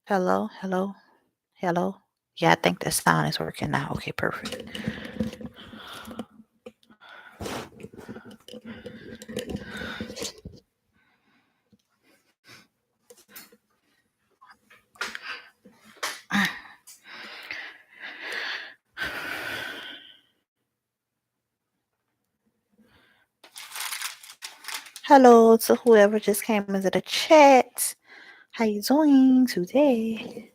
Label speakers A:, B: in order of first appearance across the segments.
A: Hello, hello, hello. Yeah, I think the sound is working now. Okay, perfect. Hello to whoever just came into the chat. How you doing today?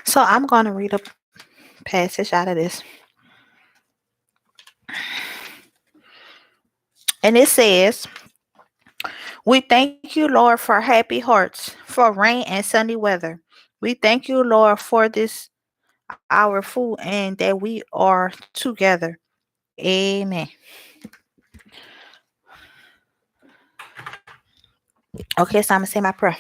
A: So I'm gonna read a passage out of this. And it says, we thank you, Lord, for happy hearts, for rain and sunny weather. We thank you, Lord, for this our food and that we are together. Amen. Okay, so I'm gonna say my prayer.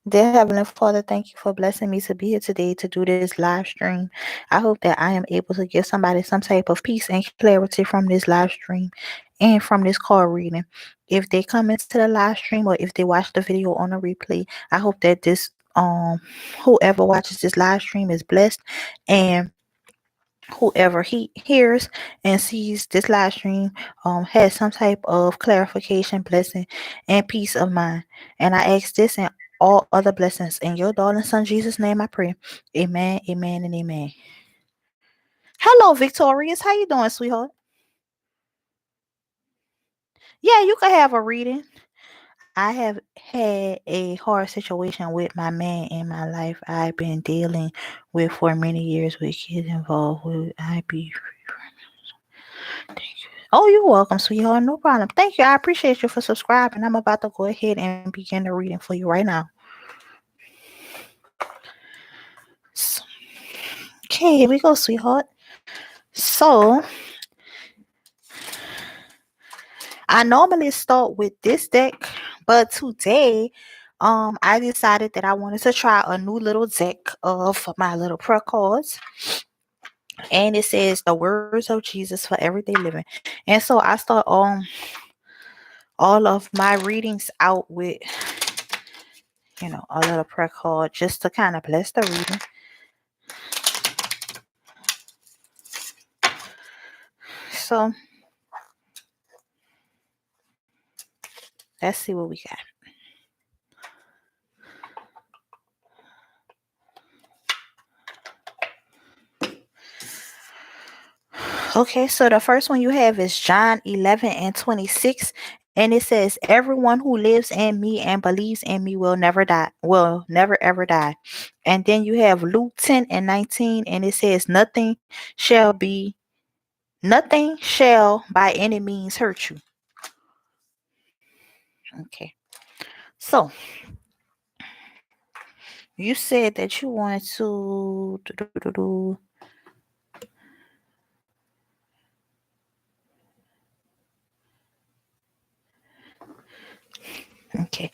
A: Dear Heavenly Father, thank you for blessing me to be here today to do this live stream. I hope that I am able to give somebody some type of peace and clarity from this live stream and from this card reading. If they come into the live stream or if they watch the video on a replay, I hope that this whoever watches this live stream is blessed, and whoever he hears and sees this live stream has some type of clarification, blessing, and peace of mind. And I ask this and all other blessings in your darling son Jesus' name I pray. Amen, amen, and amen. Hello, Victorious. How you doing, sweetheart? Yeah, you can have a reading. I have had a hard situation with my man in my life. I've been dealing with for many years with kids involved. With I be Thank you. Oh, you're welcome, sweetheart. No problem. Thank you. I appreciate you for subscribing. I'm about to go ahead and begin the reading for you right now. So, okay, here we go, sweetheart. So, I normally start with this deck, but today, I decided that I wanted to try a new little deck of my little prayer cards. And it says the words of Jesus for everyday living. And so I start all of my readings out with a little prayer card just to kind of bless the reading. So let's see what we got. Okay, so the first one you have is John 11:26, and it says, "Everyone who lives in me and believes in me will never die, will never ever die." And then you have Luke 10:19, and it says, Nothing shall by any means hurt you." Okay, so you said that you wanted to. Okay,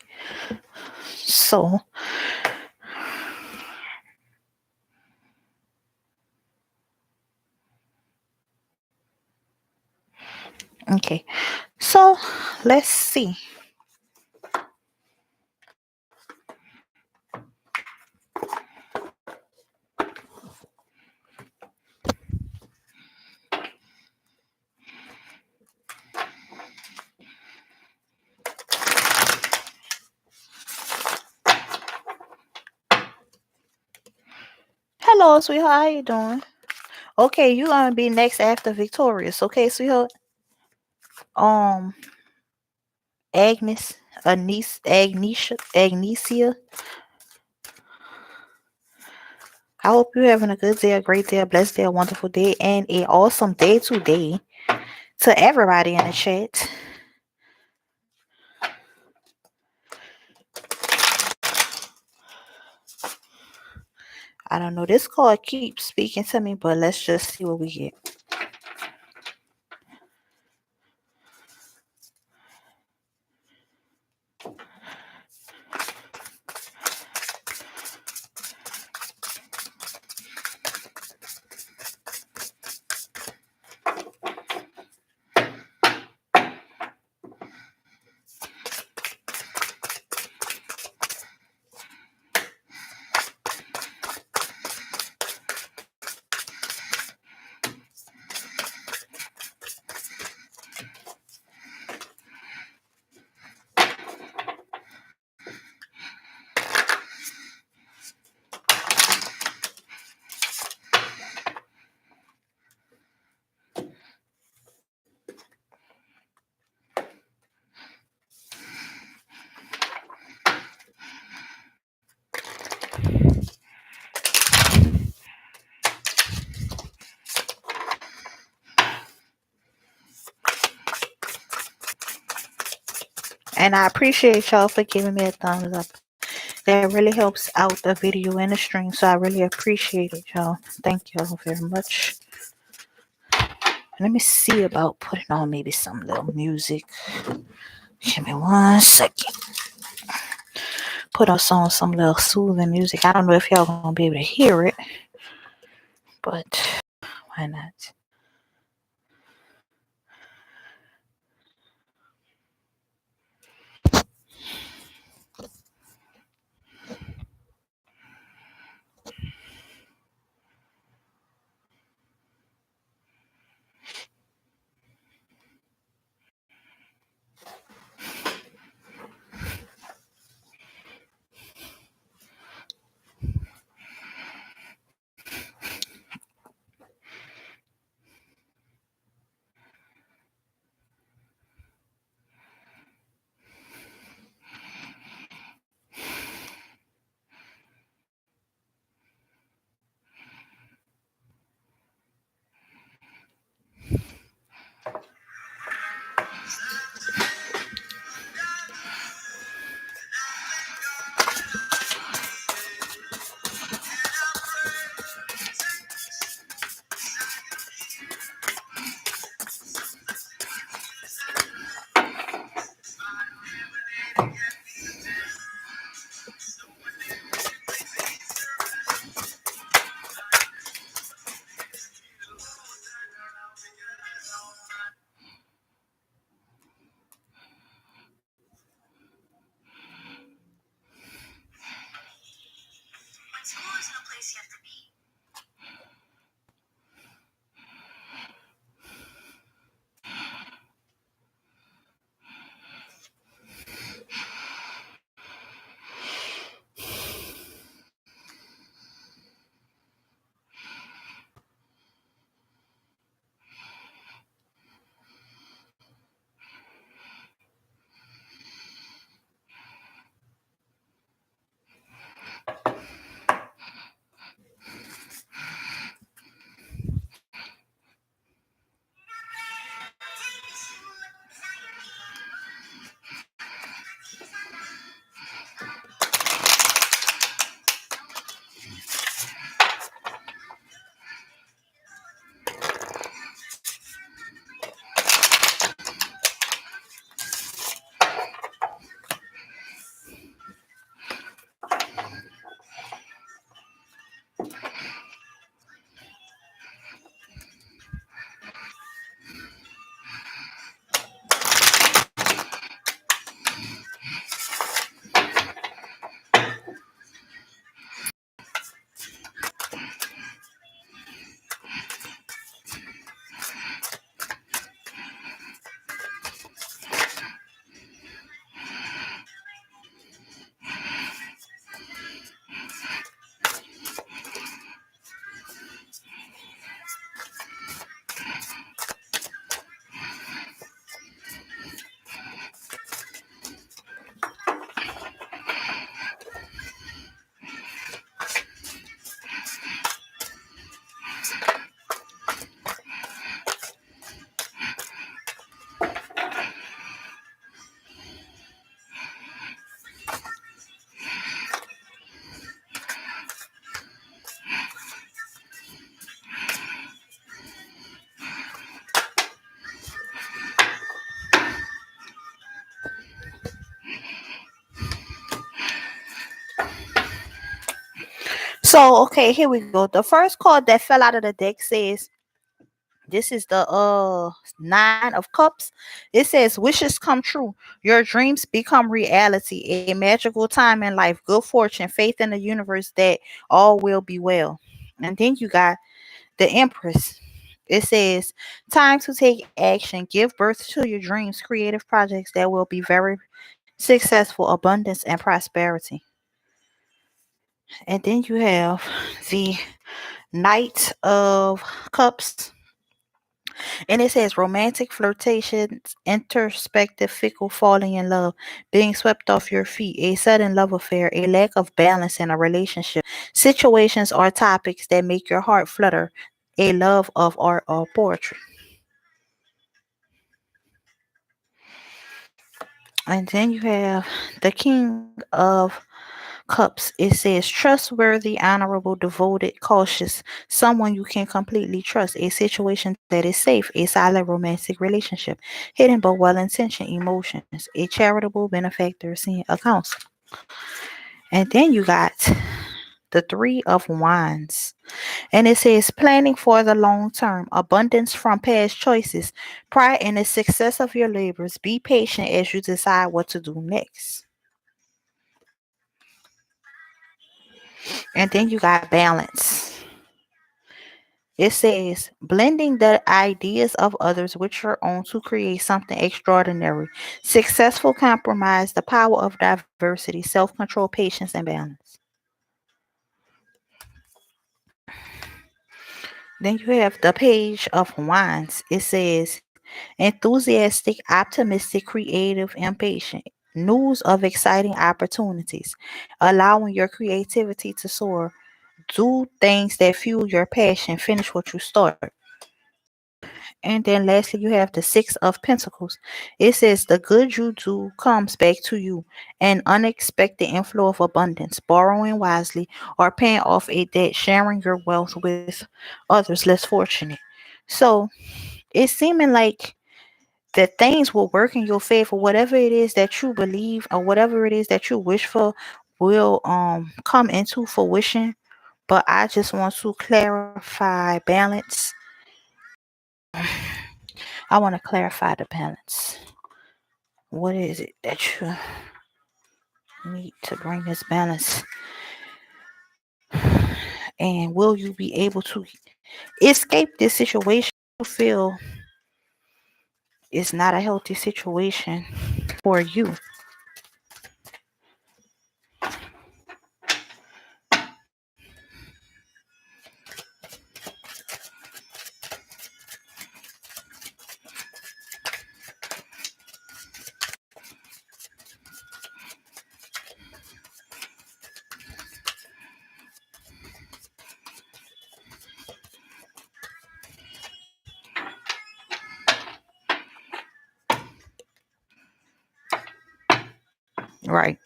A: so okay, so let's see. Hello, sweetheart. How you doing? Okay, you gonna be next after Victorious. Okay, sweetheart. Um, Agnes, Agnesia. I hope you're having a good day, a great day, a blessed day, a wonderful day, and a awesome day today. To everybody in the chat. I don't know. This card keeps speaking to me, but let's just see what we get. And I appreciate y'all for giving me a thumbs up. That really helps out the video and the stream. So I really appreciate it, y'all. Thank y'all very much. Let me see about putting on maybe some little music. Give me 1 second. Put us on some little soothing music. I don't know if y'all gonna be able to hear it, but why not? So, okay, here we go. The first card that fell out of the deck says, this is the 9 of cups. It says wishes come true. Your dreams become reality. A magical time in life. Good fortune. Faith in the universe that all will be well. And then you got the Empress. It says time to take action. Give birth to your dreams. Creative projects that will be very successful. Abundance and prosperity. And then you have the Knight of Cups. And it says romantic flirtations, introspective, fickle, falling in love, being swept off your feet, a sudden love affair, a lack of balance in a relationship, situations or topics that make your heart flutter, a love of art or poetry. And then you have the King of Cups. It says trustworthy, honorable, devoted, cautious, someone you can completely trust, a situation that is safe, a silent romantic relationship, hidden but well intentioned emotions, a charitable benefactor, seeing accounts. And then you got the Three of Wands. And it says planning for the long term, abundance from past choices, pride in the success of your labors. Be patient as you decide what to do next. And then you got balance. It says blending the ideas of others with your own to create something extraordinary. Successful compromise, the power of diversity, self control, patience, and balance. Then you have the Page of Wands. It says enthusiastic, optimistic, creative, impatient. News of exciting opportunities, allowing your creativity to soar. Do things that fuel your passion. Finish what you start. And then lastly, you have the Six of Pentacles. It says the good you do comes back to you. An unexpected inflow of abundance, borrowing wisely, or paying off a debt, sharing your wealth with others less fortunate. So it's seeming like that things will work in your favor. Whatever it is that you believe or whatever it is that you wish for will come into fruition. But I just want to clarify balance. I want to clarify the balance. What is it that you need to bring this balance? And will you be able to escape this situation you feel is not a healthy situation for you? Right.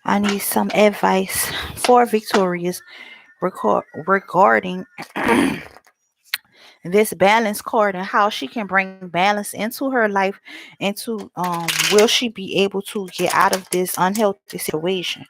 A: I need some advice for Victorious regarding this balance card and how she can bring balance into her life, into will she be able to get out of this unhealthy situation?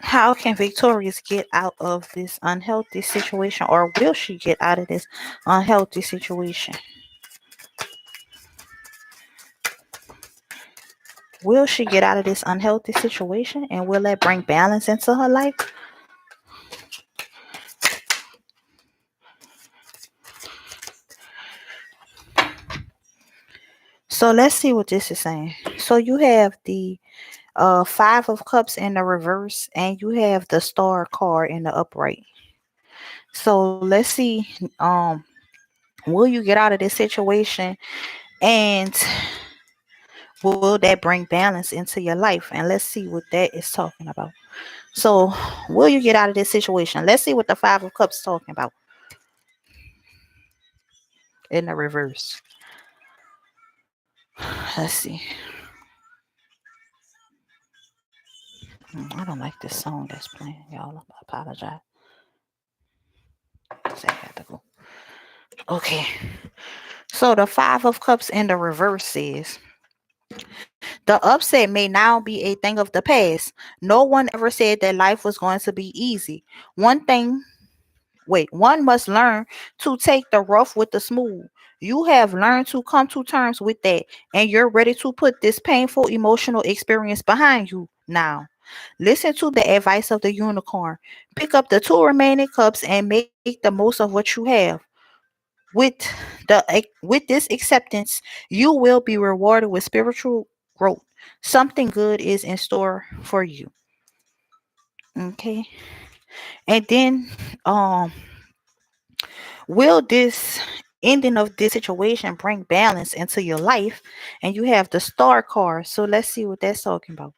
A: How can Victorious get out of this unhealthy situation, or will she get out of this unhealthy situation? Will she get out of this unhealthy situation, and will that bring balance into her life? So let's see what this is saying. So you have the Five of Cups in the reverse, and you have the Star card in the upright. So let's see. Will you get out of this situation, and will that bring balance into your life? And let's see what that is talking about. So, will you get out of this situation? Let's see what the Five of Cups is talking about. in the reverse. Let's see. I don't like this song that's playing, y'all. I apologize. So I got to go. Okay. So the Five of Cups in the reverse says, the upset may now be a thing of the past. No one ever said that life was going to be easy. One thing one must learn to take the rough with the smooth. You have learned to come to terms with that, and you're ready to put this painful emotional experience behind you now. Listen to the advice of the unicorn. Pick up the two remaining cups and make the most of what you have. With with this acceptance, you will be rewarded with spiritual growth. Something good is in store for you. Okay. And then will this ending of this situation bring balance into your life? And you have the star card. So let's see what that's talking about.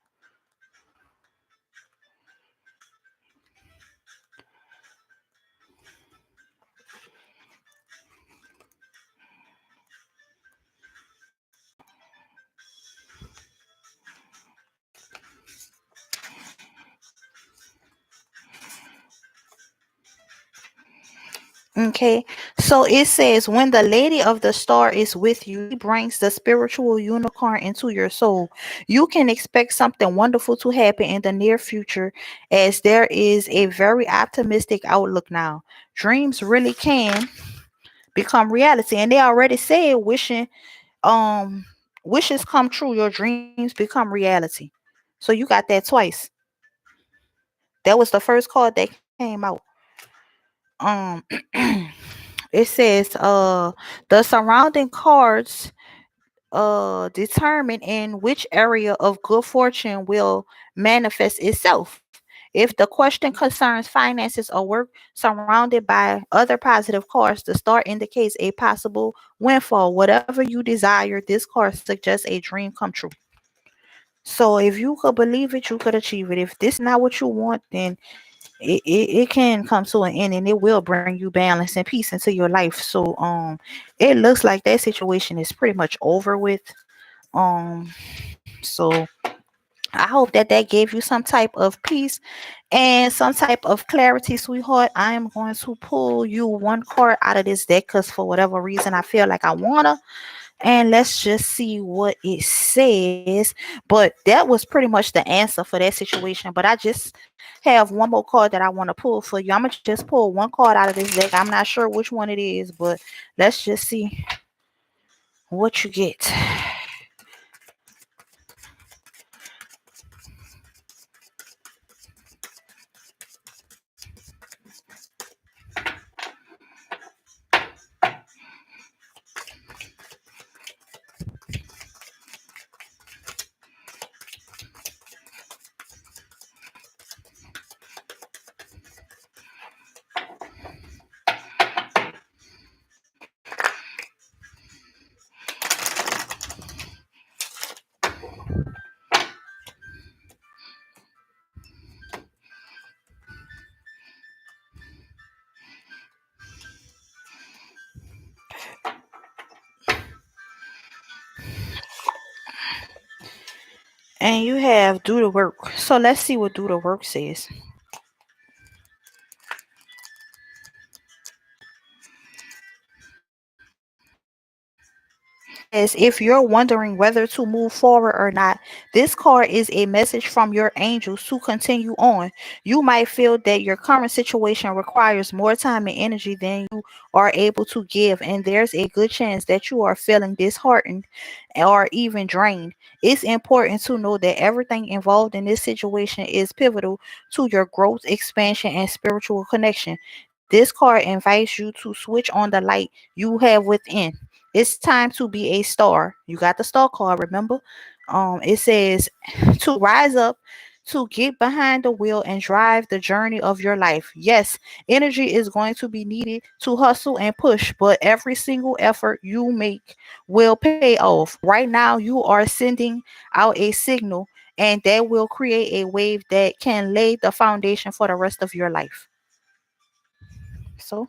A: Okay, so it says when the lady of the star is with you, she brings the spiritual unicorn into your soul. You can expect something wonderful to happen in the near future, as there is a very optimistic outlook now. Dreams really can become reality, and they already said um wishes come true, your dreams become reality. So you got that twice. That was the first card that came out. Um it says the surrounding cards determine in which area of good fortune will manifest itself. If the question concerns finances or work surrounded by other positive cards, the star indicates a possible windfall. Whatever you desire, this card suggests a dream come true. So if you could believe it, you could achieve it. If this not what you want, then it can come to an end, and it will bring you balance and peace into your life. So it looks like that situation is pretty much over with. So I hope that that gave you some type of peace and some type of clarity, sweetheart. I am going to pull you one card out of this deck because for whatever reason I feel like I wanna, and let's just see what it says. But that was pretty much the answer for that situation. But I just have one more card that I want to pull for you. I'm gonna just pull one card out of this deck. I'm not sure which one it is, but let's just see what you get. And you have do the work. So let's see what do the work says. As if you're wondering whether to move forward or not, this card is a message from your angels to continue on. You might feel that your current situation requires more time and energy than you are able to give, and there's a good chance that you are feeling disheartened or even drained. It's important to know that everything involved in this situation is pivotal to your growth, expansion, and spiritual connection. This card invites you to switch on the light you have within. It's time to be a star. You got the star card, remember? It says to rise up, to get behind the wheel and drive the journey of your life. Yes, energy is going to be needed to hustle and push, but every single effort you make will pay off. Right now, you are sending out a signal, and that will create a wave that can lay the foundation for the rest of your life. So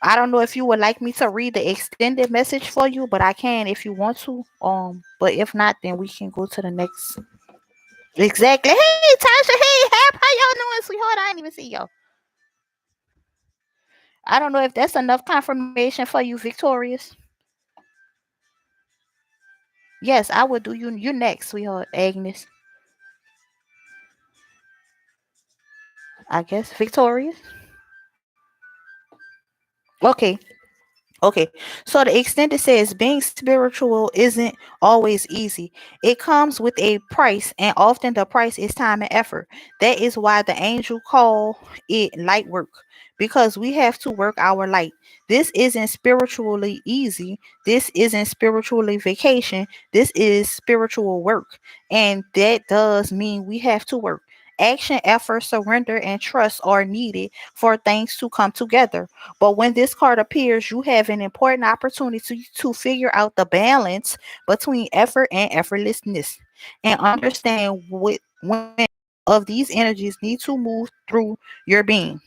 A: I don't know if you would like me to read the extended message for you, but I can if you want to. But if not, then we can go to the next. Exactly. Hey, Tasha. Hey, Hap. How y'all doing, sweetheart? I didn't even see y'all. I don't know if that's enough confirmation for you, Victorious. Yes, I will do you. You next, sweetheart, Agnes. I guess Victorious. Okay. Okay, so the extended says being spiritual isn't always easy. It comes with a price, and often the price is time and effort. That is why the angel call it light work, because we have to work our light. This isn't spiritually easy. This isn't spiritually vacation. This is spiritual work, and that does mean we have to work. Action, effort, surrender, and trust are needed for things to come together. But when this card appears, you have an important opportunity to figure out the balance between effort and effortlessness and understand when of these energies need to move through your being.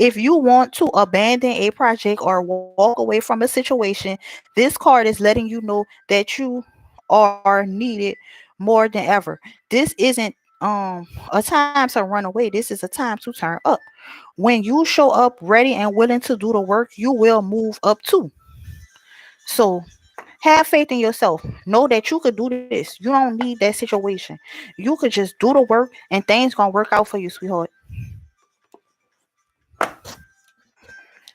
A: If you want to abandon a project or walk away from a situation, this card is letting you know that you are needed more than ever. This isn't a time to run away. This is a time to turn up. When you show up ready and willing to do the work, you will move up too. So have faith in yourself. Know that you could do this. You don't need that situation. You could just do the work and things gonna work out for you, sweetheart.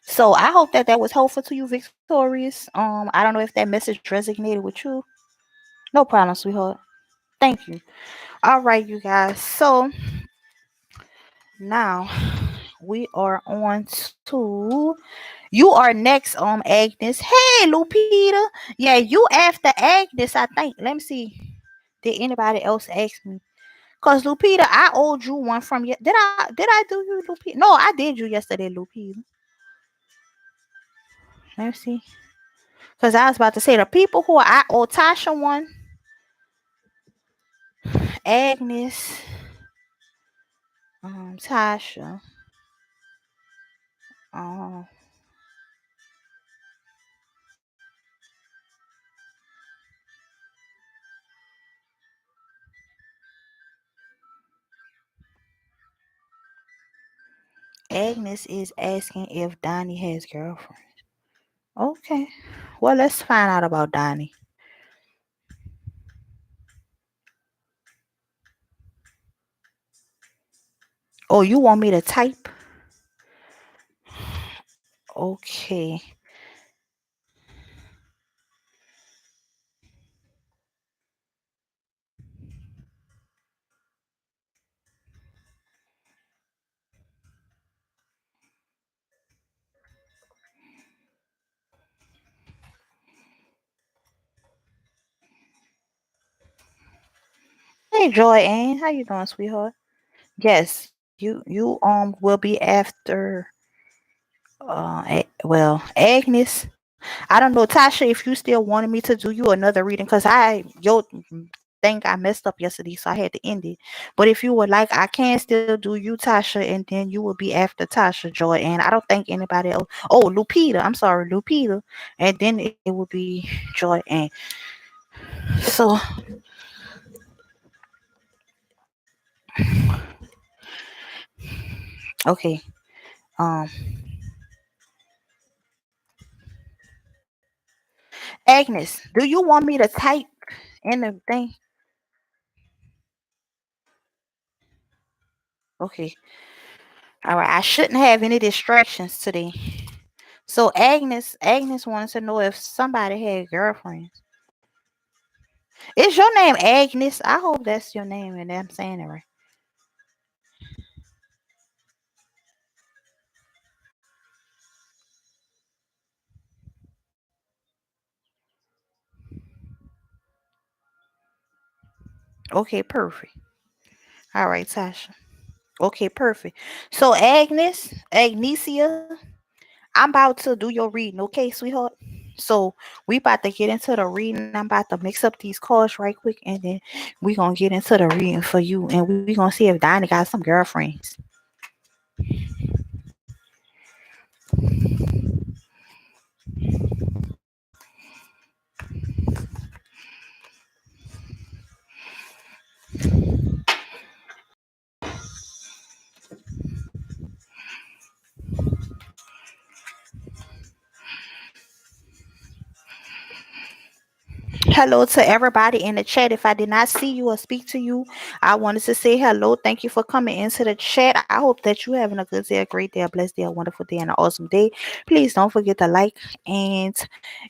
A: So I hope that that was helpful to you, Victorious. I don't know if that message resonated with you. No problem, sweetheart. Thank you. All right, you guys. So now we are on to you are next, Agnes. Hey, Lupita. Yeah, you after Agnes, I think. Let me see. Did anybody else ask me? Cause Lupita, I owed you one from you. Did I do you, Lupita? No, I did you yesterday, Lupita. Let me see. Cause I was about to say the people who I owe Tasha one, Agnes, Tasha, um, Agnes is asking if Donnie has girlfriend. Okay. Well, let's find out about Donnie. Oh, you want me to type? Okay. Hey, Joy Ann, how you doing, sweetheart? Yes, you will be after Agnes. I don't know, Tasha, if you still wanted me to do you another reading, cause your thing I messed up yesterday, so I had to end it. But if you would like, I can still do you, Tasha, and then you will be after Tasha, Joy Ann. I don't think anybody else. Oh, Lupita, I'm sorry, Lupita, and then it will be Joy Ann. So okay, um, Agnes, do you want me to type in the thing? Okay. All right. I shouldn't have any distractions today. So Agnes wanted to know if somebody had girlfriends. Is your name Agnes? I hope that's your name and I'm saying it right. Okay, perfect. All right, Tasha. Okay, perfect. So Agnesia, I'm about to do your reading, okay, sweetheart? So we about to get into the reading. I'm about to mix up these cards right quick, and then we gonna get into the reading for you, and we gonna see if Donnie got some girlfriends. hello to everybody in the chat. If I did not see you or speak to you, I wanted to say hello. Thank you for coming into the chat. I hope that you're having a good day, a great day, a blessed day, a wonderful day, and an awesome day. Please don't forget to like and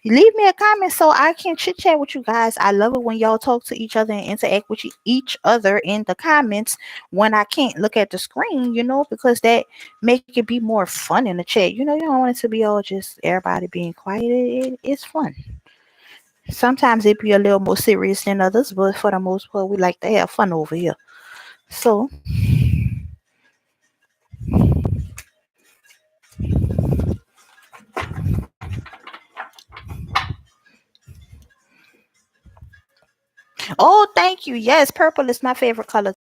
A: leave me a comment so I can chit chat with you guys. I love it when y'all talk to each other and interact with each other in the comments when I can't look at the screen, because that make it be more fun in the chat. You don't want it to be all just everybody being quiet. It's fun. Sometimes it be a little more serious than others, but for the most part, we like to have fun over here. So, oh, thank you. Yes, purple is my favorite color.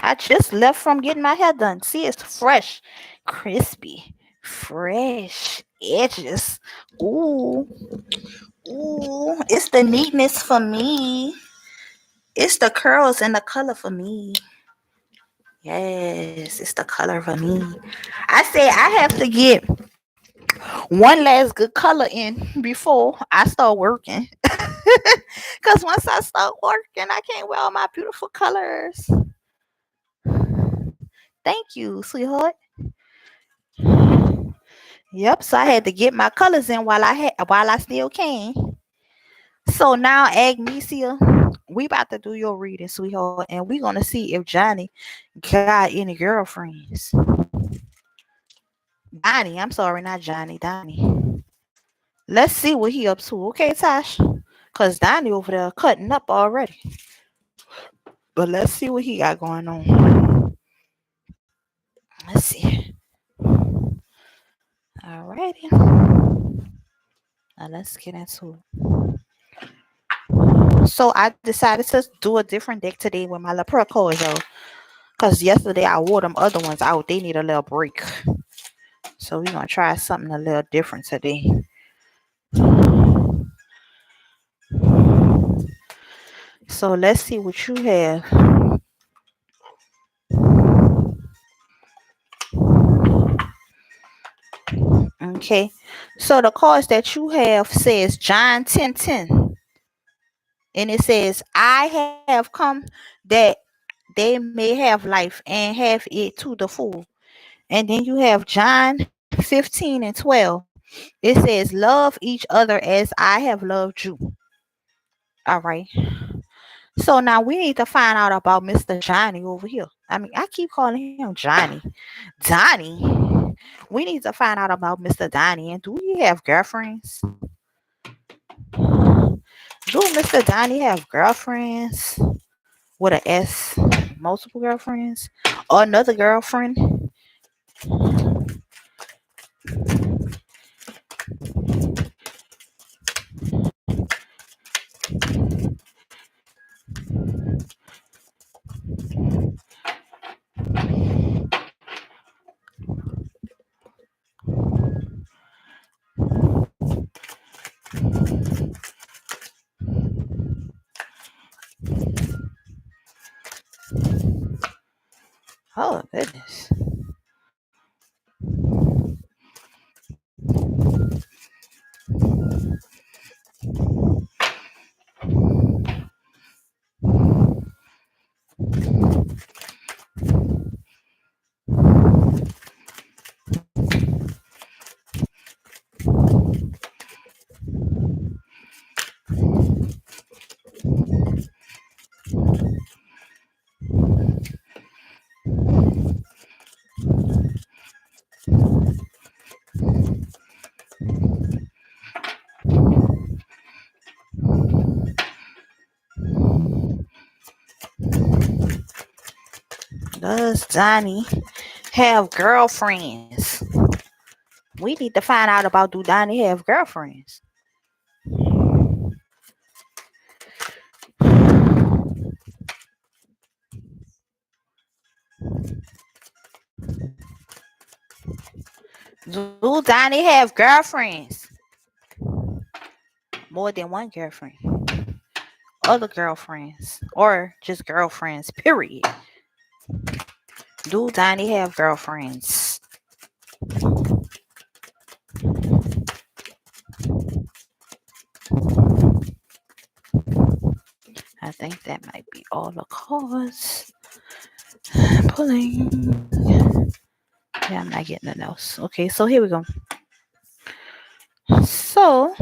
A: I just left from getting my hair done. See, it's fresh, crispy, fresh edges. Ooh, ooh, it's the neatness for me. It's the curls and the color for me. Yes, it's the color for me. I say I have to get one last good color in before I start working. Because once I start working, I can't wear all my beautiful colors. Thank you, sweetheart. Yep, so I had to get my colors in while I still can. So now, Agnesia, we about to do your reading, sweetheart, and we gonna see if Johnny got any girlfriends. Donnie, I'm sorry, not Johnny, Donnie. Let's see what he up to, okay, Tosh? Cause Donnie over there cutting up already. But let's see what he got going on. Let's see. Alrighty. Now let's get into it. So I decided to do a different deck today with my La cards, though. Because yesterday I wore them other ones out. They need a little break. So we're going to try something a little different today. So let's see what you have. Okay. So the cards that you have says John 10:10. And it says, I have come that they may have life and have it to the full. And then you have John 15:12. It says, love each other as I have loved you. All right. So now we need to find out about Mr. Johnny over here. I mean, I keep calling him Johnny. Donnie. We need to find out about Mr. Donnie. And do he have girlfriends? Do Mr. Donnie have girlfriends with an S? Multiple girlfriends? Or another girlfriend? Oh, goodness. Does Donnie have girlfriends? We need to find out about, do Donnie have girlfriends? Do Donnie have girlfriends? More than one girlfriend? Other girlfriends? Or just girlfriends, period? Do Donnie have girlfriends? think that might be all the cards. Pulling. Yeah, I'm not getting nothing else. Okay, so here we go. So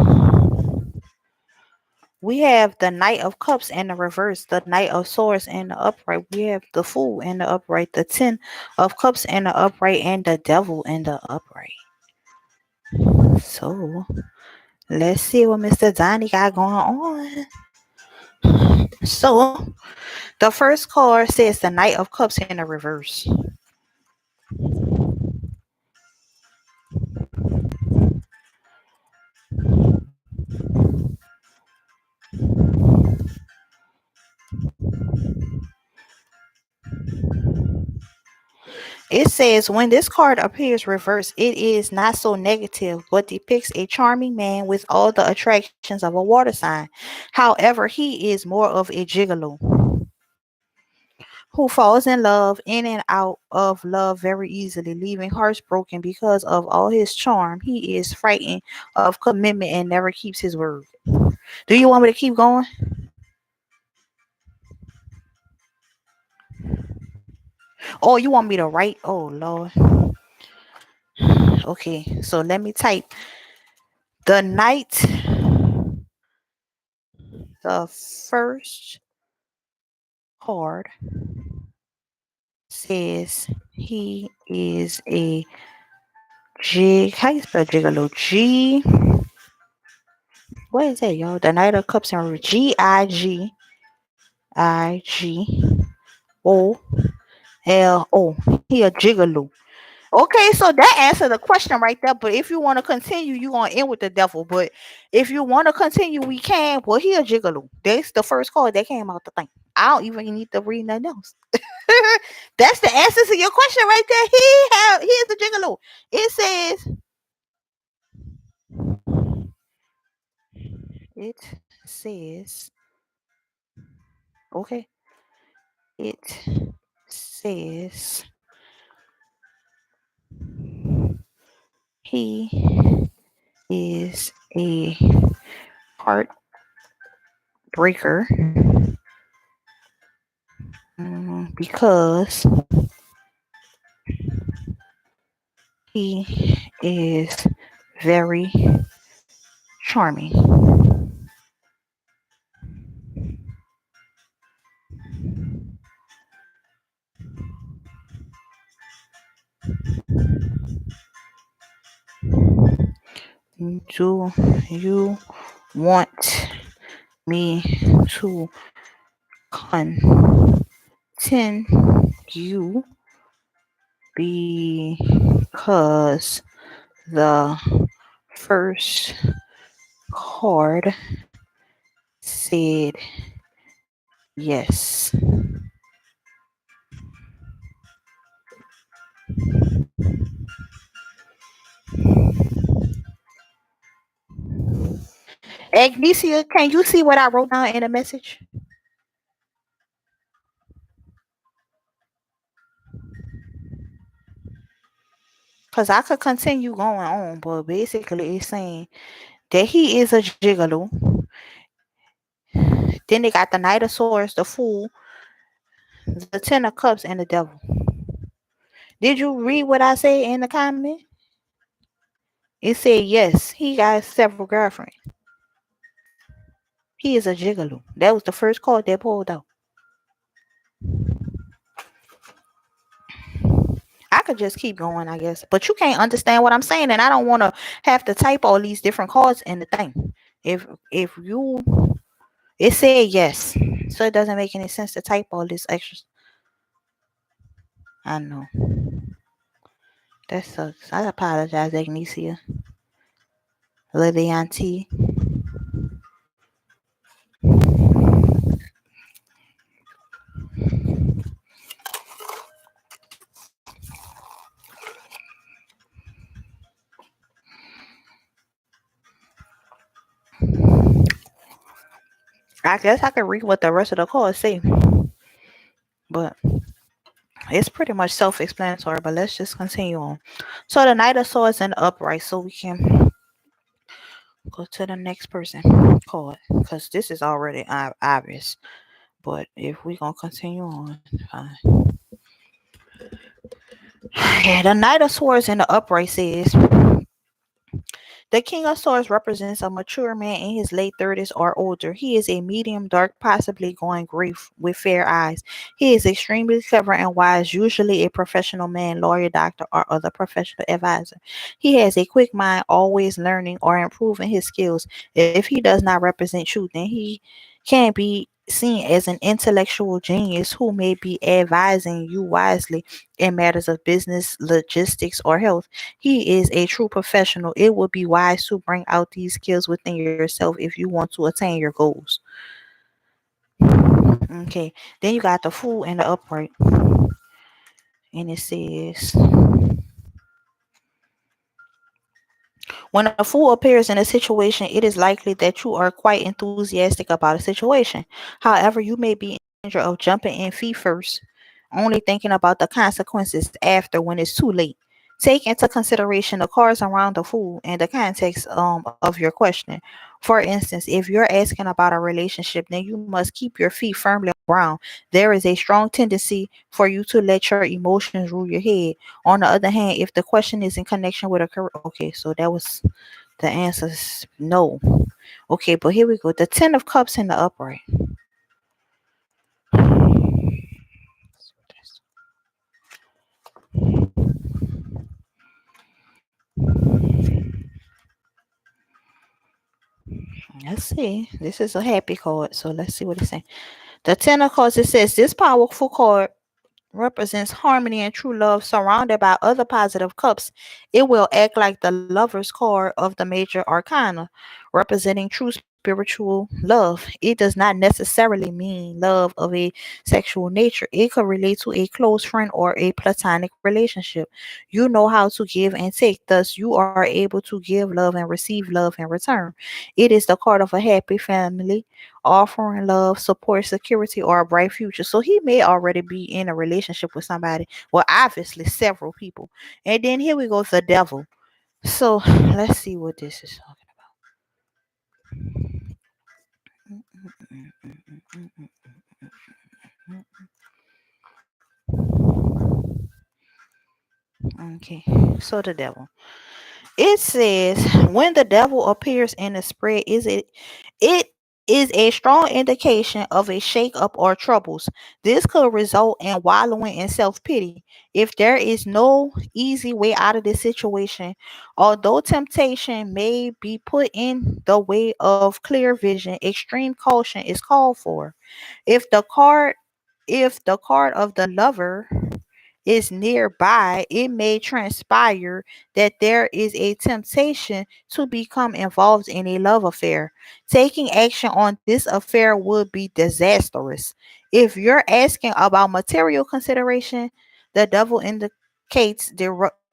A: we have the Knight of Cups in the reverse, the Knight of Swords in the upright. We have the Fool in the upright, the Ten of Cups in the upright, and the Devil in the upright. So let's see what Mr. Donnie got going on. So the first card says the Knight of Cups in the reverse. It says when this card appears reversed, it is not so negative, but depicts a charming man with all the attractions of a water sign. However, he is more of a gigolo who falls in love in and out of love very easily, leaving hearts broken because of all his charm. He is frightened of commitment and never keeps his word. Do you want me to keep going? Oh, you want me to write? Oh, Lord. Okay, so let me type the Knight, the first card says he is a how you spell gigolo? What is that, y'all? The Knight of Cups and Gigolo. He a gigolo. Okay, so that answered the question right there. But if you want to continue, you gonna end with the devil. But if you want to continue, we can. Well, he a gigolo. That's the first card that came out the thing. I don't even need to read nothing else. That's the answer to your question right there. He is a gigolo. It says okay. It says he is a heartbreaker because he is very charming. Do you want me to continue because the first card said yes? Agnesia, can you see what I wrote down in the message? Because I could continue going on, but basically it's saying that he is a gigolo. Then they got the Knight of Swords, the Fool, the Ten of Cups, and the Devil. Did you read what I said in the comment? It said yes, he got several girlfriends. He is a gigolo. That was the first card they pulled out. I could just keep going, I guess. But you can't understand what I'm saying, and I don't want to have to type all these different cards in the thing. If you it said yes. So it doesn't make any sense to type all this extra. I know. That sucks. I apologize, Agnesia. Lily T. I guess I could read what the rest of the cards say. But it's pretty much self-explanatory, but let's just continue on. So the Knight of Swords in the upright, so we can go to the next person card, because this is already obvious. But if we gonna continue on, fine. Yeah, the Knight of Swords in the upright says the King of Swords represents a mature man in his late 30s or older. He is a medium dark, possibly going gray with fair eyes. He is extremely clever and wise, usually a professional man, lawyer, doctor, or other professional advisor. He has a quick mind, always learning or improving his skills. If he does not represent truth, then he can be seen as an intellectual genius who may be advising you wisely in matters of business, logistics, or health. He is a true professional. It would be wise to bring out these skills within yourself if you want to attain your goals. Okay. Then you got the Fool and the Upright. And it says, when a fool appears in a situation, it is likely that you are quite enthusiastic about a situation. However, you may be in danger of jumping in feet first, only thinking about the consequences after when it's too late. Take into consideration the cards around the fool and the context of your question. For instance, if you're asking about a relationship, then you must keep your feet firmly on the ground. There is a strong tendency for you to let your emotions rule your head. On the other hand, if the question is in connection with a career, okay, so that was the answer is no. Okay, but here we go. The Ten of Cups in the upright. Let's see. This is a happy card, so let's see what it's saying. The Ten of Cups. It says this powerful card represents harmony and true love surrounded by other positive cups. It will act like the lover's card of the major arcana, representing true spiritual love. It does not necessarily mean love of a sexual nature. It could relate to a close friend or a platonic relationship. You know how to give and take, thus, you are able to give love and receive love in return. It is the card of a happy family offering love, support, security, or a bright future. So he may already be in a relationship with somebody. Well, obviously, several people. And then here we go, the devil. So let's see what this is talking about. Okay, so the devil. It says when the devil appears in the spread, it is a strong indication of a shake-up or troubles. This could result in wallowing in self-pity. If there is no easy way out of this situation, although temptation may be put in the way of clear vision, extreme caution is called for. If the card if the card of the lover is nearby, it may transpire that there is a temptation to become involved in a love affair. Taking action on this affair would be disastrous. If you're asking about material consideration, the devil indicates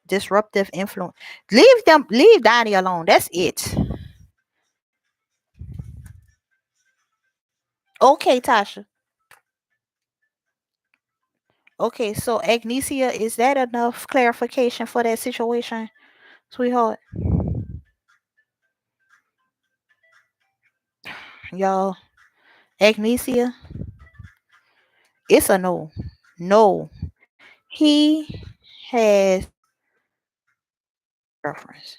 A: disruptive influence. Leave Donnie alone. That's it. Okay, Tasha. Okay, so Agnesia, is that enough clarification for that situation, sweetheart? Y'all, Agnesia, it's a no. No. He has preference.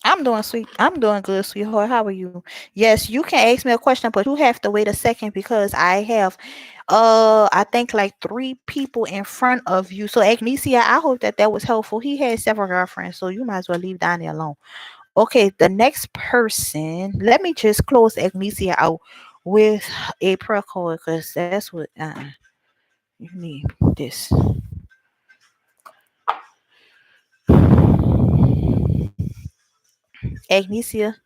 A: I'm doing good, sweetheart. How are you? Yes, you can ask me a question, but you have to wait a second because I have I think like three people in front of you. So Agnesia, I hope that that was helpful. He has several girlfriends, so you might as well leave Donnie alone. Okay, the next person, let me just close Agnesia out with a prayer call because that's what you need this. Agnesia,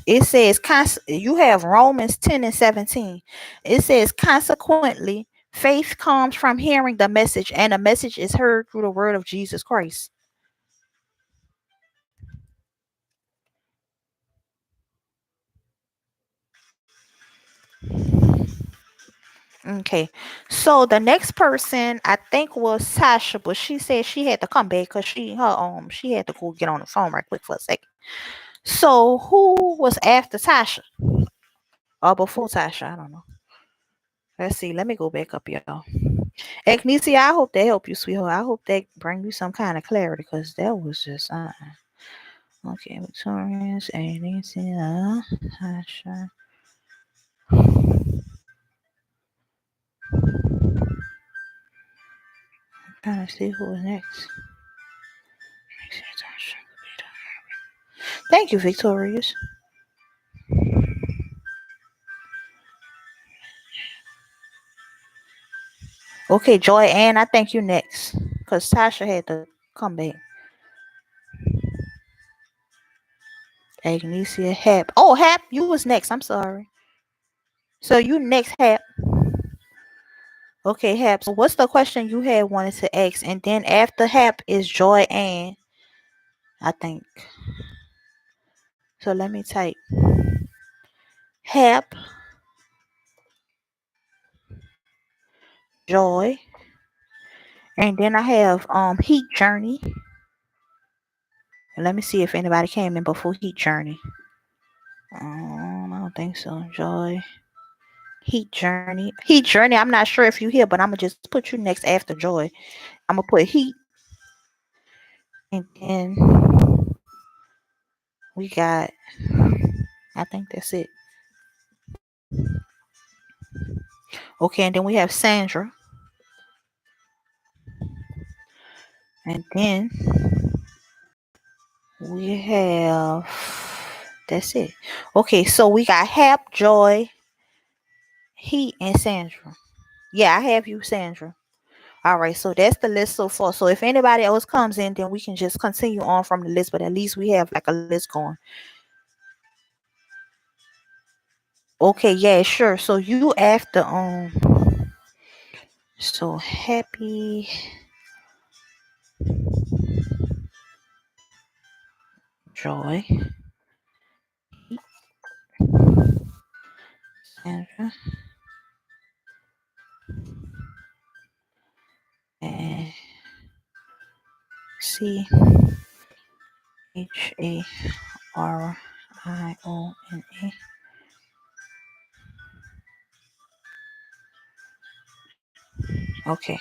A: it says you have Romans 10 and 17. It says consequently faith comes from hearing the message and the message is heard through the word of Jesus Christ. Okay. So the next person I think was Sasha, but she said she had to come back because she had to go get on the phone right quick for a second. So who was after Tasha or before Tasha? I don't know. Let's see. Let me go back up, y'all. Agnesia, I hope that help you, sweetheart. I hope that bring you some kind of clarity because that was just okay. Victorious, Agnesia, Tasha. Trying to see who was next. Thank you, Victorious. Okay, Joy Ann, I think you next. Because Tasha had to come back. Agnesia, Hap. Oh, Hap, you was next. I'm sorry. So you next, Hap. Okay, Hap. So what's the question you had wanted to ask? And then after Hap is Joy Ann, I think. So let me type Hap, Joy, and then I have Heat Journey. And let me see if anybody came in before Heat Journey. I don't think so. Joy, Heat Journey. Heat Journey, I'm not sure if you here, but I'm going to just put you next after Joy. I'm going to put Heat. And then we got, I think that's it. Okay, and then we have Sandra. And then we have, that's it. Okay, so we got Hap, Joy, Heat, and Sandra. Yeah, I have you, Sandra. All right, so that's the list so far. So if anybody else comes in, then we can just continue on from the list, but at least we have like a list going. Okay, yeah, sure. So you after so happy Joy Sandra and CHARIONA. Okay.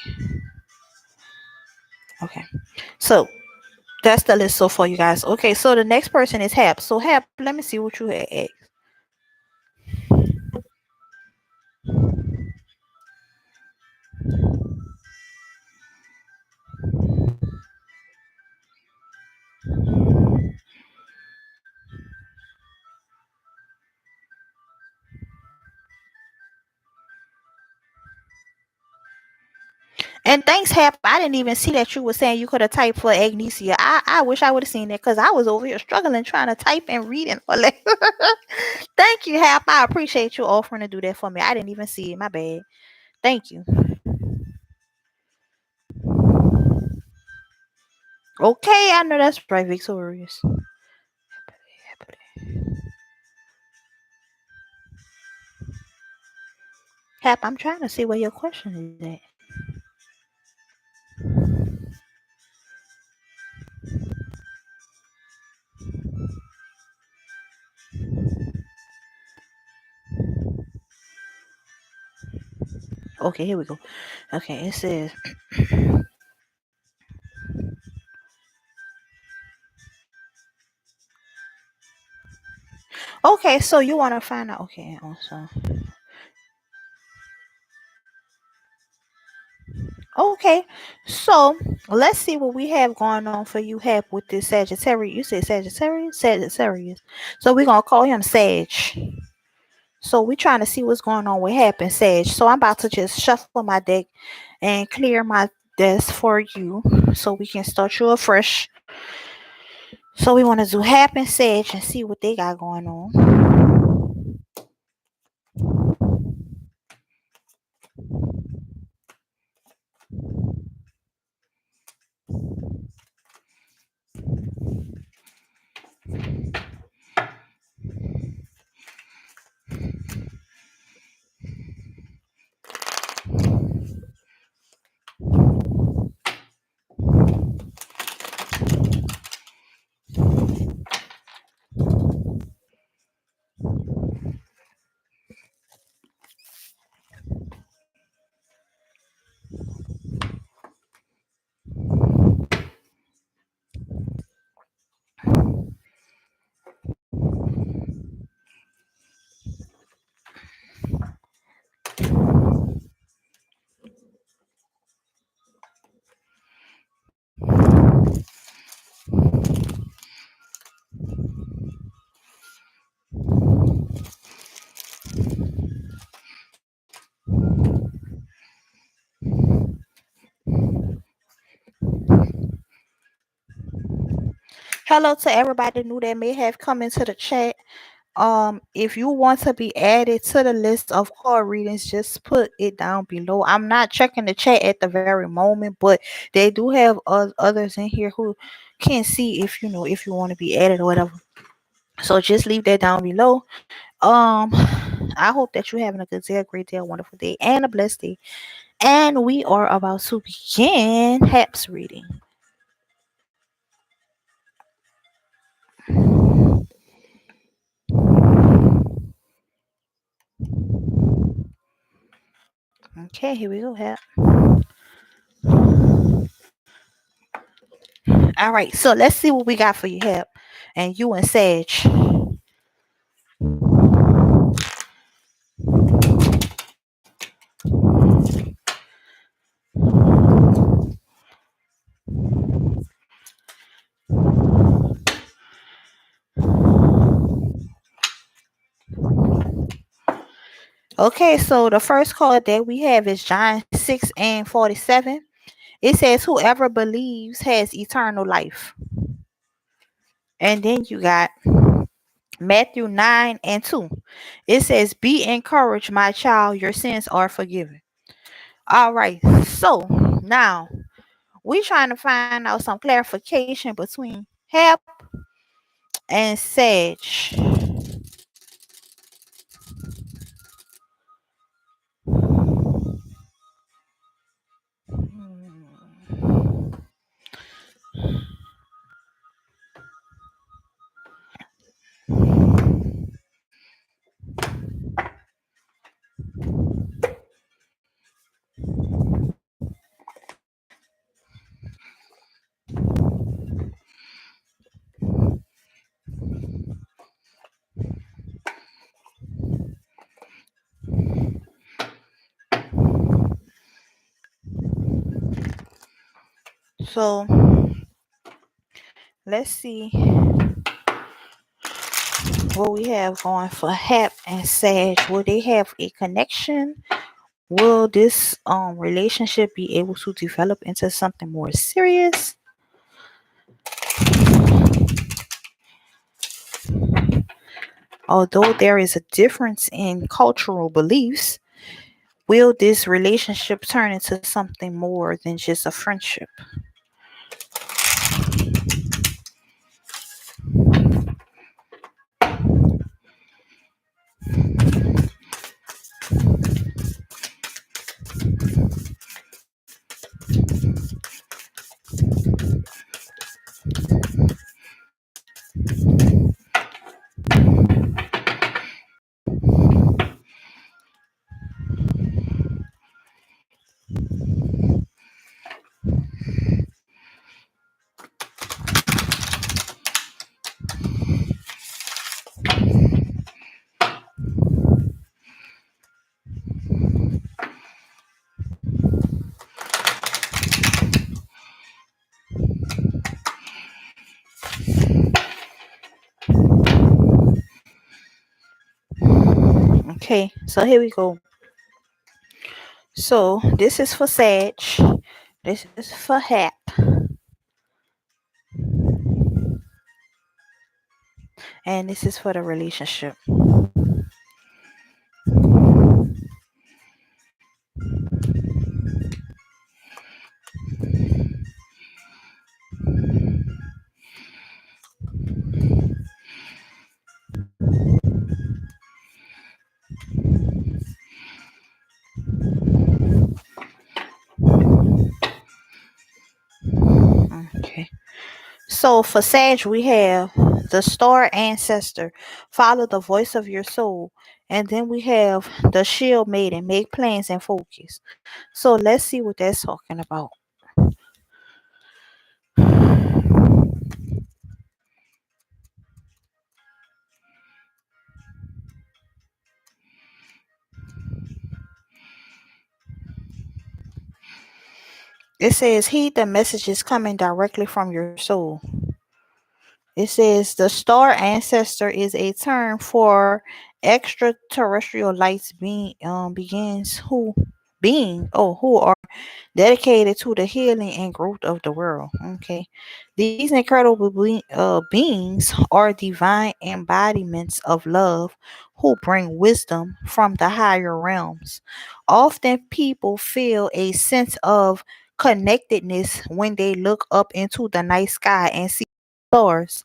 A: Okay. So that's the list so far, you guys. Okay, so the next person is Hap. So Hap, let me see what you had asked. And thanks, Hap. I didn't even see that you were saying you could have typed for Agnesia. I wish I would have seen that because I was over here struggling trying to type and read and all that. Thank you, Hap. I appreciate you offering to do that for me. I didn't even see it. My bad. Thank you. Okay, I know that's right, Victorious. Hap, I'm trying to see where your question is at. Okay, here we go. Okay, it says. Okay, so you want to find out. Okay, also. Okay, so let's see what we have going on for you, Hap, with this Sagittarius. You said Sagittarius? Sagittarius. So we're going to call him Sag. So we're trying to see what's going on with Hap and Sag. So I'm about to just shuffle my deck and clear my desk for you so we can start you afresh. So we want to do Hap and Sag and see what they got going on. Hello to everybody new that may have come into the chat. If you want to be added to the list of card readings, just put it down below. I'm not checking the chat at the very moment, but they do have others in here who can see if if you want to be added or whatever. So just leave that down below. I hope that you're having a good day, a great day, a wonderful day, and a blessed day. And we are about to begin Haps reading. Okay, here we go, Hap. All right, so let's see what we got for you, Hap, and you and Sag. Okay, so the first card that we have is John 6 and 47. It says, whoever believes has eternal life. And then you got Matthew 9 and 2. It says, be encouraged, my child, your sins are forgiven. All right, so now we trying to find out some clarification between Hap and Sage. So let's see what we have going for Hap and Sage. Will they have a connection? Will this relationship be able to develop into something more serious? Although there is a difference in cultural beliefs, will this relationship turn into something more than just a friendship? Okay, so here we go. So this is for Sage. This is for Hap. And this is for the relationship. Okay. So for Sage, we have the star ancestor, follow the voice of your soul. And then we have the shield maiden, make plans and focus. So let's see what that's talking about. It says, heed the messages coming directly from your soul. It says the star ancestor is a term for extraterrestrial lights being begins who who are dedicated to the healing and growth of the world. Okay. These incredible beings are divine embodiments of love who bring wisdom from the higher realms. Often people feel a sense of connectedness when they look up into the night sky and see stars.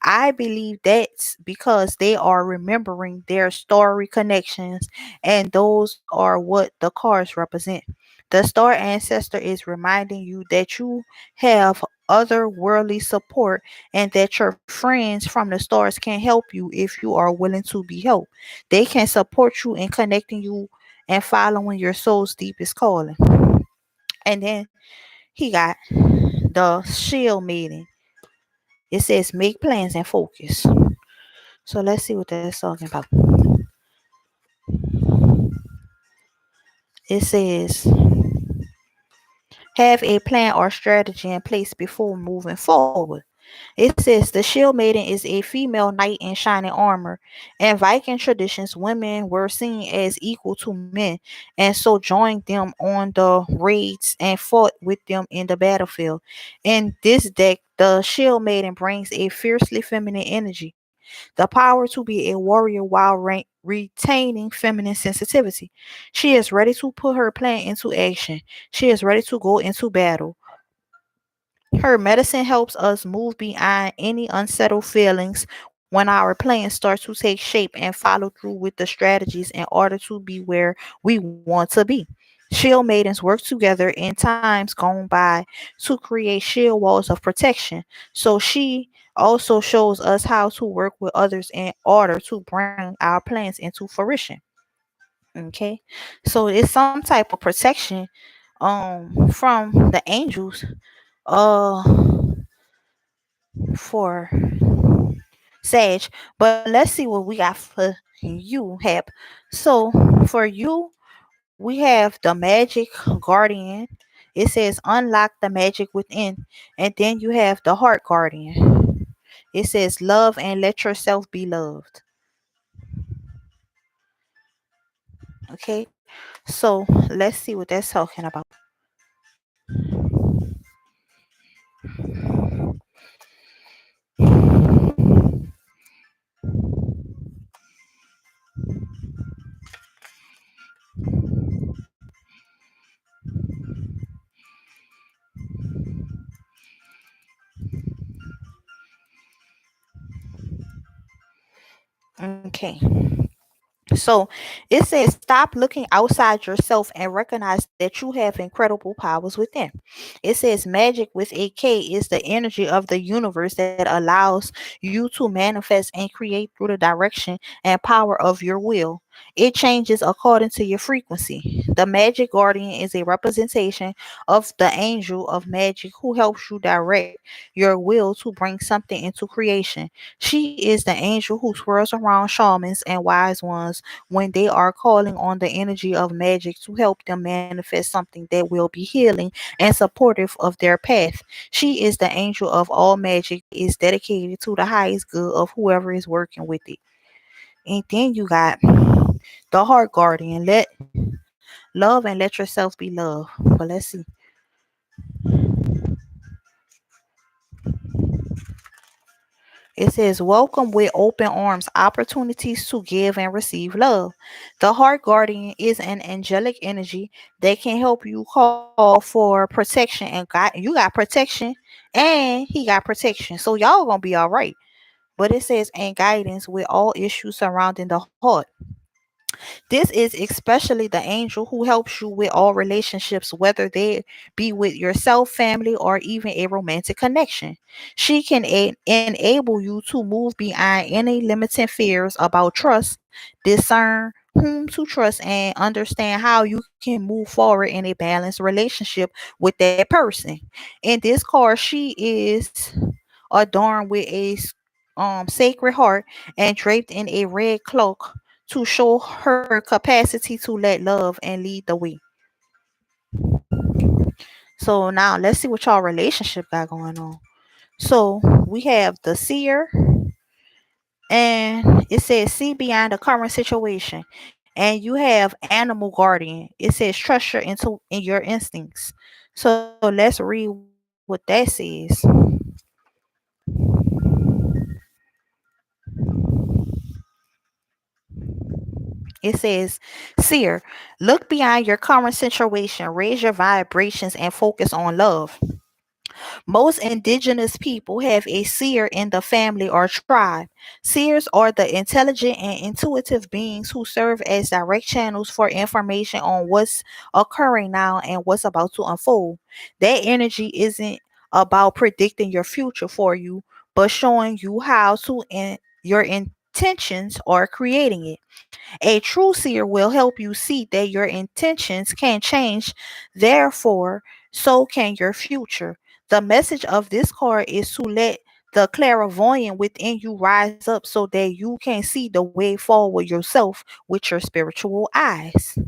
A: I believe that's because they are remembering their story connections, and those are what the cars represent. The star ancestor is reminding you that you have otherworldly support and that your friends from the stars can help you if you are willing to be helped. They can support you in connecting you and following your soul's deepest calling. And then he got the shield meeting. It says make plans and focus. So let's see what that's talking about. It says have a plan or strategy in place before moving forward. It says the shield maiden is a female knight in shining armor. In Viking traditions, women were seen as equal to men, and so joined them on the raids and fought with them in the battlefield. In this deck, the shield maiden brings a fiercely feminine energy, the power to be a warrior while retaining feminine sensitivity. She is ready to put her plan into action. She is ready to go into battle. Her medicine helps us move beyond any unsettled feelings when our plans start to take shape and follow through with the strategies in order to be where we want to be. Shield maidens work together in times gone by to create shield walls of protection. So she also shows us how to work with others in order to bring our plans into fruition. Okay. So it's some type of protection from the angels uh for Sage. But let's see what we got for you, Hap. So for you, we have the Magic Guardian. It says unlock the magic within. And then you have the Heart Guardian. It says love and let yourself be loved. Okay. So let's see what that's talking about. Okay. So it says stop looking outside yourself and recognize that you have incredible powers within. It says magic with a K is the energy of the universe that allows you to manifest and create through the direction and power of your will. It changes according to your frequency. The magic guardian is a representation of the angel of magic who helps you direct your will to bring something into creation. She is the angel who swirls around shamans and wise ones when they are calling on the energy of magic to help them manifest something that will be healing and supportive of their path. She is the angel of all magic, is dedicated to the highest good of whoever is working with it. And then you got the heart guardian. Let love and let yourself be love. But let's see. It says, welcome with open arms, opportunities to give and receive love. The heart guardian is an angelic energy that can help you call for protection and you got protection and he got protection. So y'all gonna be all right. But it says, and guidance with all issues surrounding the heart. This is especially the angel who helps you with all relationships, whether they be with yourself, family, or even a romantic connection. She can enable you to move beyond any limiting fears about trust, discern whom to trust, and understand how you can move forward in a balanced relationship with that person. In this card, she is adorned with a sacred heart and draped in a red cloak to show her capacity to let love and lead the way. So now let's see what y'all relationship got going on. So we have the seer, and it says see beyond the current situation. And you have animal guardian. It says trust in your instincts. So let's read what that says. It says, Seer, look beyond your current situation, raise your vibrations, and focus on love. Most indigenous people have a seer in the family or tribe. Seers are the intelligent and intuitive beings who serve as direct channels for information on what's occurring now and what's about to unfold. That energy isn't about predicting your future for you, but showing you how to your intentions are creating it. A true seer will help you see that your intentions can change, therefore, so can your future. The message of this card is to let the clairvoyant within you rise up so that you can see the way forward yourself with your spiritual eyes.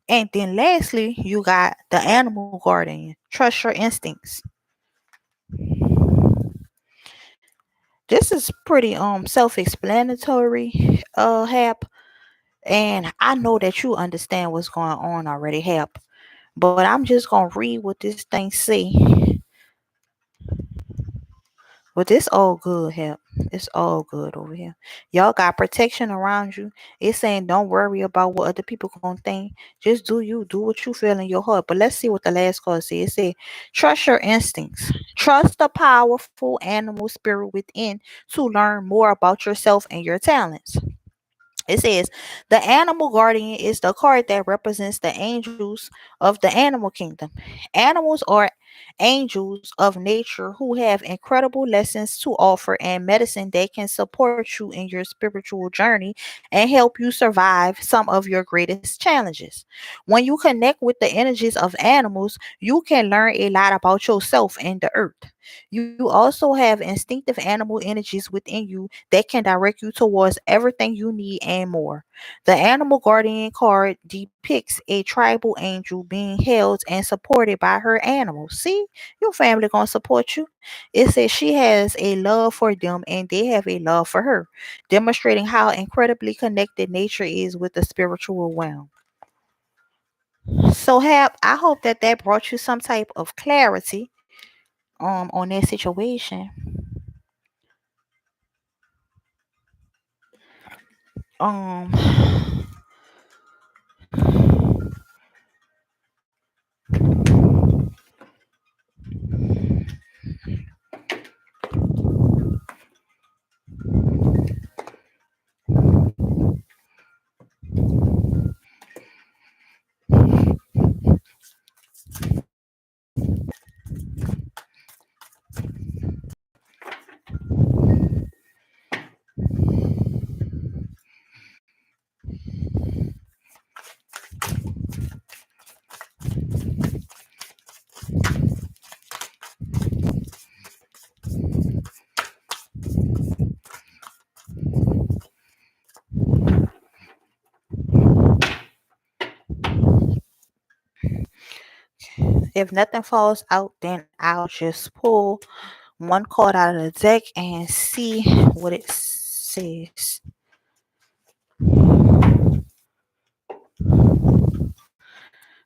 A: And then lastly, you got the animal guardian. Trust your instincts. This is pretty self-explanatory, Hap. And I know that you understand what's going on already, Hap. But I'm just gonna read what this thing say. But it's all good, Hap. It's all good over here. Y'all got protection around you. It's saying don't worry about what other people gonna think. Just do you. Do what you feel in your heart. But let's see what the last card says. It said, trust your instincts. Trust the powerful animal spirit within to learn more about yourself and your talents. It says the animal guardian is the card that represents the angels of the animal kingdom. Animals are angels of nature who have incredible lessons to offer and medicine that can support you in your spiritual journey and help you survive some of your greatest challenges. When you connect with the energies of animals, you can learn a lot about yourself and the earth. You also have instinctive animal energies within you that can direct you towards everything you need and more. The animal guardian card depicts a tribal angel being held and supported by her animals. See, your family gonna support you. It says she has a love for them and they have a love for her, demonstrating how incredibly connected nature is with the spiritual realm. So, Hap, I hope that that brought you some type of clarity on that situation. Um, if nothing falls out, then I'll just pull one card out of the deck and see what it says.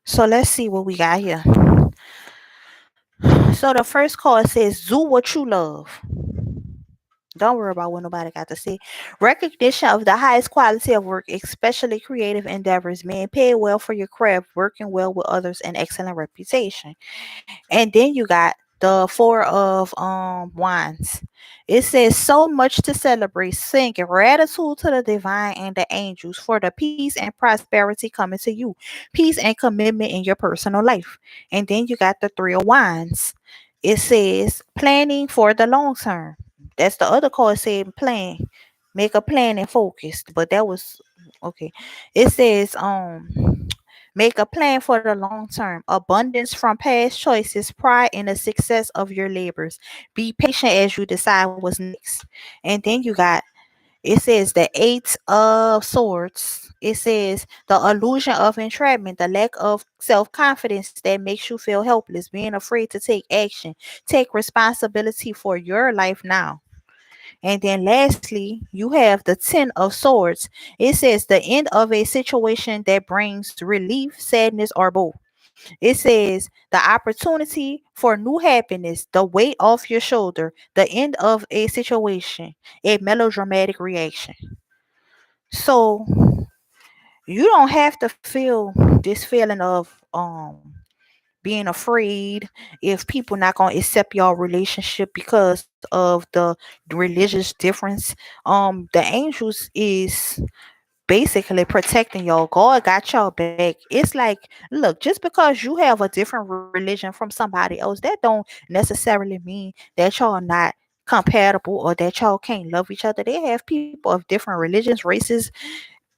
A: So let's see what we got here. So the first card says, "Do what you love." Don't worry about what nobody got to say. Recognition of the highest quality of work, especially creative endeavors, being paid well for your craft, working well with others, and excellent reputation. And then you got the four of wands. It says so much to celebrate. Sing gratitude to the divine and the angels for the peace and prosperity coming to you. Peace and commitment in your personal life. And then you got the three of wands. It says planning for the long term. That's the other card saying plan. Make a plan and focus. But that was okay. It says make a plan for the long term. Abundance from past choices, pride in the success of your labors. Be patient as you decide what's next. And then you got it says the eight of swords. It says the illusion of entrapment, the lack of self-confidence that makes you feel helpless, being afraid to take action. Take responsibility for your life now. And then lastly, you have the Ten of Swords. It says the end of a situation that brings relief, sadness, or both. It says the opportunity for new happiness, the weight off your shoulder, the end of a situation, a melodramatic reaction. So you don't have to feel this feeling of being afraid if people not gonna accept your relationship because of the religious difference. The angels is basically protecting y'all. God got y'all back. It's like, look, just because you have a different religion from somebody else, that don't necessarily mean that y'all not compatible or that y'all can't love each other. They have people of different religions, races,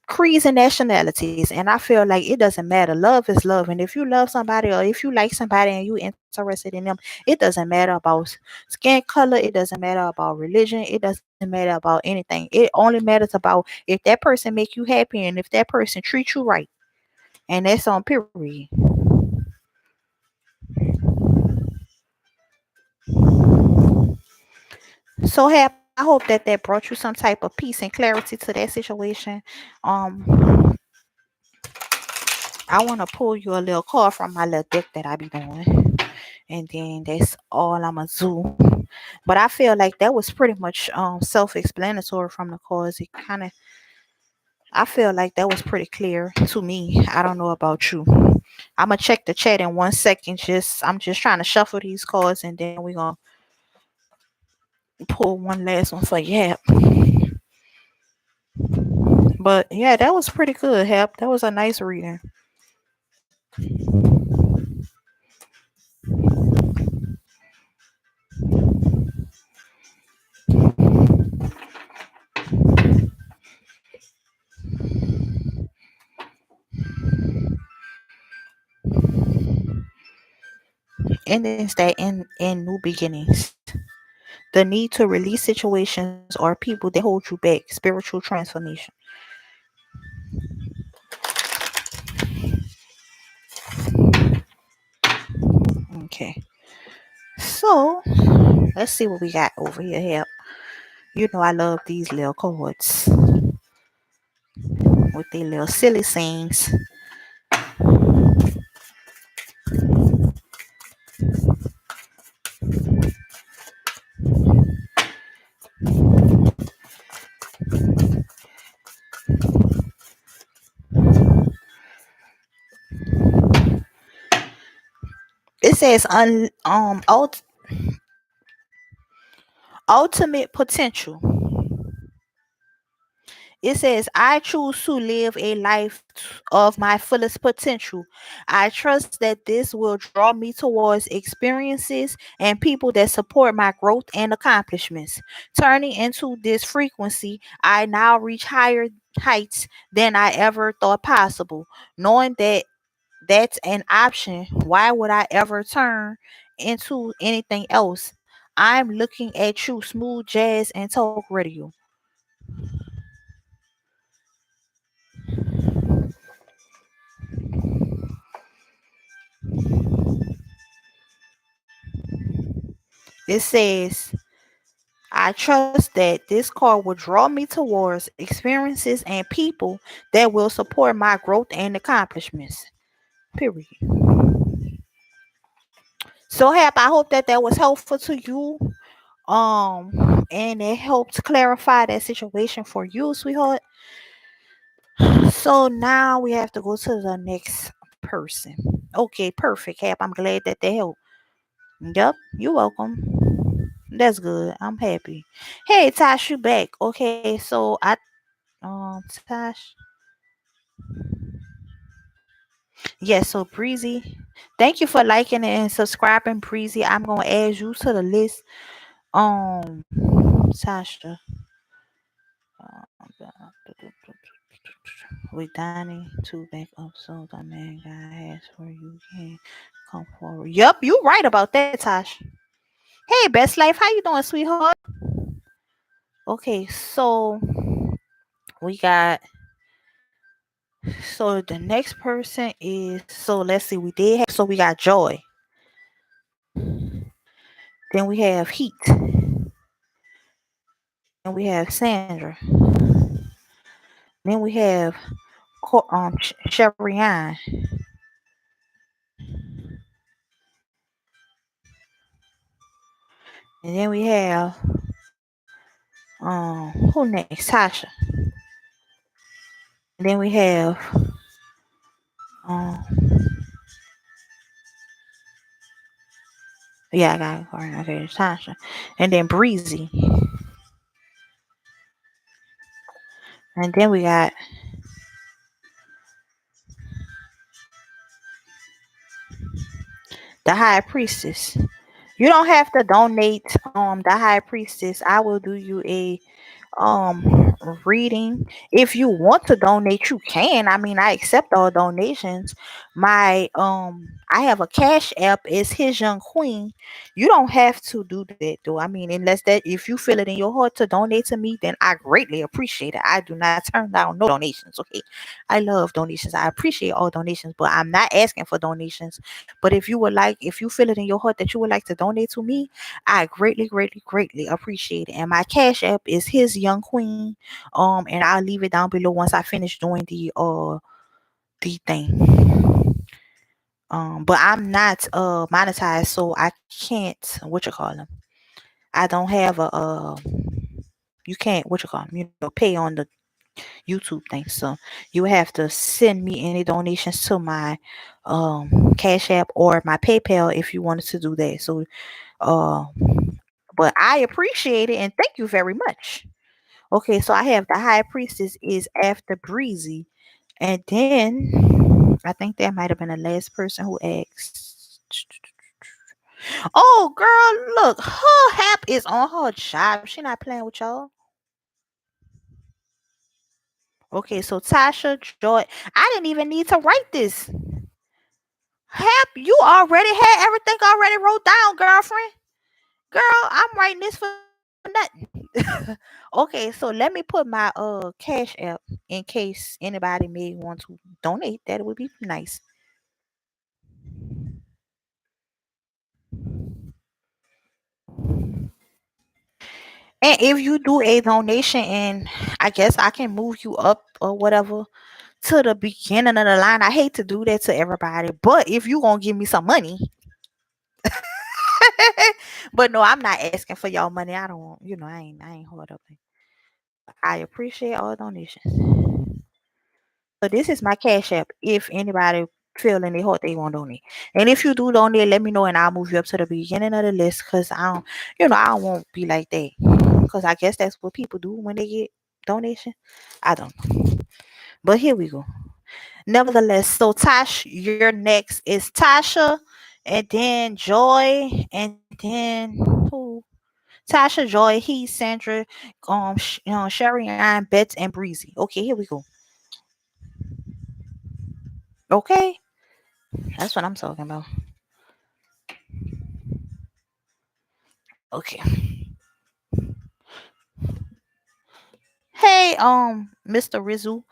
A: creeds, and nationalities. And I feel like it doesn't matter. Love is love. And if you love somebody or if you like somebody and you interested in them, it doesn't matter about skin color. It doesn't matter about religion. It doesn't matter about anything. It only matters about if that person make you happy and if that person treats you right. And that's on period. So Hap, I hope that that brought you some type of peace and clarity to that situation. I want to pull you a little card from my little deck that I be doing, and then that's all I'ma do. But I feel like that was pretty much self-explanatory from the cards. It kind of, I feel like that was pretty clear to me. I don't know about you. I'm gonna check the chat in 1 second. I'm just trying to shuffle these cards, and then we gonna pull one last one for you. But yeah, that was pretty good, Hap. That was a nice reading. Endings that in new beginnings. The need to release situations or people that hold you back. Spiritual transformation. Okay. So let's see what we got over here. Hap. You know I love these little cards with their little silly sayings. It says ultimate potential. It says, I choose to live a life of my fullest potential. I trust that this will draw me towards experiences and people that support my growth and accomplishments. Turning into this frequency, I now reach higher heights than I ever thought possible. Knowing that that's an option, why would I ever turn into anything else? I'm looking at you, smooth jazz and talk radio. It says, I trust that this card will draw me towards experiences and people that will support my growth and accomplishments. Period. So, Hap, I hope that that was helpful to you. And it helped clarify that situation for you, sweetheart. So now we have to go to the next person. Okay, perfect, Hap. I'm glad that they helped. Yep, you're welcome. That's good. I'm happy. Hey, Tash, you back? Okay, so Tash. Yes, so Breezy, thank you for liking and subscribing, Breezy. I'm gonna add you to the list. Tasha, with Donnie, two back up, so the man God has for you can come forward. Yup, you right about that, Tash. Hey, best life, how you doing, sweetheart? Okay, so we got so the next person is so let's see, we did have so we got Joy, then we have Heat, we have Sandra. Then we have Sharianne. And then we have who next? Tasha. And then we have um yeah, I got it. All right, okay, it's Tasha. And then Breezy. And then we got the High Priestess. You don't have to donate the High Priestess. I will do you a reading. If you want to donate, you can. I mean, I accept all donations. My I have a cash app. It's His Young Queen. You don't have to do that though. I mean, unless that if you feel it in your heart to donate to me, then I greatly appreciate it. I do not turn down no donations. Okay, I love donations. I appreciate all donations, but I'm not asking for donations. But if you would like, if you feel it in your heart that you would like to donate to me, I greatly, greatly, greatly appreciate it. And my cash app is His Young Queen. And I'll leave it down below once I finish doing the thing. But I'm not monetized, so I can't what you call them. I don't have a you can't what you call them, pay on the YouTube thing. So you have to send me any donations to my Cash App or my PayPal if you wanted to do that. So uh but I appreciate it and thank you very much. Okay, so I have the High Priestess is after Breezy. And then I think that might have been the last person who asked. Oh, girl, look, her hap is on her job. She not playing with y'all. Okay, so Tasha Joy, I didn't even need to write this. Hap, you already had everything already wrote down, girlfriend. Girl, I'm writing this for nothing. Okay, so let me put my cash app in case anybody may want to donate. That would be nice. And if you do a donation and I guess I can move you up or whatever to the beginning of the line. I hate to do that to everybody, but if you gonna give me some money, but no, I'm not asking for y'all money. I don't, I ain't hard up. I appreciate all donations. So this is my cash app. If anybody feel in their heart they want to donate, and if you do donate, let me know and I'll move you up to the beginning of the list. Cause I don't, I don't want to be like that. Cause I guess that's what people do when they get donation. I don't know. But here we go. Nevertheless, so Tash, your next is Tasha, and then Joy, and then who? Tasha, Joy, he, Sandra, Sherry, Ann, Bets, and Breezy. Okay, here we go. Okay, that's what I'm talking about. Okay. Hey, Mr. Rizzu.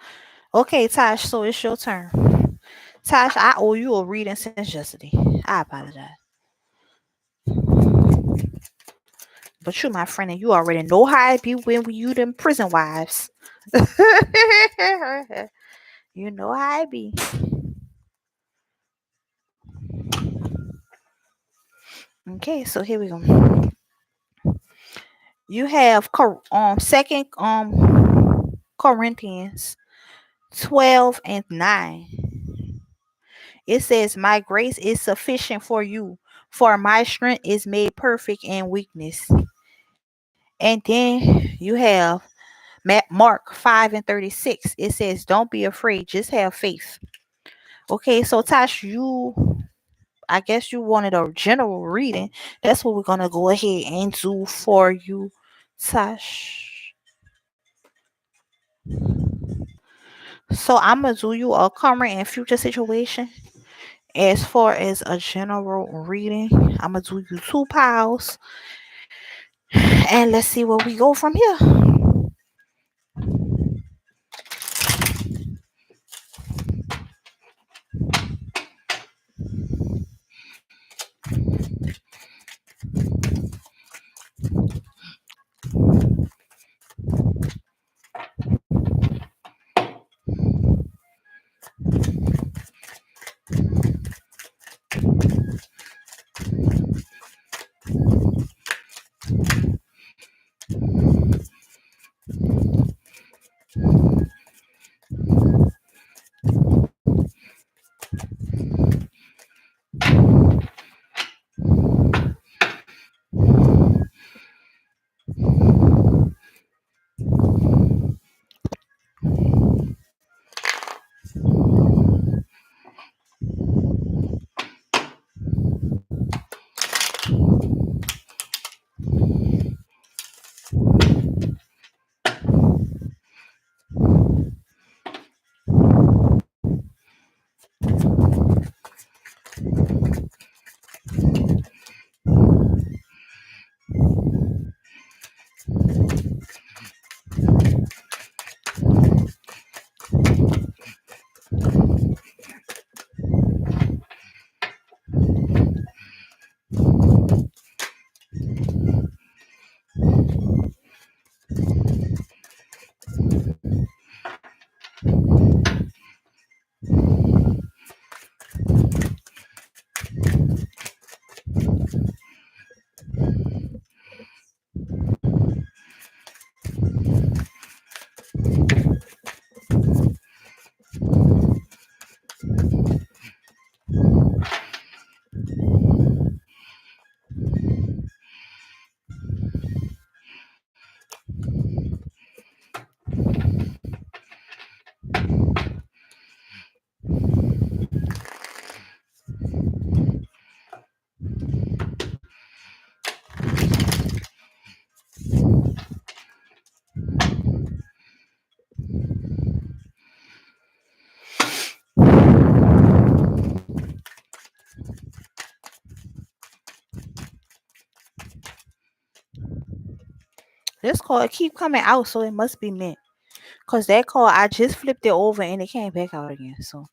A: Okay, Tash, so it's your turn. Tash, I owe you a reading since yesterday. I apologize. But you're my friend and you already know how I be when we you them prison wives. You know how I be. Okay, so here we go. You have second Corinthians 12 and 9. It says, "My grace is sufficient for you, for my strength is made perfect in weakness." And then you have Mark 5 and 36. It says, "Don't be afraid, just have faith." Okay, so Tash, I guess you wanted a general reading. That's what we're gonna go ahead and do for you, Tash. So I'm gonna do you a current and future situation. As far as a general reading, I'm gonna do you two piles, and let's see where we go from here. This card keep coming out, so it must be meant. Cause that card I just flipped it over and it came back out again. So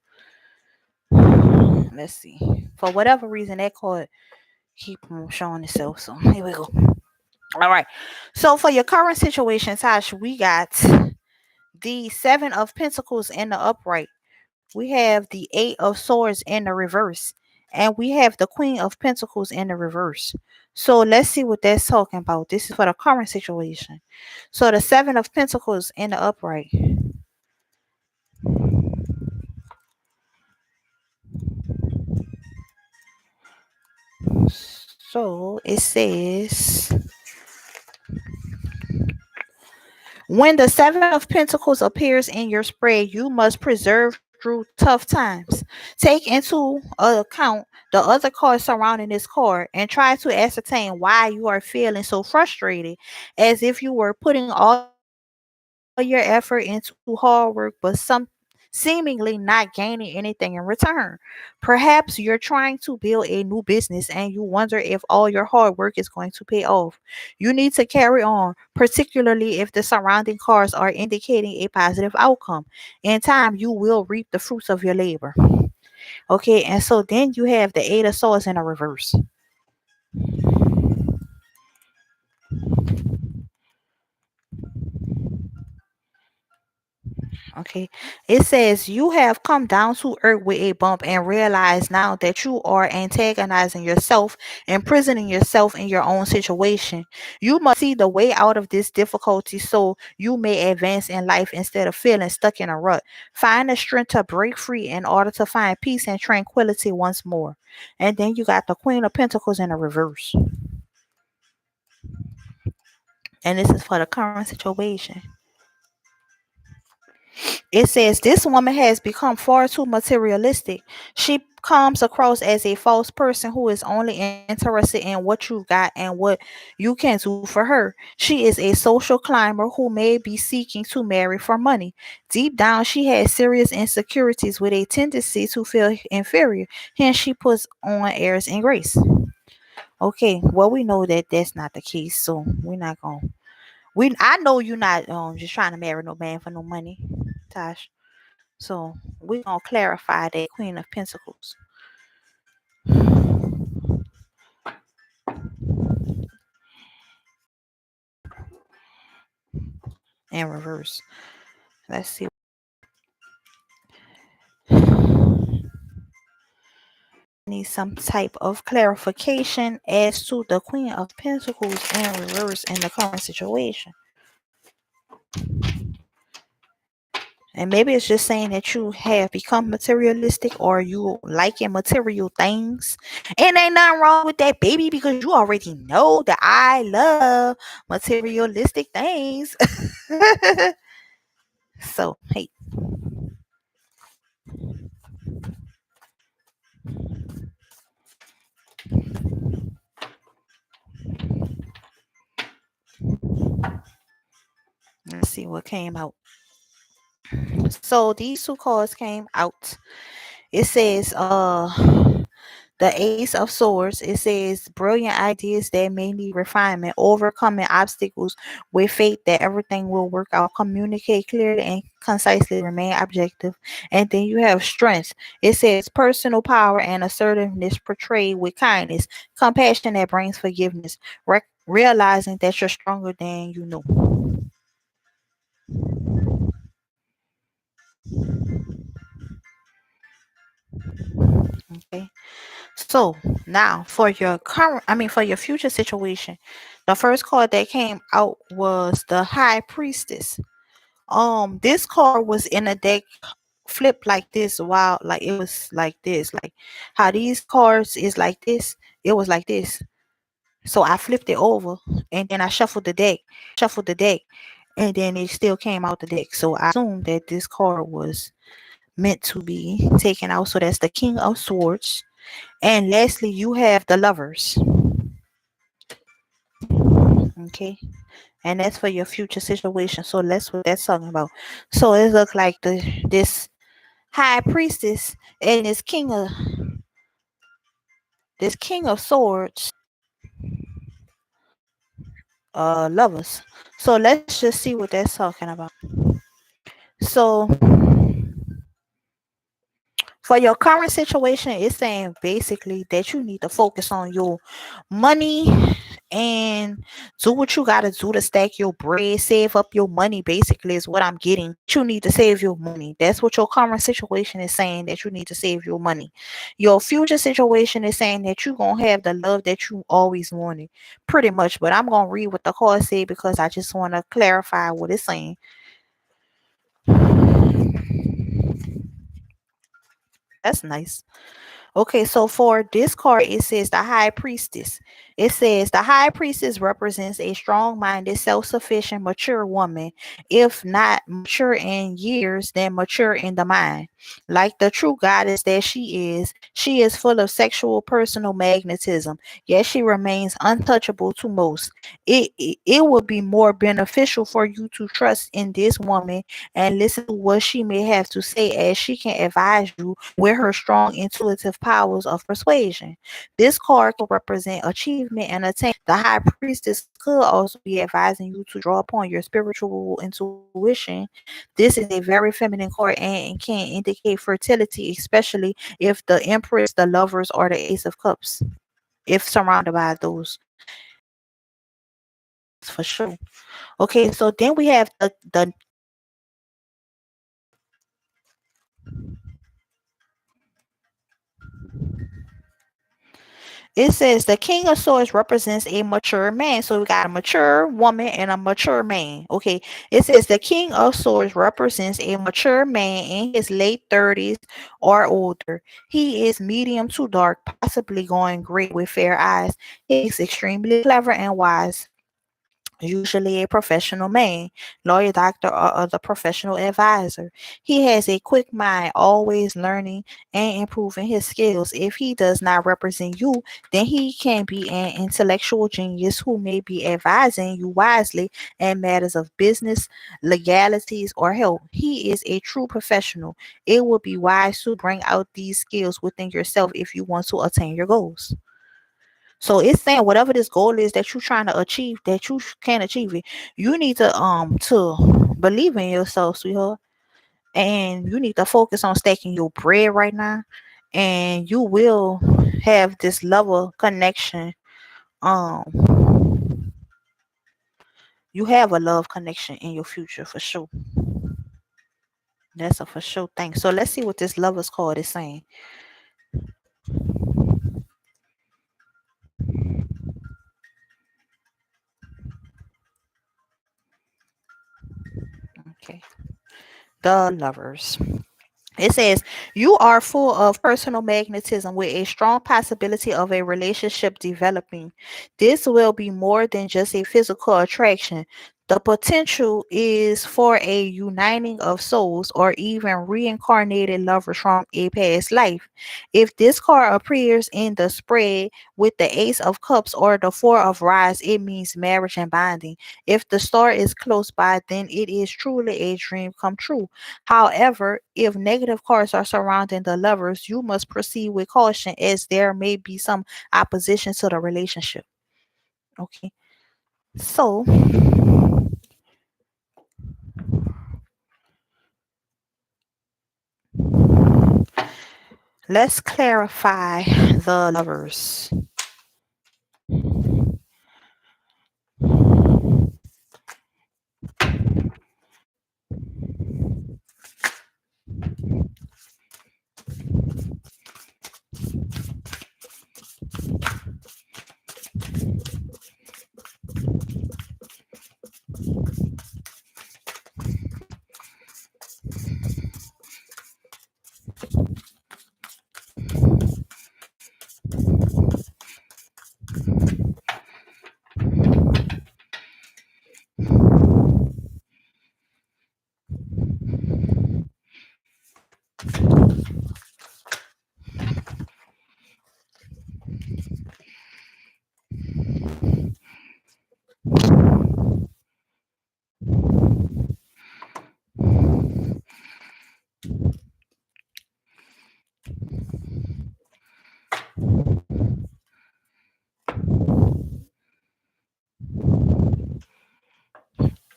A: let's see. For whatever reason, that card keep on showing itself. So here we go. All right. So for your current situation, Tash, we got the Seven of Pentacles in the upright. We have the Eight of Swords in the reverse. And we have the Queen of Pentacles in the reverse. So let's see what that's talking about. This is for the current situation. So the Seven of Pentacles in the upright. So it says, when the Seven of Pentacles appears in your spread, you must preserve through tough times. Take into account the other cards surrounding this card and try to ascertain why you are feeling so frustrated, as if you were putting all your effort into hard work, but seemingly not gaining anything in return. Perhaps you're trying to build a new business and you wonder if all your hard work is going to pay off. You need to carry on, particularly if the surrounding cards are indicating a positive outcome. In time, you will reap the fruits of your labor. Okay, and so then you have the Eight of Swords in a reverse. Okay. It says you have come down to earth with a bump and realize now that you are antagonizing yourself, imprisoning yourself in your own situation. You must see the way out of this difficulty so you may advance in life instead of feeling stuck in a rut. Find the strength to break free in order to find peace and tranquility once more. And then you got the Queen of Pentacles in the reverse. And this is for the current situation. It says this woman has become far too materialistic. She comes across as a false person who is only interested in what you got and what you can do for her. She is a social climber who may be seeking to marry for money. Deep down, she has serious insecurities with a tendency to feel inferior. Hence, she puts on airs and grace. Okay, well, we know that that's not the case, so we're not going. I know you're not just trying to marry no man for no money, Tosh. So we're gonna clarify that Queen of Pentacles in reverse. Let's see. Need some type of clarification as to the Queen of Pentacles in reverse in the current situation. And maybe it's just saying that you have become materialistic or you liking material things. And ain't nothing wrong with that, baby, because you already know that I love materialistic things. So, hey, let's see what came out. So these two cards came out. It says the Ace of Swords. It says brilliant ideas that may need refinement, overcoming obstacles with faith that everything will work out, communicate clearly and concisely, remain objective. And then you have strength. It says personal power and assertiveness portrayed with kindness, compassion that brings forgiveness, realizing that you're stronger than you know. Okay. So now for your for your future situation, the first card that came out was the High Priestess. This card was in a deck flipped like this, while like it was like this, like how these cards is like this. It was like this. So I flipped it over and then I shuffled the deck, and then it still came out the deck. So I assumed that this card was meant to be taken out. So that's the King of Swords. And lastly, you have the Lovers. Okay. And that's for your future situation. So that's what that's talking about. So it looks like this high priestess and this king of swords lovers. So let's just see what that's talking about. So for your current situation, it's saying basically that you need to focus on your money and do what you gotta do to stack your bread, save up your money. Basically, is what I'm getting. You need to save your money. That's what your current situation is saying, that you need to save your money. Your future situation is saying that you're gonna have the love that you always wanted, pretty much. But I'm gonna read what the card say because I just want to clarify what it's saying. That's nice. Okay, so for this card, it says the High Priestess. It says the High Priestess represents a strong minded, self sufficient, mature woman. If not mature in years, then mature in the mind. Like the true goddess that she is full of sexual personal magnetism, yet she remains untouchable to most. It would be more beneficial for you to trust in this woman and listen to what she may have to say, as she can advise you with her strong intuitive powers of persuasion. This card could represent achievement and attainment. The High Priestess could also be advising you to draw upon your spiritual intuition. This is a very feminine card and can indicate fertility, especially if the Empress, the Lovers, or the Ace of Cups, if surrounded by those. Yes, for sure. Okay, so then we have the It says the King of Swords represents a mature man. So we got a mature woman and a mature man. Okay. It says the King of Swords represents a mature man in his late 30s or older. He is medium to dark, possibly going gray with fair eyes. He is extremely clever and wise, usually a professional man, lawyer, doctor, or other professional advisor. He has a quick mind, always learning and improving his skills. If he does not represent you, then he can be an intellectual genius who may be advising you wisely in matters of business, legalities, or health. He is a true professional. It would be wise to bring out these skills within yourself if you want to attain your goals. So it's saying whatever this goal is that you're trying to achieve, that you can achieve it. You need to believe in yourself, sweetheart, and you need to focus on stacking your bread right now, and you will have this level connection. Um, you have a love connection in your future for sure. That's a for sure thing. So let's see what this lovers card is saying. Okay, the lovers. It says, you are full of personal magnetism with a strong possibility of a relationship developing. This will be more than just a physical attraction. The potential is for a uniting of souls or even reincarnated lovers from a past life. If this card appears in the spread with the Ace of Cups or the Four of Rods, it means marriage and bonding. If the star is close by, then it is truly a dream come true. However, if negative cards are surrounding the lovers, you must proceed with caution as there may be some opposition to the relationship. Okay. So let's clarify the lovers.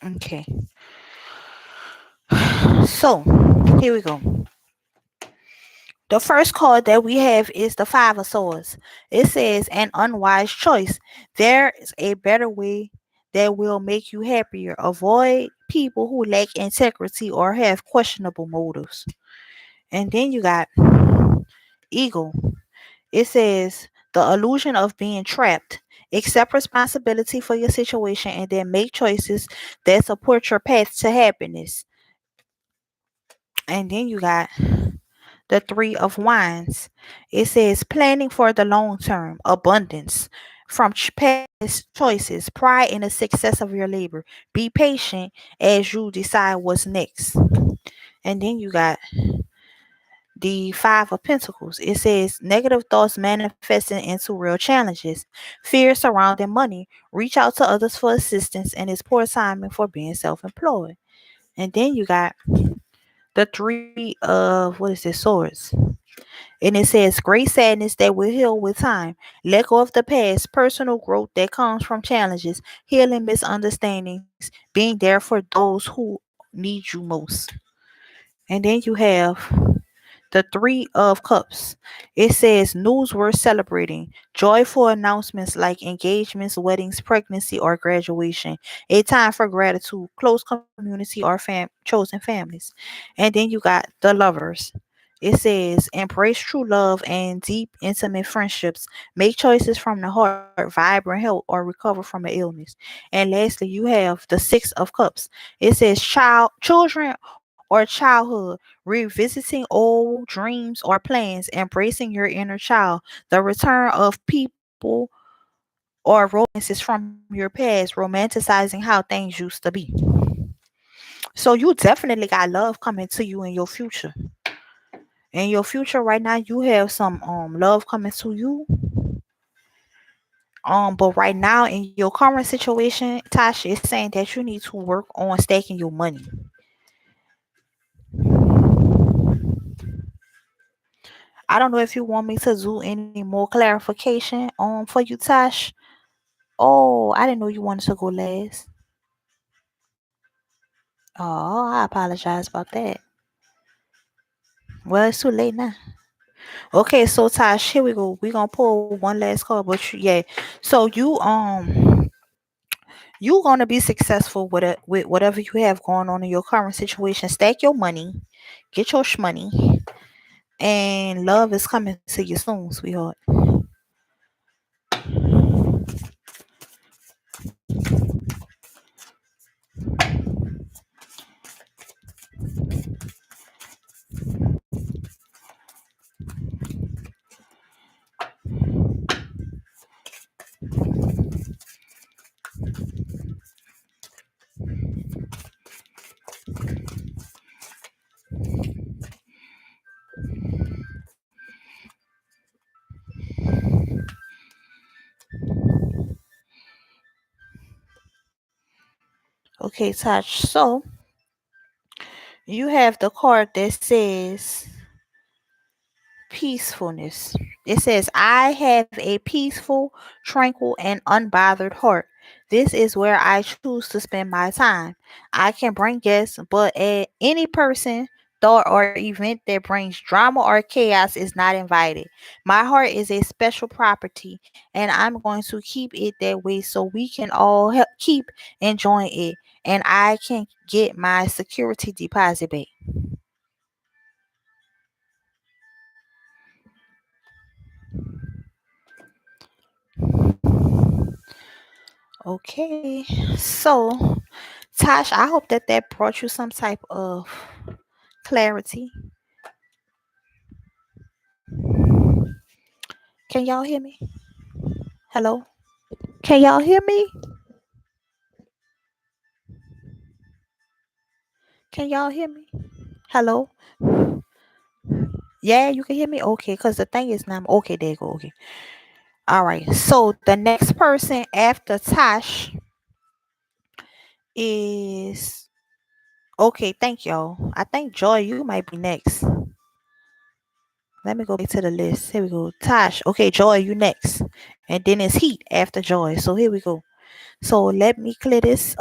A: Okay, so here we go. The first card that we have is the Five of Swords. It says, an unwise choice. There is a better way that will make you happier. Avoid people who lack integrity or have questionable motives. And then you got Eagle. It says, the illusion of being trapped. Accept responsibility for your situation and then make choices that support your path to happiness. And then you got the Three of Wands. It says planning for the long term, abundance from past choices, pride in the success of your labor. Be patient as you decide what's next. And then you got the Five of Pentacles. It says negative thoughts manifesting into real challenges, fear surrounding money. Reach out to others for assistance, and it's poor timing for being self-employed. And then you got the Three of what is this, Swords. And it says, great sadness that will heal with time. Let go of the past, personal growth that comes from challenges, healing misunderstandings, being there for those who need you most. And then you have the Three of Cups. It says, news worth celebrating, joyful announcements like engagements, weddings, pregnancy, or graduation. A time for gratitude, close community, or chosen families. And then you got the Lovers. It says, embrace true love and deep, intimate friendships. Make choices from the heart, vibrant health, or recover from an illness. And lastly, you have the Six of Cups. It says, children or childhood, revisiting old dreams or plans, embracing your inner child, the return of people or romances from your past, romanticizing how things used to be. So you definitely got love coming to you in your future. In your future right now, you have some love coming to you. But right now in your current situation, Tasha is saying that you need to work on stacking your money. I don't know if you want me to do any more clarification for you, Tash. Oh, I didn't know you wanted to go last. Oh, I apologize about that. Well, it's too late now. Okay, so Tash, here we go. We're gonna pull one last card, but yeah. So you gonna be successful with whatever you have going on in your current situation. Stack your money, get your money, and love is coming to you soon, sweetheart. Okay, Tash. So you have the card that says peacefulness. It says, I have a peaceful, tranquil, and unbothered heart. This is where I choose to spend my time. I can bring guests, but any person, thought, or event that brings drama or chaos is not invited. My heart is a special property, and I'm going to keep it that way so we can all keep enjoying it, and I can get my security deposit back. Okay, so Tosh, I hope that that brought you some type of clarity. Can y'all hear me? Hello? Can y'all hear me? Can y'all hear me? Hello? Yeah, you can hear me? Okay, because the thing is now, okay, there you go. Okay. All right. So the next person after Tosh is, okay, thank y'all. I think Joy, you might be next. Let me go back to the list. Here we go. Tosh. Okay, Joy, you next. And then it's Heat after Joy. So here we go. So let me clear this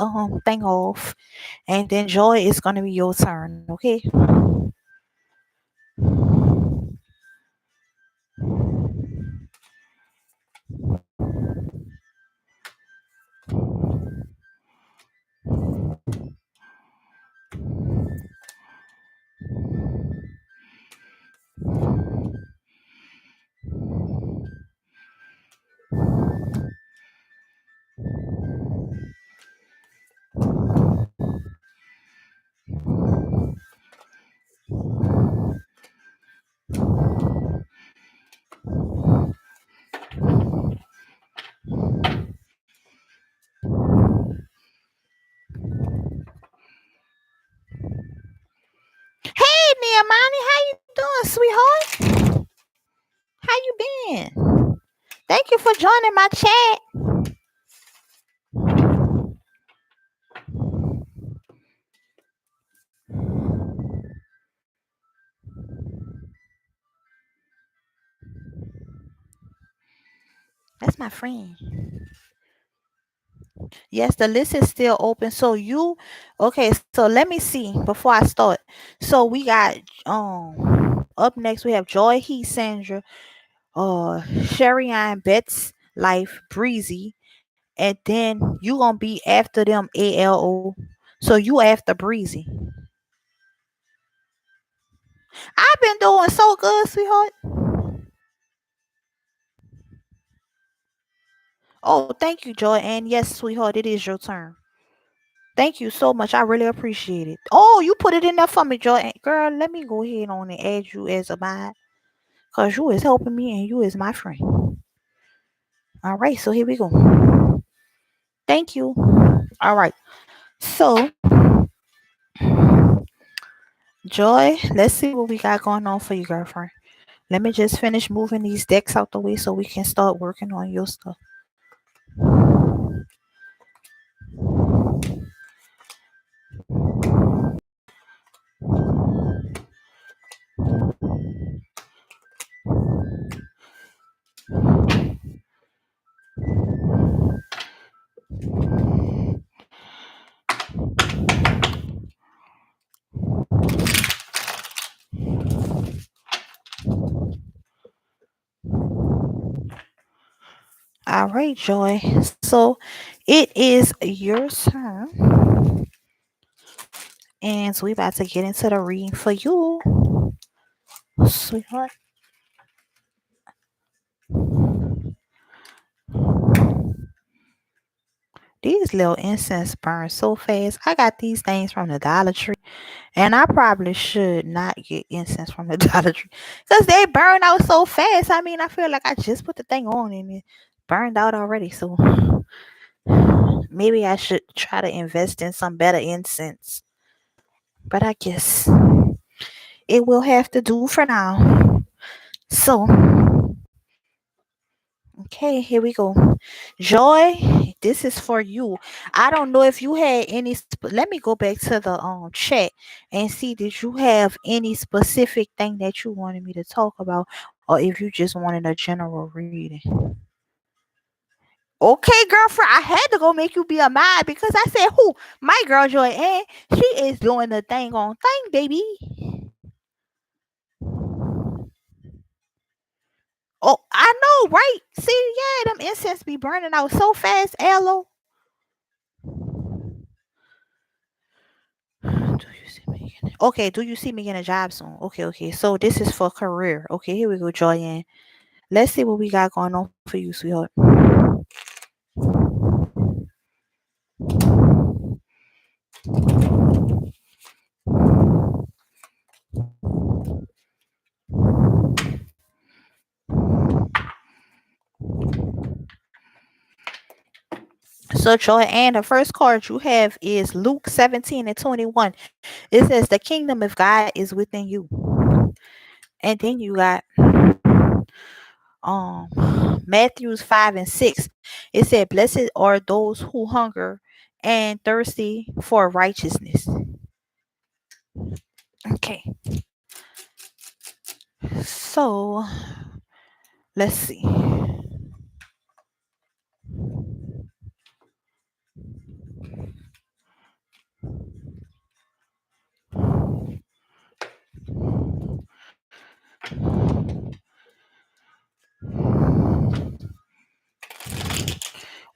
A: thing off, and then Joy, is gonna be your turn, okay? Hey, Nehemiah, how you doing, sweetheart? How you been? Thank you for joining my chat. That's my friend. Yes, the list is still open. So you, okay? So let me see before I start. So we got up next we have Joy Heat, Sandra, Sherry Ann, Betts, Life, Breezy, and then you gonna be after them, ALO. So you after Breezy. I've been doing so good, sweetheart. Oh, thank you, Joy. And yes, sweetheart, it is your turn. Thank you so much. I really appreciate it. Oh, you put it in there for me, Joy. Girl, let me go ahead on and add you as a mod. Cause you is helping me and you is my friend. All right, so here we go. Thank you. All right. So, Joy, let's see what we got going on for you, girlfriend. Let me just finish moving these decks out the way so we can start working on your stuff. All right, Joy. So it is your turn. And so we about to get into the reading for you, sweetheart. These little incense burn so fast. I got these things from the Dollar Tree, and I probably should not get incense from the Dollar Tree because they burn out so fast. I mean, I feel like I just put the thing on and it burned out already. So maybe I should try to invest in some better incense. But I guess it will have to do for now. So, okay, here we go. Joy, this is for you. I don't know if you had any. Let me go back to the chat and see, did you have any specific thing that you wanted me to talk about, or if you just wanted a general reading. Okay, girlfriend, I had to go make you be a mod because I said, "Who? My girl Joy Ann. She is doing the thing on thing, baby." Oh, I know, right? See, yeah, them incense be burning out so fast, Aloe. Do you see me again? Okay, do you see me getting a job soon? Okay, okay. So this is for career. Okay, here we go, Joyanne. Let's see what we got going on for you, sweetheart. So, Joyanne, the first card you have is Luke 17 and 21. It says, "The kingdom of God is within you." And then you got Matthews 5 and 6. It said, "Blessed are those who hunger and thirsty for righteousness." Okay, so let's see.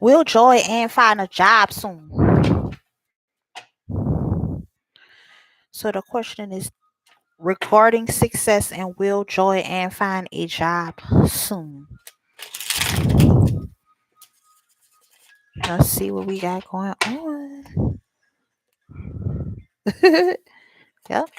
A: Will Joy Ann find a job soon? So the question is regarding success, and will Joy Ann find a job soon? Let's see what we got going on. Yep.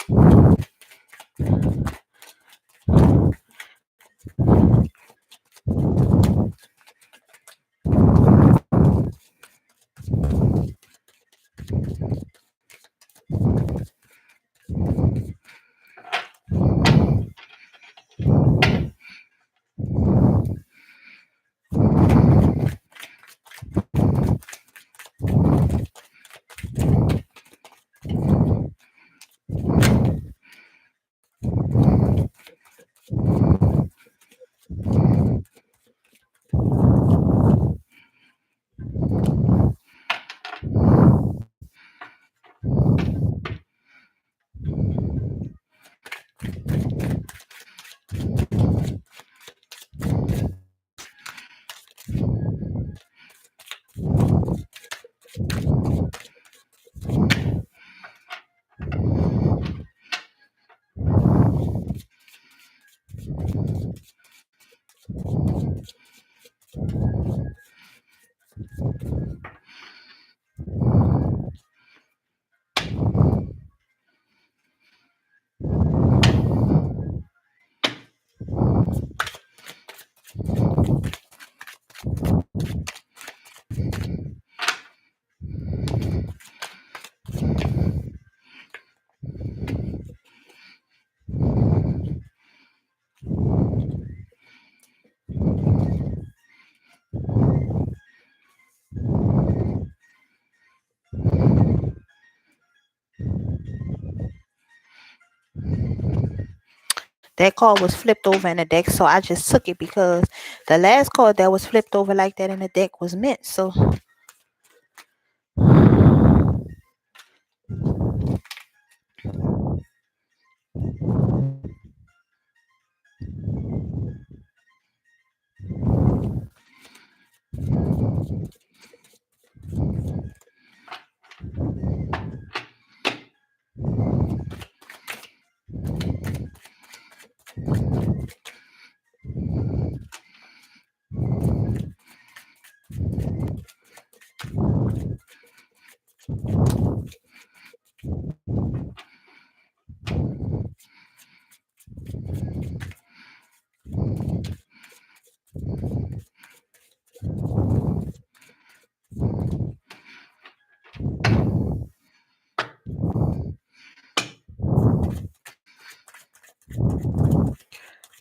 A: That card was flipped over in the deck, so I just took it because the last card that was flipped over like that in the deck was mint. So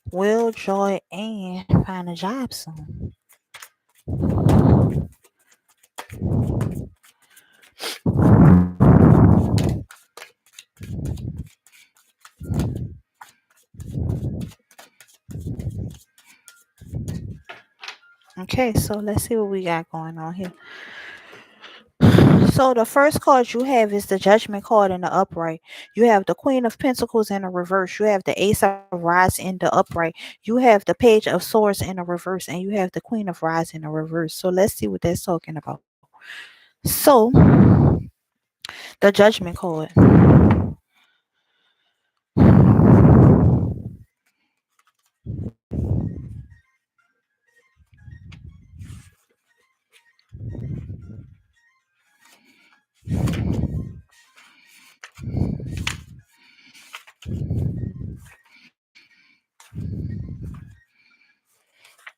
A: will Joy Ann find a job soon? Okay, so let's see what we got going on here. So the first card you have is the Judgment card in the upright. You have the Queen of Pentacles in the reverse. You have the Ace of Wands in the upright. You have the Page of Swords in the reverse, and you have the Queen of Wands in the reverse. So let's see what that's talking about. So the Judgment card.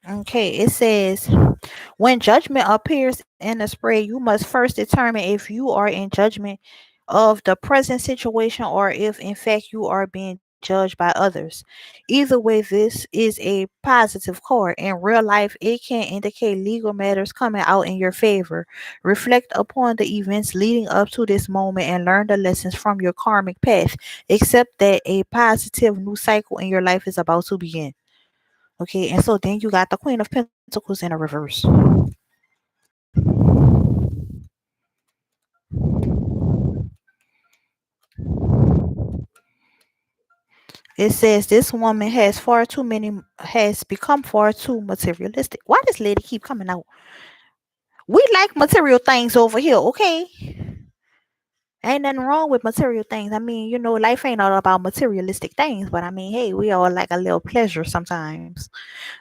A: Okay, it says when judgment appears in the spread, you must first determine if you are in judgment of the present situation or if, in fact, you are being judged by others. Either way, this is a positive card. In real life, it can indicate legal matters coming out in your favor. Reflect upon the events leading up to this moment and learn the lessons from your karmic past. Accept that a positive new cycle in your life is about to begin. Okay, and so then you got the Queen of Pentacles in a reverse. It says this woman has become far too materialistic. Why does lady keep coming out? We like material things over here, okay? Ain't nothing wrong with material things. I mean, life ain't all about materialistic things, but I mean, hey, we all like a little pleasure sometimes.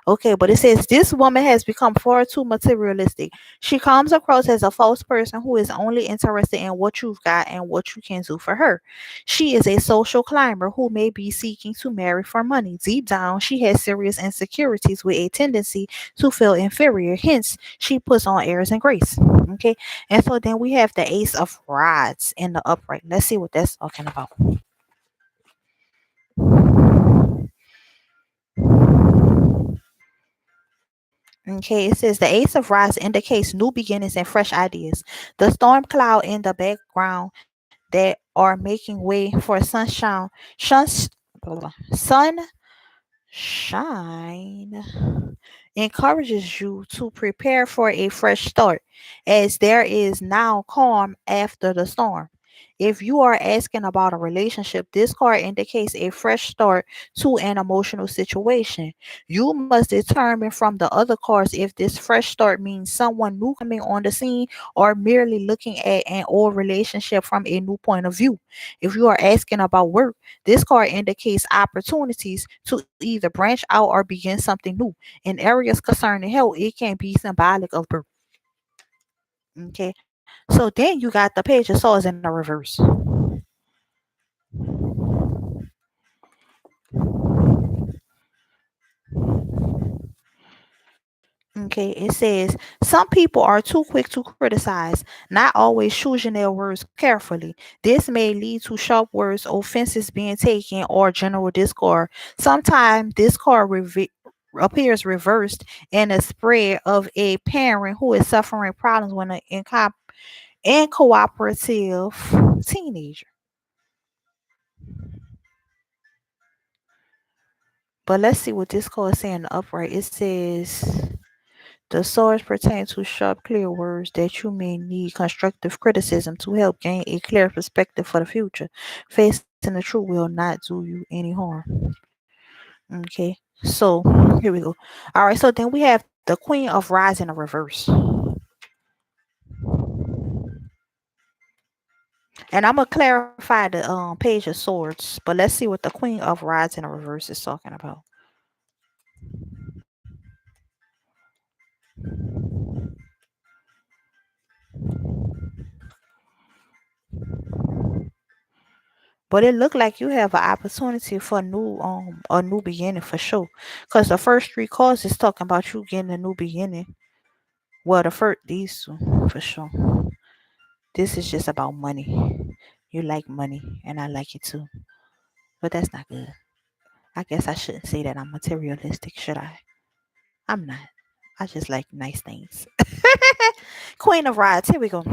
A: Okay, but it says this woman has become far too materialistic. She comes across as a false person who is only interested in what you've got and what you can do for her. She is a social climber who may be seeking to marry for money. Deep down, she has serious insecurities with a tendency to feel inferior. Hence, she puts on airs and grace. Okay, and so then we have the Ace of Rods in the upright. Let's see what that's talking about. Okay, it says the Ace of Rods indicates new beginnings and fresh ideas. The storm cloud in the background that are making way for sunshine encourages you to prepare for a fresh start, as there is now calm after the storm. If you are asking about a relationship, this card indicates a fresh start to an emotional situation. You must determine from the other cards if this fresh start means someone new coming on the scene or merely looking at an old relationship from a new point of view. If you are asking about work, this card indicates opportunities to either branch out or begin something new. In areas concerning health, it can be symbolic of birth. Okay. So then you got the Page of Swords in the reverse. Okay, it says some people are too quick to criticize, not always choosing their words carefully. This may lead to sharp words, offenses being taken, or general discord. Sometimes discord appears reversed in a spread of a parent who is suffering problems when an incooperative teenager. But let's see what this card is saying in the upright. It says the swords pertain to sharp, clear words that you may need constructive criticism to help gain a clear perspective for the future. Facing the truth will not do you any harm. Okay, so here we go. All right, so then we have the Queen of Rods in the reverse. And I'm gonna clarify the Page of Swords, but let's see what the Queen of Rods in the reverse is talking about. But it looked like you have an opportunity for a new beginning for sure. Cause the first three cards is talking about you getting a new beginning. Well, the first these two for sure. This is just about money. You like money, and I like it too. But that's not good. I guess I shouldn't say that I'm materialistic, should I? I'm not. I just like nice things. Queen of Rods. Here we go.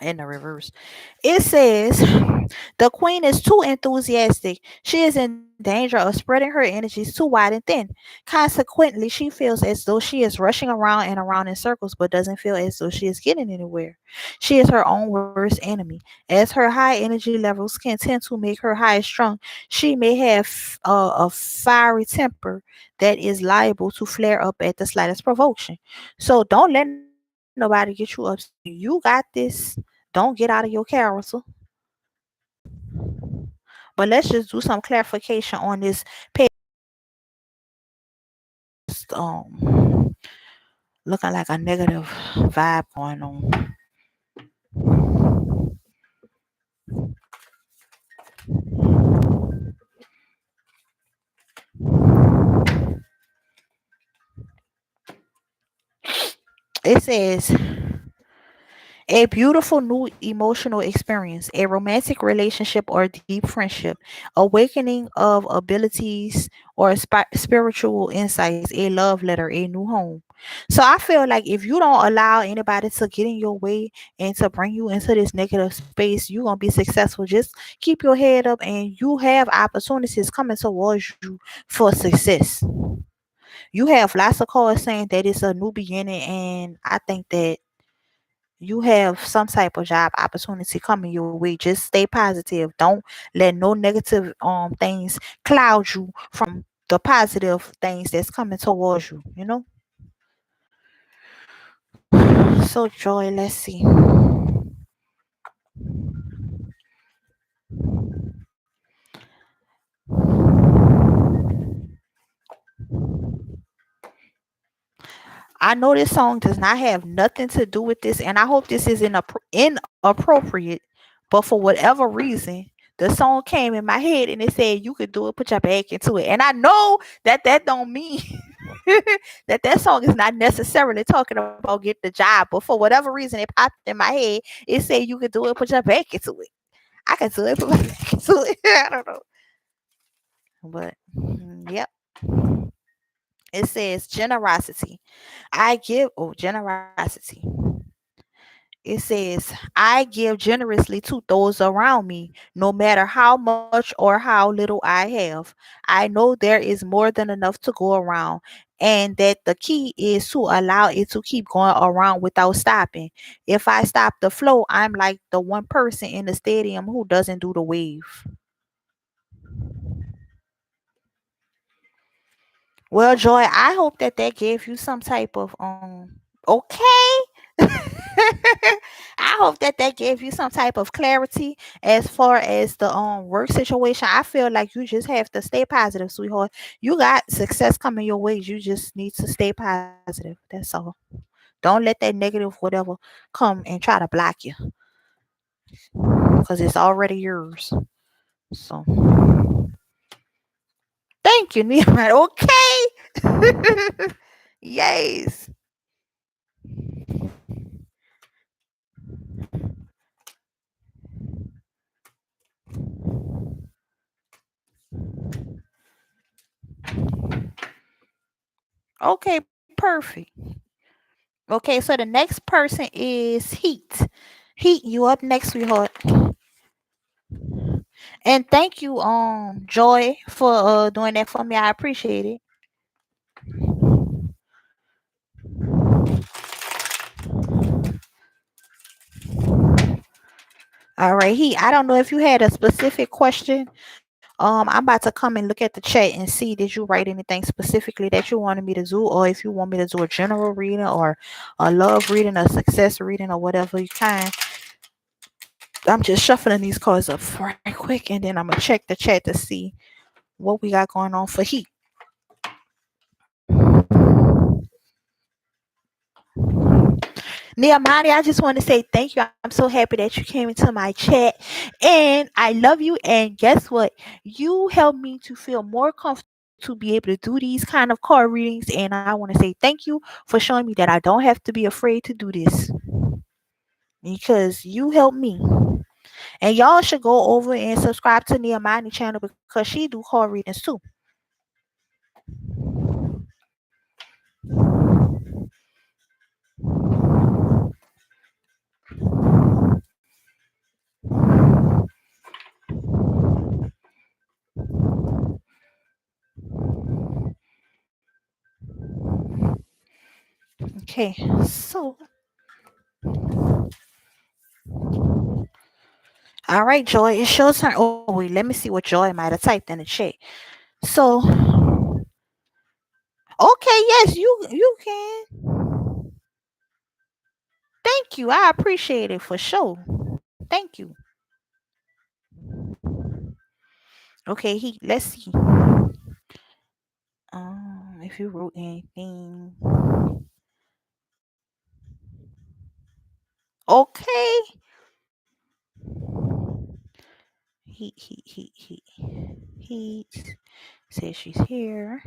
A: In the reverse. It says the queen is too enthusiastic. She is in danger of spreading her energies too wide and thin. Consequently, she feels as though she is rushing around and around in circles, but doesn't feel as though she is getting anywhere. She is her own worst enemy. As her high energy levels can tend to make her high strung, she may have a fiery temper that is liable to flare up at the slightest provocation. So don't let nobody get you upset. You got this. Don't get out of your character. But let's just do some clarification on this page. Looking like a negative vibe going on. It says a beautiful new emotional experience, a romantic relationship or deep friendship, awakening of abilities or spiritual insights, a love letter, a new home. So I feel like if you don't allow anybody to get in your way and to bring you into this negative space, you're gonna be successful. Just keep your head up and you have opportunities coming towards you for success. You have lots of cards saying that it's a new beginning, and I think that you have some type of job opportunity coming your way. Just stay positive. Don't let no negative things cloud you from the positive things that's coming towards you, you know? So Joy, let's see. I know this song does not have nothing to do with this, and I hope this is inappropriate. But for whatever reason, the song came in my head and it said you could do it, put your back into it. And I know that that don't mean that song is not necessarily talking about get the job, but for whatever reason it popped in my head. It said you could do it, put your back into it. I can do it, put my back into it. I don't know, but yep. It says generosity. I give generosity. It says, I give generously to those around me, no matter how much or how little I have. I know there is more than enough to go around, and that the key is to allow it to keep going around without stopping. If I stop the flow, I'm like the one person in the stadium who doesn't do the wave. Well, Joy, I hope that that gave you some type of okay. I hope that that gave you some type of clarity as far as the work situation. I feel like you just have to stay positive, sweetheart. You got success coming your way. You just need to stay positive. That's all. Don't let that negative whatever come and try to block you because it's already yours. So thank you, Nehemiah. Okay. Yes. Okay, perfect. Okay, so the next person is Heat. Heat, you up next, sweetheart. And thank you, Joy, for doing that for me. I appreciate it. All right, Heat. I don't know if you had a specific question. I'm about to come and look at the chat and see did you write anything specifically that you wanted me to do, or if you want me to do a general reading or a love reading, a success reading, or whatever you kind. I'm just shuffling these cards up right quick, and then I'm gonna check the chat to see what we got going on for Heat. Nehemiah, I just want to say thank you. I'm so happy that you came into my chat. And I love you. And guess what? You helped me to feel more comfortable to be able to do these kind of card readings. And I want to say thank you for showing me that I don't have to be afraid to do this because you helped me. And y'all should go over and subscribe to Nehemiah channel because she do card readings too. Okay, so all right, Joy, it's your turn. Oh wait, let me see what Joy might have typed in the chat. So okay, yes, you can. Thank you. I appreciate it for sure. Thank you. Okay, let's see. If you wrote anything. Okay. He says she's here.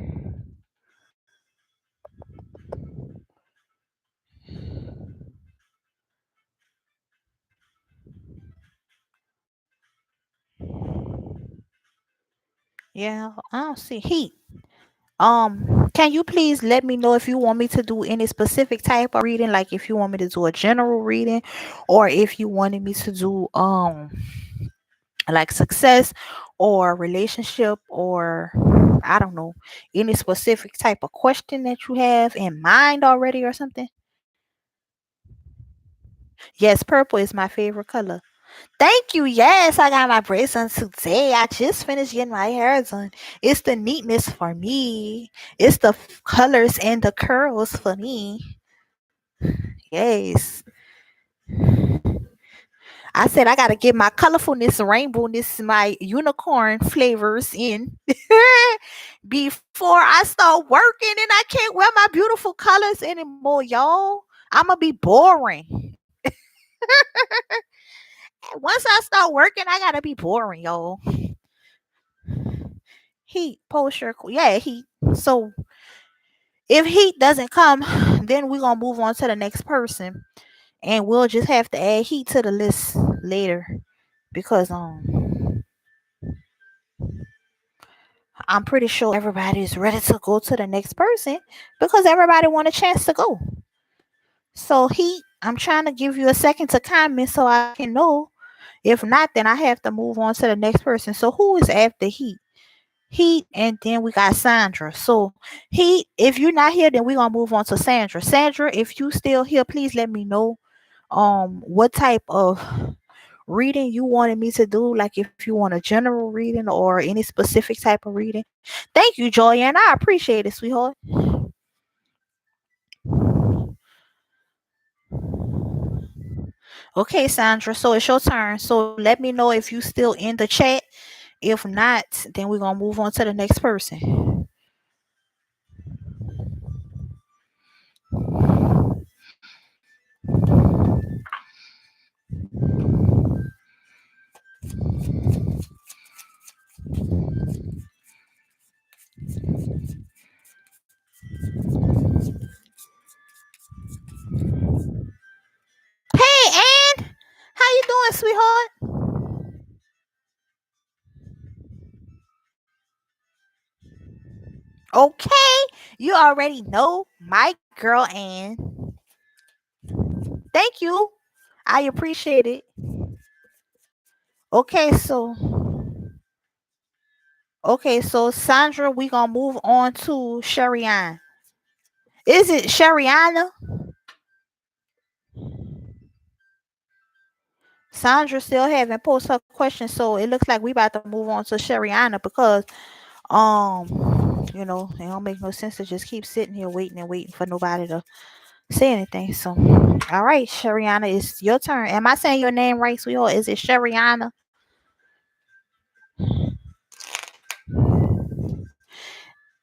A: Yeah, I don't see Heat. Can you please let me know if you want me to do any specific type of reading, like if you want me to do a general reading, or if you wanted me to do like success or relationship, or I don't know, any specific type of question that you have in mind already or something. Yes, purple is my favorite color. Thank you. Yes, I got my braids on today. I just finished getting my hair done. It's the neatness for me. It's the colors and the curls for me. Yes. I said I gotta get my colorfulness, rainbowness, my unicorn flavors in before I start working and I can't wear my beautiful colors anymore, y'all. I'ma be boring. Once I start working, I gotta be boring, y'all. Heat, posture, yeah, heat. So if heat doesn't come, then we're gonna move on to the next person. And we'll just have to add heat to the list later. Because I'm pretty sure everybody is ready to go to the next person because everybody want a chance to go. So heat, I'm trying to give you a second to comment so I can know. If not, then I have to move on to the next person. So who is after heat? Heat, and then we got Sandra. So Heat, if you're not here, then we're gonna move on to Sandra. Sandra, if you still here, please let me know what type of reading you wanted me to do, like if you want a general reading or any specific type of reading. Thank you, Joyanne. I appreciate it, sweetheart. Okay, Sandra. So it's your turn. So let me know if you still in the chat. If not, then we're gonna move on to the next person. Hey, Ann, how you doing, sweetheart? Okay, you already know my girl Ann. Thank you. I appreciate it. Okay, so Sandra, we gonna move on to Sharianne. Is it Shariana? Sandra still haven't posted her question, so it looks like we about to move on to Shariana because it don't make no sense to just keep sitting here waiting and waiting for nobody to say anything. So all right, Shariana, it's your turn. Am I saying your name right, sweetheart? Is it Shariana?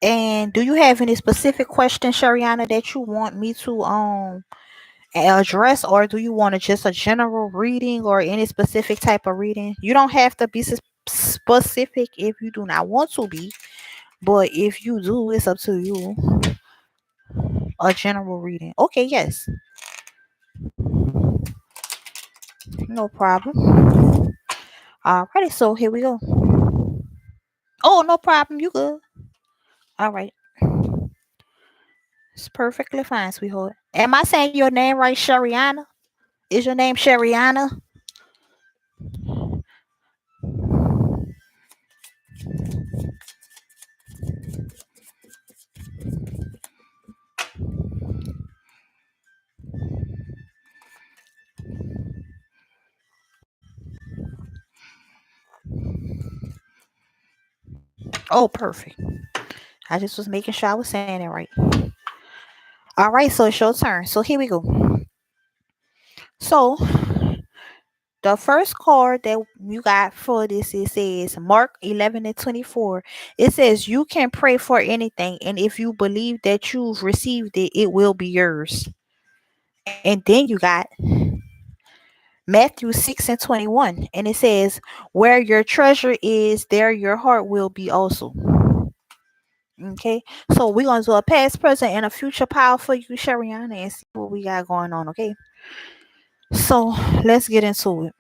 A: And do you have any specific question, Shariana, that you want me to address, or do you want just a general reading or any specific type of reading? You don't have to be specific if you do not want to be, but if you do, it's up to you. A general reading. Okay, yes. No problem. Alrighty, so here we go. Oh, no problem. You good. All right. It's perfectly fine, sweetheart. Am I saying your name right, Shariana? Is your name Shariana? Oh, perfect. I just was making sure I was saying it right. All right, so it's your turn. So here we go. So the first card that you got for this, it says Mark 11 and 24. It says you can pray for anything, and if you believe that you've received it, it will be yours. And then you got Matthew 6 and 21, and it says, where your treasure is, there your heart will be also. Okay, so we're going to do a past, present, and a future power for you, Shariana, and see what we got going on. Okay, so let's get into it.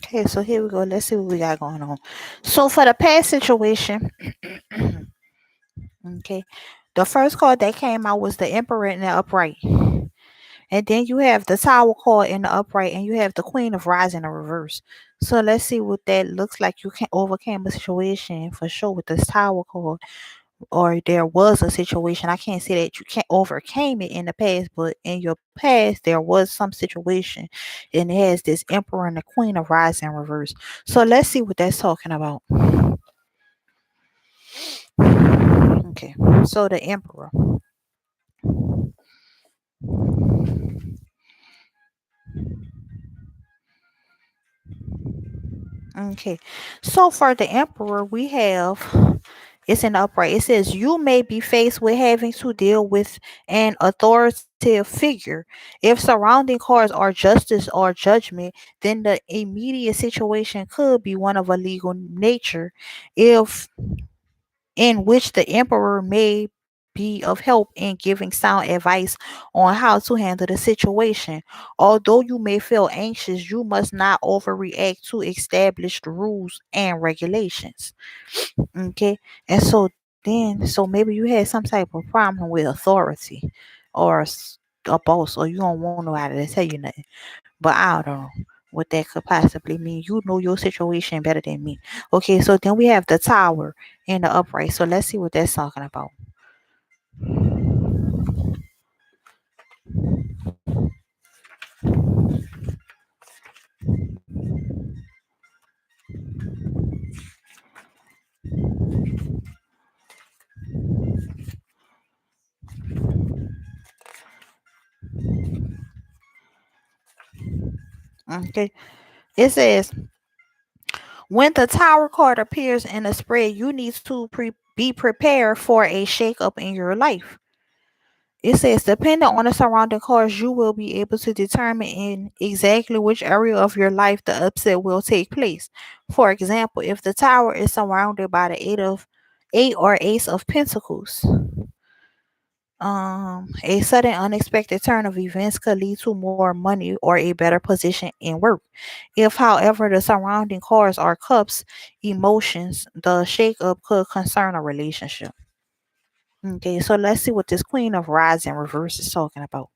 A: Okay, so here we go. Let's see what we got going on. So for the past situation, okay, the first card that came out was the Emperor in the upright. And then you have the Tower card in the upright, and you have the Queen of Rising in the reverse. So let's see what that looks like. You can overcame a situation for sure with this Tower card, or there was a situation. I can't say that you can't overcame it in the past, but in your past there was some situation, and it has this Emperor and the Queen of Rising in reverse. So let's see what that's talking about. Okay, so the Emperor. Okay, so for the Emperor, we have it's in the upright. It says you may be faced with having to deal with an authoritative figure. If surrounding cards are justice or judgment, then the immediate situation could be one of a legal nature. If in which the emperor may be of help in giving sound advice on how to handle the situation. Although you may feel anxious, you must not overreact to established rules and regulations. Okay. And so then, so maybe you had some type of problem with authority or a boss, or you don't want nobody to tell you nothing. But I don't know what that could possibly mean. You know your situation better than me. Okay, so then we have the tower and the upright. So let's see what that's talking about. Okay, it says when the tower card appears in a spread, you need to be prepared for a shakeup in your life. It says, depending on the surrounding cards, you will be able to determine in exactly which area of your life the upset will take place. For example, if the tower is surrounded by the eight or ace of pentacles, a sudden unexpected turn of events could lead to more money or a better position in work. If, however, the surrounding cards are cups, emotions, the shakeup could concern a relationship. Okay, so let's see what this Queen of Rising reverse is talking about.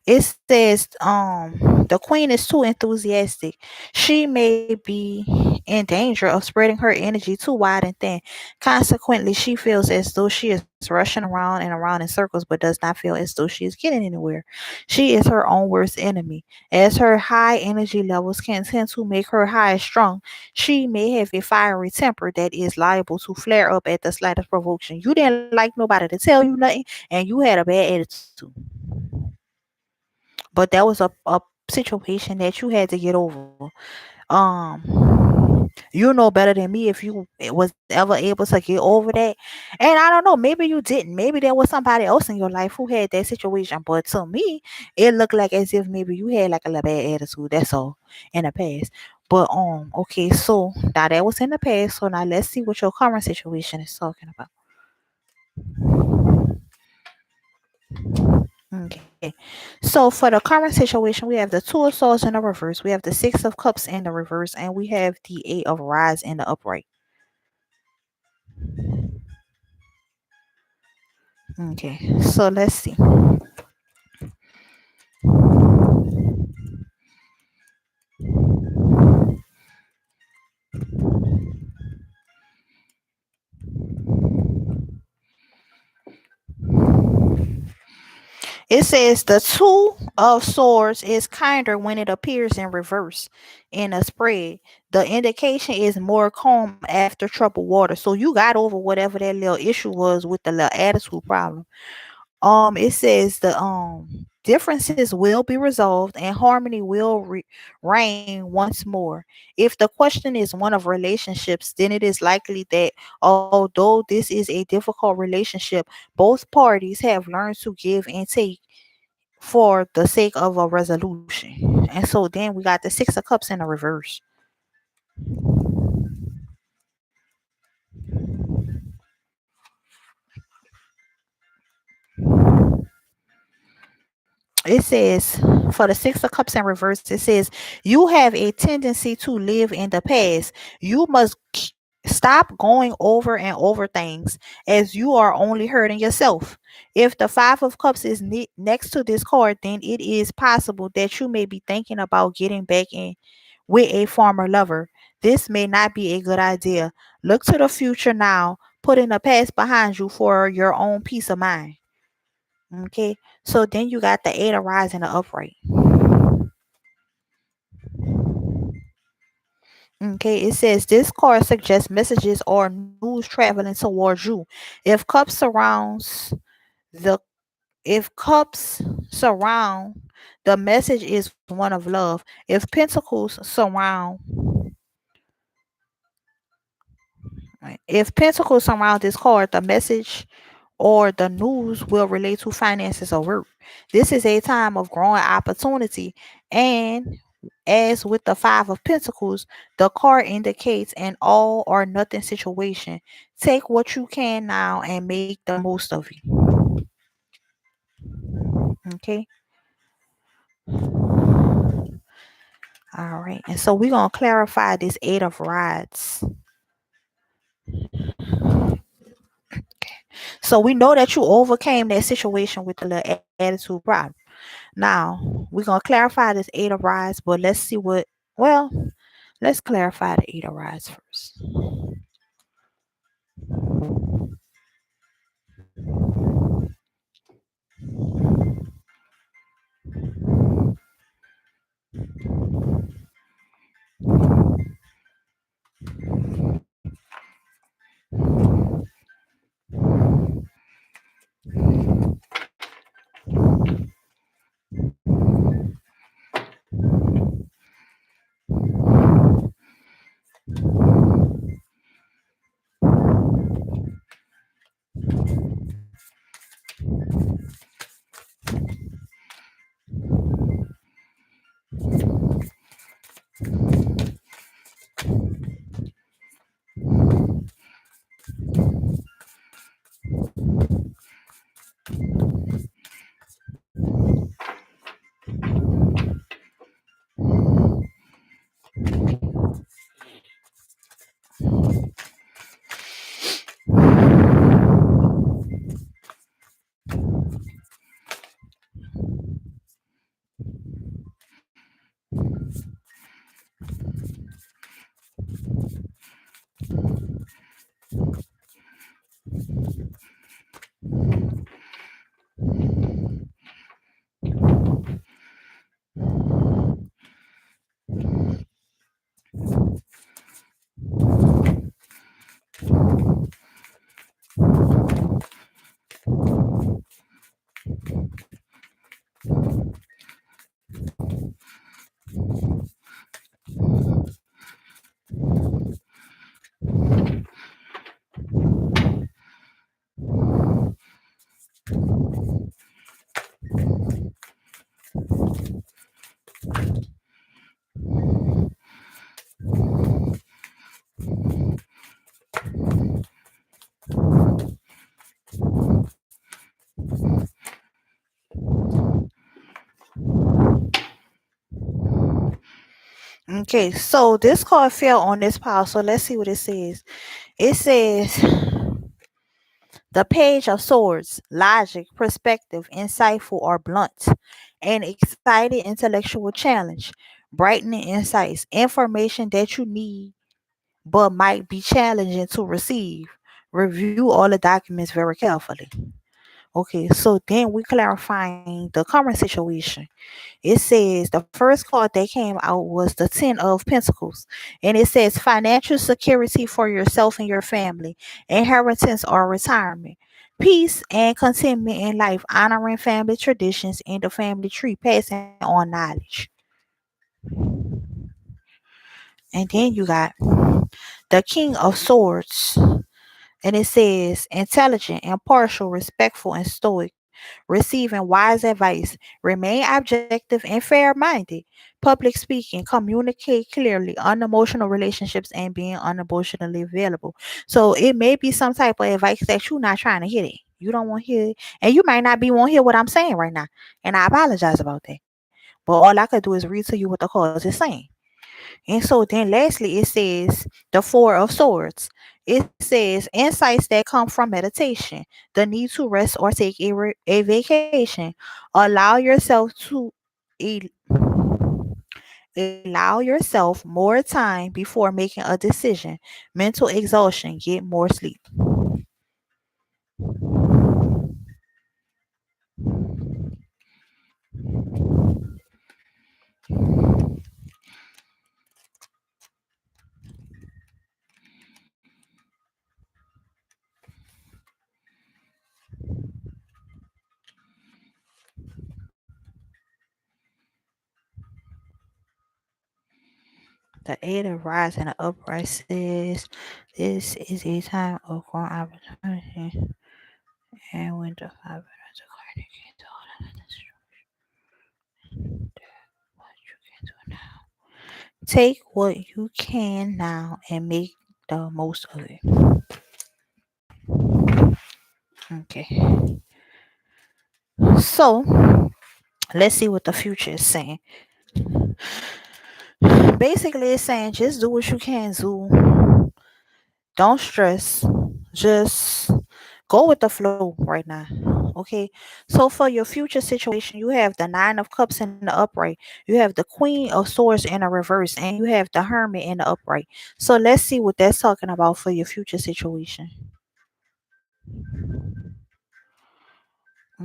A: It says the queen is too enthusiastic. She may be in danger of spreading her energy too wide and thin. Consequently, she feels as though she is rushing around and around in circles, but does not feel as though she is getting anywhere. She is her own worst enemy. As her high energy levels can tend to make her high strung, she may have a fiery temper that is liable to flare up at the slightest provocation. You didn't like nobody to tell you nothing, and you had a bad attitude, but that was a situation that you had to get over. You know better than me if you was ever able to get over that. And I don't know, maybe you didn't. Maybe there was somebody else in your life who had that situation. But to me, it looked like as if maybe you had like a little bad attitude. That's all in the past. But okay, so now that was in the past. So now let's see what your current situation is talking about. Okay. So for the current situation, we have the Two of Swords in the reverse, we have the Six of Cups in the reverse, and we have the Eight of Rise in the upright. Okay. So let's see. It says the Two of Swords is kinder when it appears in reverse in a spread. The indication is more calm after troubled water. So you got over whatever that little issue was with the little attitude problem. It says the differences will be resolved and harmony will reign once more. If the question is one of relationships, then it is likely that although this is a difficult relationship, both parties have learned to give and take for the sake of a resolution. And so then we got the Six of Cups in the reverse. it says, for the Six of Cups in reverse, it says, you have a tendency to live in the past. You must stop going over and over things, as you are only hurting yourself. If the Five of Cups is next to this card, then it is possible that you may be thinking about getting back in with a former lover. This may not be a good idea. Look to the future now, putting the past behind you for your own peace of mind. Okay, so then you got the Eight of Rods and the upright. Okay, it says this card suggests messages or news traveling towards you. If cups surrounds the if cups surround, the message is one of love. If pentacles surround, right, if pentacles surround this card, the message or the news will relate to finances or work. This is a time of growing opportunity, and as with the Five of Pentacles, the card indicates an all or nothing situation. Take what you can now and make the most of it. Okay. All right. And so we're going to clarify this Eight of Rods. So we know that you overcame that situation with the little attitude problem. Now, we're going to clarify this Eight of Rods, but let's see what, well, let's clarify the Eight of Rods first. Okay, so this card fell on this pile. So let's see what it says. It says the Page of Swords, logic, perspective, insightful or blunt, an excited intellectual challenge, brightening insights, information that you need but might be challenging to receive. Review all the documents very carefully. Okay, so then we clarifying the current situation. It says the first card that came out was the Ten of Pentacles. And it says financial security for yourself and your family, inheritance or retirement, peace and contentment in life, honoring family traditions in the family tree, passing on knowledge. And then you got the King of Swords. And it says intelligent, impartial, respectful, and stoic, receiving wise advice, remain objective and fair minded, public speaking, communicate clearly, unemotional relationships, and being unemotionally available. So it may be some type of advice that you're not trying to hit it. You don't want to hear it. And you might not be want to hear what I'm saying right now. And I apologize about that. But all I could do is read to you what the cards is saying. And so then lastly, it says the Four of Swords. It says insights that come from meditation, the need to rest or take a vacation. Allow yourself to e- allow yourself more time before making a decision. Mental exhaustion, get more sleep. The Eight of Rise and the Upright says this is a time of growing opportunity. And when the five minutes of card against all of this, what you can do now. Take what you can now and make the most of it. Okay. So let's see what the future is saying. Basically, it's saying just do what you can do. Don't stress. Just go with the flow right now. Okay. So for your future situation, you have the Nine of Cups in the upright. You have the Queen of Swords in the reverse, and you have the Hermit in the upright. So let's see what that's talking about for your future situation.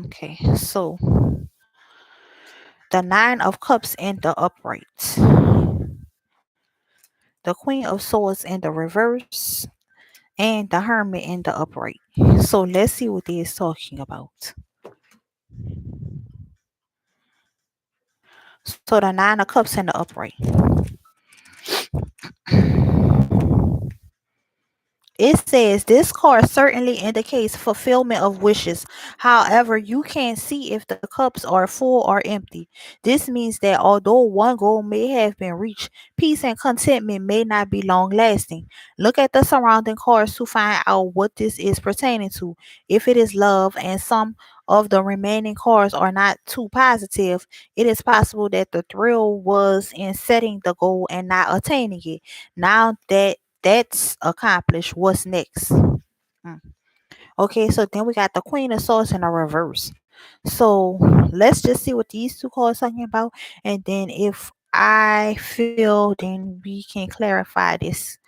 A: Okay. So the Nine of Cups in the upright, the Queen of Swords in the reverse, and the Hermit in the upright. So let's see what they is talking about. So the Nine of Cups in the upright. It says this card certainly indicates fulfillment of wishes. However, you can't see if the cups are full or empty. This means that although one goal may have been reached, peace and contentment may not be long lasting. Look at the surrounding cards to find out what this is pertaining to. If it is love and some of the remaining cards are not too positive, it is possible that the thrill was in setting the goal and not attaining it. Now that that's accomplished, what's next? Mm. Okay, so then we got the Queen of Swords in a reverse. So let's just see what these two cards talking about, and then if I feel, then we can clarify this.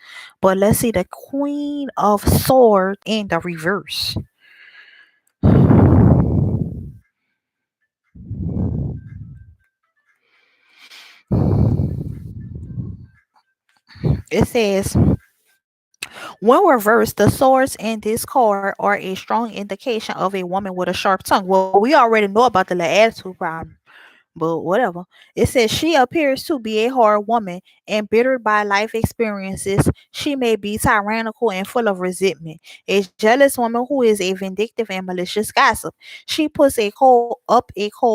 A: But let's see the Queen of Swords in the reverse. It says, when reversed, the swords in this card are a strong indication of a woman with a sharp tongue. Well, we already know about the little attitude problem, but whatever. It says she appears to be a hard woman, embittered by life experiences. She may be tyrannical and full of resentment. A jealous woman who is a vindictive and malicious gossip. She puts a cold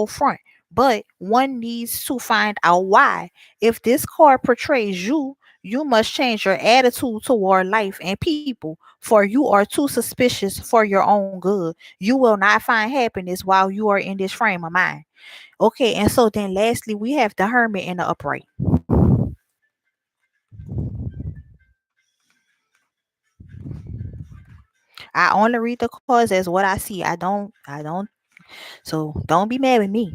A: front, but one needs to find out why. If this card portrays you, you must change your attitude toward life and people, for you are too suspicious for your own good. You will not find happiness while you are in this frame of mind. Okay, and so then lastly, we have the Hermit in the upright. I only read the cards as what I see. I don't, so don't be mad with me.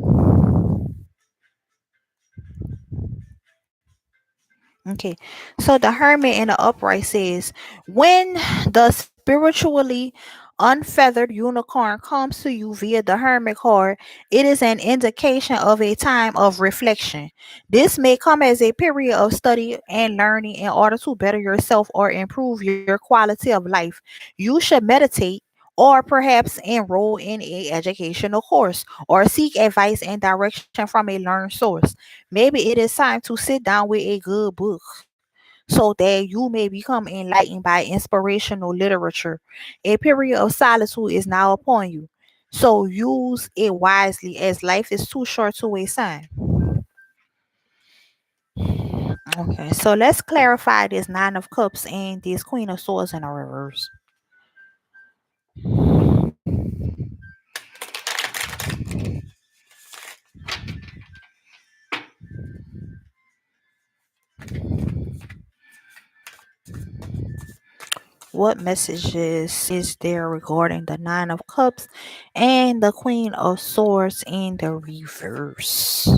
A: Okay, so the Hermit in the upright says, when the spiritually unfeathered unicorn comes to you via the Hermit card, it is an indication of a time of reflection. This may come as a period of study and learning in order to better yourself or improve your quality of life. You should meditate or perhaps enroll in a educational course or seek advice and direction from a learned source. Maybe it is time to sit down with a good book so that you may become enlightened by inspirational literature. A period of solitude is now upon you. So use it wisely as life is too short to waste time. Okay, so let's clarify this Nine of Cups and this Queen of Swords in a reverse. What messages is there regarding the Nine of Cups and the Queen of Swords in the reverse?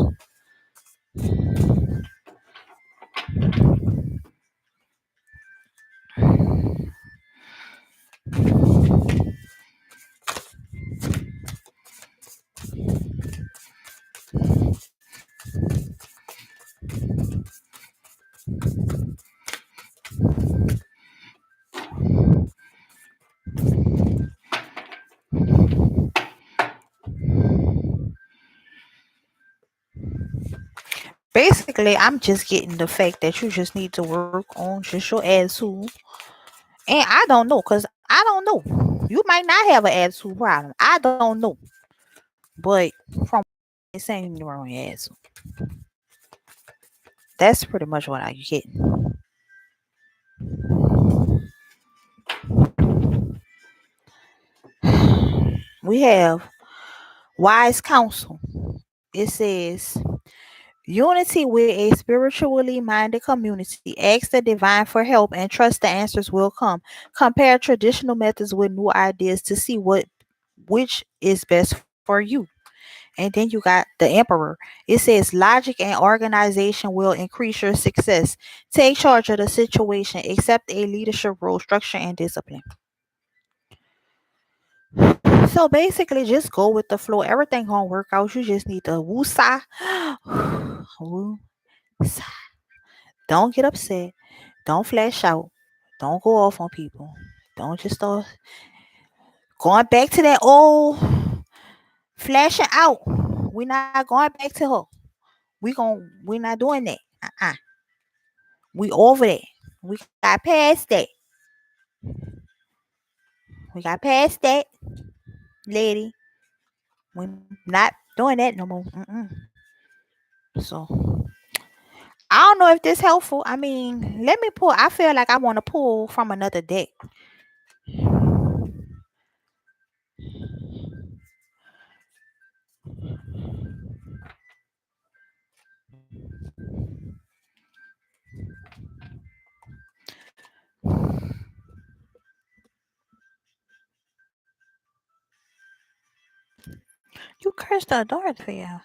A: Basically, I'm just getting the fact that you just need to work on just your attitude. And I don't know, because I don't know. You might not have an attitude problem. I don't know. But from it's saying you're wrong attitude. That's pretty much what I get. We have wise counsel. It says unity with a spiritually minded community. Ask the divine for help and trust the answers will come. Compare traditional methods with new ideas to see which is best for you. And then you got the emperor. It says logic and organization will increase your success. Take charge of the situation. Accept a leadership role, structure, and discipline. So basically, just go with the flow. Everything gonna work out. You just need to woo-sa. Woo-sa. Don't get upset. Don't flash out. Don't go off on people. Don't just start going back to that old flashing out. We're not going back to her. We're not doing that. We over that. We got past that. We got past that, lady. We're not doing that no more. So I don't know if this helpful. I mean, let me pull. I feel like I want to pull from another deck. You cursed the Darth Vader.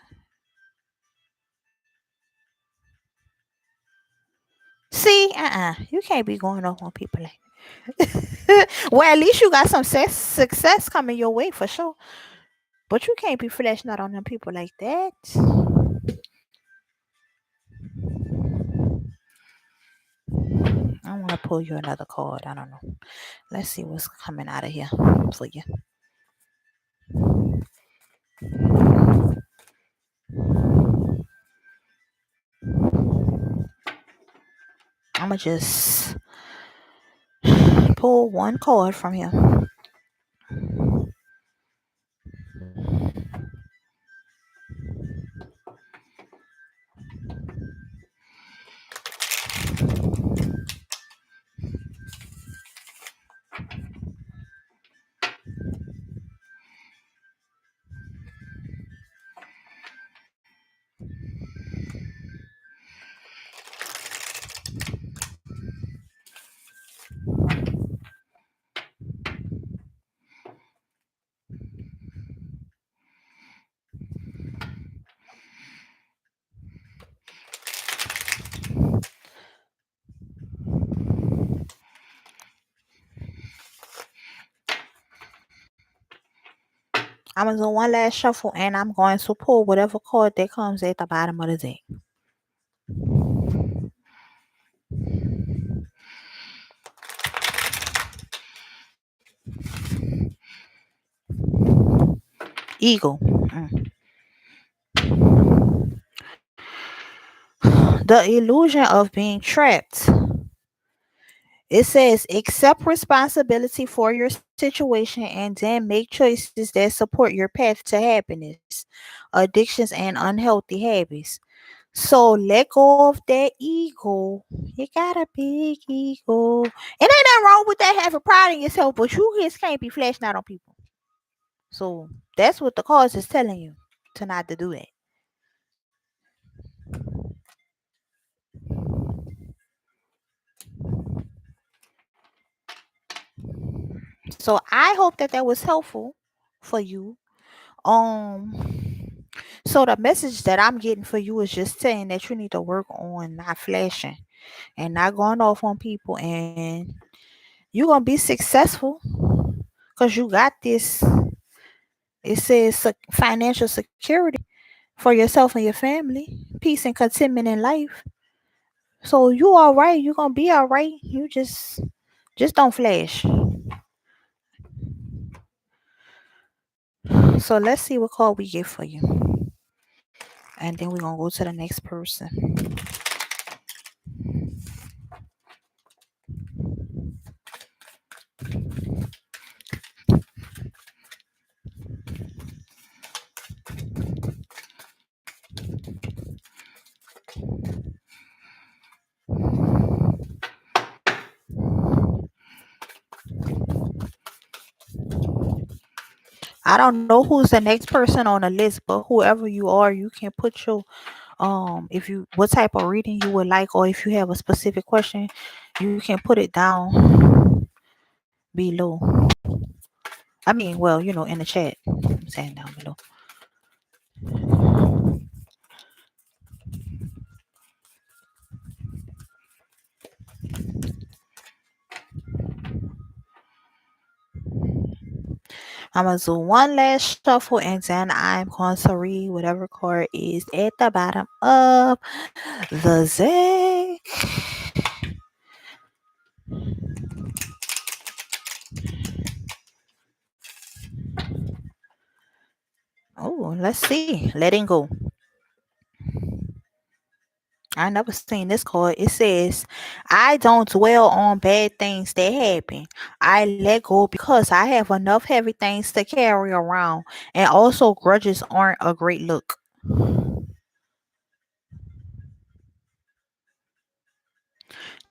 A: See, you can't be going off on people like. Well, at least you got some success coming your way for sure. But you can't be flashing out on them people like that. I want to pull you another card. I don't know. Let's see what's coming out of here for you. I'm gonna just pull one card from here. I'm gonna do one last shuffle and I'm going to pull whatever card that comes at the bottom of the deck. Eagle. The illusion of being trapped. It says accept responsibility for your situation and then make choices that support your path to happiness, addictions, and unhealthy habits. So let go of that ego. You got a big ego. It ain't nothing wrong with that having pride in yourself, but you just can't be flashing out on people. So that's what the cause is telling you to not to do that. So I hope that that was helpful for you. Um, so the message that I'm getting for you is just saying that you need to work on not flashing and not going off on people, and you're gonna be successful because you got this. It says financial security for yourself and your family, peace and contentment in life. So you all right. You're gonna be all right. You just don't flash. So let's see what call we get for you, and then we're gonna go to the next person. I don't know who's the next person on the list, but whoever you are, you can put your if you what type of reading you would like, or if you have a specific question, you can put it down below. I mean, well, in the chat. I'm saying down below. I'm gonna do one last shuffle, and then I'm going to read whatever card is at the bottom of the deck. Oh, let's see. Letting go. I never seen this card. It says, I don't dwell on bad things that happen. I let go because I have enough heavy things to carry around. And also, grudges aren't a great look.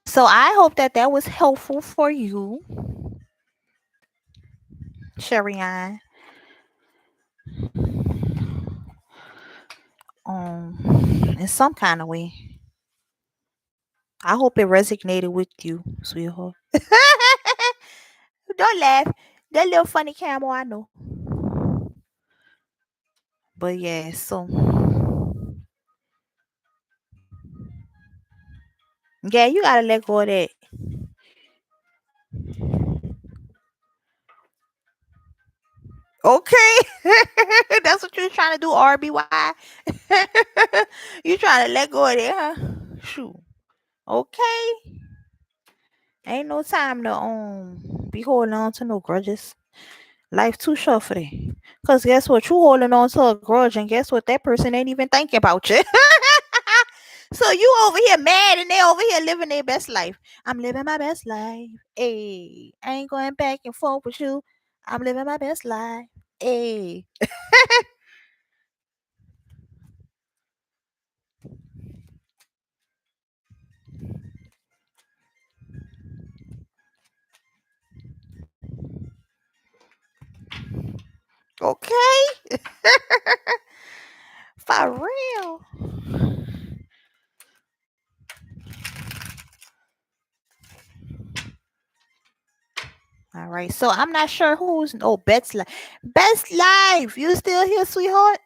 A: So I hope that that was helpful for you, Sharianne. In some kind of way. I hope it resonated with you, sweetheart. Don't laugh. That little funny camel, I know. But yeah, so yeah, you gotta let go of that. Okay. That's what you're trying to do, RBY. You trying to let go of that, huh? Shoot. Okay. Ain't no time to be holding on to no grudges. Life too short for that. Cause guess what? You holding on to a grudge, and guess what? That person ain't even thinking about you. So you over here mad, and they over here living their best life. I'm living my best life. Hey, I ain't going back and forth with you. I'm living my best life. Hey. Okay. For real. All right. So I'm not sure who's Best Life. Best Life. You still here, sweetheart?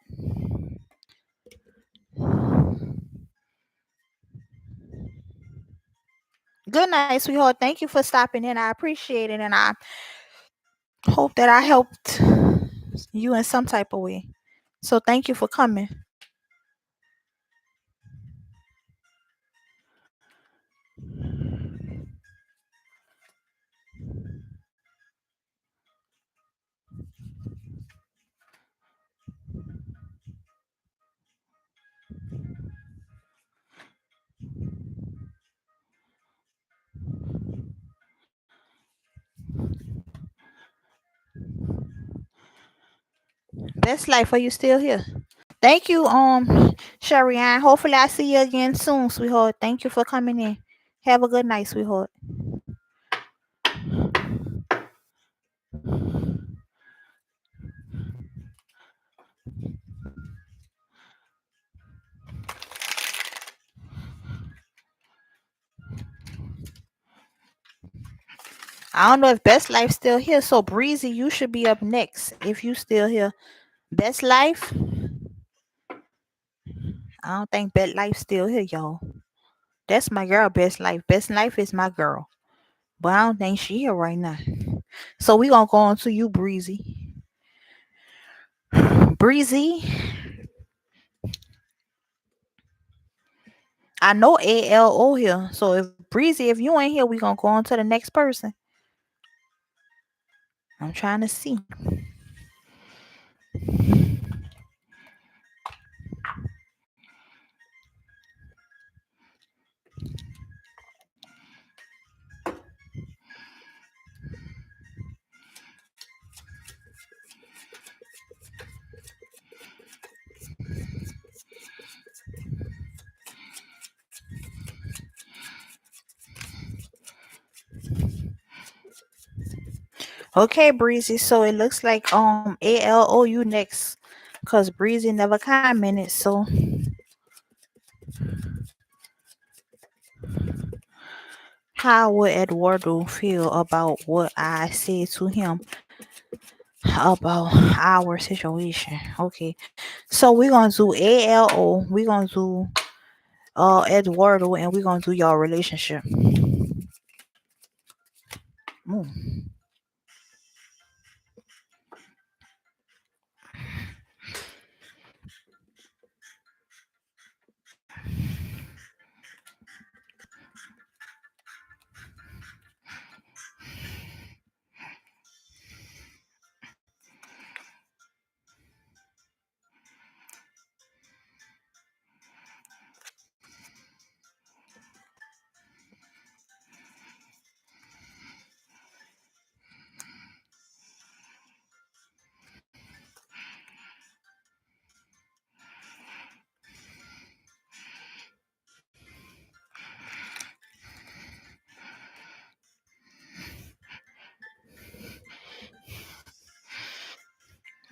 A: Good night, sweetheart. Thank you for stopping in. I appreciate it, and I hope that I helped you in some type of way. So thank you for coming. Best Life, are you still here? Thank you, Sherry Ann. Hopefully I see you again soon, sweetheart. Thank you for coming in. Have a good night, sweetheart. I don't know if Best Life still here. So Breezy, you should be up next if you still here. Best Life. I don't think Best Life still here, y'all. That's my girl, Best Life. Best Life is my girl. But I don't think she here right now. So we gonna go on to you, Breezy. Breezy. I know ALO here. So if Breezy, if you ain't here, we gonna go on to the next person. I'm trying to see. Okay, Breezy. So it looks like ALO you next. Cause Breezy never commented. So how would Eduardo feel about what I said to him about our situation? Okay. So we're gonna do ALO. We're gonna do Eduardo, and we're gonna do y'all relationship. Mm.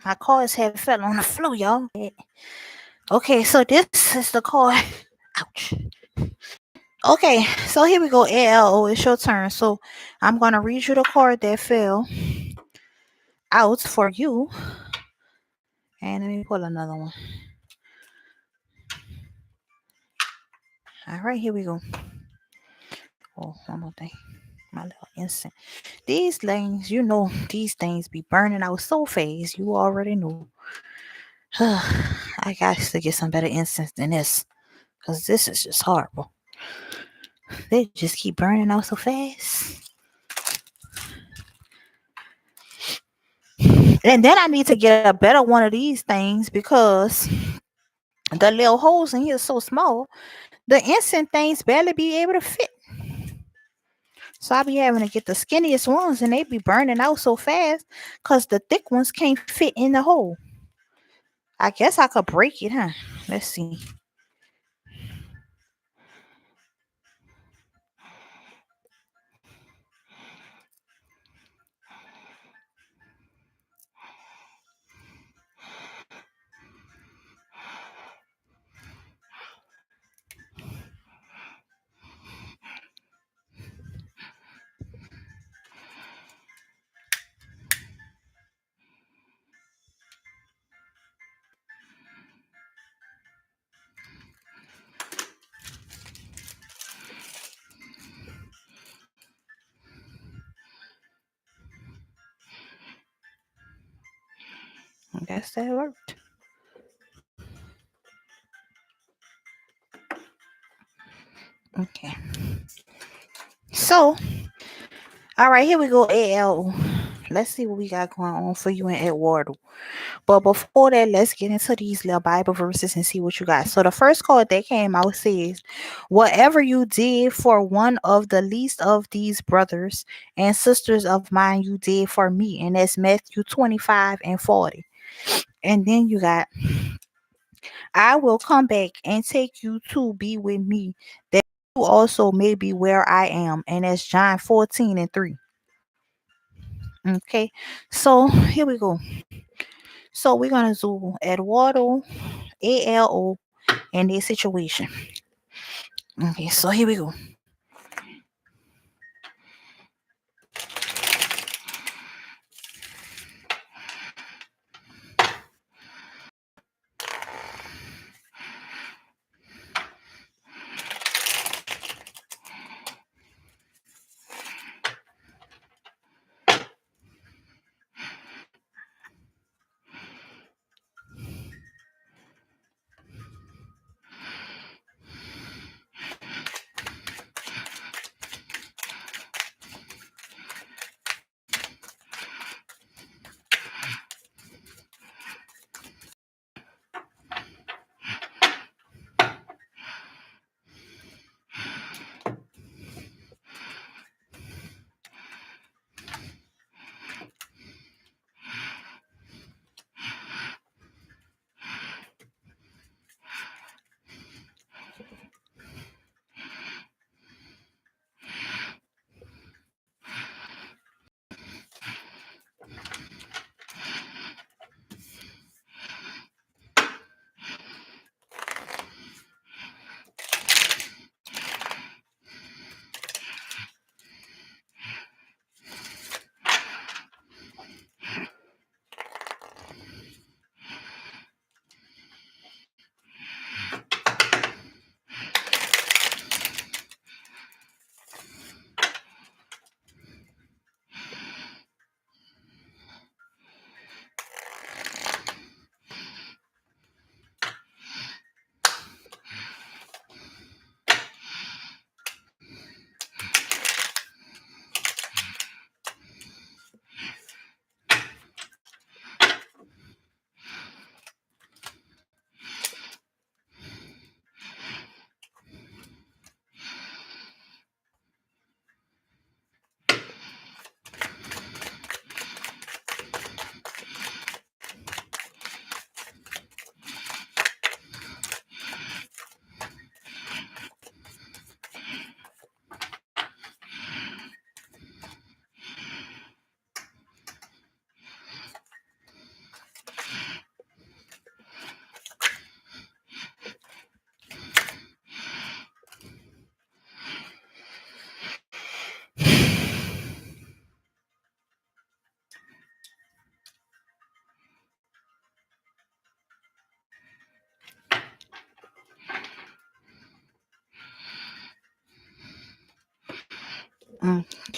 A: My cards have fell on the floor, y'all. Okay, so this is the card. Ouch. Okay, so here we go. ALO, it's your turn. So I'm gonna read you the card that fell out for you. And let me pull another one. All right, here we go. Oh, one more thing. My little instant. These things, you know, these things be burning out so fast. You already know. I got to get some better incense than this. Because this is just horrible. They just keep burning out so fast. And then I need to get a better one of these things because the little holes in here are so small. The incense things barely be able to fit. So I be having to get the skinniest ones and they be burning out so fast because the thick ones can't fit in the hole. I guess I could break it, huh? Let's see. I guess that worked. Okay. So, all right, here we go, AL. Let's see what we got going on for you and Eduardo. But before that, let's get into these little Bible verses and see what you got. So the first card that came out says, whatever you did for one of the least of these brothers and sisters of mine, you did for me. And that's Matthew 25 and 40. And then you got, I will come back and take you to be with me, that you also may be where I am. And that's John 14 and 3. Okay, so here we go. So we're gonna do Eduardo, ALO, and their situation. Okay, so here we go.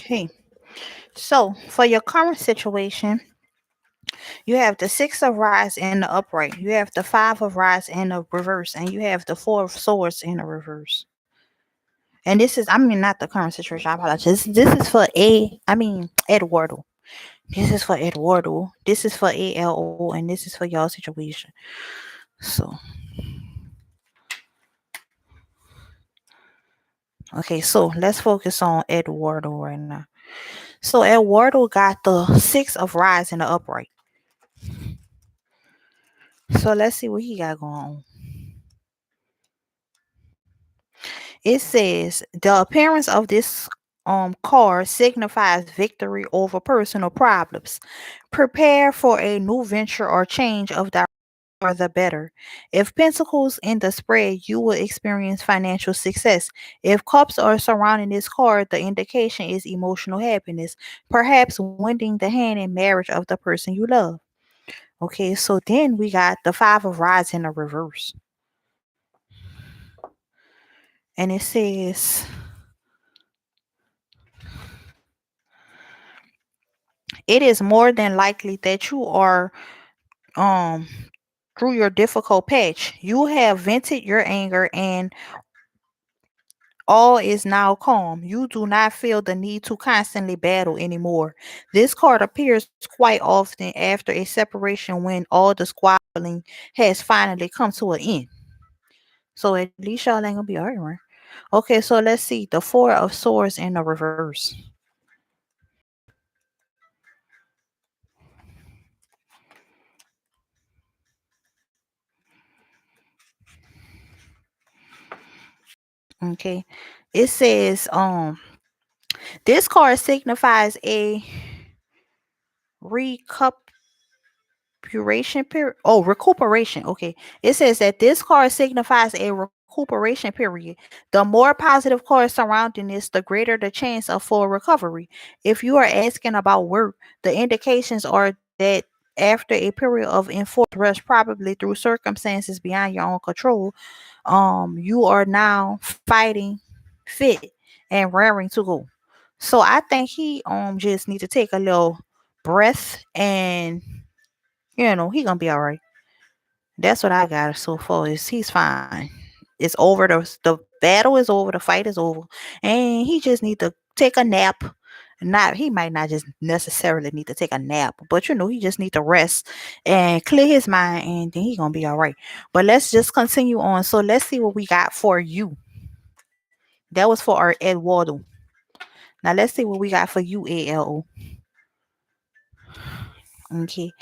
A: Okay. So for your current situation, you have the six of rise in the upright. You have the five of rise in the reverse, and you have the four of swords in the reverse. And this is, I mean, not the current situation. I apologize. This is for Eduardo. This is for Eduardo. This is for ALO, and this is for y'all situation. So, okay, so let's focus on Eduardo right now. So Eduardo got the six of rise in the upright. So let's see what he got going on. It says the appearance of this card signifies victory over personal problems. Prepare for a new venture or change of direction for the better. If pentacles in the spread, you will experience financial success. If cups are surrounding this card, the indication is emotional happiness, perhaps winning the hand in marriage of the person you love. Okay, so then we got the five of rods in the reverse. And it says it is more than likely that you are um through your difficult patch. You have vented your anger and all is now calm. You do not feel the need to constantly battle anymore. This card appears quite often after a separation when all the squabbling has finally come to an end. So at least y'all ain't gonna be arguing. Okay, so let's see. The four of swords in the reverse. Okay. It says this card signifies a recup period. Oh, recuperation. Okay. It says that this card signifies a recuperation period. The more positive cards surrounding this, the greater the chance of full recovery. If you are asking about work, the indications are that after a period of enforced rest, probably through circumstances beyond your own control, you are now fighting fit and raring to go. So I think he just need to take a little breath, and he gonna be all right. That's what I got so far. Is he's fine. It's over. The battle is over. The fight is over, and he just need to take a nap. Not he might not just necessarily need to take a nap, but he just need to rest and clear his mind, and then he gonna be all right. But let's just continue on. So let's see what we got for you. That was for our Eduardo. Now let's see what we got for you, ALO. Okay.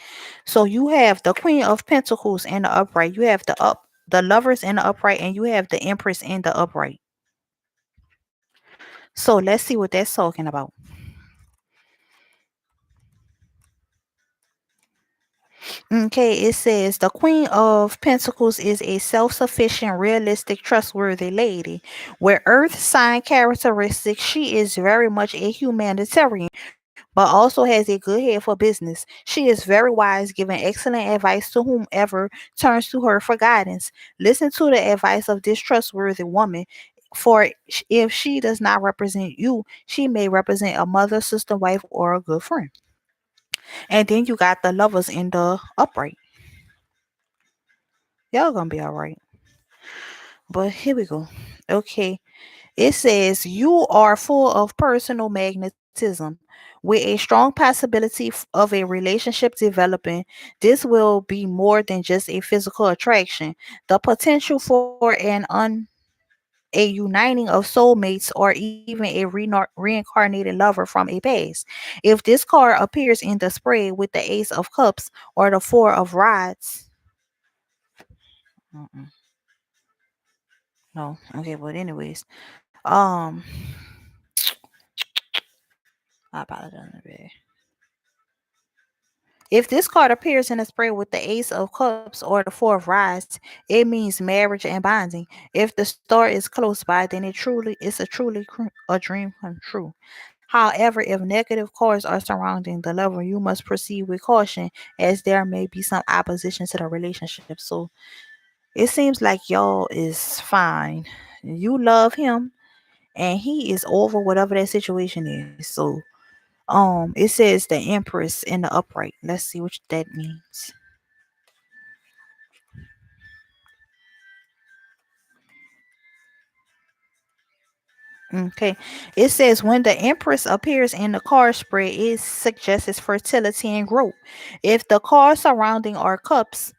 A: So you have the Queen of Pentacles in the upright. You have the Lovers in the upright, and you have the Empress in the upright. So let's see what that's talking about. Okay, it says the Queen of Pentacles is a self-sufficient, realistic, trustworthy lady. With Earth sign characteristics, she is very much a humanitarian, but also has a good head for business. She is very wise, giving excellent advice to whomever turns to her for guidance. Listen to the advice of this trustworthy woman. For if she does not represent you, she may represent a mother, sister, wife, or a good friend. And then you got the lovers in the upright. Y'all gonna be all right. But here we go. Okay. It says you are full of personal magnetism. With a strong possibility of a relationship developing, this will be more than just a physical attraction. The potential for a uniting of soulmates or even a reincarnated lover from a past. If this card appears in the spread with the Ace of Cups or the Four of Rods, mm-mm, no, okay, but anyways, I apologize. If this card appears in a spread with the Ace of Cups or the Four of Rods, it means marriage and bonding. If the star is close by, then it's a dream come true. However, if negative cards are surrounding the lover, you must proceed with caution, as there may be some opposition to the relationship. So it seems like y'all is fine. You love him, and he is over whatever that situation is. So it says the Empress in the upright. Let's see what that means. Okay. It says when the Empress appears in the card spread, it suggests fertility and growth. If the cards surrounding are cups,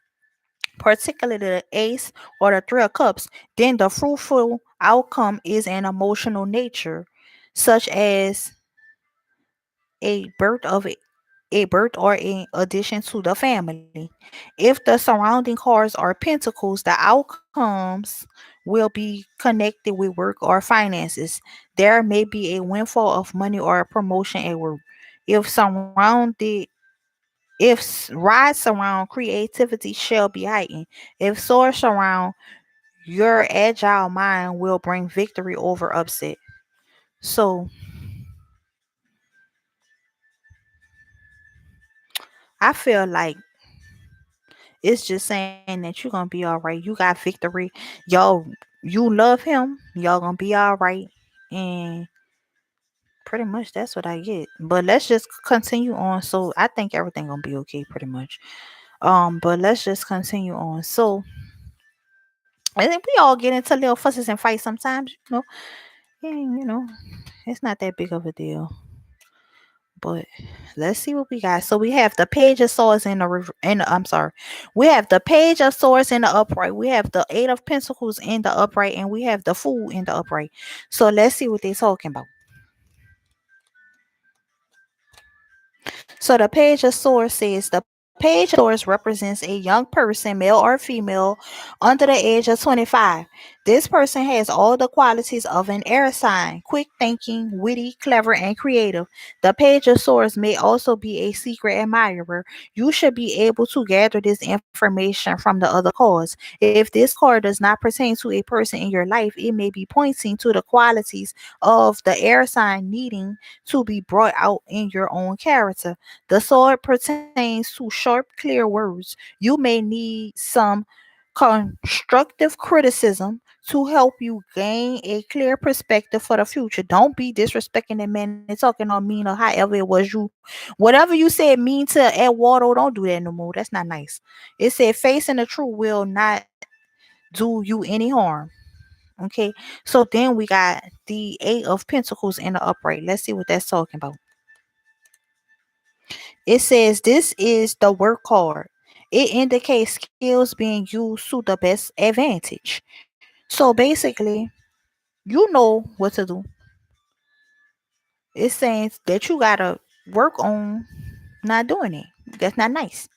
A: particularly the ace or the three of cups, then the fruitful outcome is an emotional nature, such as a birth of a birth or an addition to the family. If the surrounding cards are pentacles, the outcomes will be connected with work or finances. There may be a windfall of money or a promotion at work. If surrounded if rides surround, creativity shall be heightened. If swords surround, your agile mind will bring victory over upset. So I feel like it's just saying that you're gonna be all right. You got victory. Y'all, you love him. Y'all gonna be all right. And pretty much that's what I get. But let's just continue on. So I think everything gonna be okay pretty much. But let's just continue on. So I think we all get into little fusses and fights sometimes. And it's not that big of a deal. But let's see what we got. So we have the Page of Swords I'm sorry. We have the Page of Swords in the upright. We have the Eight of Pentacles in the upright, and we have the Fool in the upright. So let's see what they're talking about. So the Page of Swords says the Page of Swords represents a young person, male or female, under the age of 25. This person has all the qualities of an air sign: quick thinking, witty, clever, and creative. The Page of Swords may also be a secret admirer. You should be able to gather this information from the other cards. If this card does not pertain to a person in your life, it may be pointing to the qualities of the air sign needing to be brought out in your own character. The sword pertains to sharp, clear words. You may need some constructive criticism to help you gain a clear perspective for the future. Don't be disrespecting that man and talking all mean or however it was you. Whatever you said mean to Eduardo, don't do that no more. That's not nice. It said facing the truth will not do you any harm. Okay. So then we got the Eight of Pentacles in the upright. Let's see what that's talking about. It says this is the work card. It indicates skills being used to the best advantage. So basically, you know what to do. It's saying that you gotta work on not doing it. That's not nice.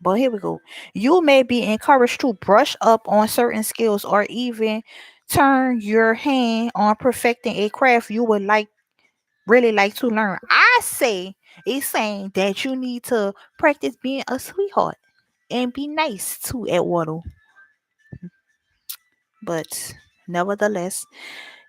A: But here we go. You may be encouraged to brush up on certain skills or even turn your hand on perfecting a craft you would really like to learn. I say it's saying that you need to practice being a sweetheart and be nice to Eduardo. But nevertheless,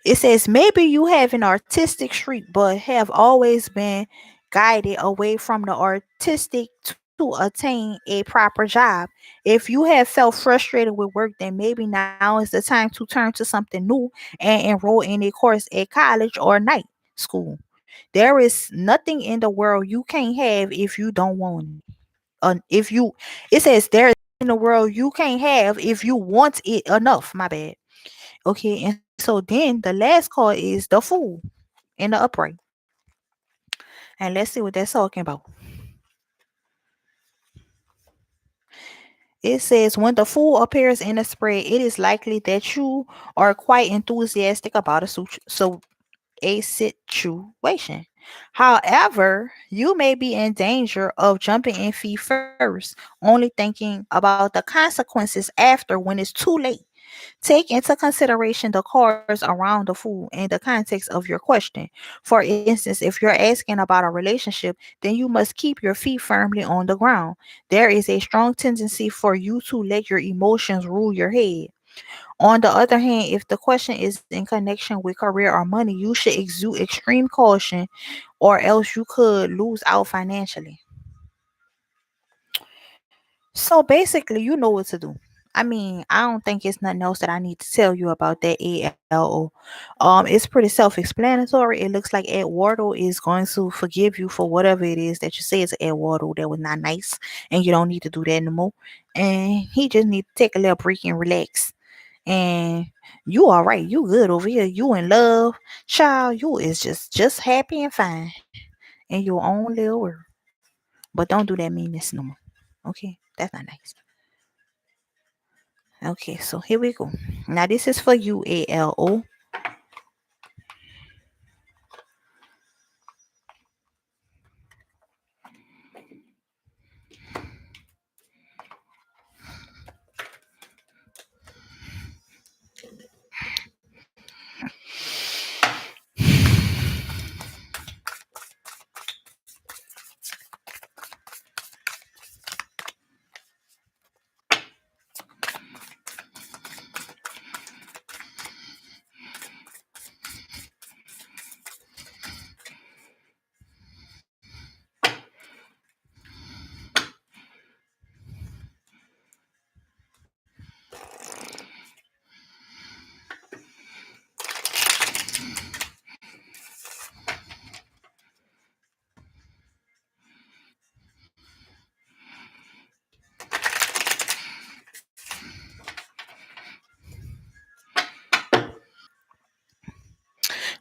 A: it says maybe you have an artistic streak but have always been guided away from the artistic to attain a proper job. If you have felt frustrated with work, then maybe now is the time to turn to something new and enroll in a course at college or night school. There is nothing in the world you can't have if you don't want it. If you, it says there is in the world you can't have if you want it enough. My bad. Okay, and so then the last card is the Fool in the upright, and let's see what that's talking about. It says when the Fool appears in the spread, it is likely that you are quite enthusiastic about a situation. However, you may be in danger of jumping in feet first, only thinking about the consequences after when it's too late. Take into consideration the cards around the Fool in the context of your question. For instance, if you're asking about a relationship, then you must keep your feet firmly on the ground. There is a strong tendency for you to let your emotions rule your head. On the other hand, if the question is in connection with career or money, you should exude extreme caution or else you could lose out financially. So basically, you know what to do. I mean, I don't think it's nothing else that I need to tell you about that ALO. It's pretty self-explanatory. It looks like Eduardo is going to forgive you for whatever it is that you say is Eduardo that was not nice, and you don't need to do that anymore. And he just need to take a little break and relax. And you all right. You good over here. You in love, child. You is just happy and fine in your own little world. But don't do that meanness no more. Okay, that's not nice. Okay, so here we go. Now this is for you, ALO.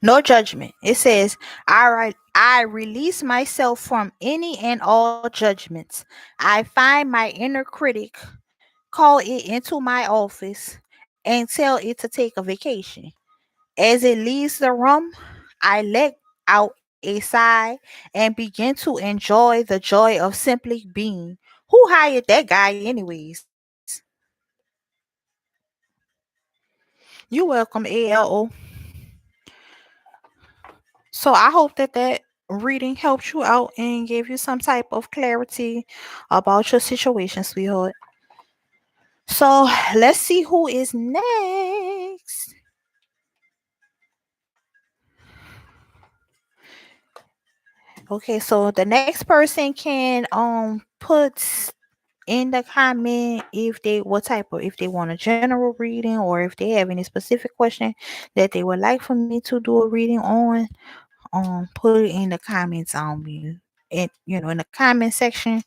A: No judgment. It says, I release myself from any and all judgments. I find my inner critic, call it into my office, and tell it to take a vacation. As it leaves the room, I let out a sigh and begin to enjoy the joy of simply being. Who hired that guy, anyways? You're welcome, ALO. So I hope that reading helped you out and gave you some type of clarity about your situation, sweetheart. So let's see who is next. Okay, so the next person can put in the comment if they what type of if they want a general reading or if they have any specific question that they would like for me to do a reading on. Put it in the comments on me. And in the comment section.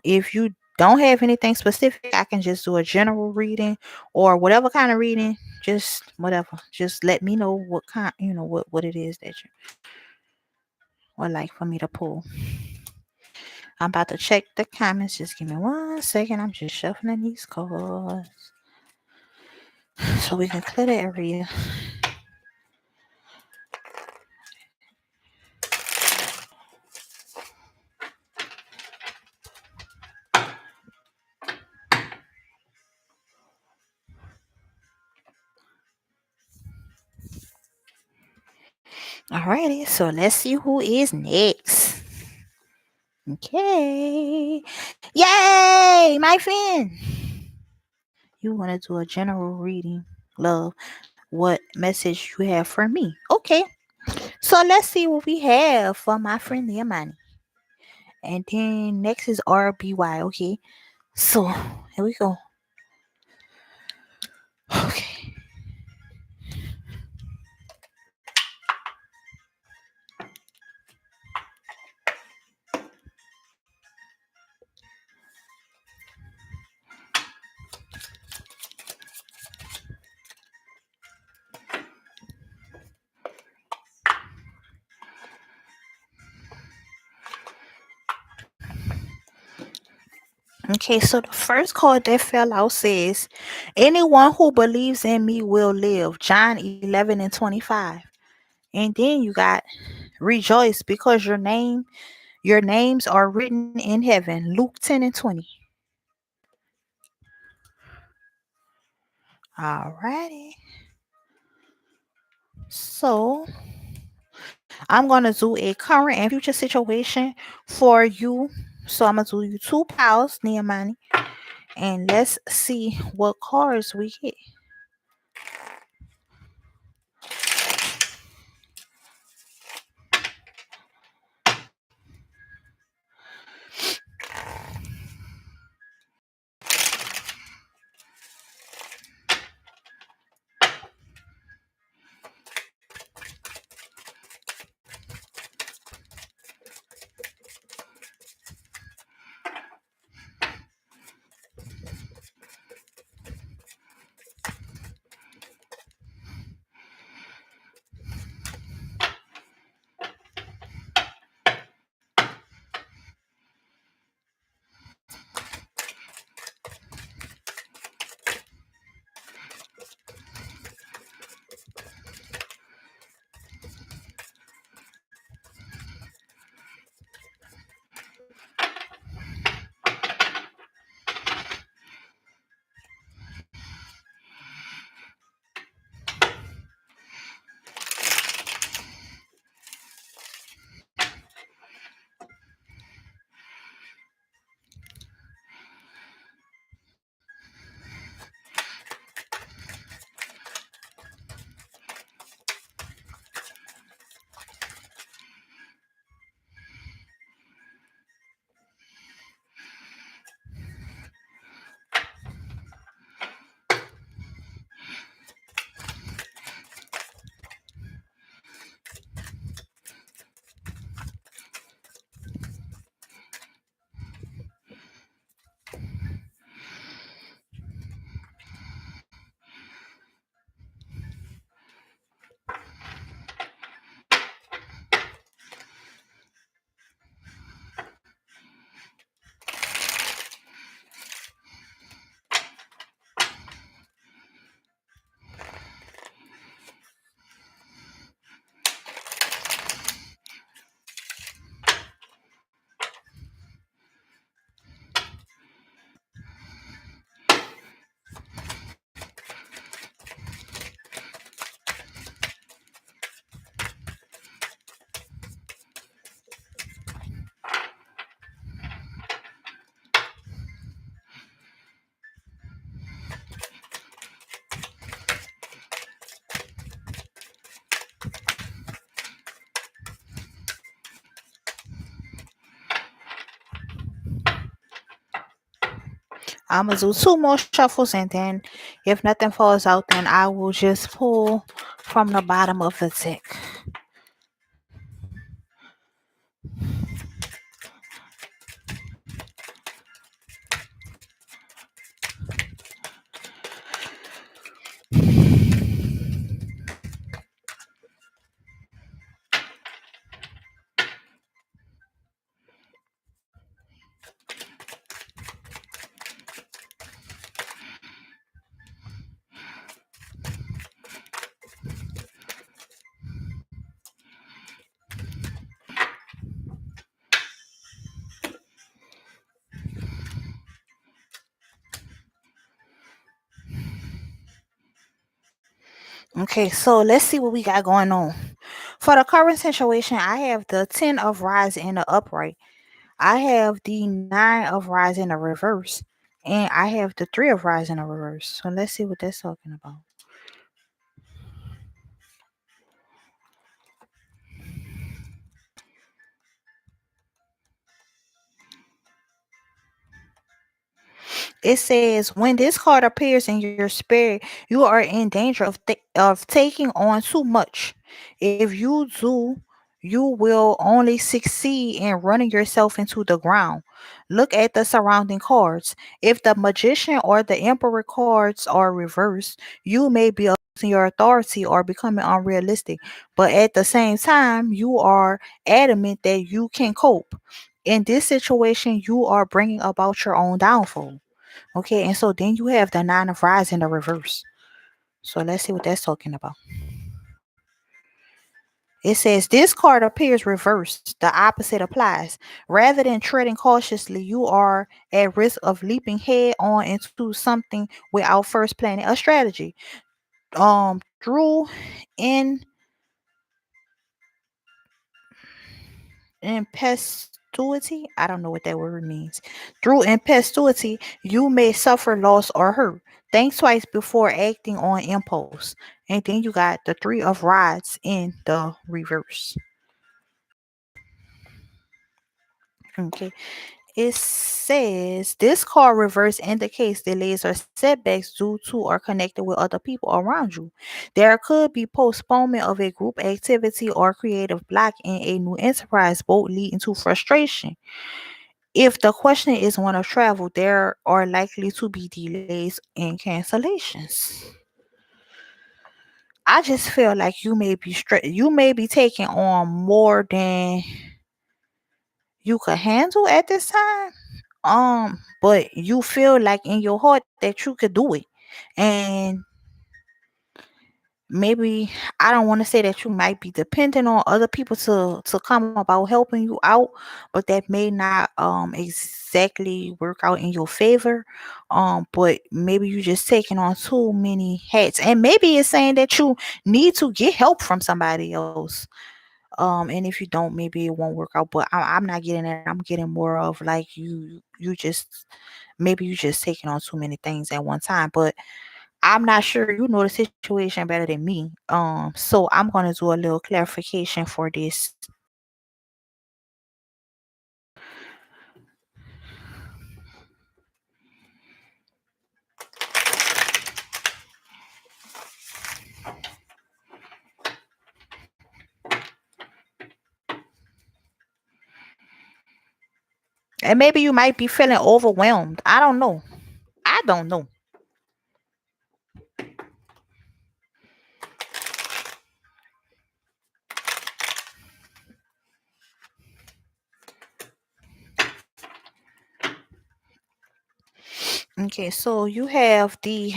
A: If you don't have anything specific, I can just do a general reading or whatever kind of reading. Just whatever. Just let me know what kind, what it is that you would like for me to pull. I'm about to check the comments. Just give me 1 second. I'm just shuffling these cards so we can clear the area. Alrighty, so let's see who is next. Okay. Yay, my friend. You want to do a general reading, love. What message you have for me? Okay. So let's see what we have for my friend Leomani. And then next is RBY. Okay. So here we go. Okay. Okay, so the first card that fell out says, anyone who believes in me will live. John 11 and 25. And then you got rejoice because your names are written in heaven. Luke 10 and 20. Alrighty. So I'm gonna do a current and future situation for you. So I'm gonna do you 2 piles, Nehemiah, and let's see what cards we get. I'm gonna do two more shuffles, and then if nothing falls out, then I will just pull from the bottom of the deck. Okay, so let's see what we got going on. For the current situation, I have the 10 of Rise in the upright. I have the 9 of Rise in the reverse. And I have the 3 of Rise in the reverse. So let's see what that's talking about. It says when this card appears in your spirit, you are in danger of taking on too much. If you do, you will only succeed in running yourself into the ground. Look at the surrounding cards. If the magician or the emperor cards are reversed, you may be abusing your authority or becoming unrealistic. But at the same time, you are adamant that you can cope. In this situation, you are bringing about your own downfall. Okay, and so then you have the 9 of Rise in the reverse. So let's see what that's talking about. It says this card appears reversed. The opposite applies. Rather than treading cautiously, you are at risk of leaping head on into something without first planning a strategy. Through in impetuosity, I don't know what that word means. Through impetuosity, you may suffer loss or hurt. Think twice before acting on impulse. And then you got the 3 of Rods in the reverse. Okay. It says this card reverse indicates delays or setbacks due to or connected with other people around you. There could be postponement of a group activity or creative block in a new enterprise, both leading to frustration. If the question is one of travel, there are likely to be delays and cancellations. I just feel like you may be taking on more than you could handle at this time. But you feel like in your heart that you could do it. And maybe I don't want to say that you might be dependent on other people to come about helping you out, but that may not exactly work out in your favor. But maybe you just taking on too many hats. And maybe it's saying that you need to get help from somebody else. And if you don't, maybe it won't work out. But I'm not getting that. I'm getting more of like you just maybe you just taking on too many things at one time. But I'm not sure you know the situation better than me. So I'm gonna do a little clarification for this. And maybe you might be feeling overwhelmed. I don't know. I don't know. Okay, so you have the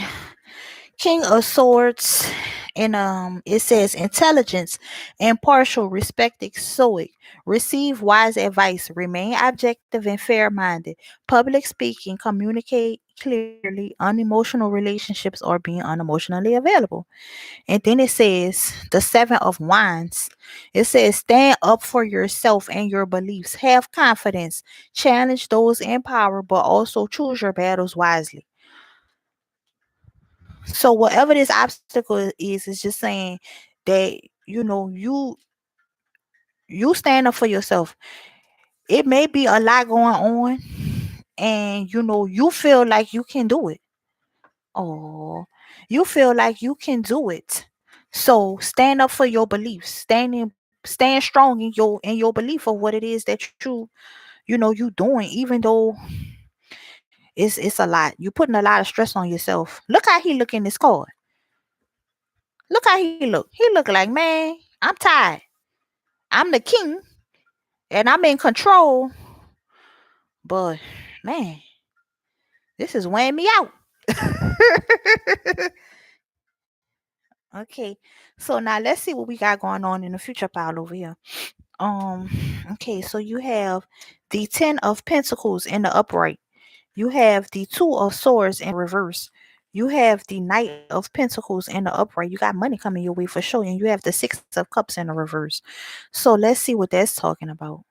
A: King of Swords, and it says intelligence, impartial, respected, stoic, receive wise advice, remain objective and fair-minded, public speaking, communicate clearly, unemotional relationships, or being unemotionally available. And then it says the 7 of Wands. It says stand up for yourself and your beliefs, have confidence, challenge those in power, but also choose your battles wisely. So whatever this obstacle is just saying that you stand up for yourself. It may be a lot going on, and you feel like you can do it. Oh, you feel like you can do it. So stand up for your beliefs. Stand strong in your belief of what it is that you doing, even though it's a lot. You putting a lot of stress on yourself. Look how he look in this card. Look how he look. He look like, man, I'm tired. I'm the king and I'm in control. But man, this is weighing me out. Okay. So now let's see what we got going on in the future pile over here. Um, okay, so you have the Ten of Pentacles in the upright. You have the Two of Swords in reverse. You have the Knight of Pentacles in the upright. You got money coming your way for sure. And you have the Six of Cups in the reverse. So let's see what that's talking about.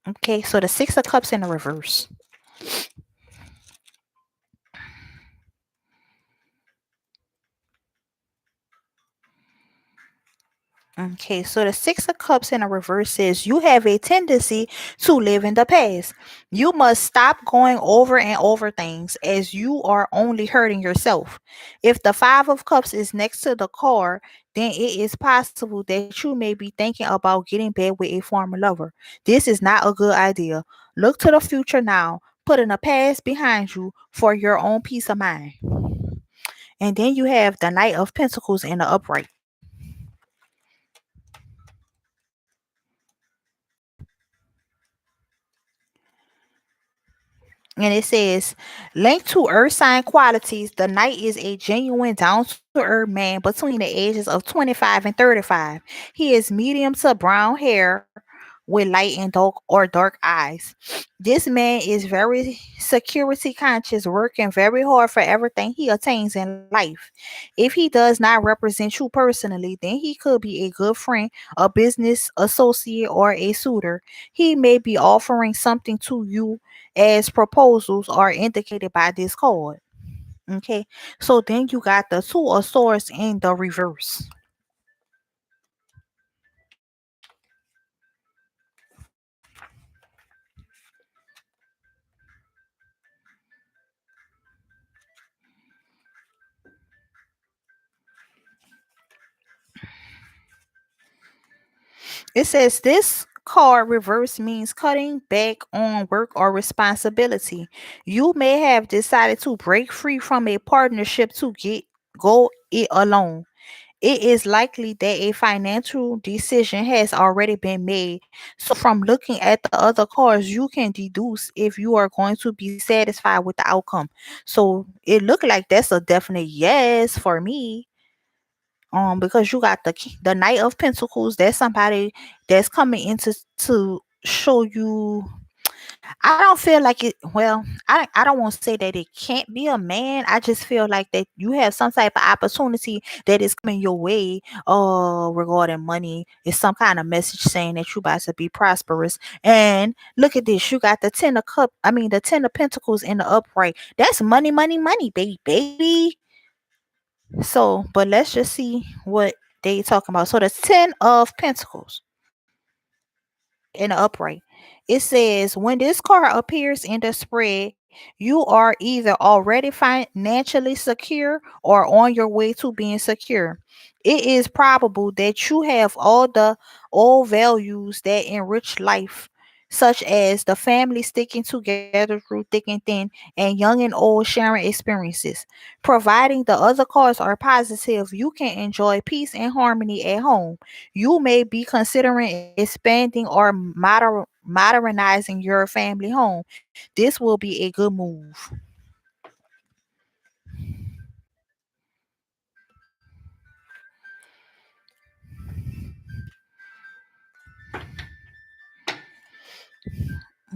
A: Okay, so the Six of Cups in the reverse. Okay, so the Six of Cups in a reverse says you have a tendency to live in the past. You must stop going over and over things as you are only hurting yourself. If the Five of Cups is next to the card, then it is possible that you may be thinking about getting back with a former lover. This is not a good idea. Look to the future now, putting the past behind you for your own peace of mind. And then you have the Knight of Pentacles in the upright. And it says, linked to earth sign qualities, the knight is a genuine down to earth man between the ages of 25 and 35. He is medium to brown hair with light and dark eyes. This man is very security conscious, working very hard for everything he attains in life. If he does not represent you personally, then he could be a good friend, a business associate, or a suitor. He may be offering something to you as proposals are indicated by this card. Okay, so then you got the Two of Swords in the reverse. It says this card reverse means cutting back on work or responsibility. You may have decided to break free from a partnership to go it alone. It is likely that a financial decision has already been made. So, from looking at the other cards, you can deduce if you are going to be satisfied with the outcome. So, it looked like that's a definite yes for me. Because you got the Knight of Pentacles. That's somebody that's coming into to show you. I don't feel like it. Well, I don't want to say that it can't be a man. I just feel like that you have some type of opportunity that is coming your way. Regarding money, it's some kind of message saying that you about to be prosperous. And look at this. You got the Ten of Cup. I mean, the Ten of Pentacles in the upright. That's money, money, money, baby, baby. So, but let's just see what they talking about. So the Ten of Pentacles in the upright. It says when this card appears in the spread, you are either already financially secure or on your way to being secure. It is probable that you have all the old values that enrich life, such as the family sticking together through thick and thin, and young and old sharing experiences. Providing the other cards are positive, you can enjoy peace and harmony at home. You may be considering expanding or modernizing your family home. This will be a good move.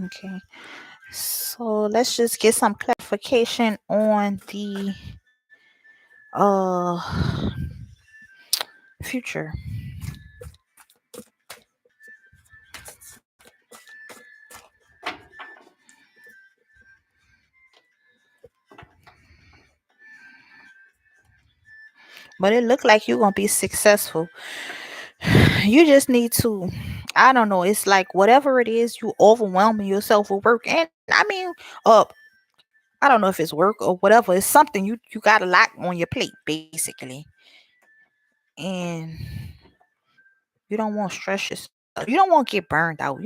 A: Okay. So let's just get some clarification on the uh future. But it looked like you're gonna be successful. You just need to, I don't know, it's like whatever it is, you overwhelming yourself with work. And I mean, uh I don't know if it's work or whatever. It's something you got a lot on your plate basically. And you don't want to stress yourself. You don't want to get burned out.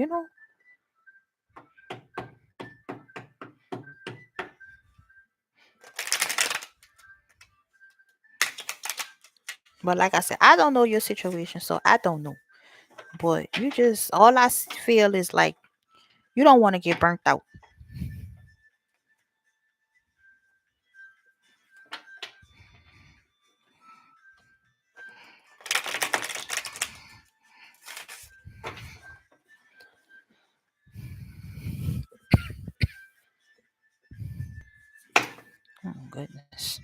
A: But like I said, I don't know your situation, so I don't know. But you just all feel is like you don't want to get burnt out. Oh goodness.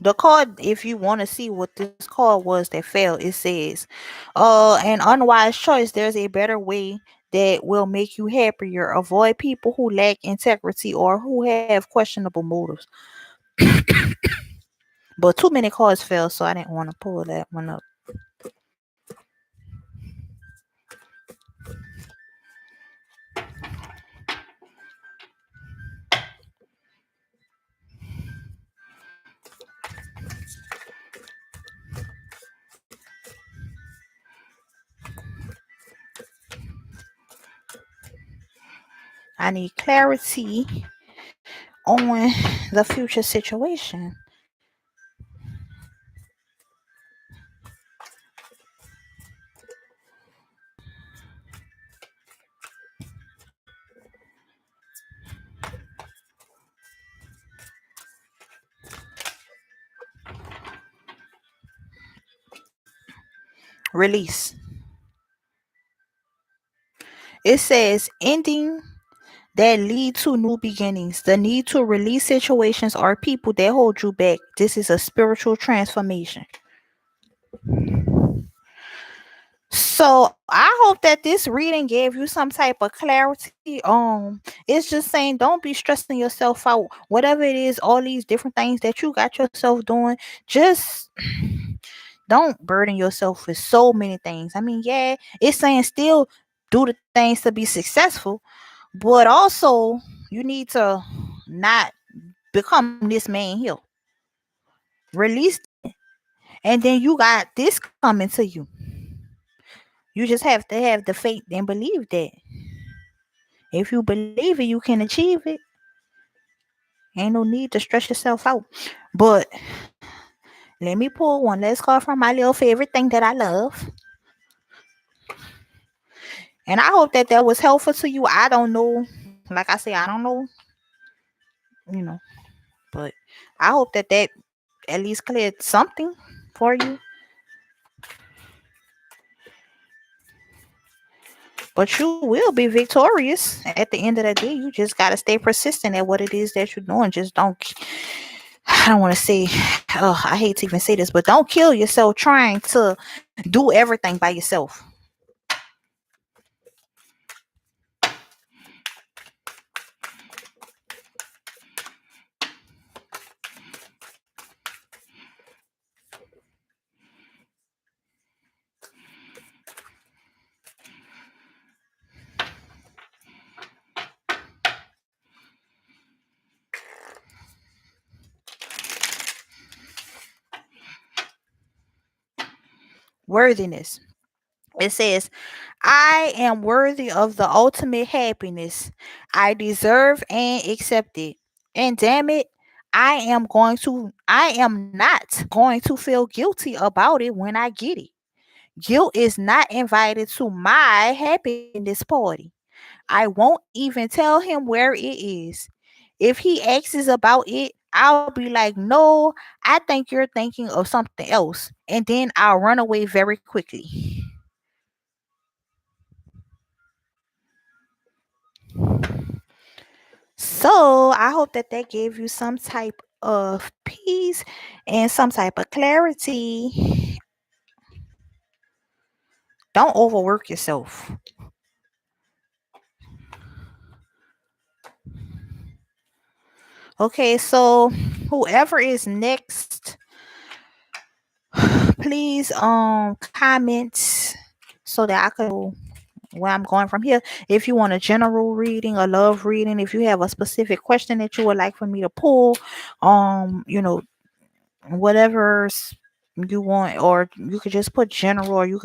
A: The card, if you want to see what this card was that failed, it says, an unwise choice. There's a better way that will make you happier. Avoid people who lack integrity or who have questionable motives. But too many cards fell, so I didn't want to pull that one up. I need clarity on the future situation. Release. It says ending that lead to new beginnings. The need to release situations or people that hold you back. This is a spiritual transformation. So I hope that this reading gave you some type of clarity. It's just saying don't be stressing yourself out. Whatever it is, all these different things that you got yourself doing, just don't burden yourself with so many things. I mean, yeah, it's saying still do the things to be successful, but also you need to not become this man here. Release, and then you got this coming to you. You just have to have the faith and believe that. If you believe it, you can achieve it. Ain't no need to stress yourself out. But let me pull one. Let's call from my little favorite thing that I love. And I hope that that was helpful to you. I don't know. Like I say, I don't know, you know. But I hope that that at least cleared something for you. But you will be victorious at the end of the day. You just got to stay persistent at what it is that you're doing. Just don't, I don't want to say, oh, I hate to even say this, but don't kill yourself trying to do everything by yourself. Worthiness. It says, I am worthy of the ultimate happiness. I deserve and accept it. And damn it, I am not going to feel guilty about it when I get it. Guilt is not invited to my happiness party. I won't even tell him where it is. If he asks about it, I'll be like, no, I think you're thinking of something else. And then I'll run away very quickly. So I hope that that gave you some type of peace and some type of clarity. Don't overwork yourself. Okay, so whoever is next, please comment so that I can know where I'm going from here. If you want a general reading, a love reading, if you have a specific question that you would like for me to pull, you know, whatever you want, or you could just put general, or you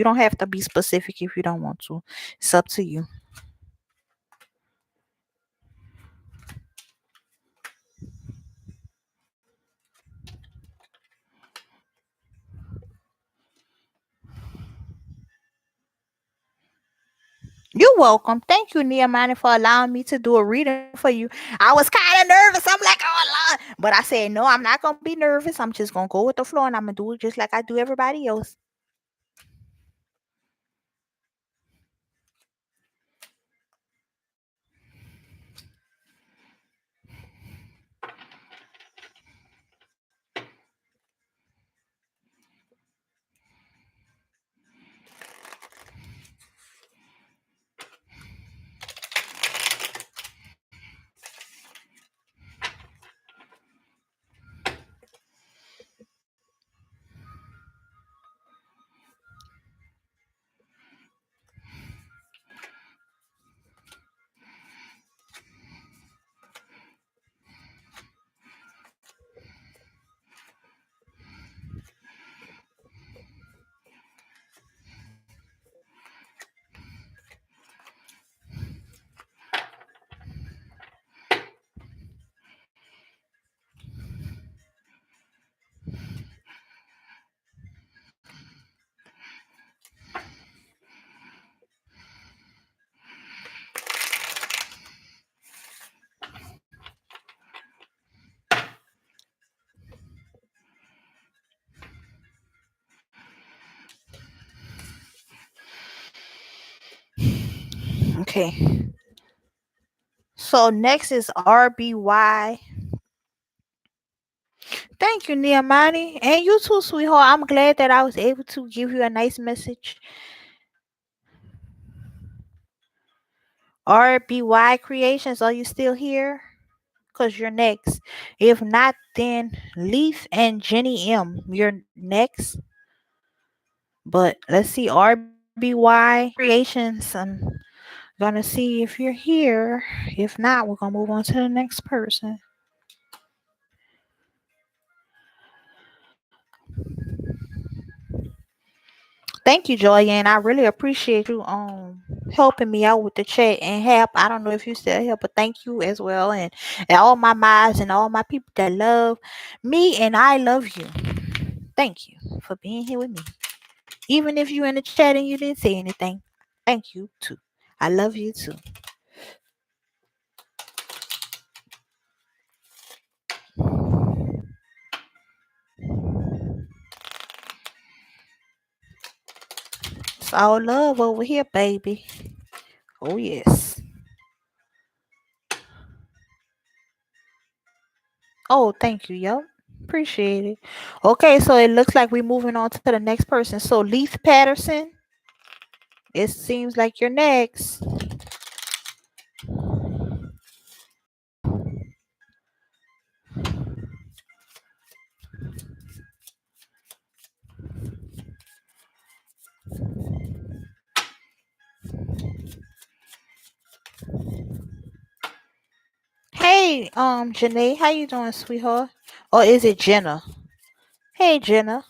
A: don't have to be specific if you don't want to. It's up to you. You're welcome. Thank you, Nehemiah, for allowing me to do a reading for you. I was kind of nervous. I'm like, oh, Lord. But I said, no, I'm not going to be nervous. I'm just going to go with the flow, and I'm going to do it just like I do everybody else. Okay. So next is RBY. Thank you, Nehemiah. And you too, sweetheart. I'm glad that I was able to give you a nice message. RBY Creations, are you still here? Because you're next. If not, then Leaf and Jenny M. You're next. But let's see, RBY Creations. I'm gonna see if you're here. If not, we're gonna move on to the next person. Thank you, Joyanne. I really appreciate you helping me out with the chat and help. I don't know if you still help, but thank you as well. And all my mods and all my people that love me and I love you. Thank you for being here with me. Even if you in the chat and you didn't say anything, thank you too. I love you too. It's all love over here, baby. Oh yes. Oh, thank you, yo. Appreciate it. Okay, so it looks like we're moving on to the next person. So Leith Patterson, it seems like you're next. Hey, Janae, how you doing, sweetheart? Or is it Jenna? Hey, Jenna.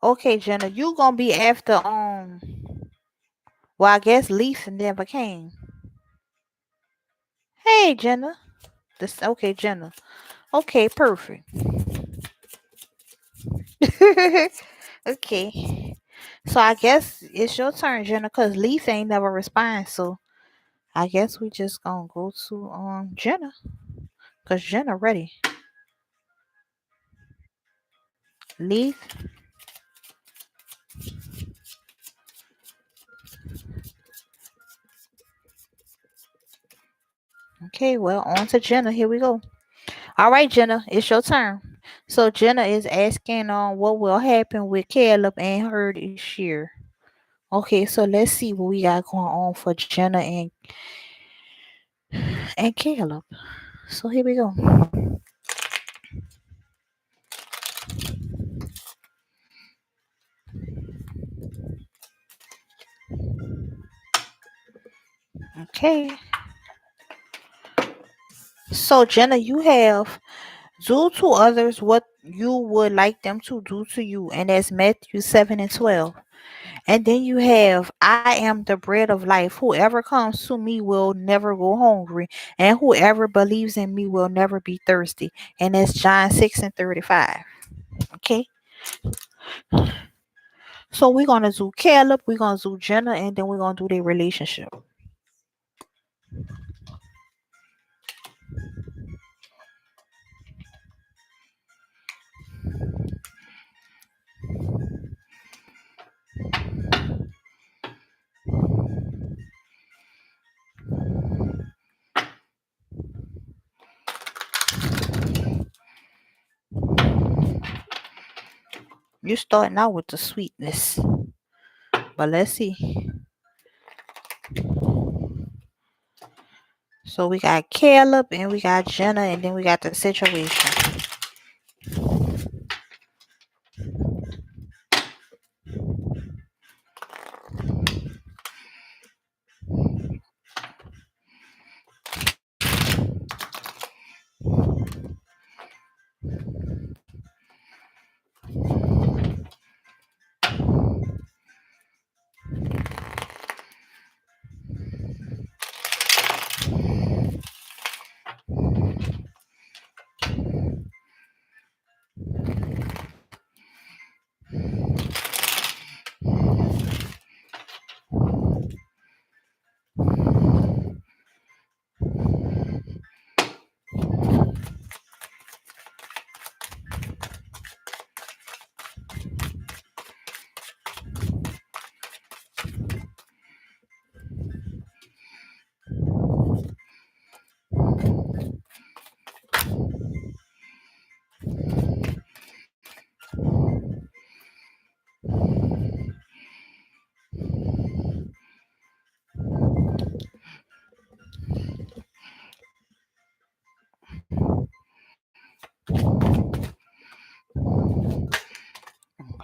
A: Okay, Jenna, you gonna be after well, I guess Lisa never came. Hey, Jenna. This okay, Jenna. Okay, perfect. Okay. So I guess it's your turn, Jenna, cause Lisa ain't never respond. So I guess we just gonna go to Jenna, cause Jenna ready. Leith. Okay, well on to Jenna. Here we go. All right, Jenna, it's your turn. So Jenna is asking what will happen with Caleb and her this year. Okay, so let's see what we got going on for Jenna and Caleb. So here we go. Okay. So Jenna, you have do to others what you would like them to do to you, and that's Matthew 7:12. And then you have, I am the bread of life. Whoever comes to me will never go hungry, and whoever believes in me will never be thirsty. And that's John 6:35. Okay. So we're gonna do Caleb, we're gonna do Jenna, and then we're gonna do their relationship. You're starting out with the sweetness, but let's see. So we got Caleb and we got Jenna, and then we got the situation.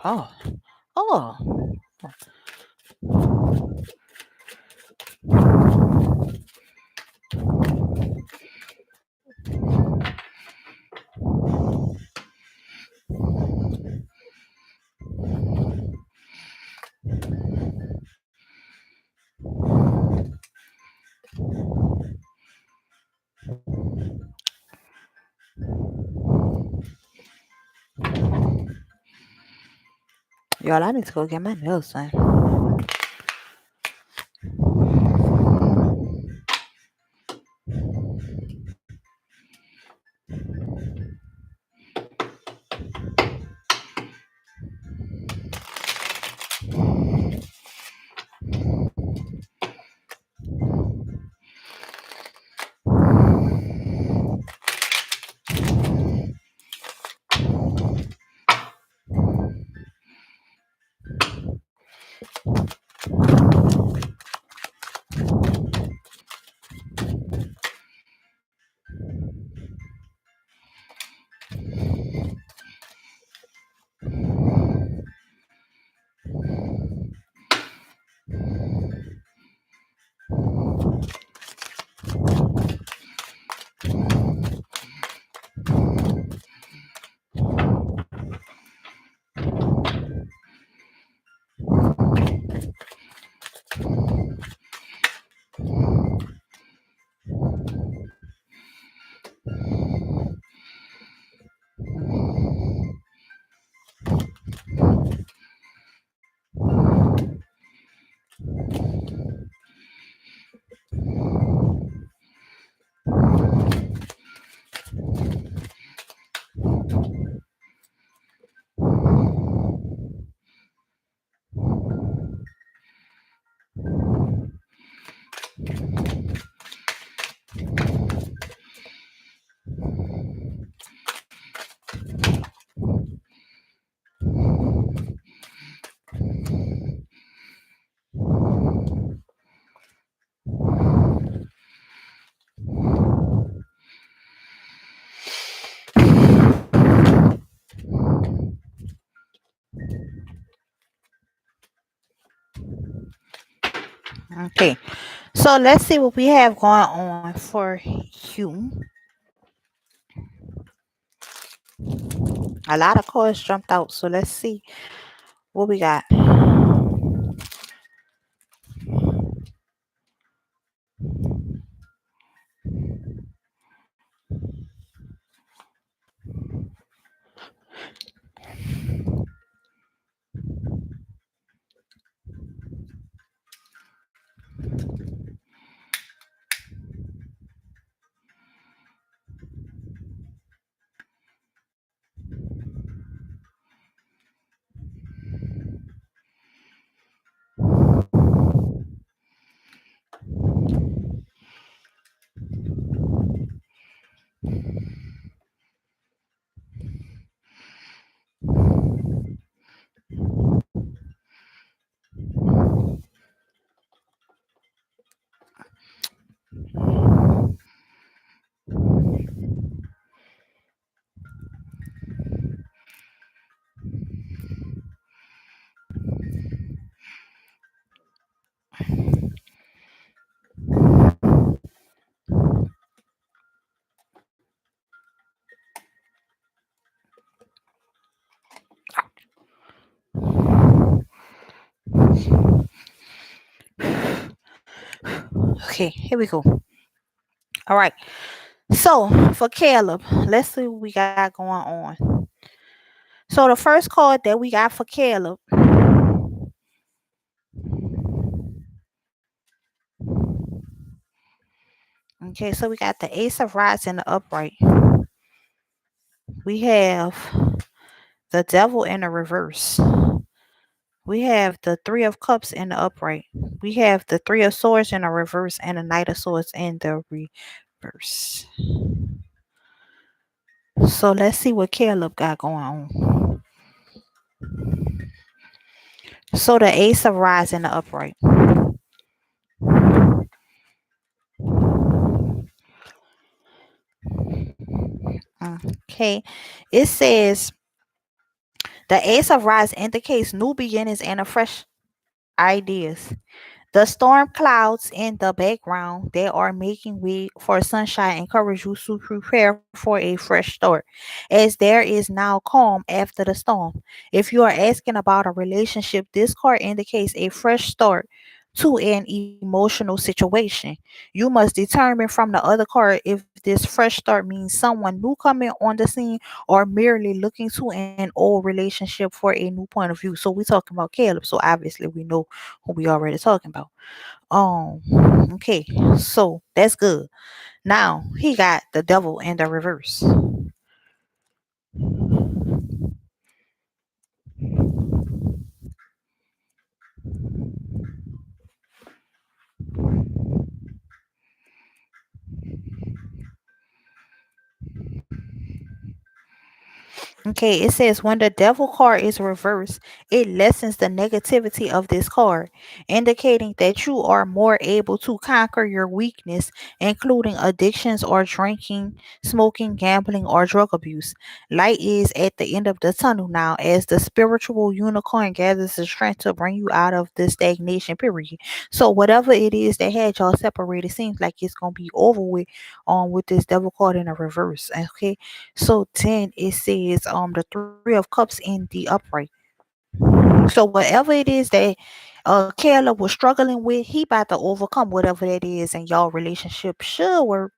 A: Oh, oh, y'all, I need to go get my nails done. Okay. So let's see what we have going on for you. A lot of cards jumped out. So let's see what we got. Okay, here we go. All right. So for Caleb, let's see what we got going on. So the first card that we got for Caleb. Okay, so we got the Ace of Rods in the upright. We have the Devil in the reverse. We have the Three of Cups in the upright. We have the Three of Swords in the reverse and the Knight of Swords in the reverse. So let's see what Caleb got going on. So the Ace of Rods in the upright. Okay. It says the Ace of Rods indicates new beginnings and a fresh ideas. The storm clouds in the background that are making way for sunshine encourage you to prepare for a fresh start, as there is now calm after the storm. If you are asking about a relationship, this card indicates a fresh start to an emotional situation. You must determine from the other card if this fresh start means someone new coming on the scene or merely looking to an old relationship for a new point of view. So we're talking about Caleb, so obviously we know who we already talking about. Um, okay, so that's good. Now he got the devil in the reverse. Okay, it says when the devil card is reversed, it lessens the negativity of this card, indicating that you are more able to conquer your weakness, including addictions or drinking, smoking, gambling, or drug abuse. Light is at the end of the tunnel now as the spiritual unicorn gathers the strength to bring you out of the stagnation period. So whatever it is that had y'all separated seems like it's gonna be over with this devil card in a reverse. Okay. So then it says the Three of Cups in the upright. So whatever it is that Caleb was struggling with, he about to overcome whatever that is, and y'all relationship should work.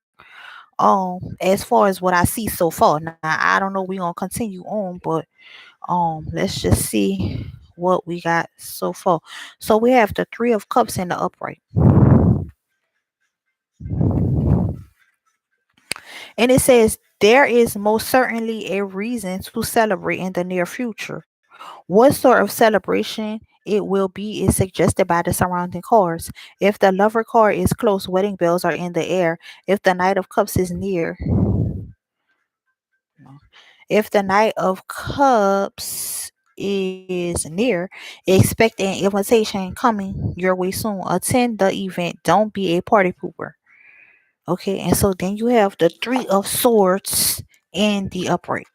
A: As far as what I see so far. Now I don't know we gonna continue on, but let's just see what we got so far. So we have the Three of Cups in the upright. And it says there is most certainly a reason to celebrate in the near future. What sort of celebration it will be is suggested by the surrounding cards. If the lover card is close, wedding bells are in the air. If the Knight of Cups is near, if the Knight of Cups is near, expect an invitation coming your way soon. Attend the event. Don't be a party pooper. Okay, and so then you have the Three of Swords in the upright.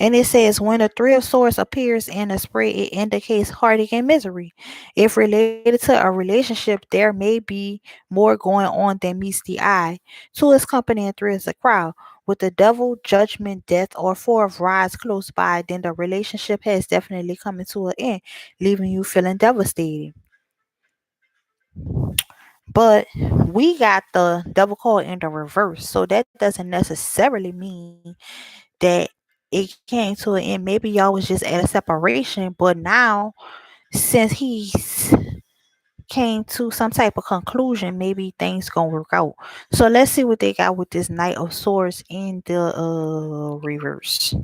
A: And it says when a three of swords appears in a spread, it indicates heartache and misery. If related to a relationship, there may be more going on than meets the eye. Two is company and three is a crowd. With the devil, judgment, death, or four of rods close by, then the relationship has definitely come to an end, leaving you feeling devastated. But we got the devil card in the reverse, so that doesn't necessarily mean that it came to an end. Maybe y'all was just at a separation, but now since he's came to some type of conclusion, maybe things gonna work out. So let's see what they got with this Knight of Swords in the reverse.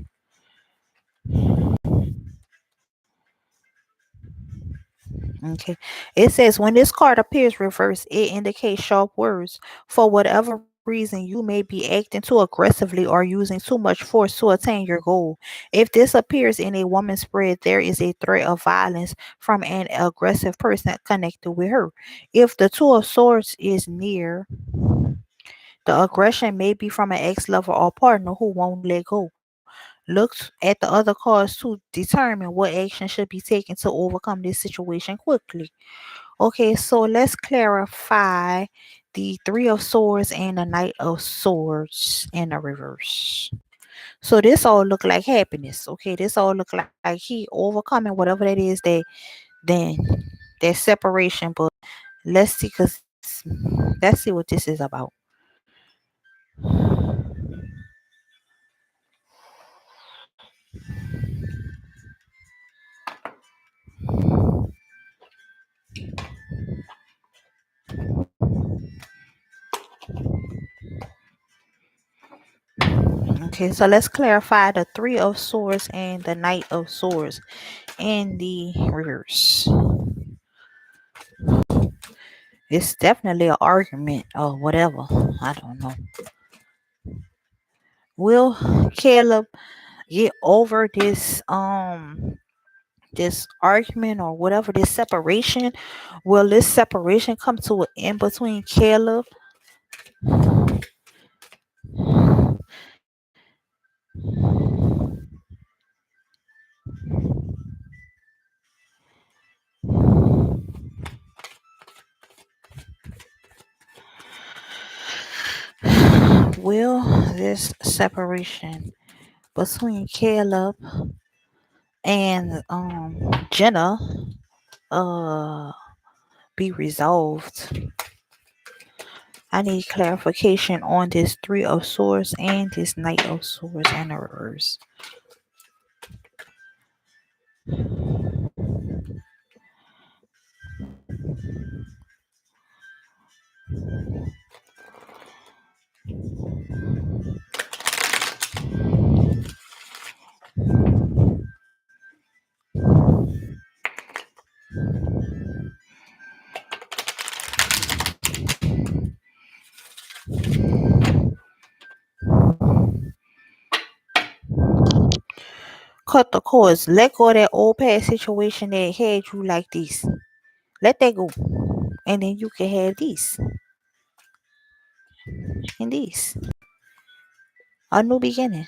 A: Okay. It says when this card appears reversed, it indicates sharp words. For whatever reason, you may be acting too aggressively or using too much force to attain your goal. If this appears in a woman's spread, there is a threat of violence from an aggressive person connected with her. If the Two of Swords is near, the aggression may be from an ex lover or partner who won't let go. Look at the other cards to determine what action should be taken to overcome this situation quickly. Okay, so let's clarify the Three of Swords and the Knight of Swords in the reverse. So this all look like happiness. Okay, this all look like he overcoming whatever that is that then that separation. But let's see, let's see what this is about. Okay, so let's clarify the Three of Swords and the Knight of Swords in the reverse. It's definitely an argument or whatever. I don't know. Will Caleb get over this argument or whatever, this separation? Will this separation come to an end between Caleb? Will this separation between Caleb and Jenna uh be resolved? I need clarification on this Three of Swords and this Knight of Swords in the reverse. Cut the cords. Let go of that old past situation that had you like this. Let that go. And then you can have this and this. A new beginning.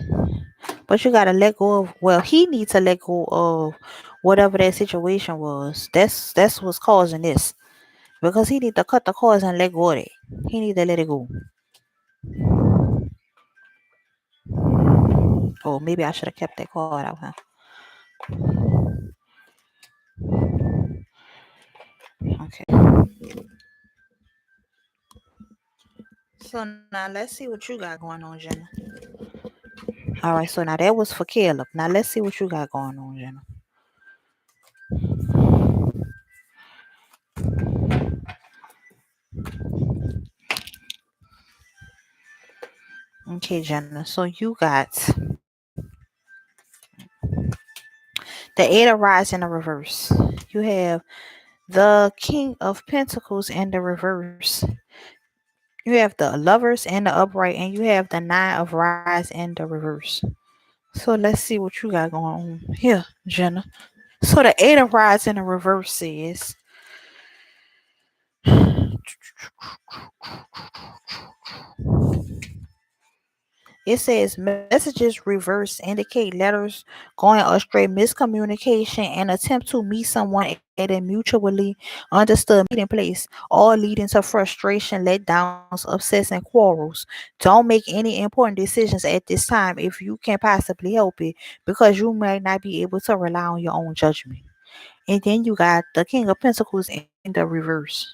A: But you gotta let go of, well, he needs to let go of whatever that situation was. That's what's causing this. Because he need to cut the cords and let go of it. He need to let it go. Oh, maybe I should have kept that card out, huh? Okay. So now let's see what you got going on, Jenna. All right, so now that was for Caleb. Now let's see what you got going on, Jenna. Okay, Jenna. So you got the Eight of Rods in the reverse. You have the King of Pentacles in the reverse. You have the Lovers in the upright, and you have the Nine of Rods in the reverse. So let's see what you got going on here, Jenna. So the Eight of Rods in the reverse says, It says messages reverse indicate letters going astray, miscommunication, and attempt to meet someone at a mutually understood meeting place, all leading to frustration, letdowns, upsets, and quarrels. Don't make any important decisions at this time if you can possibly help it, because you might not be able to rely on your own judgment. And then you got the King of Pentacles in the reverse.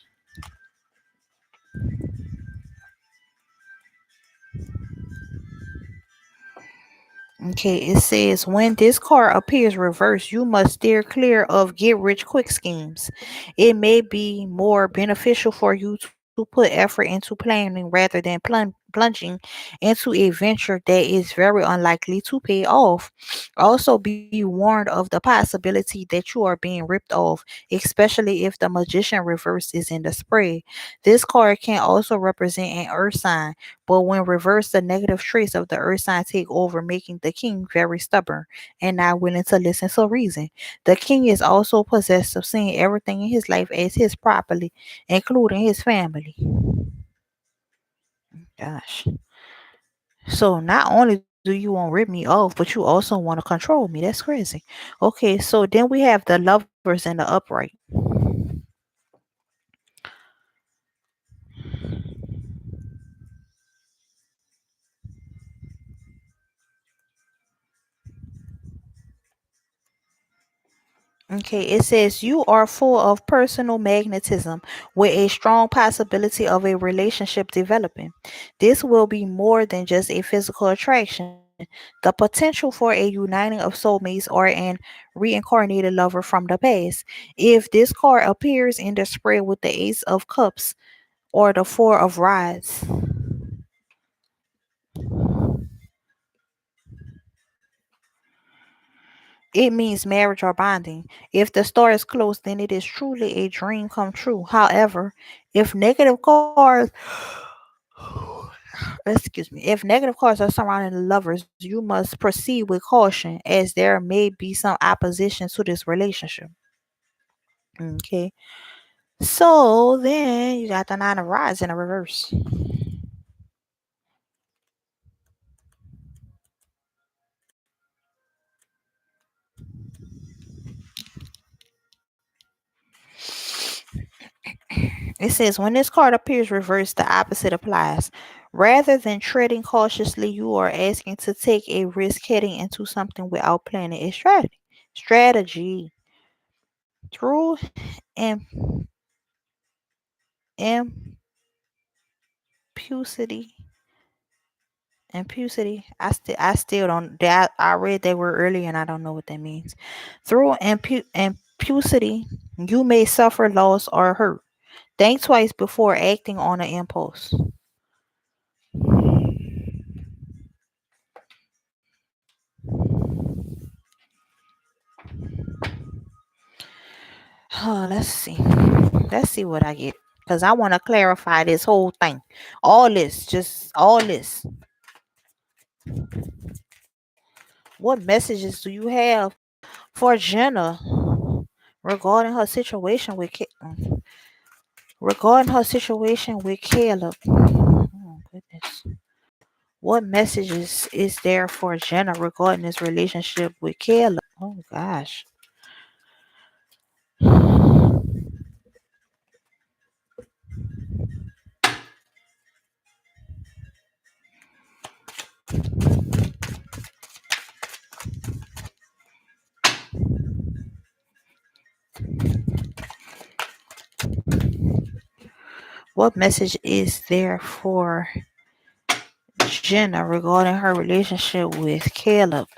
A: Okay, it says when this card appears reversed, you must steer clear of get rich quick schemes. It may be more beneficial for you to put effort into planning rather than plunging into a venture that is very unlikely to pay off. Also, be warned of the possibility that you are being ripped off, especially if the magician reverse is in the spread. This card can also represent an earth sign, but when reversed, the negative traits of the earth sign take over, making the king very stubborn and not willing to listen to reason. The king is also possessed of seeing everything in his life as his property, including his family. Gosh. So not only do you want to rip me off, but you also want to control me. That's crazy. Okay, so then we have the lovers and the upright. Okay, it says you are full of personal magnetism with a strong possibility of a relationship developing. This will be more than just a physical attraction. The potential for a uniting of soulmates or an reincarnated lover from the past. If this card appears in the spread with the Ace of Cups or the Four of Rods, it means marriage or bonding. If the star is closed, then it is truly a dream come true. However, if negative cards excuse me, if negative cards are surrounding the lovers, you must proceed with caution as there may be some opposition to this relationship. Okay. So then you got the Nine of Rods in the reverse. It says when this card appears reversed, the opposite applies. Rather than treading cautiously, you are asking to take a risk heading into something without planning a strategy. Strategy through im- impulsivity. Impulsivity. I still don't. That I read that word earlier and I don't know what that means. Through impulsivity, you may suffer loss or hurt. Think twice before acting on an impulse. Let's see. Let's see what I get. Because I want to clarify this whole thing. All this. Just all this. What messages do you have for Jenna regarding her situation with Caleb? Oh goodness. What messages is there for Jenna regarding this relationship with Caleb? Oh gosh. What message is there for Jenna regarding her relationship with Caleb?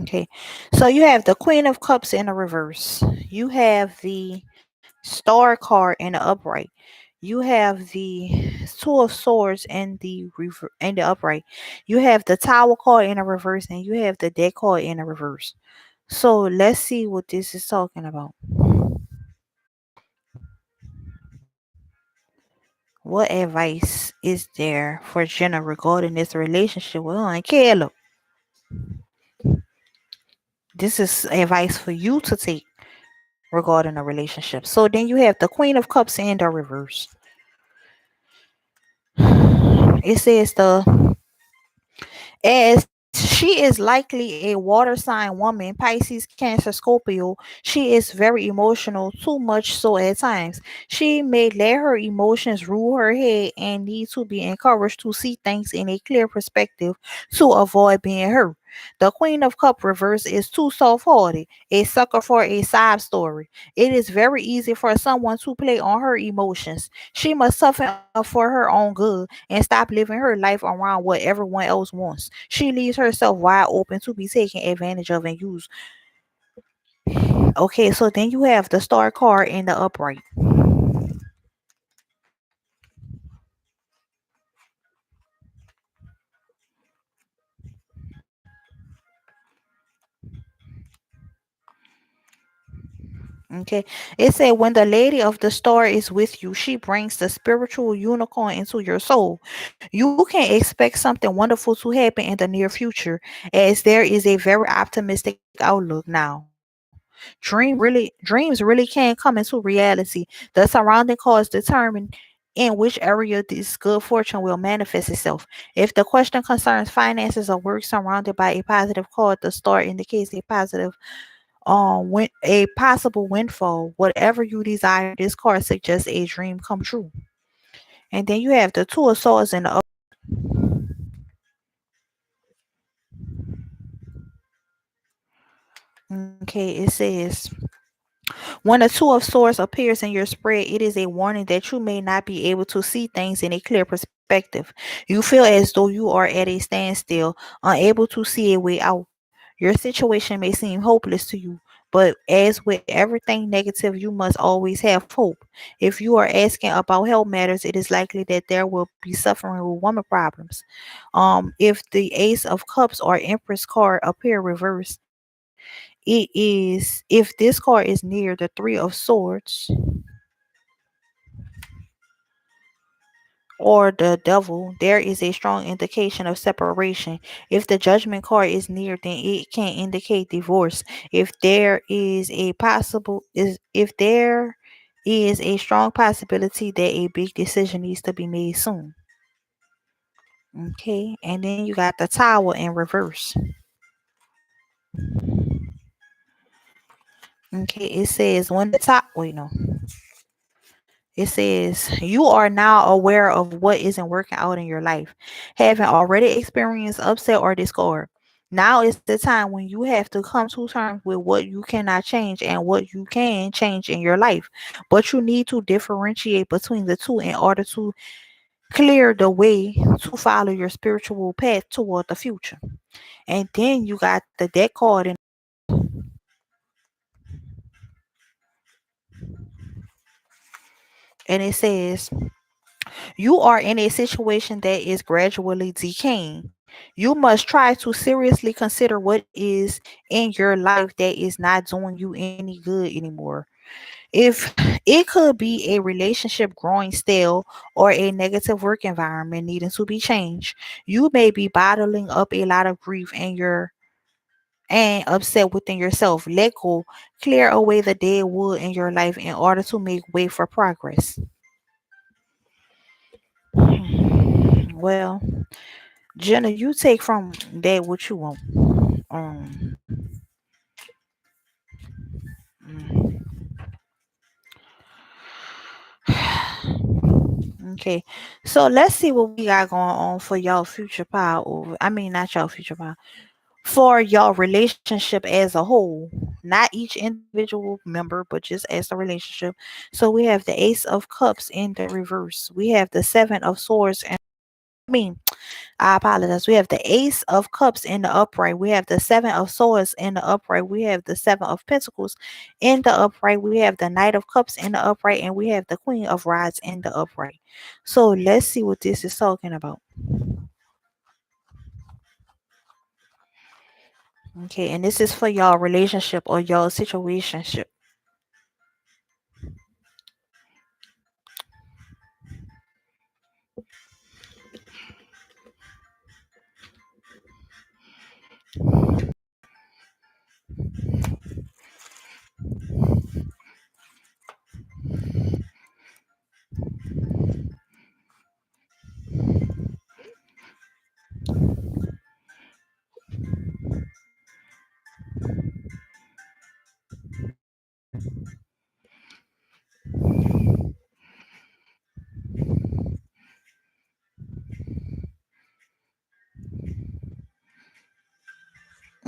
A: Okay. So you have the Queen of Cups in the reverse. You have the Star card in the upright. You have the Two of Swords in the upright. You have the Tower card in a reverse, and you have the Death card in a reverse. So let's see what this is talking about. What advice is there for Jenna regarding this relationship with her and Caleb? This is advice for you to take regarding a relationship. So then you have the Queen of Cups in the reverse. It says as she is likely a water sign woman, Pisces, Cancer, Scorpio. She is very emotional, too much so at times. She may let her emotions rule her head and need to be encouraged to see things in a clear perspective to avoid being hurt. The Queen of Cup reverse is too soft-hearted, a sucker for a sob story. It is very easy for someone to play on her emotions. She must toughen up for her own good and stop living her life around what everyone else wants. She leaves herself wide open to be taken advantage of and used. Okay, so then you have the Star card in the upright. Okay, it said when the lady of the star is with you, she brings the spiritual unicorn into your soul. You can expect something wonderful to happen in the near future, as there is a very optimistic outlook now. Dreams really can come into reality. The surrounding cause determine in which area this good fortune will manifest itself. If the question concerns finances or work surrounded by a positive card, the star indicates a possible windfall. Whatever you desire, this card suggests a dream come true. And then you have the Two of Swords in the okay. It says when a Two of Swords appears in your spread, it is a warning that you may not be able to see things in a clear perspective. You feel as though you are at a standstill, unable to see a way out. Your situation may seem hopeless to you, but as with everything negative, you must always have hope. If you are asking about health matters, it is likely that there will be suffering with woman problems. If the Ace of Cups or Empress card appear reversed, if this card is near the Three of Swords or the Devil, there is a strong indication of separation. If the Judgment card is near, then it can indicate divorce. If there is a strong possibility that a big decision needs to be made soon. Okay, and then you got the Tower in reverse. Okay, it says when the top wait no. It says, you are now aware of what isn't working out in your life, having already experienced upset or discord. Now is the time when you have to come to terms with what you cannot change and what you can change in your life. But you need to differentiate between the two in order to clear the way to follow your spiritual path toward the future. And then you got the deck card, and it says, you are in a situation that is gradually decaying. You must try to seriously consider what is in your life that is not doing you any good anymore. If it could be a relationship growing stale or a negative work environment needing to be changed, you may be bottling up a lot of grief and upset within yourself. Let go, clear away the dead wood in your life in order to make way for progress. Well, Jenna, you take from that what you want. Um, mm, okay, so let's see what we got going on for y'all future power over. I mean, not y'all future power for y'all relationship as a whole, not each individual member, but just as a relationship. So we have the Ace of Cups in the reverse. We have the Seven of Swords mean, I apologize. We have the Ace of Cups in the upright. We have the Seven of Swords in the upright. We have the Seven of Pentacles in the upright. We have the Knight of Cups in the upright. And we have the Queen of Rods in the upright. So let's see what this is talking about. Okay, and this is for y'all relationship or y'all situationship.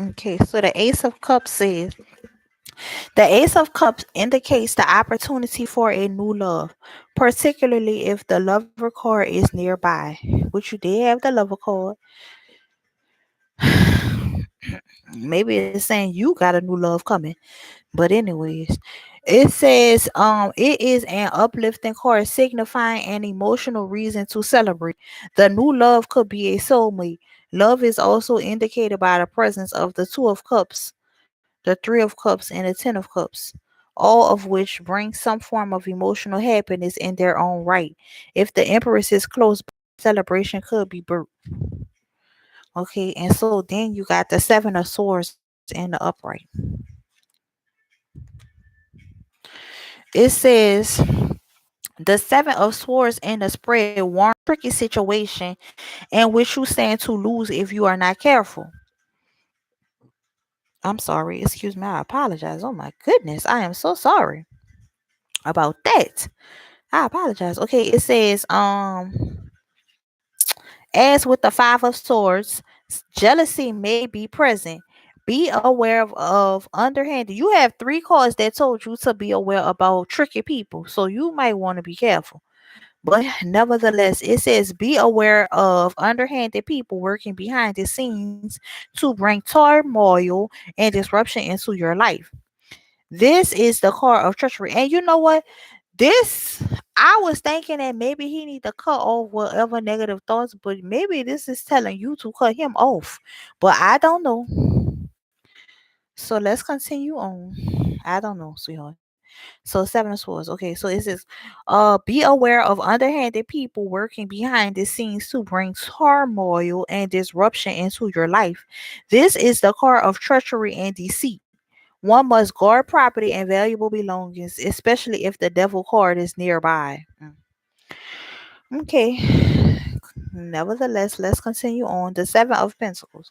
A: Okay, so the Ace of Cups says the Ace of Cups indicates the opportunity for a new love, particularly if the lover card is nearby. Which you did have the lover card. Maybe it's saying you got a new love coming. But anyways, it says it is an uplifting card signifying an emotional reason to celebrate. The new love could be a soulmate. Love is also indicated by the presence of the Two of Cups, the Three of Cups, and the Ten of Cups, all of which bring some form of emotional happiness in their own right. If the Empress is close, celebration could be birth. Okay, and so then you got the Seven of Swords in the upright. It says the Seven of Swords in the spread warns tricky situation in which you stand to lose if you are not careful. I'm sorry, excuse me, I apologize. Oh my goodness, I am so sorry about that. I apologize. Okay, it says as with the Five of Swords, jealousy may be present. Be aware of underhanded. You have three cards that told you to be aware about tricky people, so you might want to be careful. But nevertheless, it says be aware of underhanded people working behind the scenes to bring turmoil and disruption into your life. This is the card of treachery. And you know what? This I was thinking that maybe he need to cut off whatever negative thoughts, but maybe this is telling you to cut him off. But I don't know. So let's continue on. I don't know, sweetheart. So Seven of Swords. Okay, so it says, be aware of underhanded people working behind the scenes to bring turmoil and disruption into your life. This is the card of treachery and deceit. One must guard property and valuable belongings, especially if the devil card is nearby. Okay. Nevertheless, let's continue on. The Seven of Pentacles.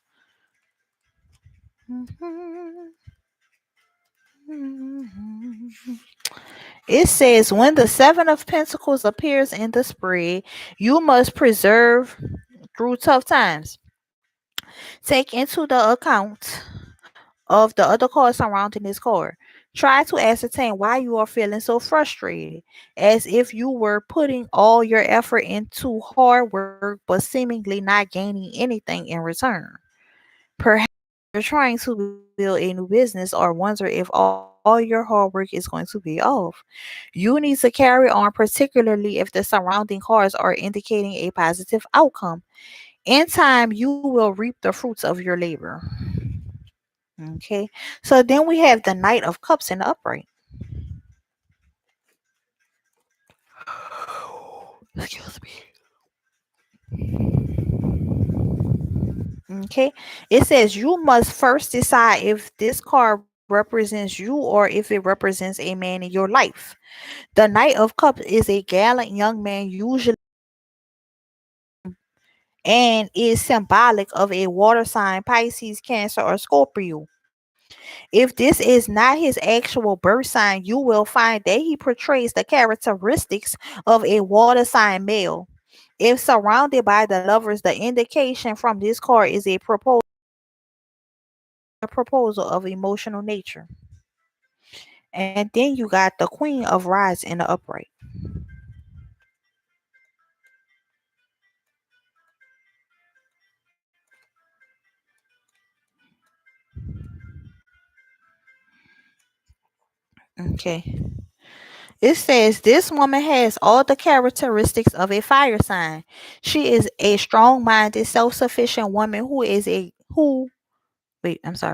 A: It says, when the Seven of Pentacles appears in the spread, you must preserve through tough times. Take into the account of the other cards surrounding this card. Try to ascertain why you are feeling so frustrated, as if you were putting all your effort into hard work but seemingly not gaining anything in return. Perhaps you're trying to build a new business or wonder if all your hard work is going to pay off. You need to carry on, particularly if the surrounding cards are indicating a positive outcome. In time, you will reap the fruits of your labor. Okay, so then we have the Knight of Cups in the upright. Excuse me. Okay, it says you must first decide if this card represents you or if it represents a man in your life. The Knight of Cups is a gallant young man, usually, and is symbolic of a water sign, Pisces, Cancer, or Scorpio. If this is not his actual birth sign, you will find that he portrays the characteristics of a water sign male. If surrounded by the lovers, the indication from this card is a proposal of emotional nature. And then you got the Queen of Rods in the upright. Okay. It says this woman has all the characteristics of a fire sign. She is a strong-minded, self-sufficient woman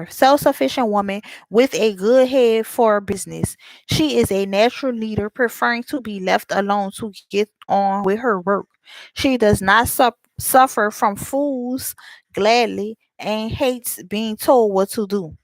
A: self-sufficient woman with a good head for business. She is a natural leader, preferring to be left alone to get on with her work. She does not suffer from fools gladly and hates being told what to do.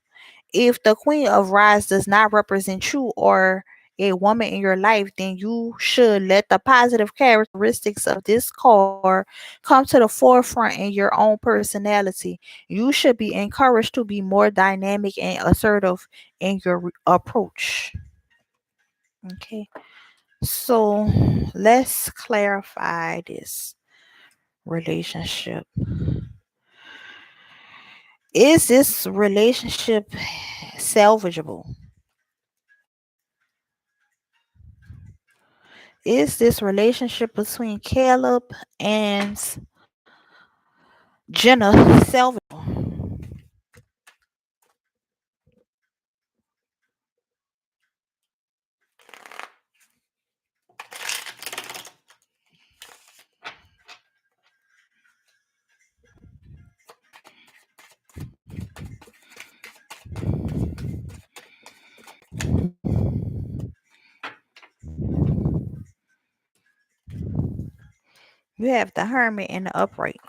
A: If the Queen of Wands does not represent you or a woman in your life, then you should let the positive characteristics of this card come to the forefront in your own personality. You should be encouraged to be more dynamic and assertive in your approach. Okay, so let's clarify this relationship. Is this relationship salvageable? Is this relationship between Caleb and Jenna salvageable? You have the Hermit and the Upright.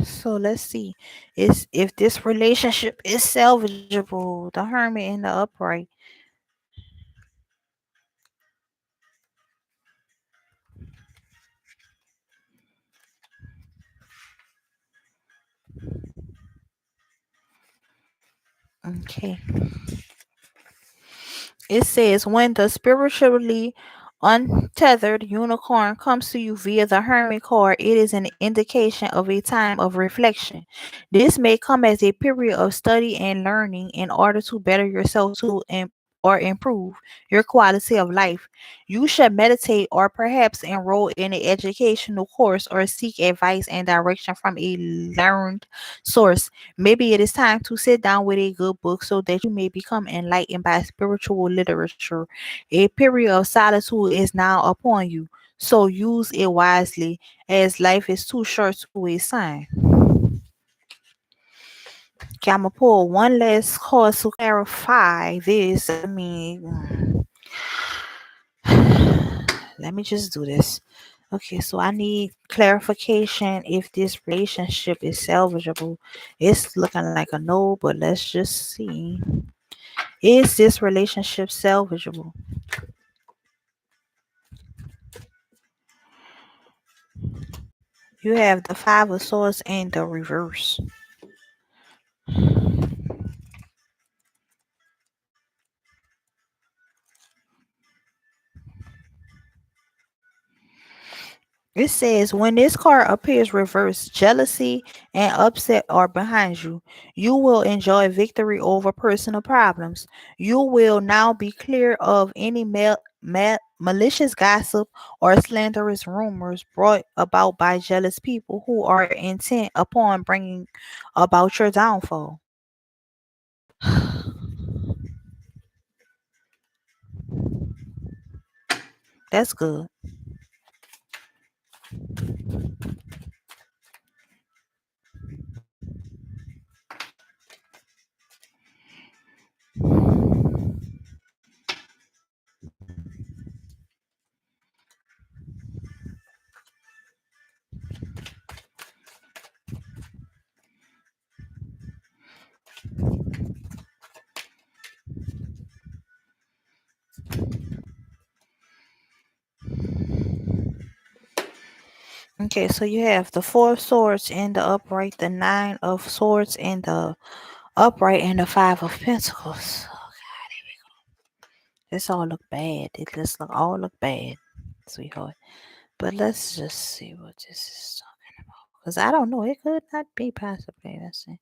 A: So let's see. Is if this relationship is salvageable, the Hermit and the Upright. Okay. It says when the spiritually untethered unicorn comes to you via the Hermit card, it is an indication of a time of reflection. This may come as a period of study and learning in order to better yourself or improve your quality of life. You should meditate or perhaps enroll in an educational course or seek advice and direction from a learned source. Maybe it is time to sit down with a good book so that you may become enlightened by spiritual literature. A period of solitude is now upon you, so use it wisely, as life is too short to waste time. Okay, I'm gonna pull one last card to clarify this. Let me just do this. Okay, so I need clarification if this relationship is salvageable. It's looking like a no, but let's just see. Is this relationship salvageable? You have the Five of Swords in the reverse. It says when this card appears reversed, jealousy and upset are behind you. You will enjoy victory over personal problems. You will now be clear of any malicious gossip or slanderous rumors brought about by jealous people who are intent upon bringing about your downfall. That's good. Okay, so you have the Four of Swords in the upright, the Nine of Swords in the upright, and the Five of Pentacles. This all look bad. It just look bad, sweetheart. But let's just see what this is talking about. Because I don't know. It could not be possibly. Let's see.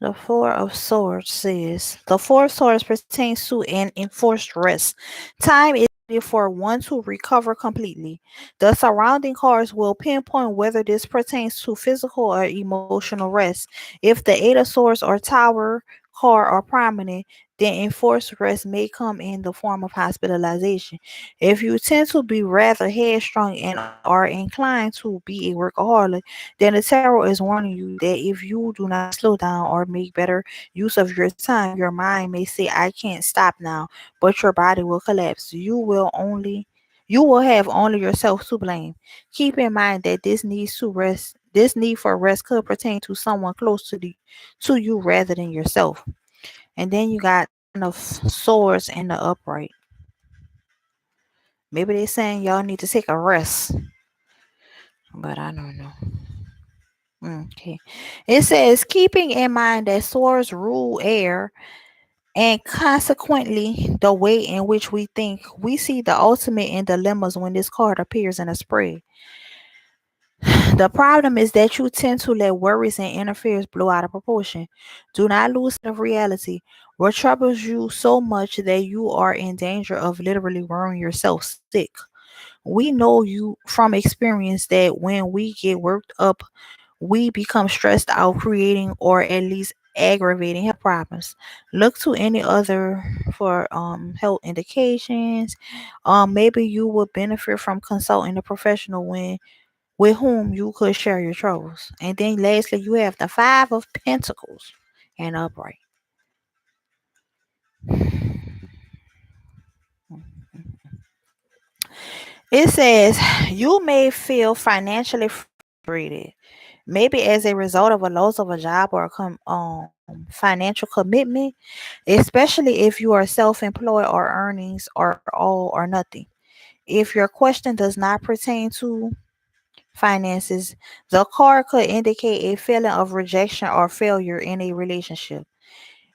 A: The Four of Swords says the Four of Swords pertains to an enforced rest. Time is needed for one to recover completely. The surrounding cards will pinpoint whether this pertains to physical or emotional rest. If the Eight of Swords or Tower card are prominent, then enforced rest may come in the form of hospitalization. If you tend to be rather headstrong and are inclined to be a workaholic, then the tarot is warning you that if you do not slow down or make better use of your time, your mind may say, I can't stop now, but your body will collapse. You will have only yourself to blame. Keep in mind that this need for rest could pertain to someone close to you rather than yourself. And then you got Ten of Swords in the upright. Maybe they saying y'all need to take a rest, but I don't know. Okay. It says keeping in mind that swords rule air and consequently the way in which we think, we see the ultimate in dilemmas when this card appears in a spread. The problem is that you tend to let worries and interference blow out of proportion. Do not lose sight of reality. What troubles you so much that you are in danger of literally worrying yourself sick. We know you from experience that when we get worked up, we become stressed out, creating or at least aggravating health problems. Look to any other for health indications. Maybe you would benefit from consulting a professional when with whom you could share your troubles. And then lastly, you have the Five of Pentacles and upright. It says you may feel financially frustrated, maybe as a result of a loss of a job or financial commitment, especially if you are self-employed or earnings are all or nothing. If your question does not pertain to finances, the card could indicate a feeling of rejection or failure in a relationship.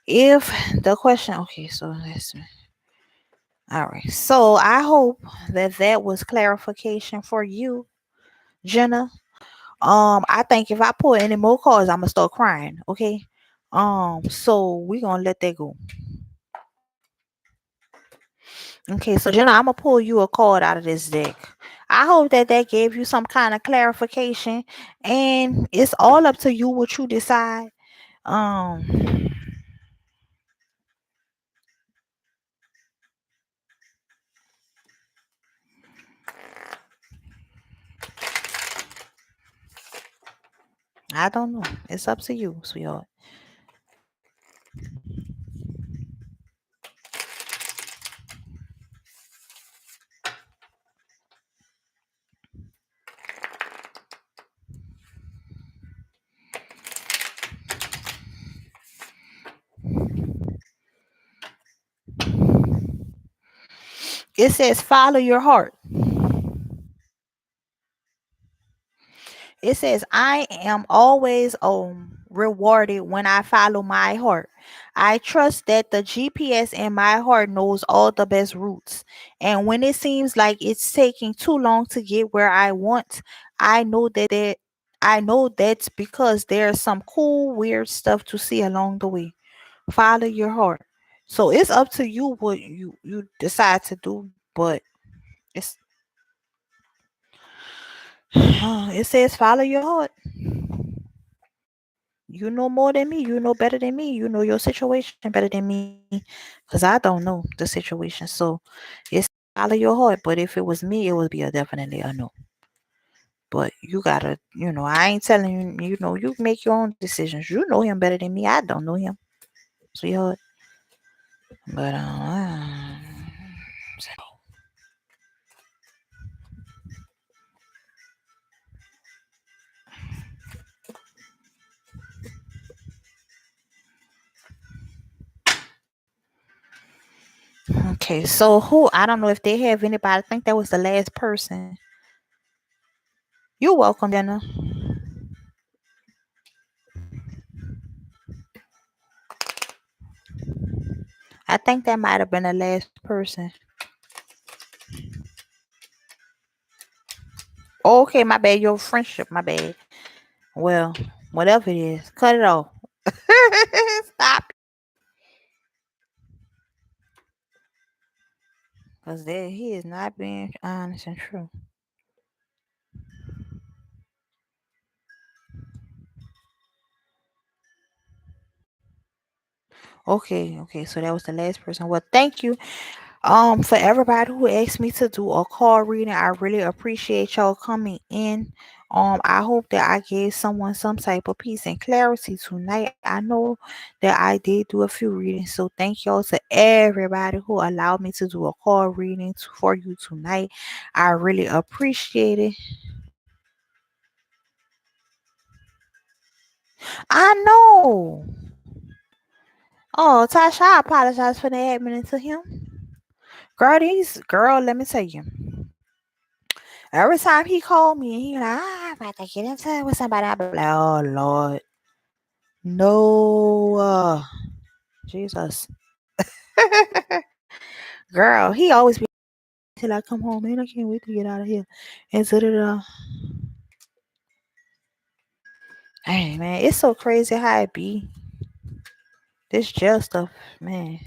A: If the question, okay, so that's all right. So I hope that that was clarification for you, Jenna. I think if I pull any more cards, I'm gonna start crying. Okay. So we gonna let that go. Okay. So Jenna, I'm gonna pull you a card out of this deck. I hope that that gave you some kind of clarification, and it's all up to you what you decide. Um, I don't know. It's up to you, sweetheart. It says follow your heart. It says, I am always rewarded when I follow my heart. I trust that the GPS in my heart knows all the best routes. And when it seems like it's taking too long to get where I want, I know I know that's because there's some cool, weird stuff to see along the way. Follow your heart. So it's up to you what you decide to do, but it's it says follow your heart. You know more than me. You know better than me. You know your situation better than me. Because I don't know the situation. So it's follow your heart. But if it was me, it would be a definitely a no. But you gotta, I ain't telling you, you make your own decisions. You know him better than me. I don't know him, sweetheart. But okay. So who? I don't know if they have anybody. I think that was the last person. You're welcome, Jenna. I think that might have been the last person. Oh, okay, my bad. Your friendship, my bad. Well, whatever it is, cut it off. Stop. Because he is not being honest and true. Okay, so that was the last person. Well, thank you. For everybody who asked me to do a call reading, I really appreciate y'all coming in. I hope that I gave someone some type of peace and clarity tonight. I know that I did do a few readings, so thank y'all to everybody who allowed me to do a call reading for you tonight. I really appreciate it. I know. Oh, Tasha, I apologize for that happening to him. Girl, let me tell you. Every time he called me and he like, I'm about to get into it with somebody, I be like, oh Lord, no, Jesus, girl, he always be till I come home, man. I can't wait to get out of here. And hey man, it's so crazy how it be. This jail stuff, man.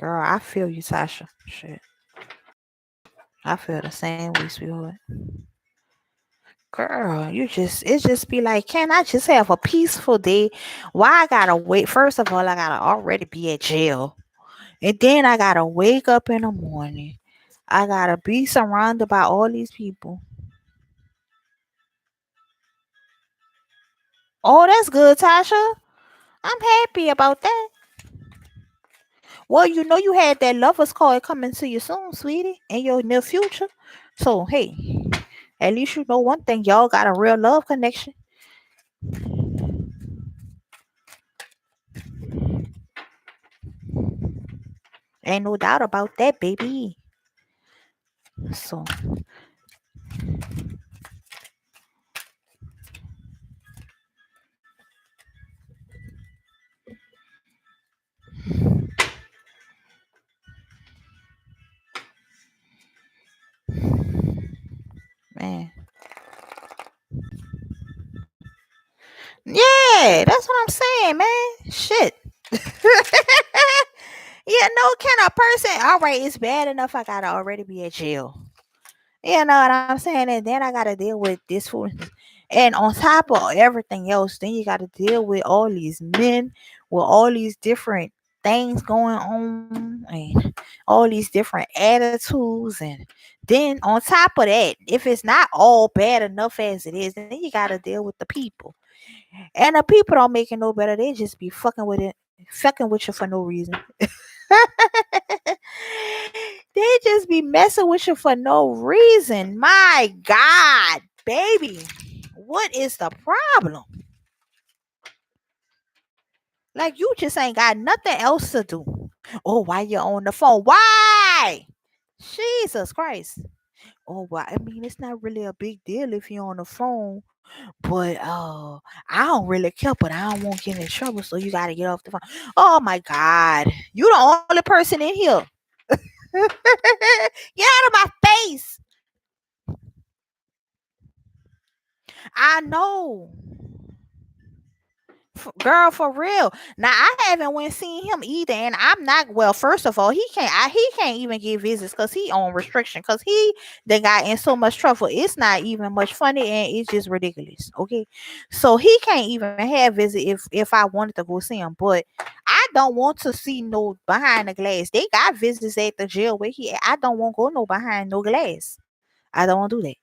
A: Girl, I feel you, Tasha. Shit, I feel the same way, sweetheart. Girl, it just be like, can I just have a peaceful day? Why I gotta wait? First of all, I gotta already be at jail. And then I gotta wake up in the morning. I gotta be surrounded by all these people. Oh, that's good, Tasha. I'm happy about that. Well, you know you had that lovers call coming to you soon, sweetie, in your near future. So hey, at least you know one thing, y'all got a real love connection. Ain't no doubt about that, baby. So man. Yeah, that's what I'm saying, man. Shit. Yeah, no, can a person all right, it's bad enough I gotta already be at jail. You know what I'm saying? And then I gotta deal with this foolishness. And on top of everything else, then you gotta deal with all these men with all these different things going on and all these different attitudes. And then on top of that, if it's not all bad enough as it is, then you gotta deal with the people. And the people don't make it no better. They just be fucking with you for no reason. They just be messing with you for no reason. My God, baby. What is the problem? Like you just ain't got nothing else to do. Oh, why you on the phone? Why? Jesus Christ. Oh, why? I mean, it's not really a big deal if you're on the phone, but I don't really care, but I don't want to get in trouble, so you gotta get off the phone. Oh my God. You the only person in here. Get out of my face. I know. Girl, for real. Now I haven't went seen him either, and I'm not well. First of all, he can't even get visits because he on restriction because he the guy in so much trouble. It's not even much funny and it's just ridiculous. Okay, so he can't even have visit if I wanted to go see him, but I don't want to see no behind the glass. They got visits at the jail where he. I don't want to go no behind no glass. I don't want to do that.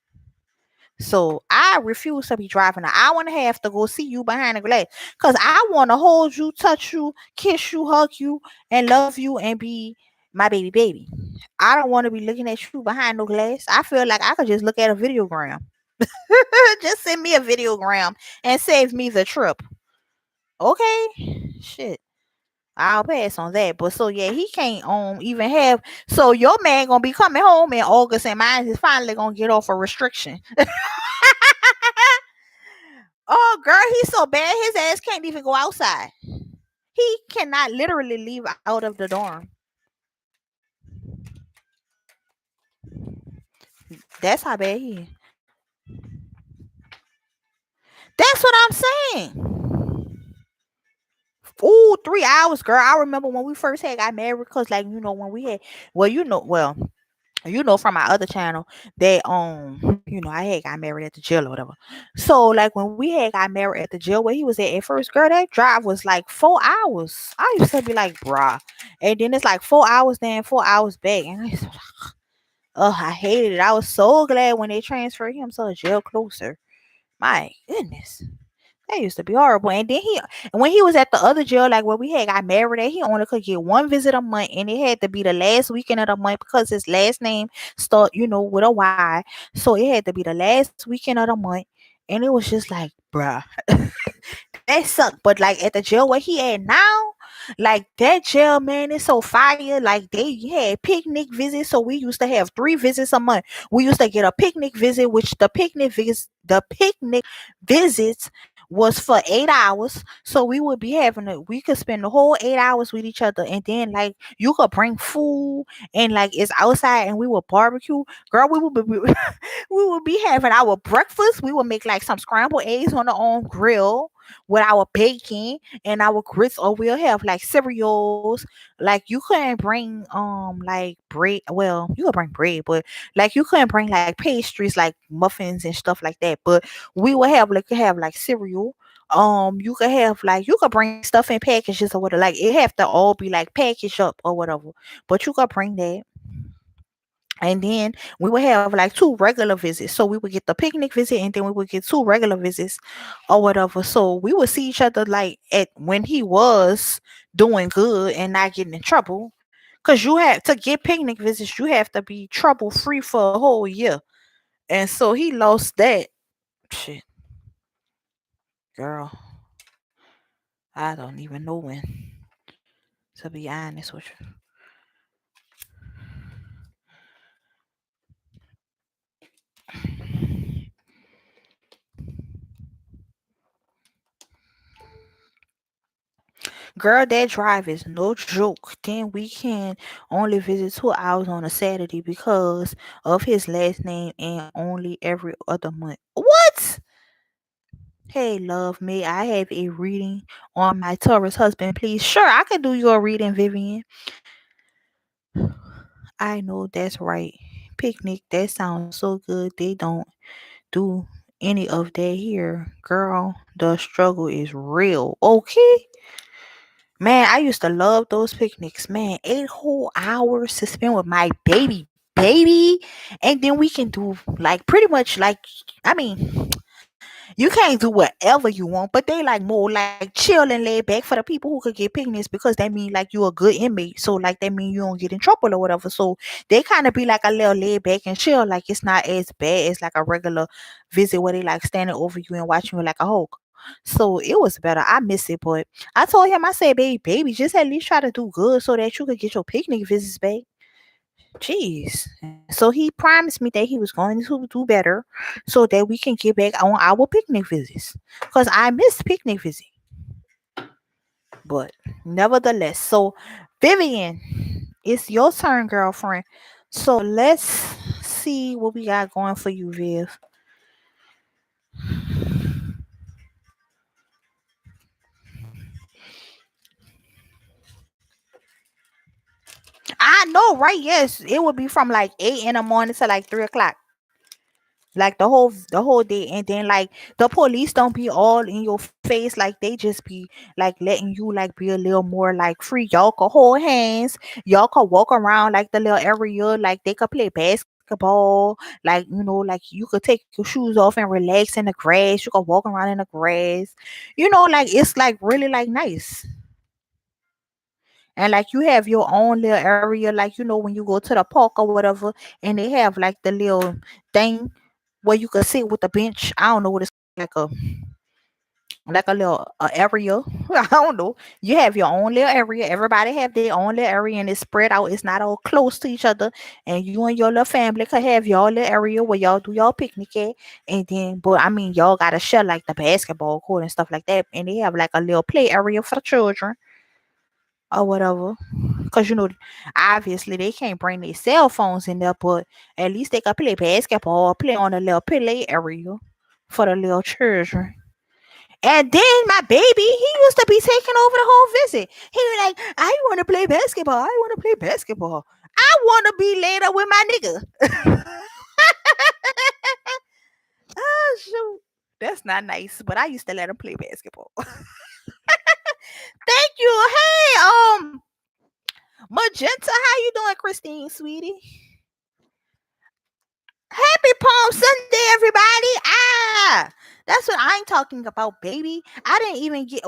A: So I refuse to be driving an hour and a half to go see you behind the glass. Cause I want to hold you, touch you, kiss you, hug you, and love you and be my baby. I don't want to be looking at you behind no glass. I feel like I could just look at a videogram. Just send me a videogram and save me the trip. Okay? Shit. I'll pass on that. But so yeah, he can't even have so your man gonna be coming home in August and mine is finally gonna get off a restriction. Oh, girl, he's so bad. His ass can't even go outside. He cannot literally leave out of the dorm. That's how bad he is. That's what I'm saying. Ooh, 3 hours, girl. I remember when we first had got married, cause like when we had, well, from my other channel that I had got married at the jail or whatever. So like when we had got married at the jail where he was at first, girl, that drive was like 4 hours. I used to be like, bruh. And then it's like 4 hours then 4 hours back. And I used to, I hated it. I was so glad when they transferred him to a jail closer. My goodness. That used to be horrible. And then when he was at the other jail, like where we had got married at, he only could get one visit a month, and it had to be the last weekend of the month because his last name start, with a Y. So it had to be the last weekend of the month, and it was just like, bruh, that sucked. But like at the jail where he at now, like that jail, man, it's so fire. Like they had picnic visits, so we used to have 3 visits a month. We used to get a picnic visit, which the picnic visits was for 8 hours. So we could spend the whole 8 hours with each other, and then like you could bring food, and like it's outside, and we would barbecue. Girl, we would be having our breakfast. We would make like some scrambled eggs on the own grill with our bacon and our grits, or we'll have like cereals. Like you couldn't bring like bread. Well, you could bring bread, but like you couldn't bring like pastries like muffins and stuff like that. But we would have like cereal. You could bring stuff in packages or whatever. Like it have to all be like packaged up or whatever. But you could bring that. And then we would have like 2 regular visits. So we would get the picnic visit, and then we would get 2 regular visits or whatever. So we would see each other like at when he was doing good and not getting in trouble. Cause you have to get picnic visits, you have to be trouble free for a whole year. And so he lost that. Shit, girl, I don't even know when, to be honest with you. Girl, that drive is no joke. Then we can only visit 2 hours on a Saturday because of his last name and only every other month. What? Hey, love, may I have a reading on my Taurus husband, please? Sure, I can do your reading, Vivian. I know that's right. Picnic, that sounds so good. They don't do any of that here. Girl, the struggle is real. Okay? Man, I used to love those picnics. Man, 8 whole hours to spend with my baby. And then we can do like pretty much like, I mean, you can't do whatever you want, but they like more like chill and laid back for the people who could get picnics because that mean like you a good inmate. So like that mean you don't get in trouble or whatever. So they kind of be like a little laid back and chill. Like it's not as bad as like a regular visit where they like standing over you and watching you like a Hulk. So it was better. I miss it, but I told him, I said, baby, just at least try to do good so that you could get your picnic visits back. Jeez. So he promised me that he was going to do better so that we can get back on our picnic visits. Because I miss picnic visit. But nevertheless, so Vivian, it's your turn, girlfriend. So let's see what we got going for you, Viv. I know, right? Yes, it would be from like 8 in the morning to like 3 o'clock. Like the whole day, and then like the police don't be all in your face, like they just be like letting you like be a little more like free. Y'all could hold hands, y'all could walk around like the little area, like they could play basketball, like like you could take your shoes off and relax in the grass, you could walk around in the grass, like it's like really like nice. And like you have your own little area, like when you go to the park or whatever, and they have like the little thing where you could sit with a bench. I don't know what it's like a little area. I don't know. You have your own little area. Everybody have their own little area, and it's spread out. It's not all close to each other. And you and your little family could have your little area where y'all do y'all picnic at. And then, but I mean, y'all gotta share like the basketball court and stuff like that. And they have like a little play area for the children or whatever. Cause obviously they can't bring their cell phones in there, but at least they can play basketball, or play on a little play area for the little children. And then my baby, he used to be taking over the whole visit. He was like, I want to play basketball. I want to play basketball. I want to be laid up with my nigga. Oh shoot. That's not nice, but I used to let him play basketball. Thank you. Hey, Magenta, how you doing, Christine, sweetie? Happy Palm Sunday, everybody. That's what I'm talking about, baby. I didn't even get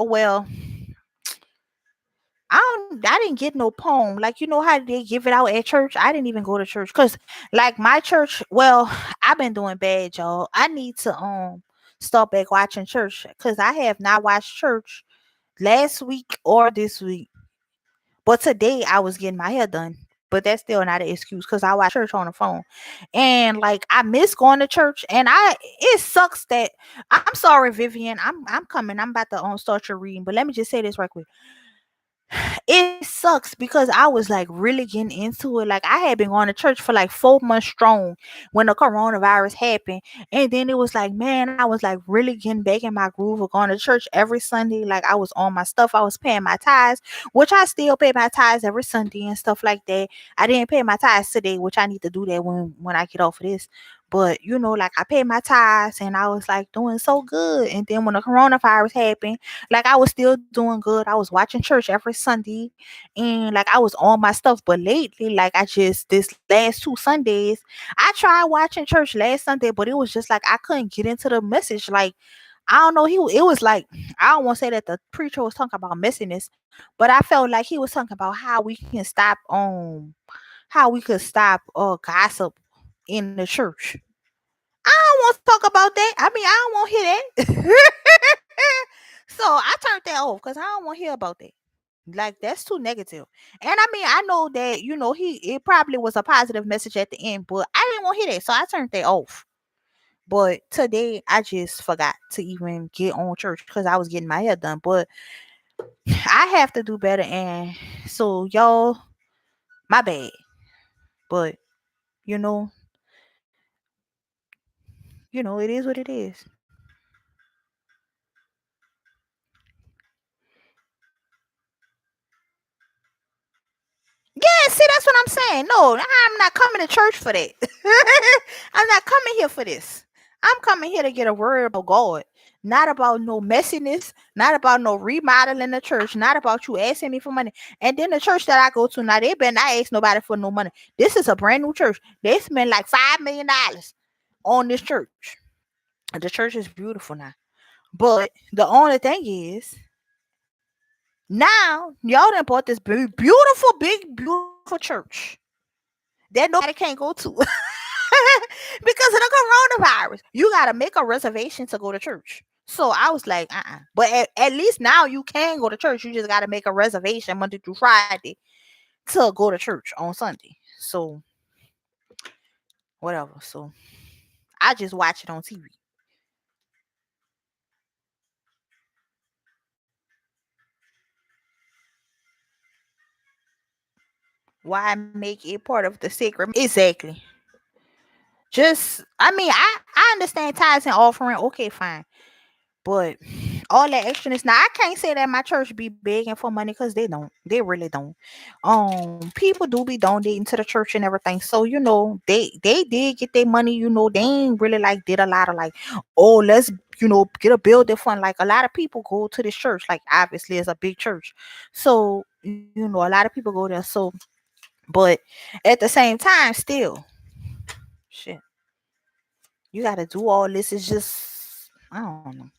A: I didn't get no poem. Like, you know how they give it out at church? I didn't even go to church. Cause like my church, well, I've been doing bad, y'all. I need to start back watching church. Cause I have not watched church last week or this week. But today I was getting my hair done. But that's still not an excuse because I watch church on the phone. And like I miss going to church. And it sucks that I'm sorry, Vivian. I'm coming. I'm about to start your reading. But let me just say this right quick. It sucks because I was like really getting into it. Like I had been going to church for like 4 months strong when the coronavirus happened. And then it was like, man, I was like really getting back in my groove of going to church every Sunday. Like I was on my stuff. I was paying my tithes, which I still pay my tithes every Sunday and stuff like that. I didn't pay my tithes today, which I need to do that when I get off of this. But you know, like I paid my tithes and I was like doing so good. And then when the coronavirus happened, like I was still doing good. I was watching church every Sunday and like I was on my stuff. But lately, like I just this last 2 Sundays, I tried watching church last Sunday, but it was just like I couldn't get into the message. Like I don't know, it was like I don't want to say that the preacher was talking about messiness, but I felt like he was talking about how we could stop gossip in the church. I don't want to talk about that. I mean, I don't want to hear that. So I turned that off because I don't want to hear about that. Like that's too negative. And I mean, I know that it probably was a positive message at the end, but I didn't want to hear that, so I turned that off. But today I just forgot to even get on church because I was getting my hair done. But I have to do better, and so y'all, my bad. But you know, it is what it is. Yeah, see, that's what I'm saying. No, I'm not coming to church for that. I'm not coming here for this. I'm coming here to get a word about God, not about no messiness, not about no remodeling the church, not about you asking me for money. And then the church that I go to now, they better not ask nobody for no money. This is a brand new church. They spend like $5 million on this church. The church is beautiful now. But the only thing is, now y'all done bought this beautiful, big, beautiful church that nobody can go to because of the coronavirus. You got to make a reservation to go to church. So I was like, But at least now you can go to church. You just got to make a reservation Monday through Friday to go to church on Sunday. So whatever. So I just watch it on TV. Why make it part of the sacred? Exactly. Just, I mean, I understand tithes and offering. Okay, fine. But all that extraness. Now I can't say that my church be begging for money because they don't. They really don't. People do be donating to the church and everything. So they did get their money. They ain't really like did a lot of like, oh, let's get a building fund. Like a lot of people go to this church. Like obviously it's a big church, so a lot of people go there. So, but at the same time, still, shit, you got to do all this. It's just I don't know.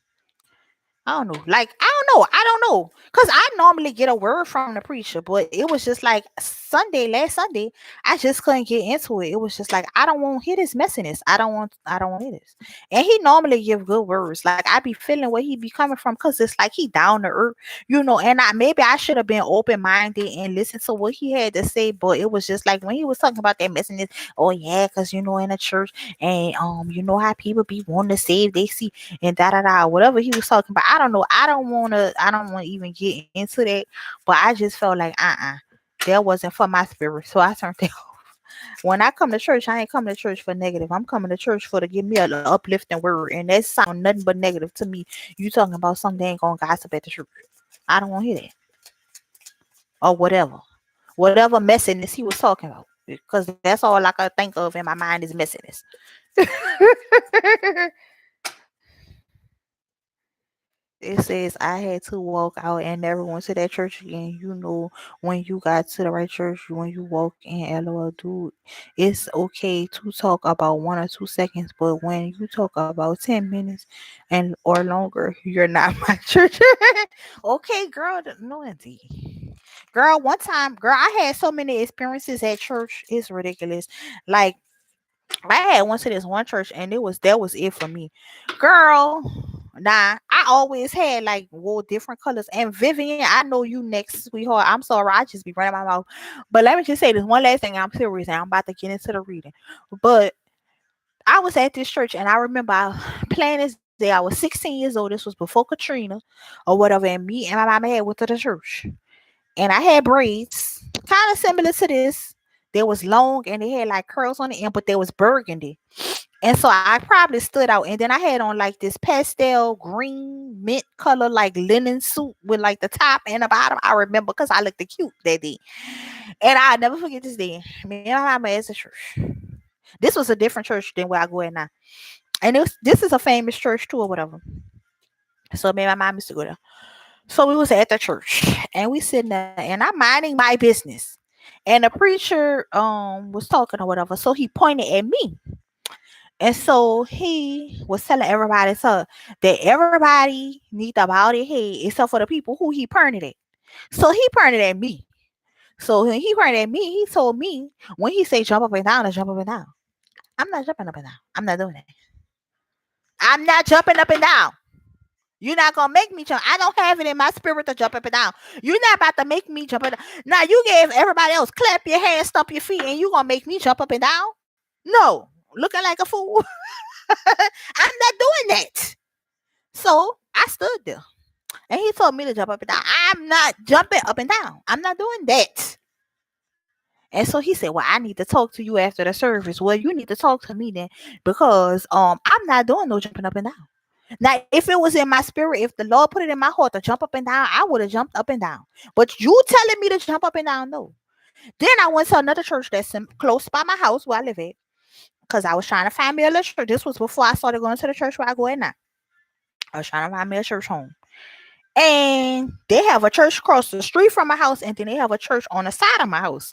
A: I don't know. Like, I don't know. I don't know. Because I normally get a word from the preacher, but it was just like last Sunday, I just couldn't get into it. It was just like, I don't want to hear this messiness. I don't want to hear this. And he normally give good words. Like, I be feeling where he be coming from because it's like he down to earth, and maybe I should have been open minded and listened to what he had to say, but it was just like when he was talking about that messiness, oh yeah, because in the church, and how people be wanting to save they see and da da da, whatever he was talking about. I don't know. I don't want to even get into that. But I just felt like that wasn't for my spirit. So I turned it off. When I come to church, I ain't coming to church for negative. I'm coming to church for to give me an uplifting word. And that sound nothing but negative to me. You talking about something they ain't gonna gossip at the church. I don't want to hear that. Or whatever. Whatever messiness he was talking about. because that's all I can think of in my mind is messiness. It says I had to walk out and never went to that church again. You know, when you got to the right church, when you walk in, lol, dude, it's okay to talk about 1 or 2 seconds, but when you talk about 10 minutes and or longer, you're not my church. Okay, girl, no indeed. Girl, one time, girl, I had so many experiences at church. It's ridiculous. Like I had went to this one church and that was it for me. Girl, nah, I always had like wore different colors. And Vivian, I know you next, sweetheart. I'm sorry, I just be running my mouth. But let me just say this one last thing. I'm serious and I'm about to get into the reading. But I was at this church and I remember playing this day. I was 16 years old. This was before Katrina or whatever. And me and my mama had went to the church. And I had braids, kind of similar to this. They was long and they had like curls on the end, but they was burgundy. And so I probably stood out. And then I had on like this pastel green mint color, like linen suit with like the top and the bottom. I remember because I looked cute that day. And I'll never forget this day. Me and my mama at the church. This was a different church than where I go at now. And this is a famous church too or whatever. So me and my mom used to go there. So we was at the church and we sitting there and I'm minding my business. And the preacher was talking or whatever. So he pointed at me. And so he was telling everybody so that everybody need to bow their head except for the people who he pointed at. So he pointed at me. So when he pointed at me, he told me when he say jump up and down, to jump up and down. I'm not jumping up and down. I'm not doing that. I'm not jumping up and down. You're not gonna make me jump. I don't have it in my spirit to jump up and down. You're not about to make me jump up and down. Now you gave everybody else clap your hands, stomp your feet, and you gonna make me jump up and down? No, looking like a fool. I'm not doing that. So I stood there, and he told me to jump up and down. I'm not jumping up and down. I'm not doing that. And so he said, "Well, I need to talk to you after the service." Well, you need to talk to me then, because I'm not doing no jumping up and down. Now, if it was in my spirit, if the Lord put it in my heart to jump up and down, I would have jumped up and down. But you telling me to jump up and down, no. Then I went to another church that's close by my house where I live at, because I was trying to find me a little church. This was before I started going to the church where I go at now. I was trying to find me a church home. And they have a church across the street from my house, and then they have a church on the side of my house.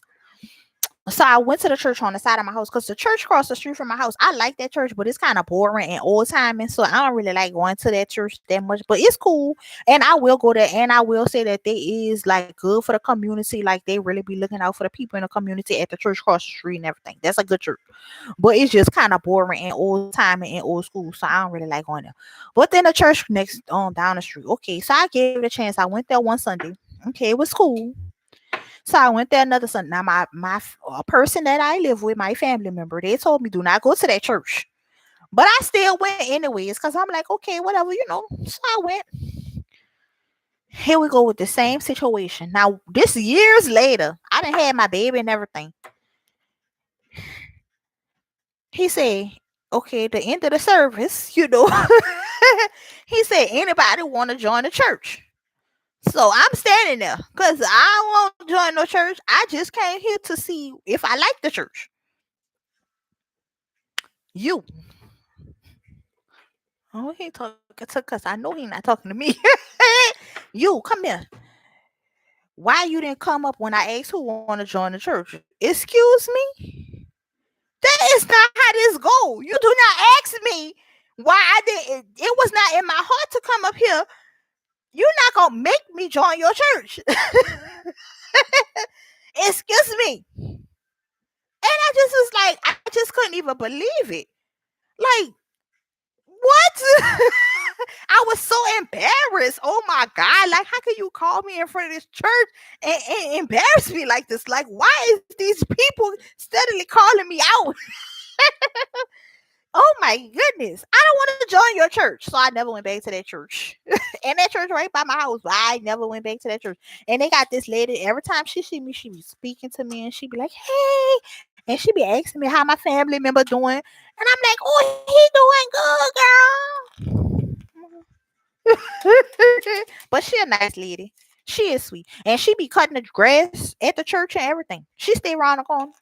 A: So I went to the church on the side of my house because the church across the street from my house, I like that church, but it's kind of boring and old timing. So I don't really like going to that church that much, but it's cool. And I will go there, and I will say that they is like good for the community. Like they really be looking out for the people in the community at the church across the street and everything. That's a good church. But it's just kind of boring and old timing and old school. So I don't really like going there. But then the church next down the street. Okay, so I gave it a chance. I went there one Sunday. Okay, it was cool. So I went there another Sunday. Now my person that I live with, my family member, they told me do not go to that church. But I still went anyways because I'm like, okay, whatever. So I went. Here we go with the same situation. Now, this years later, I done had my baby and everything. He said, okay, the end of the service, he said, anybody want to join the church? So I'm standing there because I won't join no church. I just came here to see if I like the church. You. Oh, he talking to because I know he not talking to me. You come here. Why you didn't come up when I asked who want to join the church? Excuse me? That is not how this go. You do not ask me why I didn't. It was not in my heart to come up here. You're not gonna make me join your church. Excuse me. And I just was like, I just couldn't even believe it. Like, what? I was so embarrassed. Oh my God. Like, how can you call me in front of this church and embarrass me like this? Like, why is these people steadily calling me out? Oh my goodness. I don't want to join your church. So I never went back to that church. And that church right by my house. But I never went back to that church. And they got this lady, every time she see me, she be speaking to me and she be like, hey. And she be asking me how my family member doing. And I'm like, oh, he doing good, girl. But she a nice lady. She is sweet. And she be cutting the grass at the church and everything. She stay around the corner.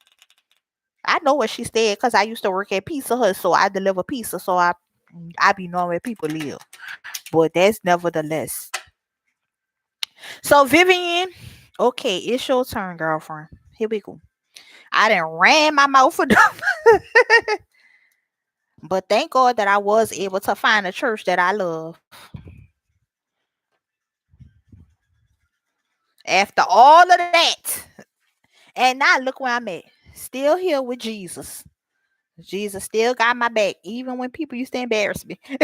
A: I know what she said because I used to work at Pizza Hut, so I deliver pizza, so I be knowing where people live. But that's nevertheless. So Vivian, okay, it's your turn, girlfriend. Here we go. I done ran my mouth enough. But thank God that I was able to find a church that I love. After all of that. And now look where I'm at. Still here with Jesus. Jesus still got my back, even when people used to embarrass me. Even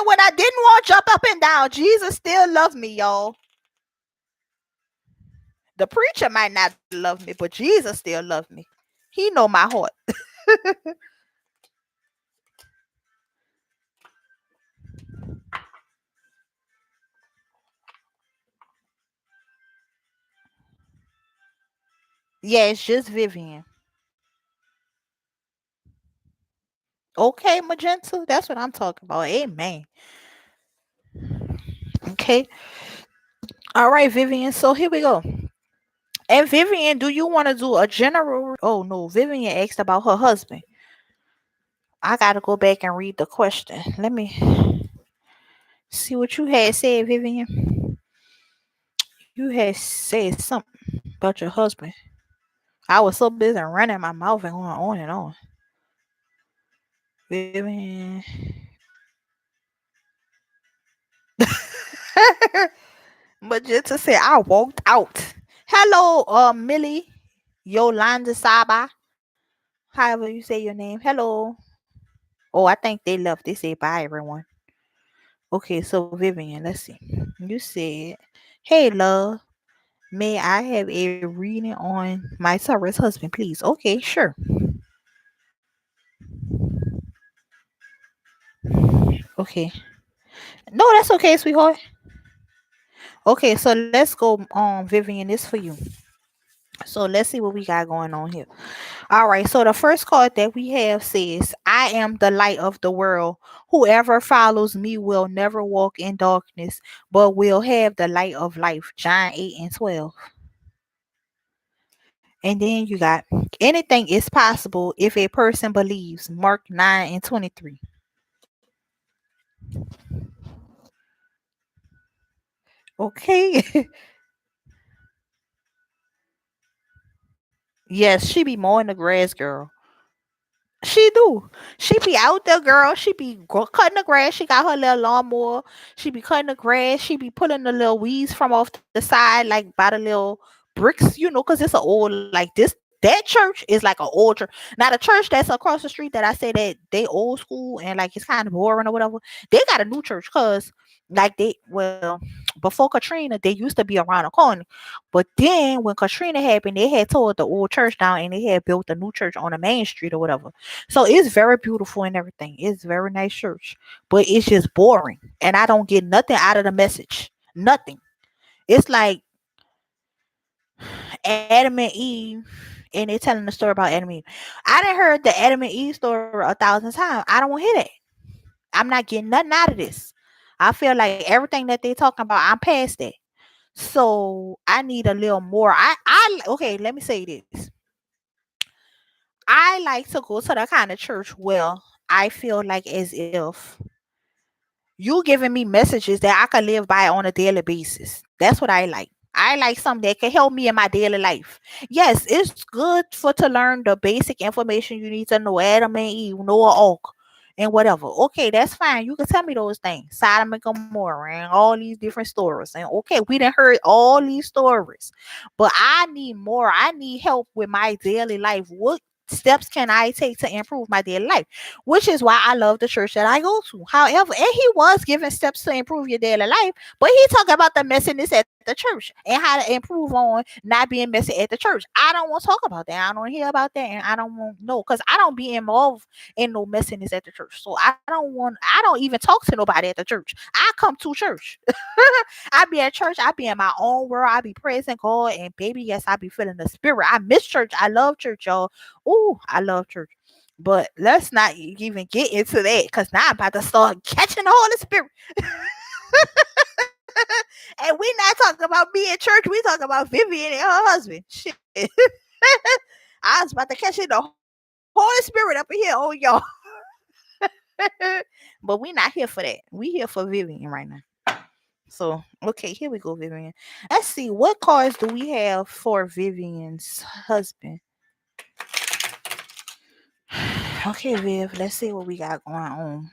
A: when I didn't want to jump up and down, Jesus still loved me, y'all. The preacher might not love me, but Jesus still loved me. He know my heart. Yeah, it's just Vivian. Okay, Magenta. That's what I'm talking about. Amen. Okay. All right, Vivian. So here we go. And Vivian, do you want to do a general? Oh no, Vivian asked about her husband. I gotta go back and read the question. Let me see what you had said, Vivian. You had said something about your husband. I was so busy running my mouth and going on and on. Vivian. Magenta said I walked out. Hello, Millie Yolanda Saba. However you say your name. Hello. Oh, I think they left. They say bye, everyone. Okay, so Vivian, let's see. You said, "Hey, love, may I have a reading on my Taurus husband, please?" Okay, sure. Okay. No, that's okay, sweetheart. Okay, so let's go. Vivian, this for you. So let's see what we got going on here. All right. So the first card that we have says, "I am the light of the world. Whoever follows me will never walk in darkness, but will have the light of life." John 8:12. And then you got, "Anything is possible if a person believes." Mark 9:23. Okay. Yes, she be mowing the grass, girl. She do. She be out there, girl. She be cutting the grass. She got her little lawnmower. She be cutting the grass. She be pulling the little weeds from off the side, like by the little bricks, cause it's an old like this. That church is like an old church. Now the church that's across the street that I say that they old school and like it's kind of boring or whatever. They got a new church, cause like before Katrina they used to be around the corner, but then when Katrina happened, they had tore the old church down and they had built a new church on the main street or whatever. So it's very beautiful and everything. It's very nice church, but it's just boring, and I don't get nothing out of the message. Nothing. It's like Adam and Eve, and they're telling the story about Adam and Eve. I done heard the Adam and Eve story 1,000 times. I don't want to hear that. I'm not getting nothing out of this. I feel like everything that they talking about, I'm past that. So I need a little more. I okay. Let me say this. I like to go to the kind of church where I feel like as if you giving me messages that I can live by on a daily basis. That's what I like. I like something that can help me in my daily life. Yes, it's good for to learn the basic information you need to know. Adam and Eve, Noah, Ark, and whatever. Okay, that's fine. You can tell me those things. Sodom and Gomorrah and all these different stories. And okay, we done heard all these stories. But I need more. I need help with my daily life. What steps can I take to improve my daily life? Which is why I love the church that I go to. However, and he was giving steps to improve your daily life, but he talking about the messiness at the church and how to improve on not being messy at the church. I don't want to talk about that. I don't hear about that, and I don't want no because I don't be involved in no messiness at the church. So I don't even talk to nobody at the church. I come to church. I be at church. I be in my own world. I be praising God, and baby, yes, I be feeling the spirit. I miss church. I love church, y'all. Ooh, I love church. But let's not even get into that because now I'm about to start catching the Holy Spirit. And we not talking about me in church. We talking about Vivian and her husband. Shit. I was about to catch it, the Holy Spirit up in here, oh y'all. But we not here for that. We here for Vivian right now. So okay, here we go, Vivian. Let's see what cards do we have for Vivian's husband. Okay, Viv, let's see what we got going on.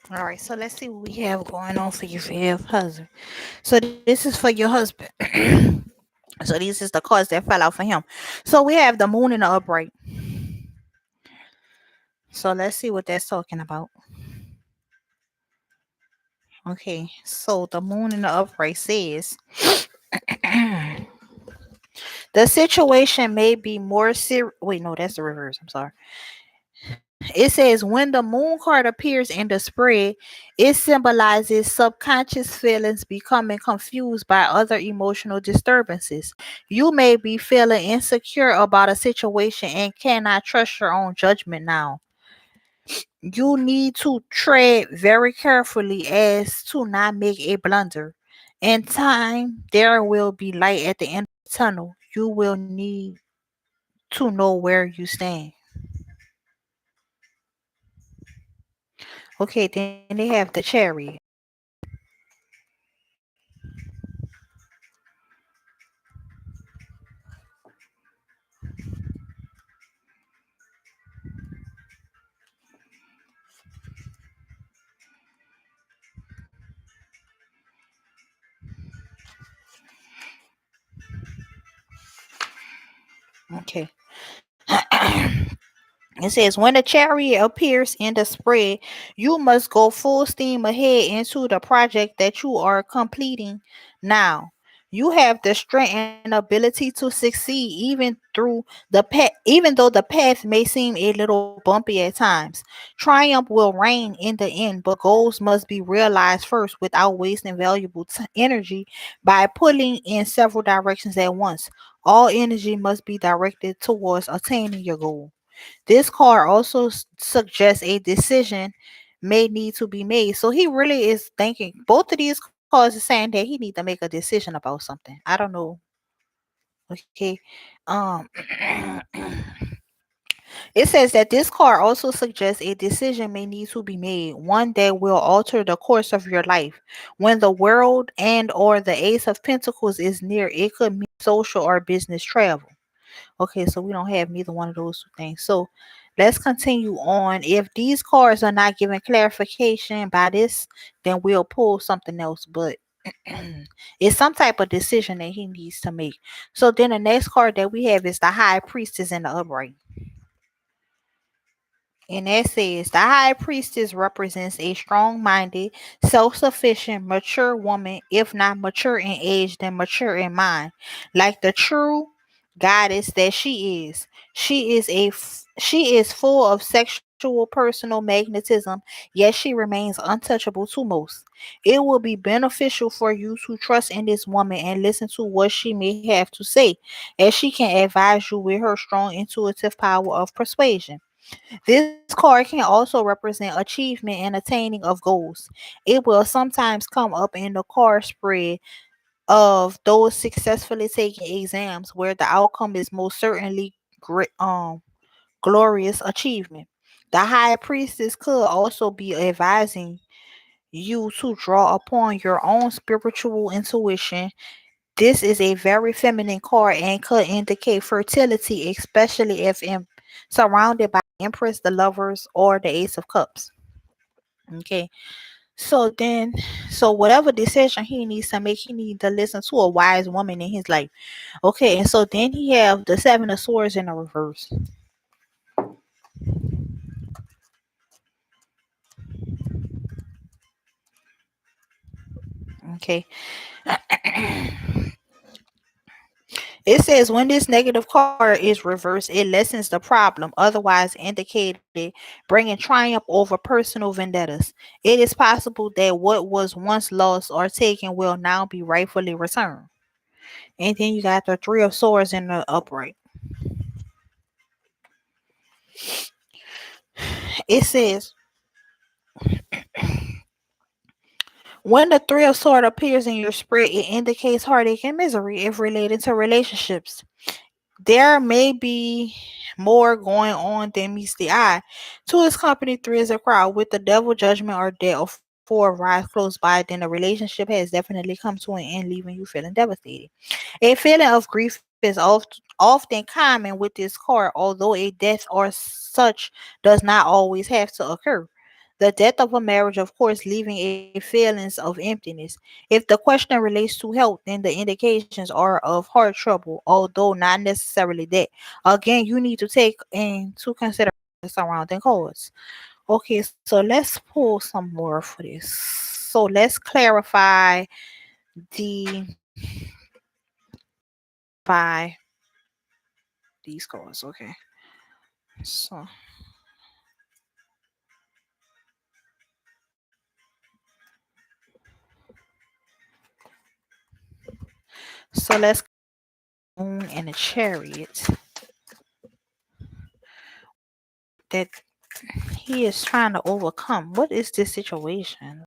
A: All right, so let's see what we have going on for your Viv husband. So this is for your husband. So these is the cards that fell out for him. So we have the moon in the upright. So let's see what that's talking about. Okay, so the moon in the upright says the situation may be more serious. Wait, no, that's the reverse. I'm sorry. It says when the moon card appears in the spread, it symbolizes subconscious feelings becoming confused by other emotional disturbances. You may be feeling insecure about a situation and cannot trust your own judgment now. You need to tread very carefully as to not make a blunder. In time, there will be light at the end of the tunnel. You will need to know where you stand. Okay, then they have the chariot. Okay. It says, when the chariot appears in the spread, you must go full steam ahead into the project that you are completing now. You have the strength and ability to succeed even though the path may seem a little bumpy at times. Triumph will reign in the end, but goals must be realized first without wasting valuable energy by pulling in several directions at once. All energy must be directed towards attaining your goal. This card also suggests a decision may need to be made. So he really is thinking both of these cards are saying that he need to make a decision about something. I don't know. Okay. Um It says that this card also suggests a decision may need to be made, one that will alter the course of your life. When the world and or the Ace of Pentacles is near, it could mean social or business travel. Okay, so we don't have neither one of those two things. So let's continue on. If these cards are not giving clarification by this, then we'll pull something else. But it's some type of decision that he needs to make. So then the next card that we have is the High Priestess in the upright. And that says the high priestess represents a strong minded, self sufficient, mature woman, if not mature in age, then mature in mind. Like the true goddess that she is. She is full of sexual personal magnetism, yet she remains untouchable to most. It will be beneficial for you to trust in this woman and listen to what she may have to say, as she can advise you with her strong intuitive power of persuasion. This card can also represent achievement and attaining of goals. It will sometimes come up in the card spread of those successfully taking exams where the outcome is most certainly great, glorious achievement. The high priestess could also be advising you to draw upon your own spiritual intuition. This is a very feminine card and could indicate fertility, especially if surrounded by Empress, the Lovers, or the Ace of Cups. Okay, so then, so whatever decision he needs to make, he needs to listen to a wise woman in his life. Okay, and so then he have the Seven of Swords in the reverse. Okay, it says when this negative card is reversed, it lessens the problem, otherwise indicated bringing triumph over personal vendettas. It is possible that what was once lost or taken will now be rightfully returned. And then you got the Three of Swords in the upright. It says when the Three of Swords appears in your spread, it indicates heartache and misery if related to relationships. There may be more going on than meets the eye. To his company, three is a crowd. With the devil, judgment, or death, or four rise close by, then the relationship has definitely come to an end, leaving you feeling devastated. A feeling of grief is often common with this card, although a death or such does not always have to occur. The death of a marriage, of course, leaving a feelings of emptiness. If the question relates to health, then the indications are of heart trouble, although not necessarily that. Again, you need to take into consideration the surrounding cause. Okay, so let's pull some more for this. So let's clarify the by these cards. Okay, so let's moon and a chariot that he is trying to overcome. What is this situation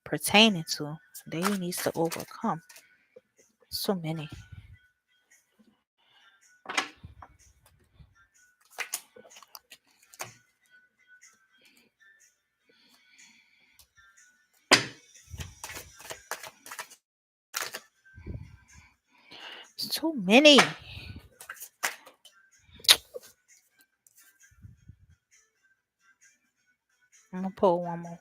A: pertaining to that he needs to overcome? So many. So many. I'm gonna pull one more.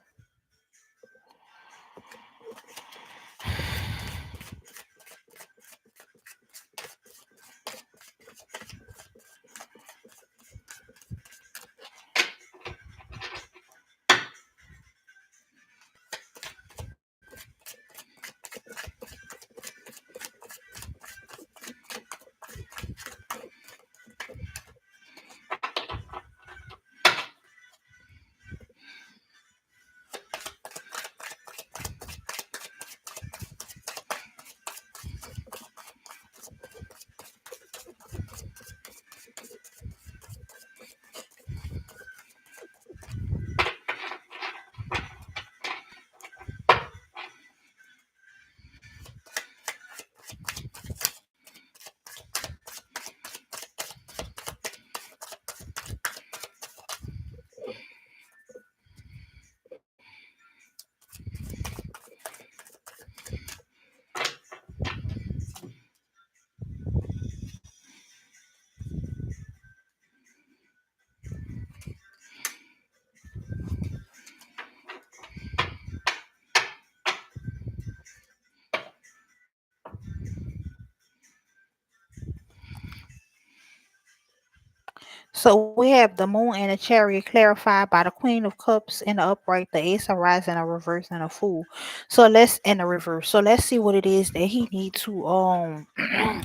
A: So we have the moon and the chariot clarified by the queen of cups in the upright, the ace of rise in the reverse, and a fool. So let's in the reverse. So let's see what it is that he needs to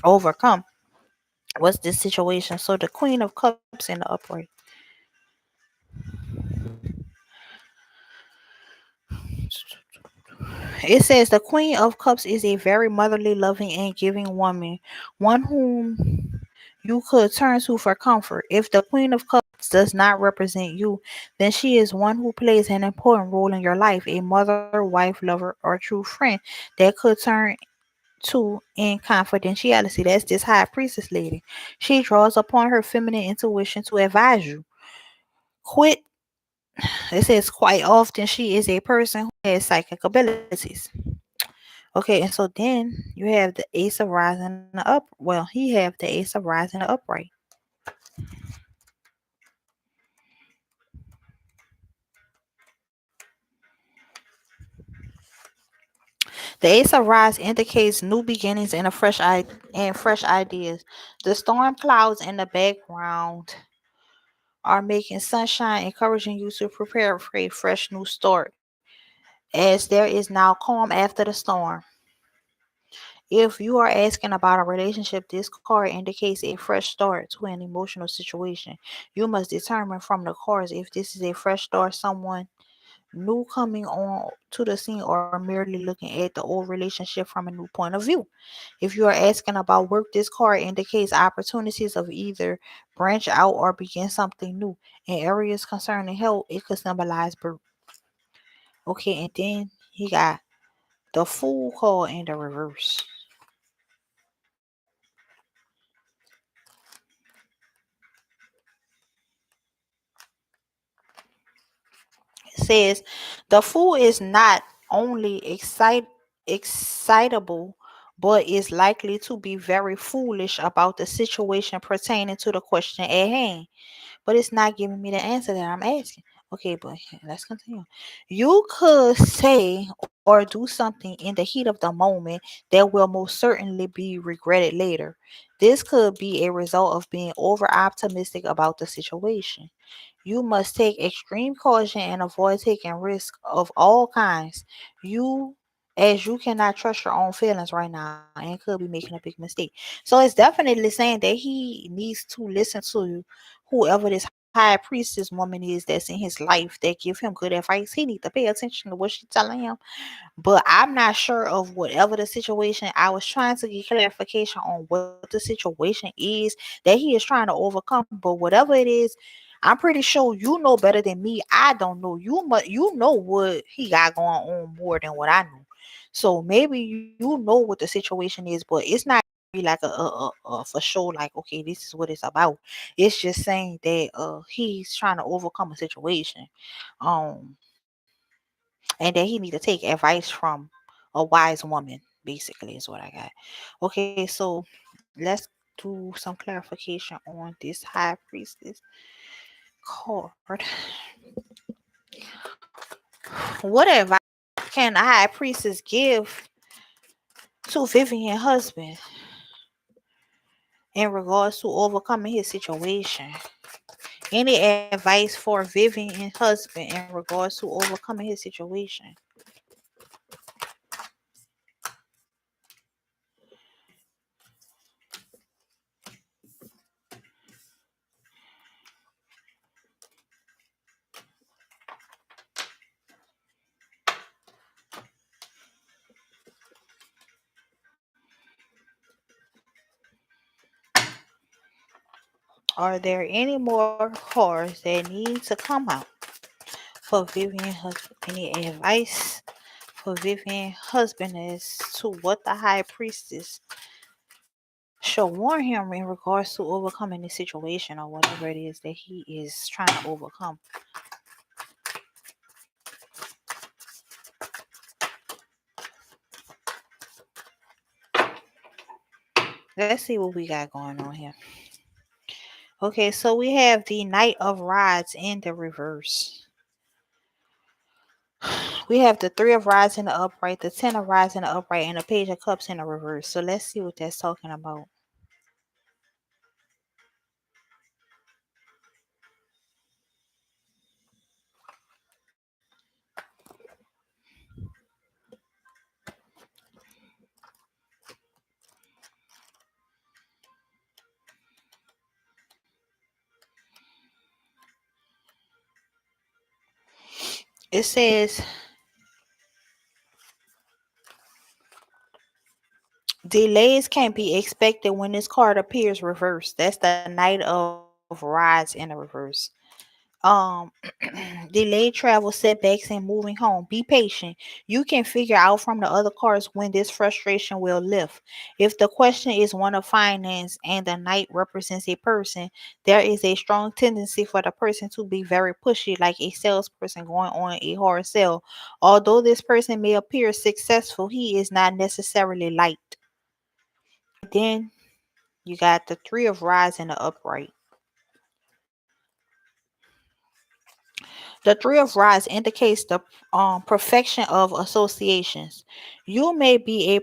A: overcome. What's this situation? So the queen of cups in the upright. It says the Queen of Cups is a very motherly, loving, and giving woman, one whom you could turn to for comfort. If the Queen of Cups does not represent you, then she is one who plays an important role in your life, a mother, wife, lover, or true friend that could turn to in confidentiality. That's this high priestess lady. She draws upon her feminine intuition to advise you. Quit. It says quite often she is a person who has psychic abilities. Okay, and so then you have the Ace of Rising up. Well, he have the Ace of Rising upright. The Ace of Rise indicates new beginnings and fresh ideas. The storm clouds in the background are making sunshine, encouraging you to prepare for a fresh new start. As there is now calm after the storm. If you are asking about a relationship, this card indicates a fresh start to an emotional situation. You must determine from the cards if this is a fresh start, someone new coming on to the scene, or merely looking at the old relationship from a new point of view. If you are asking about work, this card indicates opportunities of either branch out or begin something new. In areas concerning health, it could symbolize birth. Okay, and then he got the Fool card in the reverse. It says the Fool is not only excitable, but is likely to be very foolish about the situation pertaining to the question at hand. But it's not giving me the answer that I'm asking. Okay, but let's continue. You could say or do something in the heat of the moment that will most certainly be regretted later. This could be a result of being over optimistic about the situation. You must take extreme caution and avoid taking risks of all kinds. As you cannot trust your own feelings right now and could be making a big mistake. So it's definitely saying that he needs to listen to whoever this high priestess woman is that's in his life that give him good advice. He need to pay attention to what she's telling him. But I'm not sure of whatever the situation. I was trying to get clarification on what the situation is that he is trying to overcome. But whatever it is, I'm pretty sure you know better than me. I don't know. You know what he got going on more than what I know. So maybe you know what the situation is, but it's not be like a for sure like okay this is what it's about. It's just saying that he's trying to overcome a situation, um, and that he need to take advice from a wise woman. Basically, is what I got. Okay, so let's do some clarification on this high priestess card. What advice can a high priestess give to Vivian husband in regards to overcoming his situation? Any advice for Vivian husband in regards to overcoming his situation? Are there any more cards that need to come out for Vivian husband? Any advice for Vivian husband as to what the high priestess should warn him in regards to overcoming the situation or whatever it is that he is trying to overcome? Let's see what we got going on here. Okay, so we have the Knight of Rods in the reverse. We have the Three of Rods in the upright, the Ten of Rods in the upright, and the Page of Cups in the reverse. So let's see what that's talking about. It says delays can be expected when this card appears reversed. That's the Knight of Rods in the reverse. Um, delayed travel, setbacks, and moving home. Be patient. You can figure out from the other cards when this frustration will lift. If the question is one of finance and the knight represents a person, there is a strong tendency for the person to be very pushy, like a salesperson going on a hard sell. Although this person may appear successful, he is not necessarily liked. And then you got the Three of Rods in the upright. The Three of Rods indicates the perfection of associations. You may be at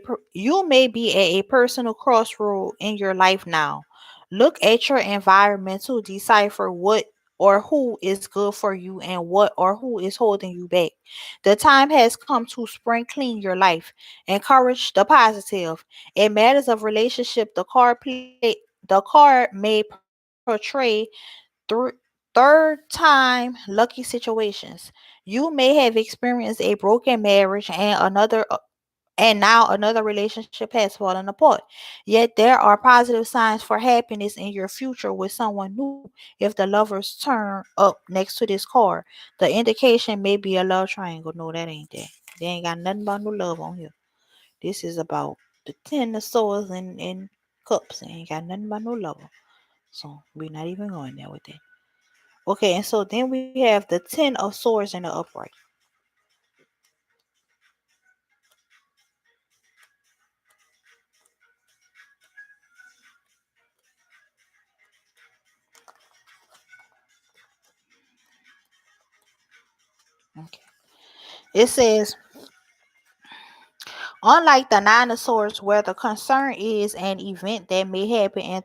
A: a personal crossroad in your life now. Look at your environment to decipher what or who is good for you and what or who is holding you back. The time has come to spring clean your life. Encourage the positive. In matters of relationship, the card may portray third time lucky situations. You may have experienced a broken marriage and now another relationship has fallen apart. Yet there are positive signs for happiness in your future with someone new if the lovers turn up next to this card. The indication may be a love triangle. No, that ain't that. They ain't got nothing about no love on here. This is about the ten of swords and cups. They ain't got nothing about no lover. So we're not even going there with that. Okay, and so then we have the Ten of Swords in the upright. Okay. It says, unlike the Nine of Swords, where the concern is an event that may happen in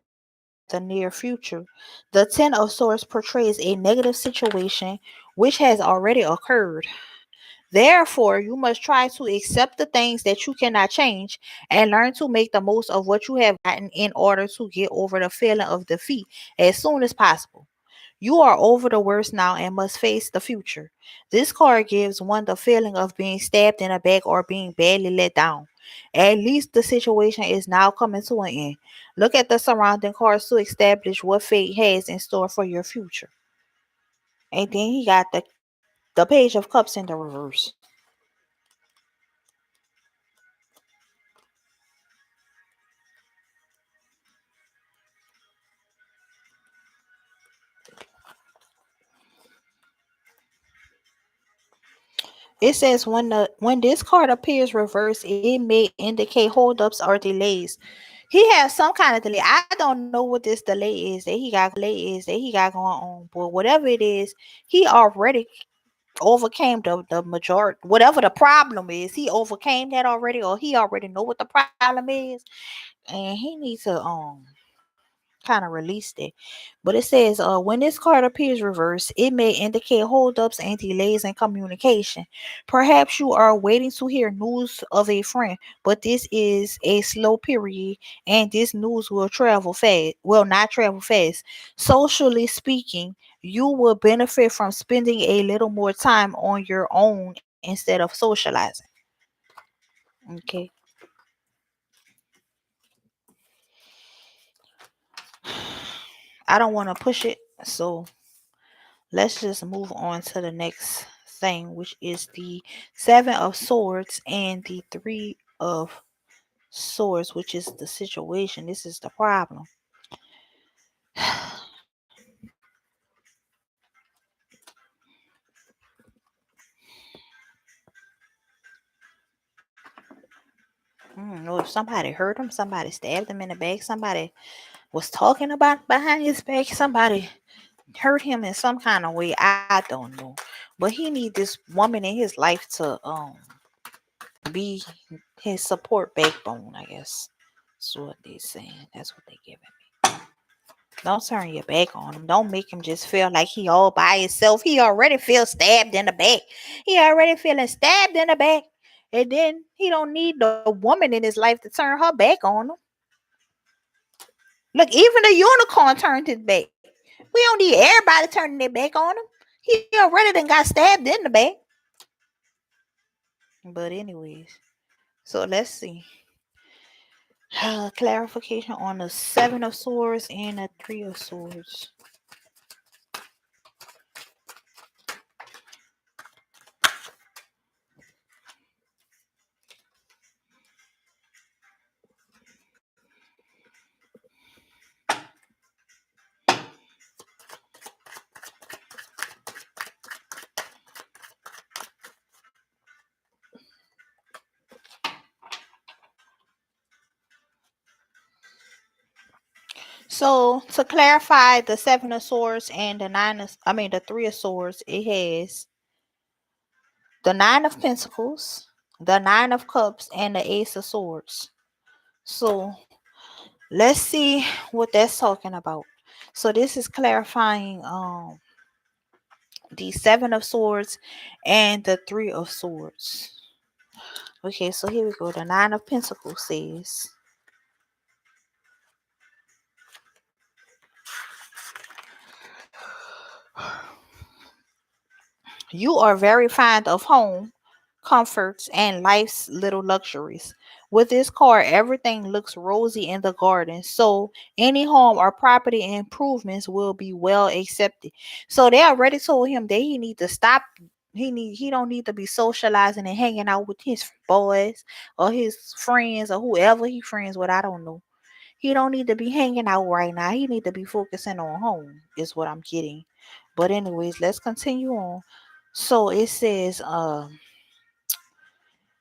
A: the near future, the Ten of Swords portrays a negative situation which has already occurred. Therefore, you must try to accept the things that you cannot change and learn to make the most of what you have gotten in order to get over the feeling of defeat as soon as possible. You are over the worst now and must face the future. This card gives one the feeling of being stabbed in the back or being badly let down. At least the situation is now coming to an end. Look at the surrounding cards to establish what fate has in store for your future. And then he got the Page of Cups in the reverse. It says when this card appears reversed, it may indicate holdups or delays. He has some kind of delay. I don't know what this delay is that he got going on, but whatever it is, he already overcame the majority. Whatever the problem is, he overcame that already, or he already know what the problem is, and he needs to kind of release that. But it says, when this card appears reversed, it may indicate holdups and delays in communication. Perhaps you are waiting to hear news of a friend, but this is a slow period, and this news will travel fast. Will not travel fast. Socially speaking, you will benefit from spending a little more time on your own instead of socializing. Okay. I don't want to push it, so let's just move on to the next thing, which is the Seven of Swords and the Three of Swords, which is the situation. This is the problem. I don't know if somebody hurt him, somebody stabbed him in the back, somebody was talking about behind his back, somebody hurt him in some kind of way. I don't know. But he need this woman in his life to be his support backbone, I guess. That's what they saying. That's what they giving. Don't turn your back on him. Don't make him just feel like he all by himself. He already feels stabbed in the back. He already feeling stabbed in the back. And then he don't need the woman in his life to turn her back on him. Look, even the unicorn turned his back. We don't need everybody turning their back on him. He already done got stabbed in the back. But anyways, so let's see. Clarification on the Seven of Swords and the Three of Swords. So to clarify the Seven of Swords and the Three of Swords, it has the Nine of Pentacles, the Nine of Cups, and the Ace of Swords. So let's see what that's talking about. So this is clarifying the Seven of Swords and the Three of Swords. Okay, so here we go. The Nine of Pentacles says, you are very fond of home, comforts, and life's little luxuries. With this card, everything looks rosy in the garden. So any home or property improvements will be well accepted. So they already told him that he need to stop. He don't need to be socializing and hanging out with his boys or his friends or whoever he friends with. I don't know. He don't need to be hanging out right now. He need to be focusing on home, is what I'm getting. But anyways, let's continue on. So it says,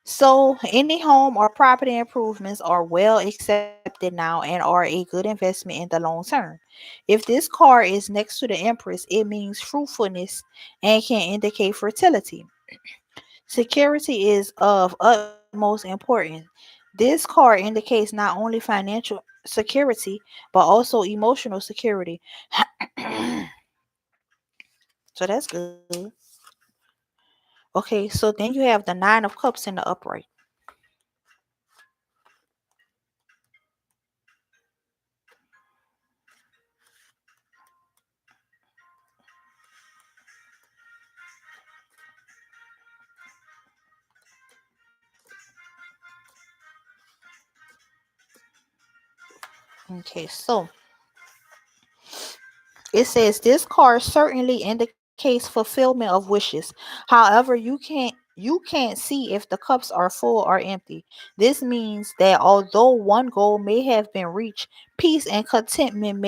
A: so any home or property improvements are well accepted now and are a good investment in the long term. If this card is next to the Empress, it means fruitfulness and can indicate fertility. Security is of utmost importance. This card indicates not only financial security but also emotional security. So that's good. Okay, so then you have the Nine of Cups in the upright. Okay, so it says this card certainly indicates fulfillment of wishes. However, you can't see if the cups are full or empty. This means that although one goal may have been reached, peace and contentment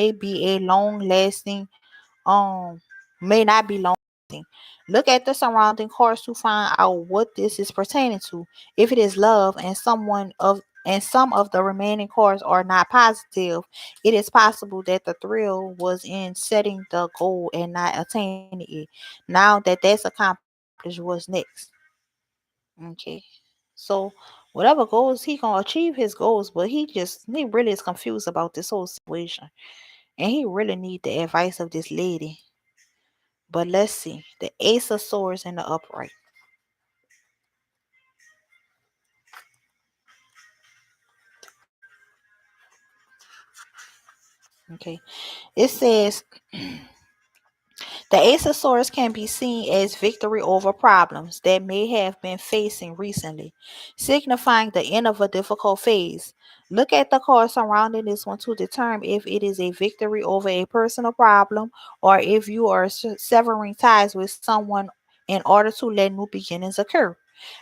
A: um may not be long lasting. Look at the surrounding cards to find out what this is pertaining to. If it is love and some of the remaining cards are not positive, it is possible that the thrill was in setting the goal and not attaining it. Now that that's accomplished, what's next? Okay. So whatever goals he gonna achieve his goals, but he really is confused about this whole situation. And he really need the advice of this lady. But let's see. The Ace of Swords in the upright. Okay. It says the Ace of Swords can be seen as victory over problems that may have been facing recently, signifying the end of a difficult phase. Look at the card surrounding this one to determine if it is a victory over a personal problem or if you are severing ties with someone in order to let new beginnings occur.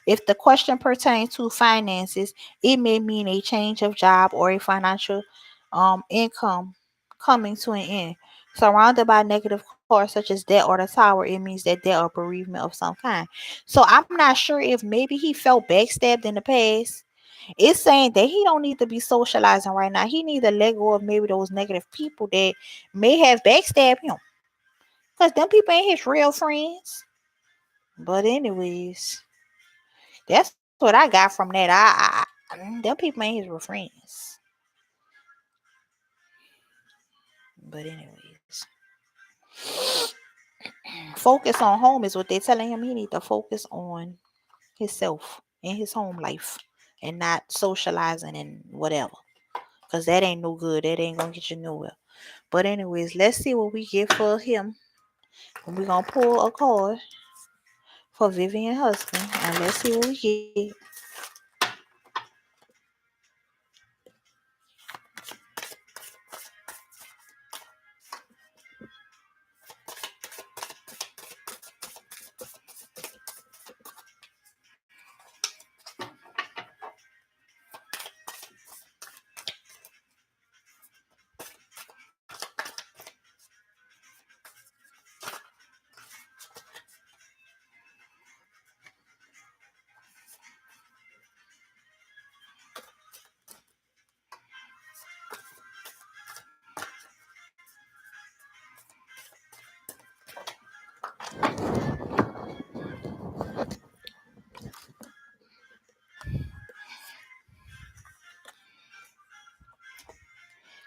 A: If the question pertains to finances, it may mean a change of job or a financial income coming to an end. Surrounded by negative cards such as debt or the tower, it means that debt or bereavement of some kind. So I'm not sure if maybe he felt backstabbed in the past. It's saying that he don't need to be socializing right now. He need to let go of maybe those negative people that may have backstabbed him. Because them people ain't his real friends. But anyways, that's what I got from that. Them people ain't his real friends. But anyways, focus on home is what they're telling him. He need to focus on himself in his home life and not socializing and whatever. Cause that ain't no good. That ain't gonna get you nowhere. But anyways, let's see what we get for him. And we're gonna pull a card for Vivian husband. And let's see what we get.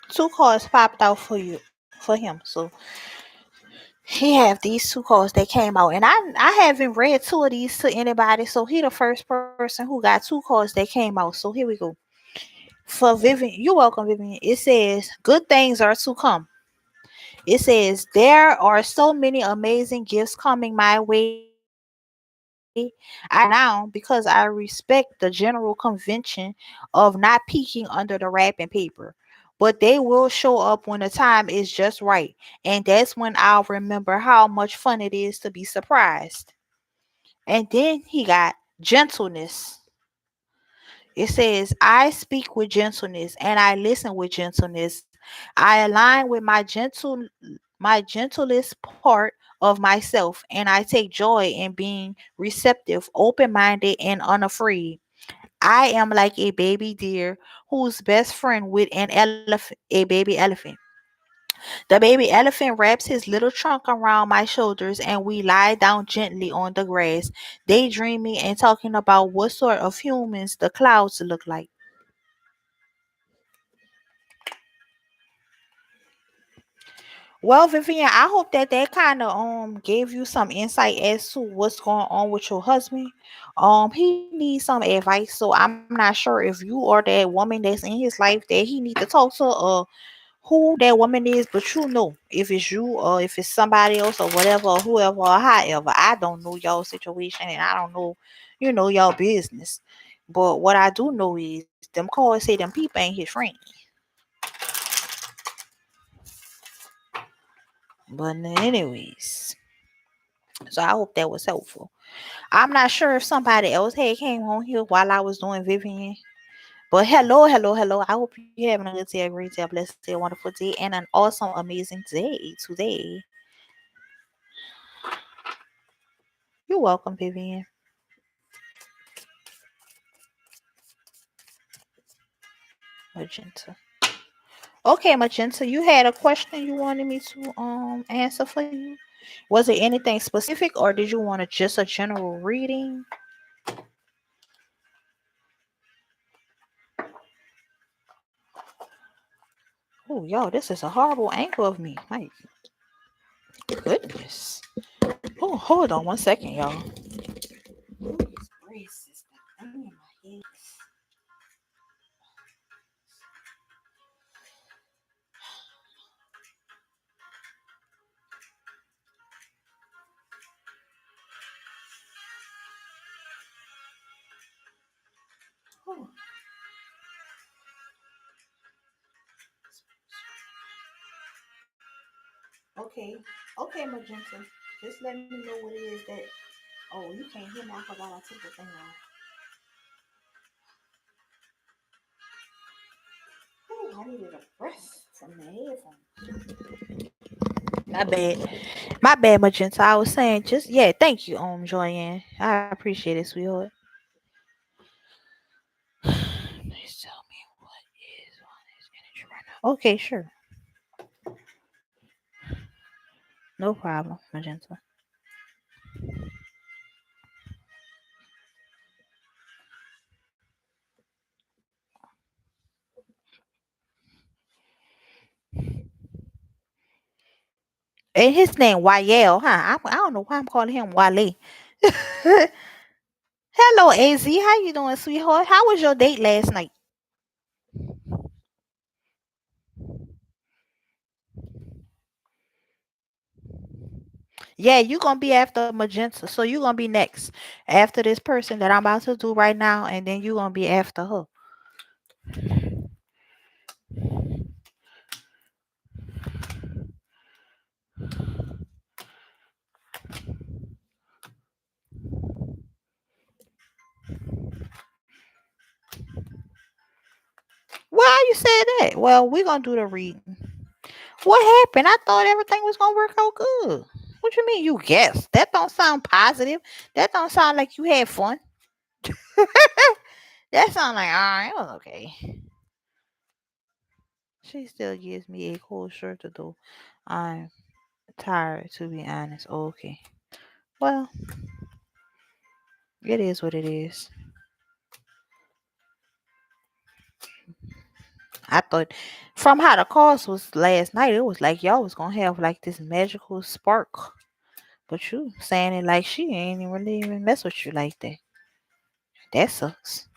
A: Two cards popped out for you, for him. So he have these two cards that came out, and I haven't read two of these to anybody. So he the first person who got two cards that came out. So here we go. For Vivian, you're welcome, Vivian. It says good things are to come. It says there are so many amazing gifts coming my way. I now because I respect the general convention of not peeking under the wrapping paper. But they will show up when the time is just right. And that's when I'll remember how much fun it is to be surprised. And then he got gentleness. It says, I speak with gentleness and I listen with gentleness. I align with my gentlest part of myself, and I take joy in being receptive, open-minded, and unafraid. I am like a baby deer who's best friend with a baby elephant. The baby elephant wraps his little trunk around my shoulders and we lie down gently on the grass, daydreaming and talking about what sort of humans the clouds look like. Well, Vivian, I hope that that kind of gave you some insight as to what's going on with your husband. He needs some advice, so I'm not sure if you or that woman that's in his life that he need to talk to, who that woman is, but you know if it's you or if it's somebody else or whatever or whoever or however. I don't know y'all situation and I don't know, y'all business. But what I do know is them cards say them people ain't his friend. But anyways, so I hope that was helpful. I'm not sure if somebody else had came on here while I was doing Vivian. But hello, hello, hello. I hope you're having a good day, a great day, a blessed day, a wonderful day, and an awesome, amazing day today. You're welcome, Vivian. Magenta. Okay, Magenta, you had a question you wanted me to answer for you. Was it anything specific or did you want just a general reading? Oh, yo, this is a horrible angle of me. My goodness. Oh, hold on one second, y'all. Oh, okay. Okay, Magenta. Just let me know what it is that. Oh, you can't hear me. I forgot I took the thing off. Oh, I needed a breath from the headphones. My bad. My bad, Magenta. I was saying just yeah, thank you, Joyanne. I appreciate it, sweetheart. Please tell me what is on his energy right now. Okay, sure. No problem, Magenta. And his name Wayel, huh? I don't know why I'm calling him Wale. Hello, AZ. How you doing, sweetheart? How was your date last night? Yeah, you gonna be after Magenta. So you gonna be next after this person that I'm about to do right now, and then you gonna be after her. Why you said that? Well, we gonna do the reading. What happened? I thought everything was gonna work out good. What you mean you guessed? That don't sound positive. That don't sound like you had fun. That sound like it was okay. She still gives me a cold shirt to do. I'm tired, to be honest. Okay. Well, it is what it is. I thought from how the calls was last night, it was like y'all was gonna have like this magical spark. But you saying it like she ain't even really even mess with you like that. That sucks.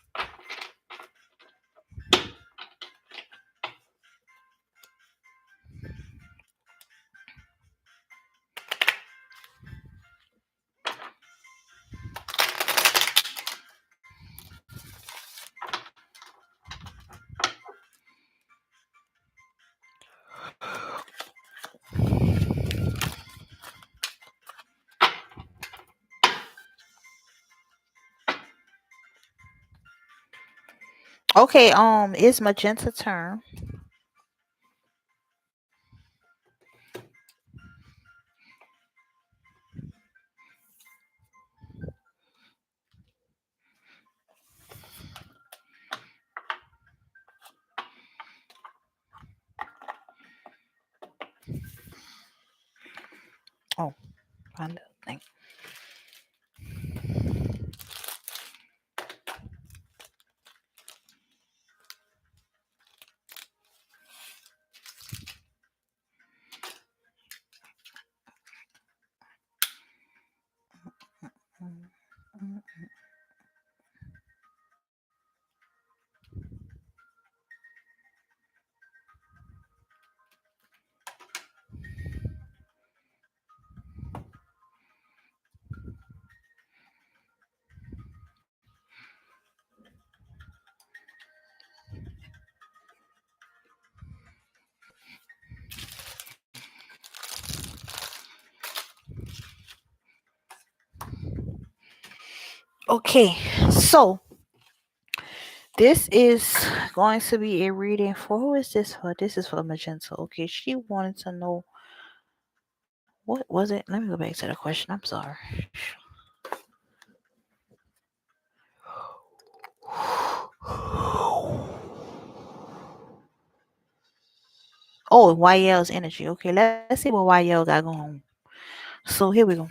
A: Okay, it's Magenta turn. Oh, find the thing. Mm, mm. Okay, so this is going to be a reading for who is this for? This is for Magenta. Okay, she wanted to know what was it? Let me go back to the question. I'm sorry. Oh, YL's energy. Okay, let's see what YL got going on. So here we go.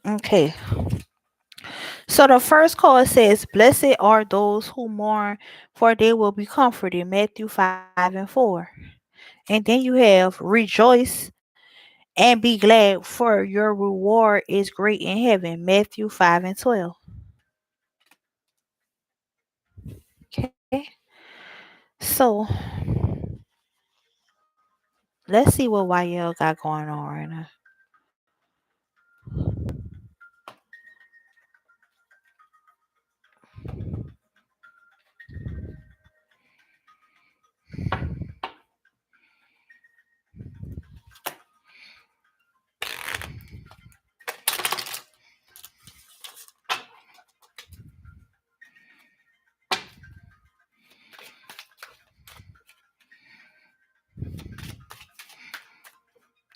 A: Okay. So the first card says, "Blessed are those who mourn, for they will be comforted." Matthew 5:4. And then you have, "Rejoice and be glad, for your reward is great in heaven." Matthew 5:12. Okay. So let's see what YL got going on right now.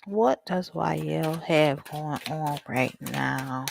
A: What does YL have going on right now?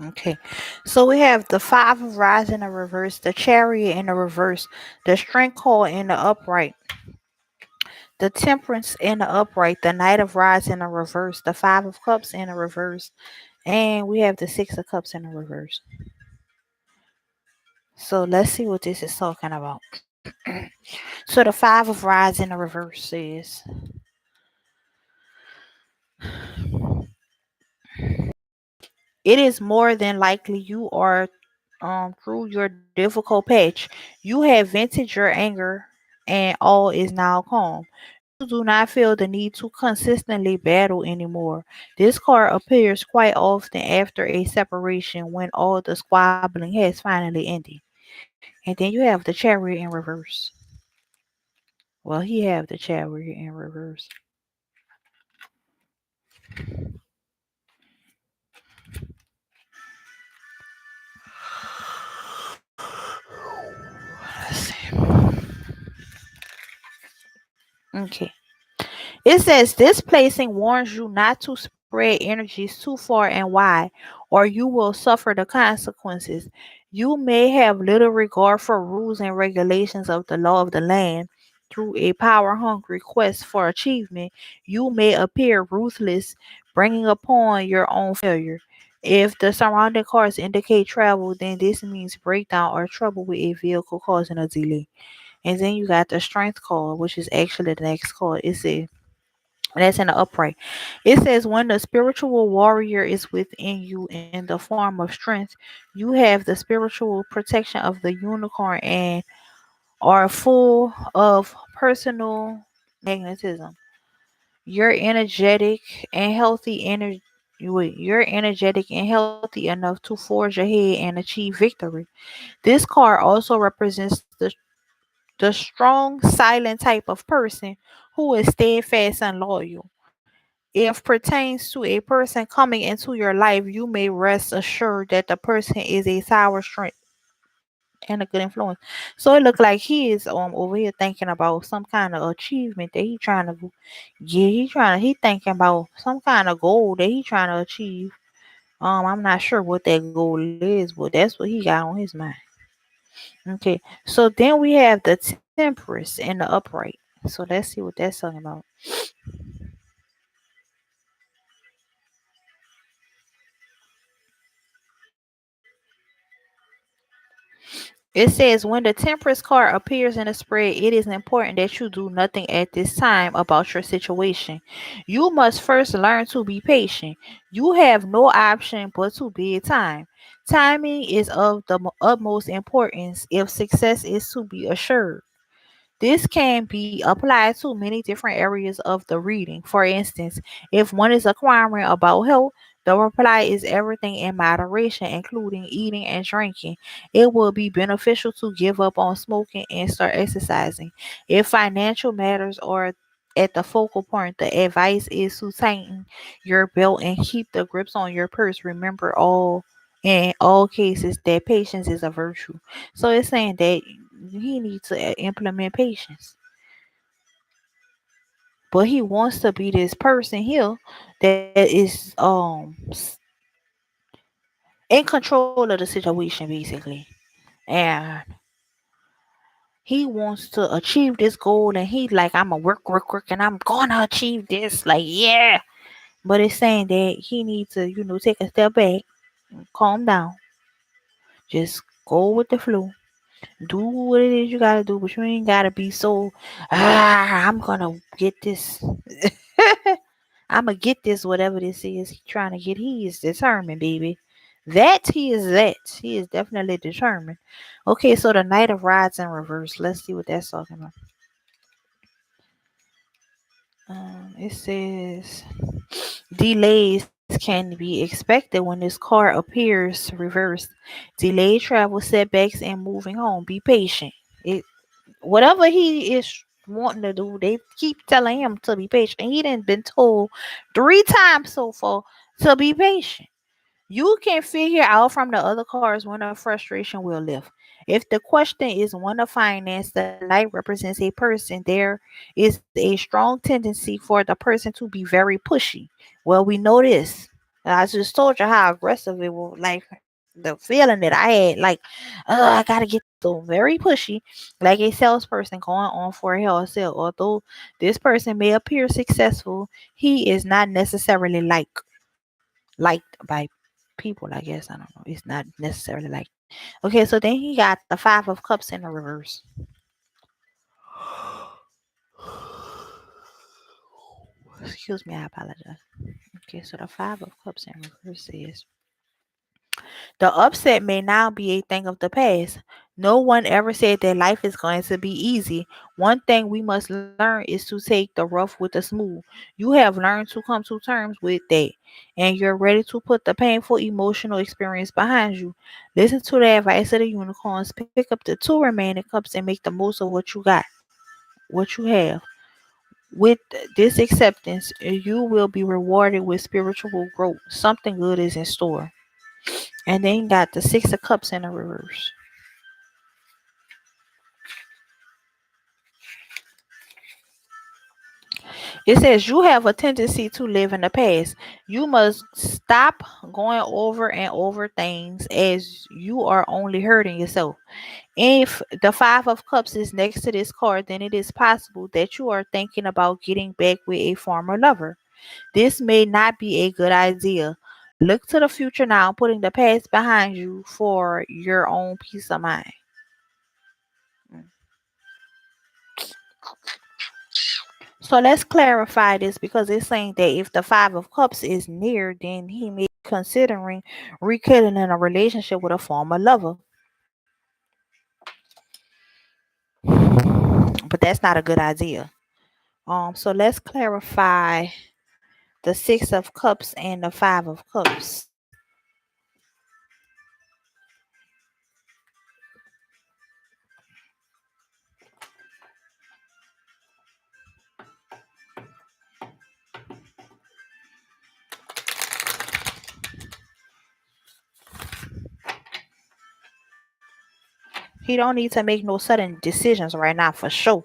A: Okay. So we have the five of rise in the reverse, the chariot in the reverse, the strength card in the upright, the temperance in the upright, the knight of rise in the reverse, the five of cups in the reverse, and we have the six of cups in the reverse. So let's see what this is talking about. So the five of rise in the reverse says it is more than likely you are through your difficult patch. You have vented your anger and all is now calm. You do not feel the need to consistently battle anymore. This card appears quite often after a separation when all the squabbling has finally ended. And then you have the chariot in reverse. Well, he have the chariot in reverse. Let's see. Okay. It says this placing warns you not to spread energies too far and wide, or you will suffer the consequences. You may have little regard for rules and regulations of the law of the land. Through a power hungry quest for achievement, you may appear ruthless, bringing upon your own failure. If the surrounding cards indicate travel, then this means breakdown or trouble with a vehicle causing a delay. And then you got the strength card, which is actually the next card. It says that's in the upright. It says when the spiritual warrior is within you in the form of strength, you have the spiritual protection of the unicorn and are full of personal magnetism. You're energetic and healthy energy. You're energetic and healthy enough to forge ahead and achieve victory. This card also represents the strong, silent type of person who is steadfast and loyal. If pertains to a person coming into your life, you may rest assured that the person is a sour strength and a good influence. So it looked like he is over here thinking about some kind of achievement that he trying to get. He thinking about some kind of goal that he trying to achieve. I'm not sure what that goal is, but that's what he got on his mind. Okay, so then we have the temperance and the upright. So let's see what that's talking about. It says when the temperance card appears in the spread, it is important that you do nothing at this time about your situation. You must first learn to be patient. You have no option but to bid time. Timing is of the utmost importance if success is to be assured. This can be applied to many different areas of the reading. For instance, if one is inquiring about health, the reply is everything in moderation, including eating and drinking. It will be beneficial to give up on smoking and start exercising. If financial matters are at the focal point, the advice is to tighten your belt and keep the grips on your purse. Remember all in all cases that patience is a virtue. So it's saying that he needs to implement patience. But he wants to be this person here that is in control of the situation basically. And he wants to achieve this goal and he like I'm gonna work and I'm gonna achieve this. Like yeah. But it's saying that he needs to, take a step back, calm down, just go with the flow. Do what it is you gotta do, but you ain't gotta be so I'm gonna get this. I'm gonna get this, whatever this is he trying to get. He is determined, baby. He is definitely determined. Okay, so the Knight of Rods in reverse. Let's see what that's talking about. It says delays can be expected when this card appears reversed. Delayed travel, setbacks, and moving home. Be patient. It whatever he is wanting to do, they keep telling him to be patient. He done been told 3 times so far to be patient. You can figure out from the other cards when the frustration will lift. If the question is one of finance, the knight represents a person. There is a strong tendency for the person to be very pushy. Well, we know this. I just told you how aggressive it was. Like the feeling that I had, like, I gotta get so very pushy, like a salesperson going on for a hell sale. Although this person may appear successful, he is not necessarily liked by people. I guess I don't know. It's not necessarily like. Okay, so then he got the Five of Cups in the reverse. Excuse me, I apologize. Okay, so the Five of Cups in reverse is the upset may now be a thing of the past. No one ever said that life is going to be easy. One thing we must learn is to take the rough with the smooth. You have learned to come to terms with that, and you're ready to put the painful emotional experience behind you. Listen to the advice of the unicorns. Pick up the two remaining cups and make the most of what you got, what you have. With this acceptance, you will be rewarded with spiritual growth. Something good is in store. And then you got the Six of Cups in the reverse. It says you have a tendency to live in the past. You must stop going over and over things as you are only hurting yourself. If the Five of Cups is next to this card, then it is possible that you are thinking about getting back with a former lover. This may not be a good idea. Look to the future now, putting the past behind you for your own peace of mind. Mm. So let's clarify this because it's saying that if the Five of Cups is near, then he may be considering rekindling a relationship with a former lover. But that's not a good idea. So let's clarify the Six of Cups and the Five of Cups. He don't need to make no sudden decisions right now for sure.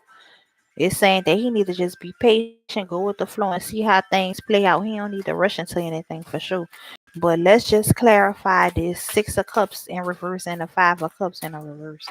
A: It's saying that he need to just be patient, go with the flow, and see how things play out. He don't need to rush into anything for sure. But let's just clarify this Six of Cups in reverse and the Five of Cups in the reverse.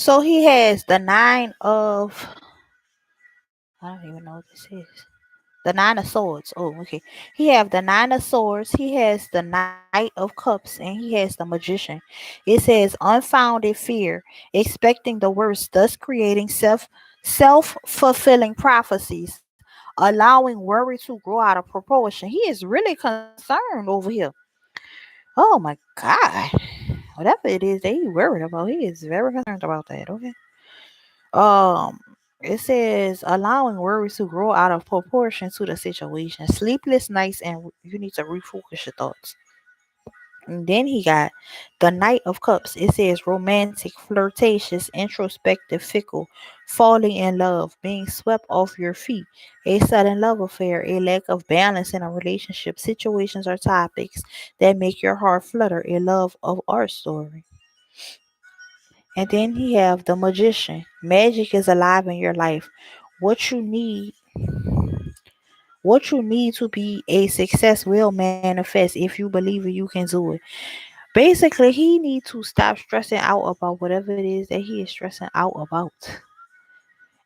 A: So he has the Nine of, I don't even know what this is. The Nine of Swords. Oh, okay. He have the Nine of Swords. He has the Knight of Cups, and he has the Magician. It says unfounded fear, expecting the worst, thus creating self fulfilling prophecies, allowing worry to grow out of proportion. He is really concerned over here. Oh my God. Whatever it is that he worried about, he is very concerned about that. Okay. Um, it says allowing worries to grow out of proportion to the situation. Sleepless nights, and you need to refocus your thoughts. And then he got the Knight of Cups. It says romantic, flirtatious, introspective, fickle, falling in love, being swept off your feet, a sudden love affair, a lack of balance in a relationship, situations or topics that make your heart flutter, a love of art story. And then he have the Magician. Magic is alive in your life. What you need what you need to be a success will manifest if you believe it, you can do it. Basically, he needs to stop stressing out about whatever it is that he is stressing out about.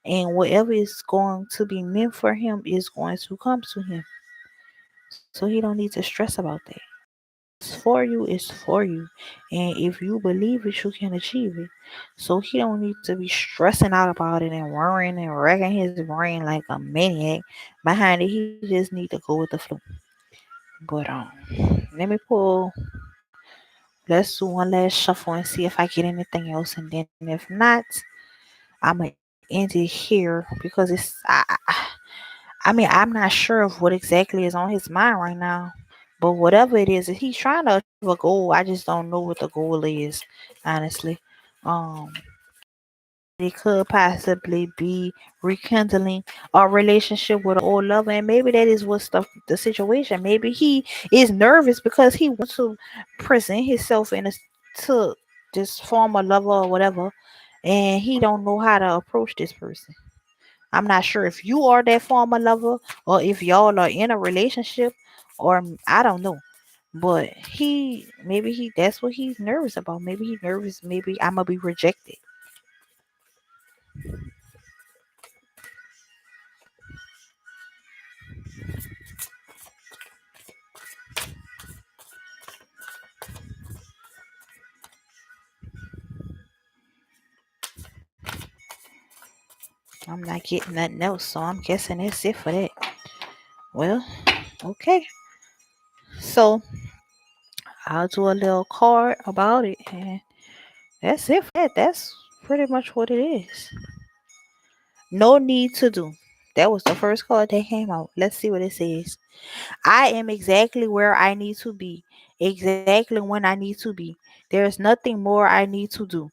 A: And whatever is going to be meant for him is going to come to him. So he don't need to stress about that. What's for you is for you. And if you believe it, you can achieve it. So he don't need to be stressing out about it and worrying and wrecking his brain like a maniac behind it. He just need to go with the flow. But let me pull. Let's do one last shuffle and see if I get anything else. And then if not, I'ma end it here because I mean I'm not sure of what exactly is on his mind right now. But whatever it is, if he's trying to achieve a goal, I just don't know what the goal is, honestly. Um, it could possibly be rekindling a relationship with an old lover, and maybe that is what's the situation. Maybe he is nervous because he wants to present himself to this former lover or whatever, and he don't know how to approach this person. I'm not sure if you are that former lover or if y'all are in a relationship, or I don't know. But maybe that's what he's nervous about. Maybe he's nervous. Maybe I'm gonna be rejected. I'm not getting nothing else, so I'm guessing that's it for that. Well, okay. So I'll do a little card about it, and that's it for that. That's pretty much what it is. No need to do. That was the first card that came out. Let's see what it says. I am exactly where I need to be, exactly when I need to be. There's nothing more I need to do.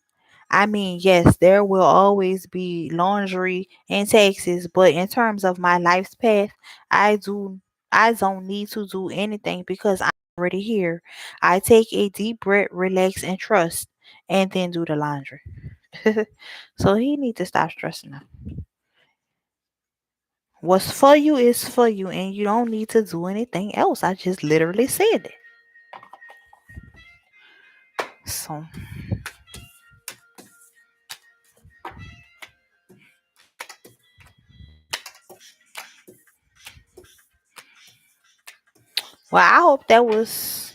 A: I mean, yes, there will always be laundry and taxes, but in terms of my life's path, I do I don't need to do anything because I'm already here. I take a deep breath, relax and trust, and then do the laundry. So he need to stop stressing now. What's for you is for you, and you don't need to do anything else. I just literally said it. So, well, I hope that was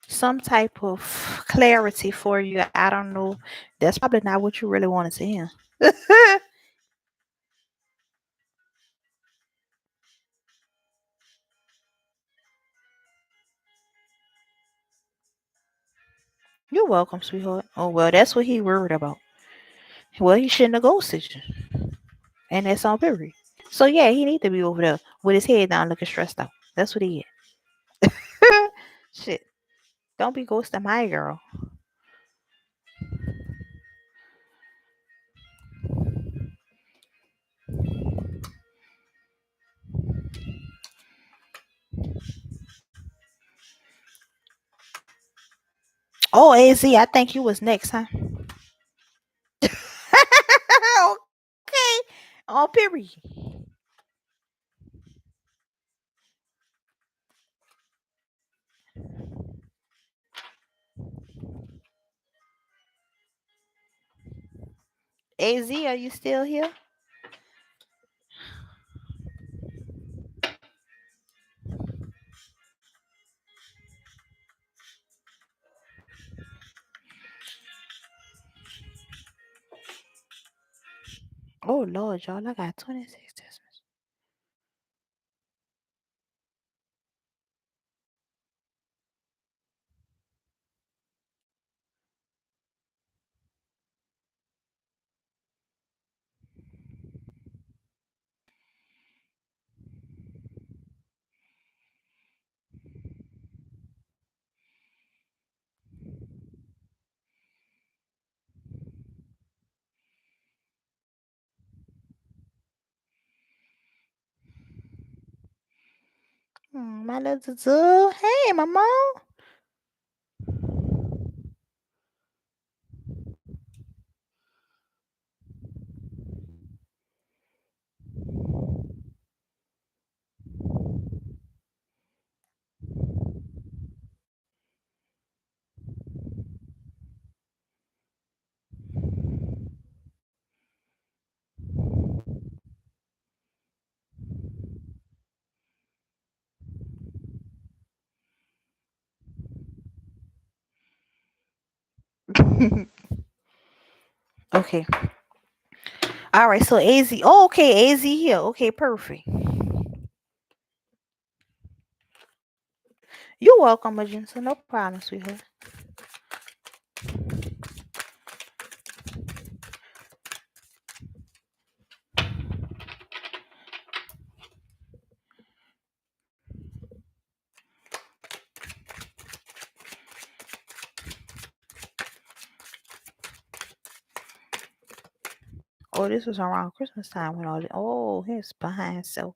A: some type of clarity for you. I don't know. That's probably not what you really wanted to hear. You're welcome, sweetheart. Oh well, that's what he worried about. Well, he shouldn't have ghosted you, and that's on period. So yeah, he need to be over there with his head down, looking stressed out. That's what he is. Shit, don't be ghosting my girl. Oh, Az, I think you was next, huh? Okay, on period. Az, are you still here? Oh Lord, y'all, I got 26 decimals. My little zoo. Hey, mama. Okay. All right. So Az. Oh, okay. Az here. Okay. Perfect. You're welcome, Magenta. No problem, sweetheart. Oh, this was around Christmas time when all the oh, he's behind. So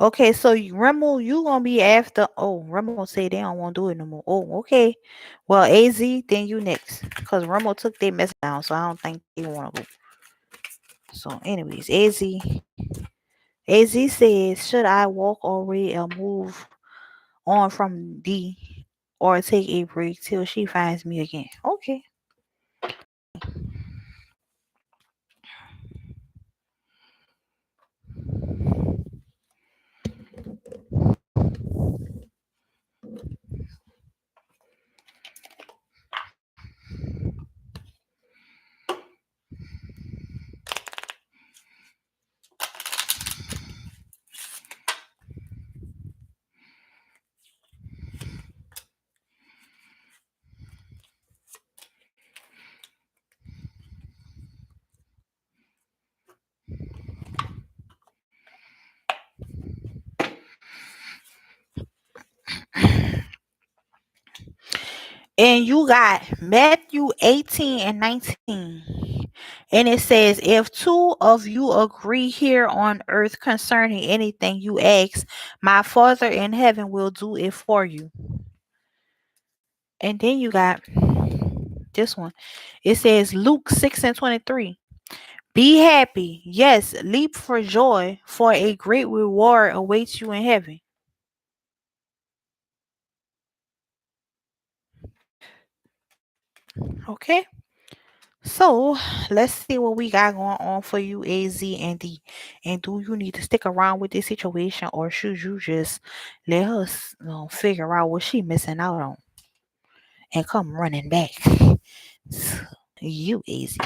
A: okay, so Rimmel, you gonna be after. Oh, Rimmel say they don't want to do it no more. Oh, okay. Well, AZ, then you next, cause Rimmel took their mess down, so I don't think they want to go. So, anyways, AZ says, should I walk away or move on from D, or take a break till she finds me again? Okay. And you got Matthew 18 and 19. And it says, if two of you agree here on earth concerning anything you ask, my Father in heaven will do it for you. And then you got this one. It says Luke 6 and 23. Be happy. Yes, leap for joy, for a great reward awaits you in heaven. Okay. So let's see what we got going on for you, AZ and D. And do you need to stick around with this situation, or should you just let her figure out what she missing out on and come running back? You, AZ.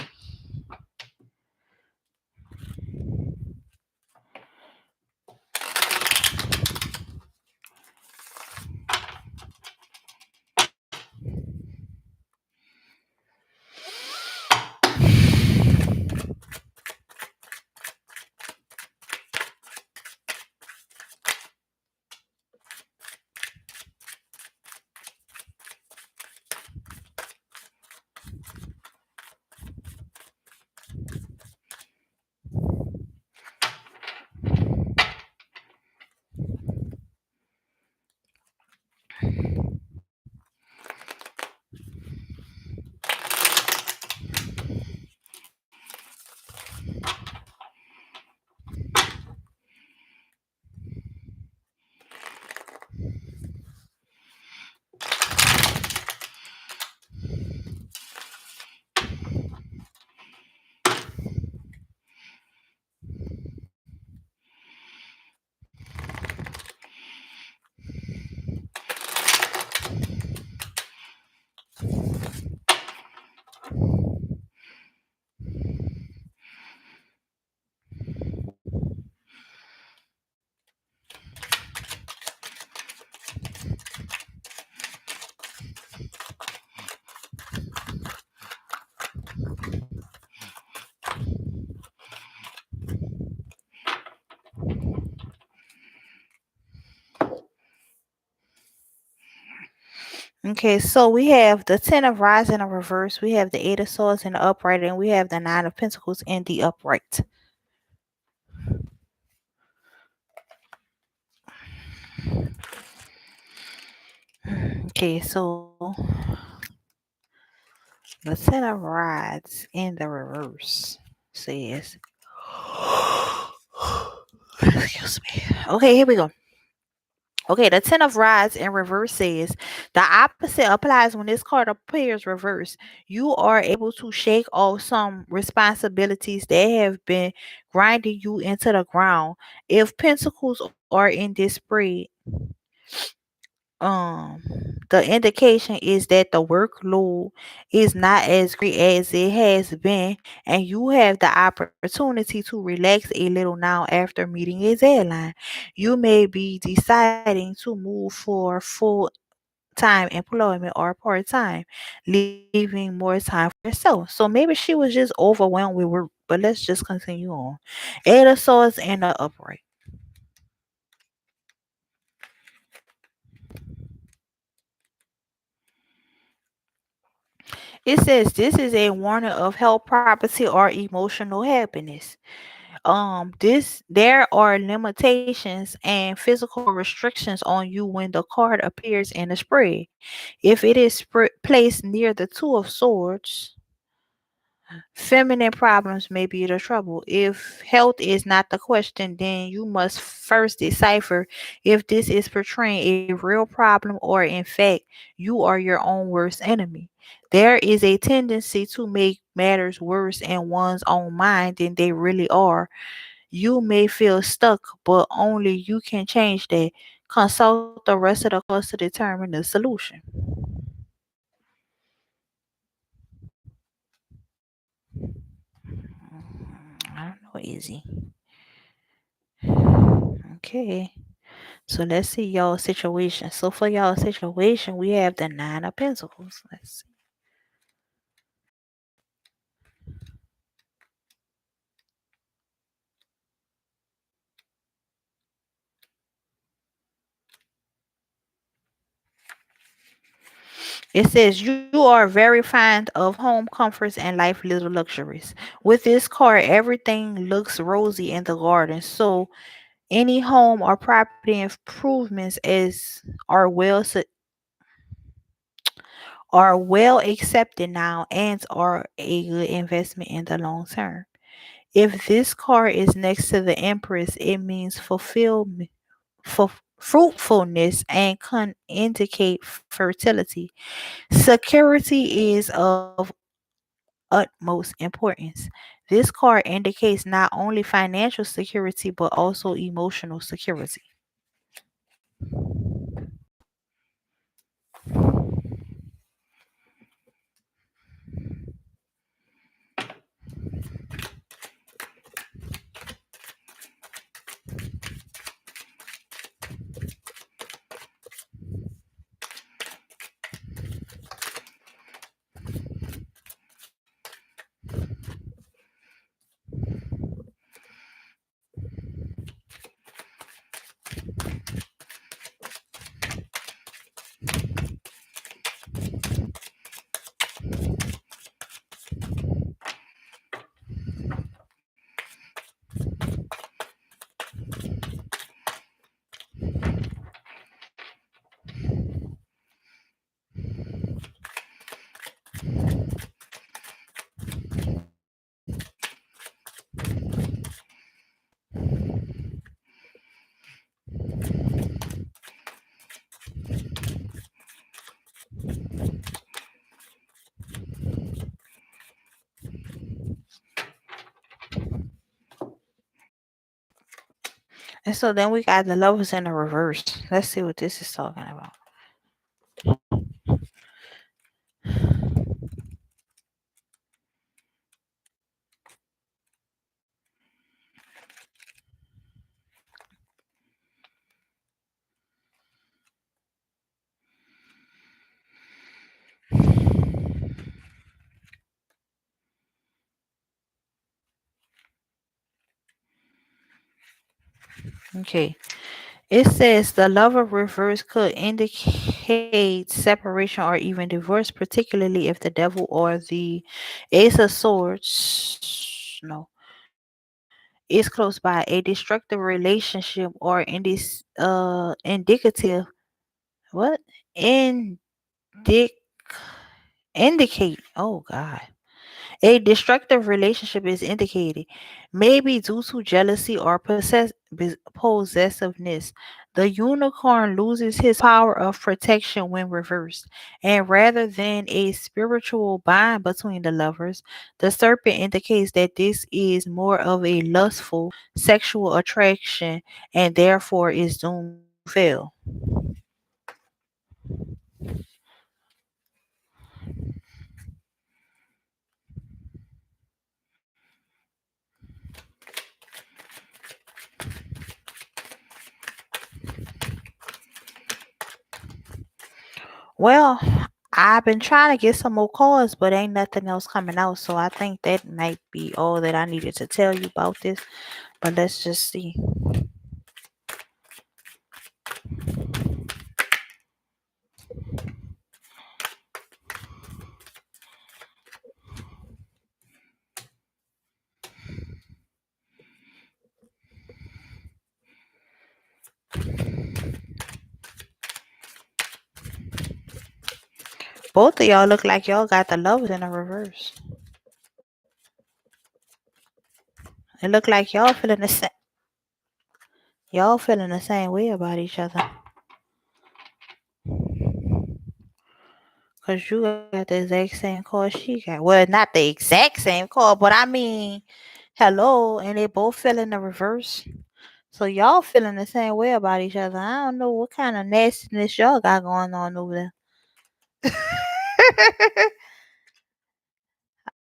A: Okay, so we have the Ten of Rods in the reverse, we have the Eight of Swords in the upright, and we have the Nine of Pentacles in the upright. Okay, so the Ten of Rods in the reverse says, excuse me. Okay, here we go. Okay, the Ten of Rods in reverse says the opposite applies when this card appears reverse. You are able to shake off some responsibilities that have been grinding you into the ground. If Pentacles are in this spread, um the indication is that the workload is not as great as it has been, and you have the opportunity to relax a little now after meeting a deadline. You may be deciding to move for full time employment or part time, leaving more time for yourself. So maybe she was just overwhelmed with work, but let's just continue on. Eight of Swords and the upright. It says this is a warning of health, property, or emotional happiness. This there are limitations and physical restrictions on you when the card appears in the spread. If it is placed near the two of swords, feminine problems may be the trouble. If health is not the question, then you must first decipher if this is portraying a real problem or, in fact, you are your own worst enemy. There is a tendency to make matters worse in one's own mind than they really are. You may feel stuck, but only you can change that. Consult the rest of the cards to determine the solution. I don't know, easy. Okay. So let's see y'all situation. So for y'all situation, we have the nine of pentacles. Let's see. It says you are very fond of home comforts and life little luxuries. With this card, everything looks rosy in the garden. So any home or property improvements are well accepted now and are a good investment in the long term. If this card is next to the Empress, it means fulfillment, fruitfulness, and can indicate fertility. Security is of utmost importance. This card indicates not only financial security but also emotional security. And so then we got the lovers in the reverse. Let's see what this is talking about. Okay. It says the lover reverse could indicate separation or even divorce, particularly if the devil or the ace of swords is close by. A destructive relationship or indicative what? Indic indicate. Oh God. A destructive relationship is indicated, maybe due to jealousy or possessiveness. The unicorn loses his power of protection when reversed, and rather than a spiritual bond between the lovers, the serpent indicates that this is more of a lustful sexual attraction and therefore is doomed to fail. Well, I've been trying to get some more calls, but ain't nothing else coming out. So I think that might be all that I needed to tell you about this. But let's just see. Both of y'all look like y'all got the lovers in the reverse. It look like y'all feeling the same way about each other. Cause you got the exact same card she got. Well, not the exact same card, but I mean, hello, and they both feeling the reverse. So y'all feeling the same way about each other. I don't know what kind of nastiness y'all got going on over there.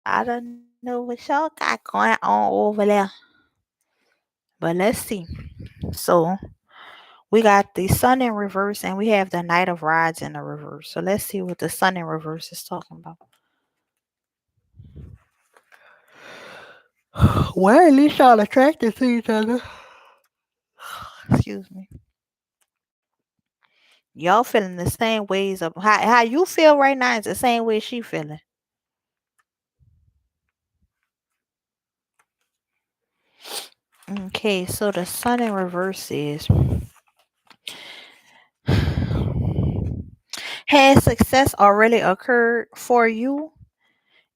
A: I don't know what y'all got going on over there. But let's see. So we got the sun in reverse and we have the knight of rods in the reverse. So let's see what the sun in reverse is talking about. Well, at least y'all attracted to each other. Excuse me. Y'all feeling the same ways of how you feel right now is the same way she feeling. Okay, so the sun in reverse is has success already occurred for you?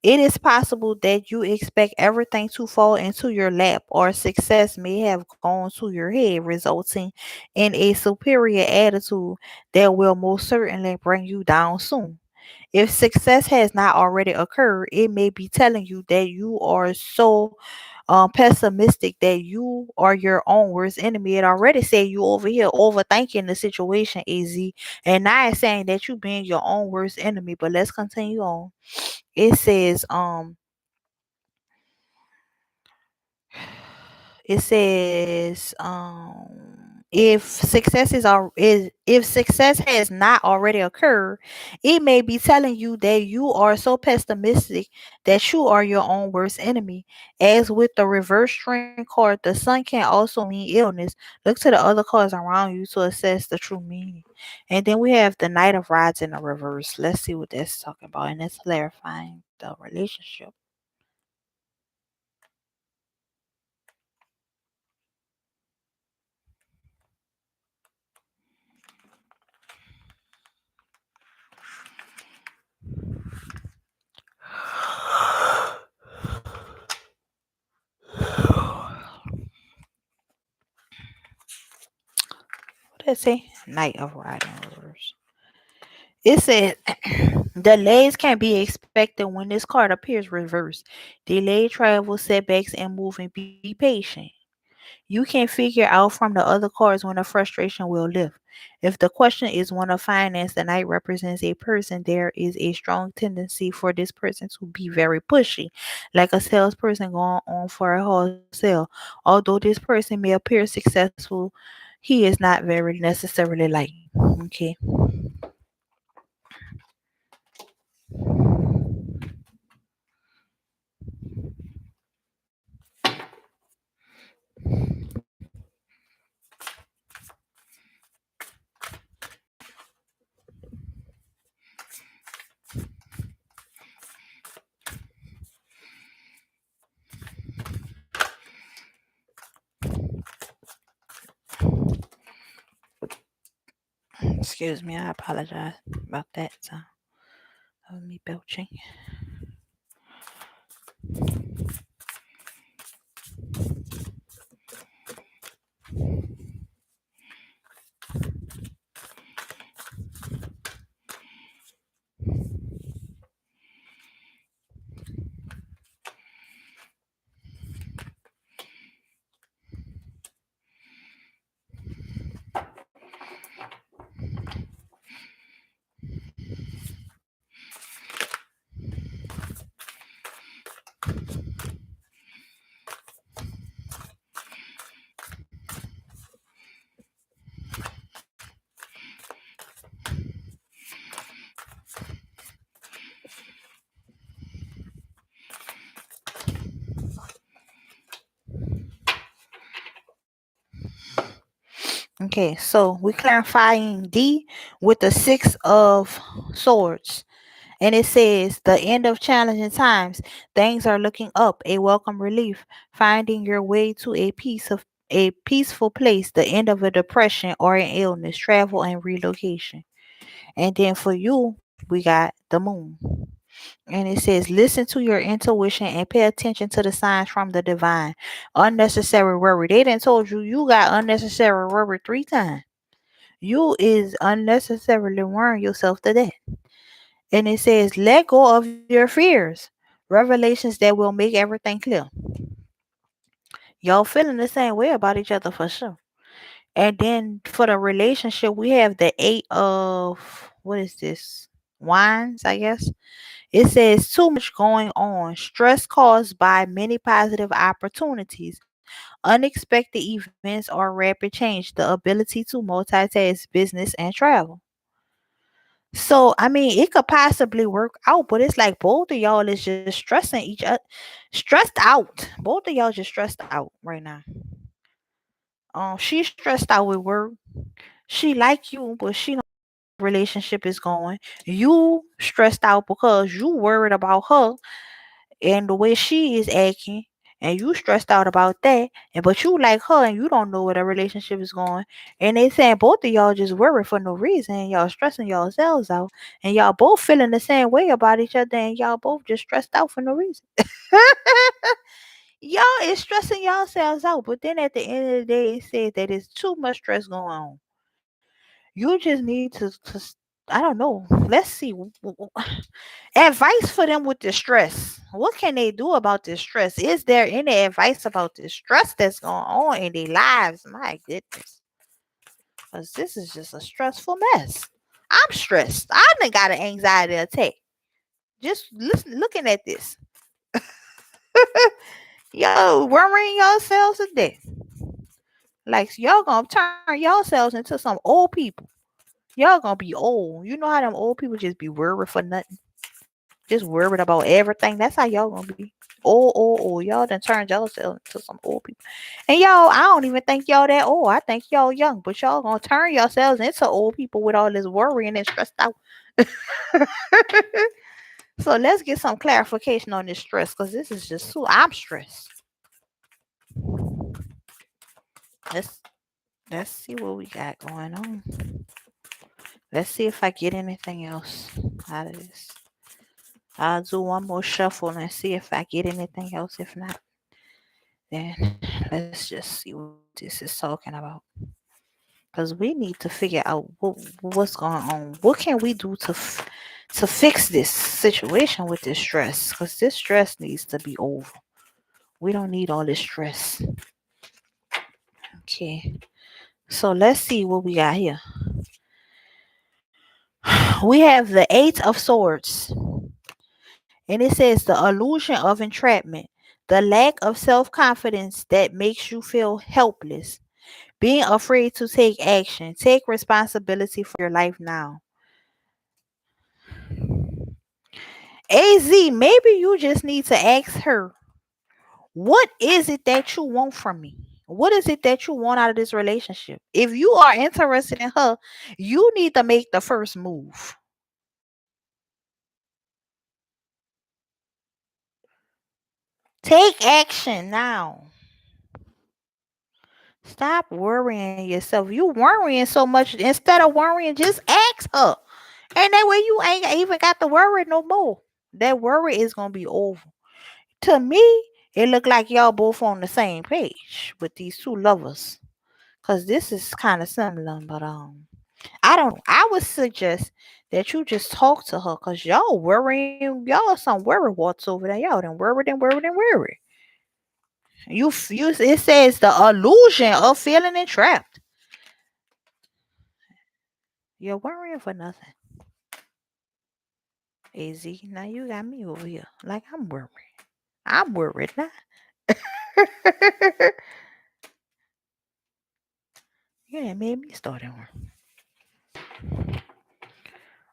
A: It is possible that you expect everything to fall into your lap, or success may have gone to your head, resulting in a superior attitude that will most certainly bring you down soon. If success has not already occurred, it may be telling you that you are so pessimistic that you are your own worst enemy. It already said you over here overthinking the situation, AZ, and now it's saying that you being your own worst enemy. But let's continue on. It says it says if success has not already occurred, it may be telling you that you are so pessimistic that you are your own worst enemy. As with the reverse string card, the sun can also mean illness. Look to the other cards around you to assess the true meaning. And then we have the knight of rods in the reverse. Let's see what that's talking about, and it's clarifying the relationship. What did it say? Knight of rods in reverse. It said delays can be expected when this card appears reversed. Delayed travel, setbacks, and moving. Be patient. You can figure out from the other cards when the frustration will lift. If the question is one of finance, the knight represents a person. There is a strong tendency for this person to be very pushy, like a salesperson going on for a wholesale. Although this person may appear successful, he is not very necessarily liked. Okay. Excuse me, I apologize about that sound of me belching. Okay, so we're clarifying D with the Six of Swords. And it says, the end of challenging times. Things are looking up, a welcome relief, finding your way to a peaceful place, the end of a depression or an illness, travel and relocation. And then for you, we got the moon. And it says, listen to your intuition and pay attention to the signs from the divine. Unnecessary worry. They done told you you got unnecessary worry 3 times. You is unnecessarily worrying yourself to death. And it says, let go of your fears. Revelations that will make everything clear. Y'all feeling the same way about each other for sure. And then for the relationship, we have the 8 of, what is this? Wands, I guess. It says too much going on, stress caused by many positive opportunities, unexpected events, or rapid change, the ability to multitask business and travel. So, I mean, it could possibly work out, but it's like both of y'all is just stressing each other, stressed out. Both of y'all just stressed out right now. She's stressed out with work. She like you, but she don't know how the relationship is going. You stressed out because you worried about her and the way she is acting, and you stressed out about that, and but you like her and you don't know where the relationship is going. And they saying both of y'all just worried for no reason, and y'all stressing yourselves out, and y'all both feeling the same way about each other, and y'all both just stressed out for no reason. Y'all is stressing yourselves out, but then at the end of the day, it says that it's too much stress going on. You just need I don't know. Let's see. Advice for them with the stress. What can they do about this stress? Is there any advice about this stress that's going on in their lives? My goodness. Because this is just a stressful mess. I'm stressed. I done got an anxiety attack. Just looking at this. Yo, worrying yourselves to death. Like y'all gonna turn yourselves into some old people. Y'all gonna be old. You know how them old people just be worried for nothing. Just worried about everything. That's how y'all gonna be. Old. Y'all done turned yourselves into some old people. And y'all, I don't even think y'all that old. I think y'all young. But y'all gonna turn yourselves into old people with all this worrying and stressed out. So let's get some clarification on this stress, because this is just too. I'm stressed. Let's let's see what we got going on. Let's see if I get anything else out of this. I'll do one more shuffle and see if I get anything else. If not, then let's just see what this is talking about. Because we need to figure out what's going on. What can we do to fix this situation with this stress? Because this stress needs to be over. We don't need all this stress. Okay. So let's see what we got here. We have the 8 of Swords. And it says the illusion of entrapment, the lack of self confidence that makes you feel helpless, being afraid to take action. Take responsibility for your life now. AZ, maybe you just need to ask her, what is it that you want from me? What is it that you want out of this relationship? If you are interested in her, you need to make the first move. Take action now. Stop worrying yourself. You worrying so much. Instead of worrying, just ask her. And that way you ain't even got to worry no more. That worry is gonna be over. To me, it look like y'all both on the same page with these two lovers. Cause this is kind of similar, but I don't know. I would suggest that you just talk to her, cause y'all worrying, y'all some worry warts over there. Y'all done worried. You it says the illusion of feeling entrapped. You're worrying for nothing. AZ, now you got me over here. Like I'm worried. I'm worried now. You done made me start at work.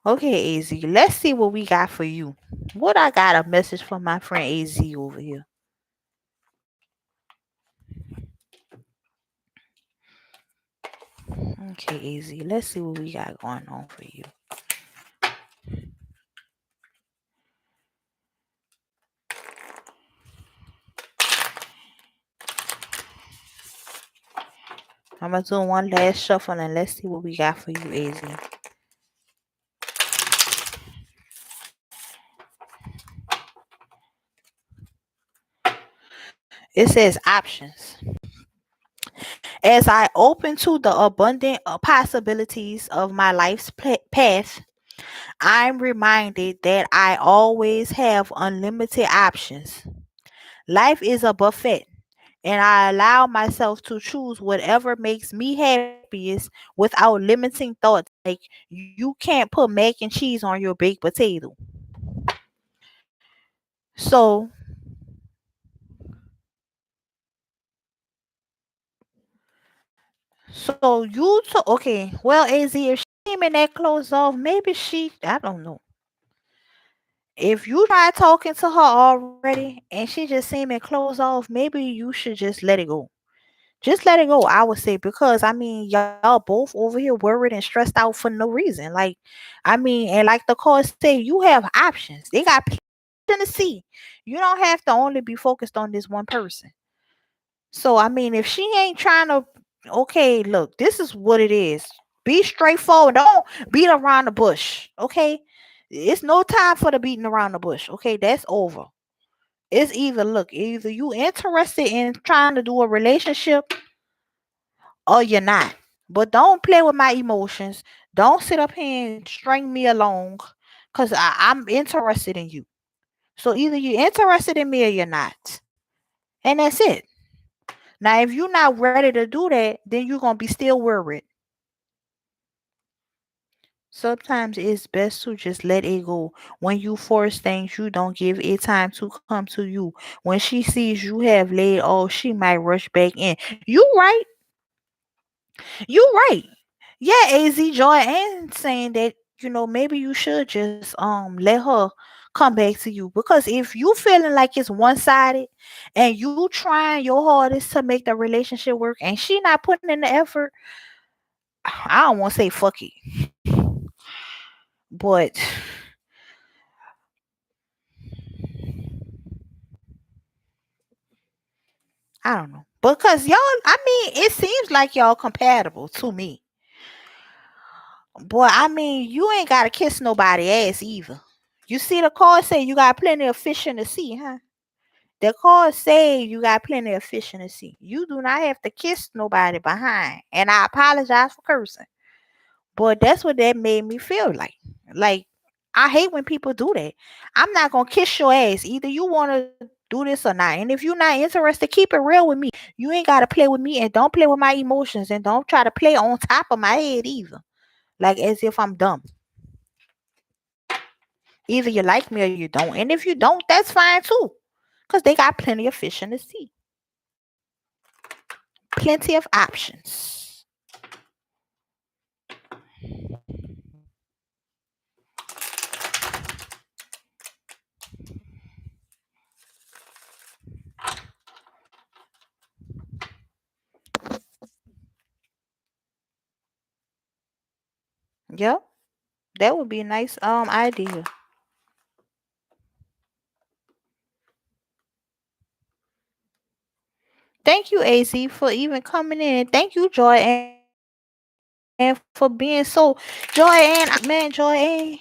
A: Okay, AZ, let's see what we got for you. What I got a message from my friend AZ over here. Okay, AZ, let's see what we got going on for you. I'm gonna do one last shuffle and let's see what we got for you, AZ. It says options. As I open to the abundant possibilities of my life's path, I'm reminded that I always have unlimited options. Life is a buffet, and I allow myself to choose whatever makes me happiest without limiting thoughts like you can't put mac and cheese on your baked potato. So, so you okay? Well, Az, if she came in that closed off, maybe I don't know. If you try talking to her already and she just seeming closed off, maybe you should just let it go. Just let it go, I would say, because I mean, y'all both over here worried and stressed out for no reason. Like, I mean, and like the card say, you have options. They got plenty to see. You don't have to only be focused on this one person. So, I mean, if she ain't trying to, okay, look, this is what it is. Be straightforward. Don't beat around the bush. Okay. It's no time for the beating around the bush. Okay. That's over. It's either you interested in trying to do a relationship or you're not. But don't play with my emotions. Don't sit up here and string me along because I'm interested in you. So either you're interested in me or you're not. And that's it. Now, if you're not ready to do that, then you're going to be still worried. Sometimes it's best to just let it go. When you force things, you don't give it time to come to you. When she sees you have laid off, she might rush back in. You right. You right. Yeah, AZ Joy and saying that, maybe you should just let her come back to you. Because if you feeling like it's one sided and you trying your hardest to make the relationship work and she not putting in the effort, I don't want to say fuck it. But I don't know. Because y'all, I mean, it seems like y'all compatible to me. Boy, I mean, you ain't gotta kiss nobody ass either. You see the card say you got plenty of fish in the sea, huh? The card say you got plenty of fish in the sea. You do not have to kiss nobody behind. And I apologize for cursing. But that's what that made me feel like. Like, I hate when people do that. I'm not gonna kiss your ass. Either you wanna do this or not. And if you're not interested, keep it real with me. You ain't gotta play with me and don't play with my emotions and don't try to play on top of my head either. Like as if I'm dumb. Either you like me or you don't. And if you don't, that's fine too. Because they got plenty of fish in the sea. Plenty of options. Yep. That would be a nice idea. Thank you, AC, for even coming in. Thank you, Joy Ann, for being so Joy Ann. Man, Joy Ann,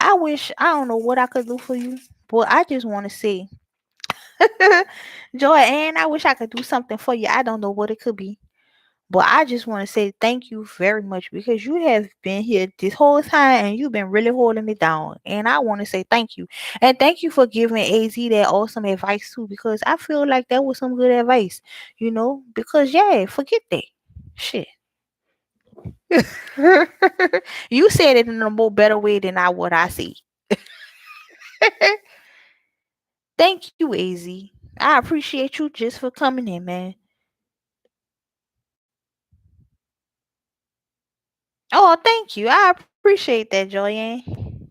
A: I wish I don't know what I could do for you, but I just want to say, Joy Ann, I wish I could do something for you. I don't know what it could be. But I just want to say thank you very much because you have been here this whole time and you've been really holding it down. And I want to say thank you. And thank you for giving AZ that awesome advice too because I feel like that was some good advice, because yeah, forget that. Shit. You said it in a more better way than I see. Thank you, AZ. I appreciate you just for coming in, man. Oh, thank you. I appreciate that, Joyanne.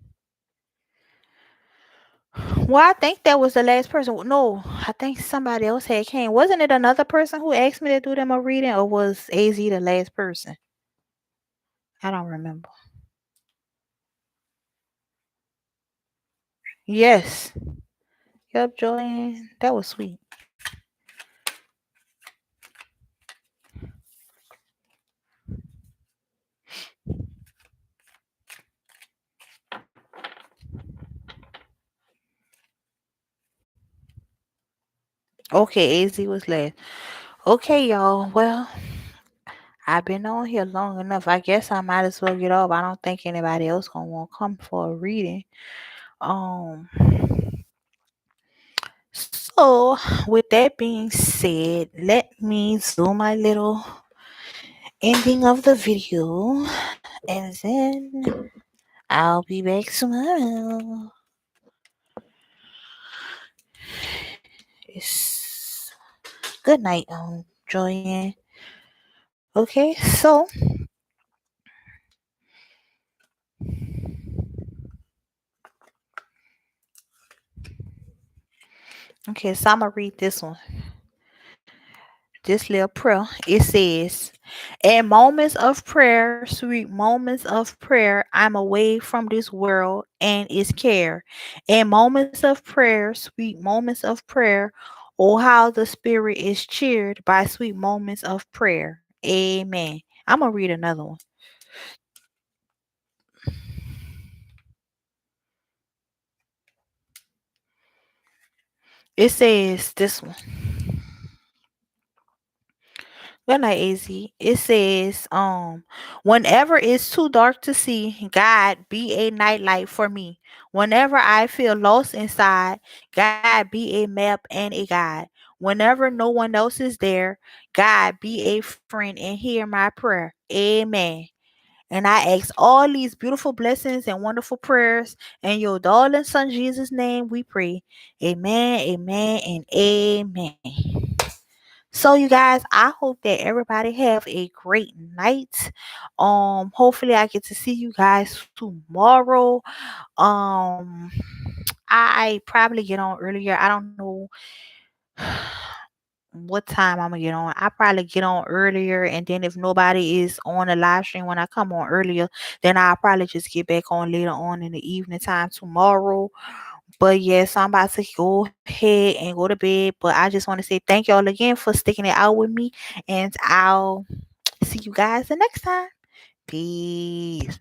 A: Well, I think that was the last person. No, I think somebody else had came. Wasn't it another person who asked me to do them a reading, or was AZ the last person? I don't remember. Yes. Yep, Joanne. That was sweet. Okay, AZ was last. Okay, y'all. Well, I've been on here long enough. I guess I might as well get off. I don't think anybody else gonna want to come for a reading. Um. So, with that being said, let me do my little ending of the video, and then I'll be back tomorrow. It's good night, Joanne. Okay, so I'm gonna read this one. This little prayer. It says, "In moments of prayer, sweet moments of prayer, I'm away from this world and its care. In moments of prayer, sweet moments of prayer, oh how the spirit is cheered by sweet moments of prayer. Amen." I'm gonna read another one. It says this one. Good night, AZ. It says, whenever it's too dark to see, God be a nightlight for me. Whenever I feel lost inside, God be a map and a guide. Whenever no one else is there, God be a friend and hear my prayer. Amen. And I ask all these beautiful blessings and wonderful prayers in your darling son Jesus' name we pray. Amen, amen, and amen. So you guys, I hope that everybody have a great night. Hopefully I get to see you guys tomorrow. Um I probably get on earlier. I don't know what time I'm gonna get on. I probably get on earlier, and then if nobody is on the live stream when I come on earlier, then I'll probably just get back on later on in the evening time tomorrow. But yes, I'm about to go ahead and go to bed. But I just want to say thank y'all again for sticking it out with me. And I'll see you guys the next time. Peace.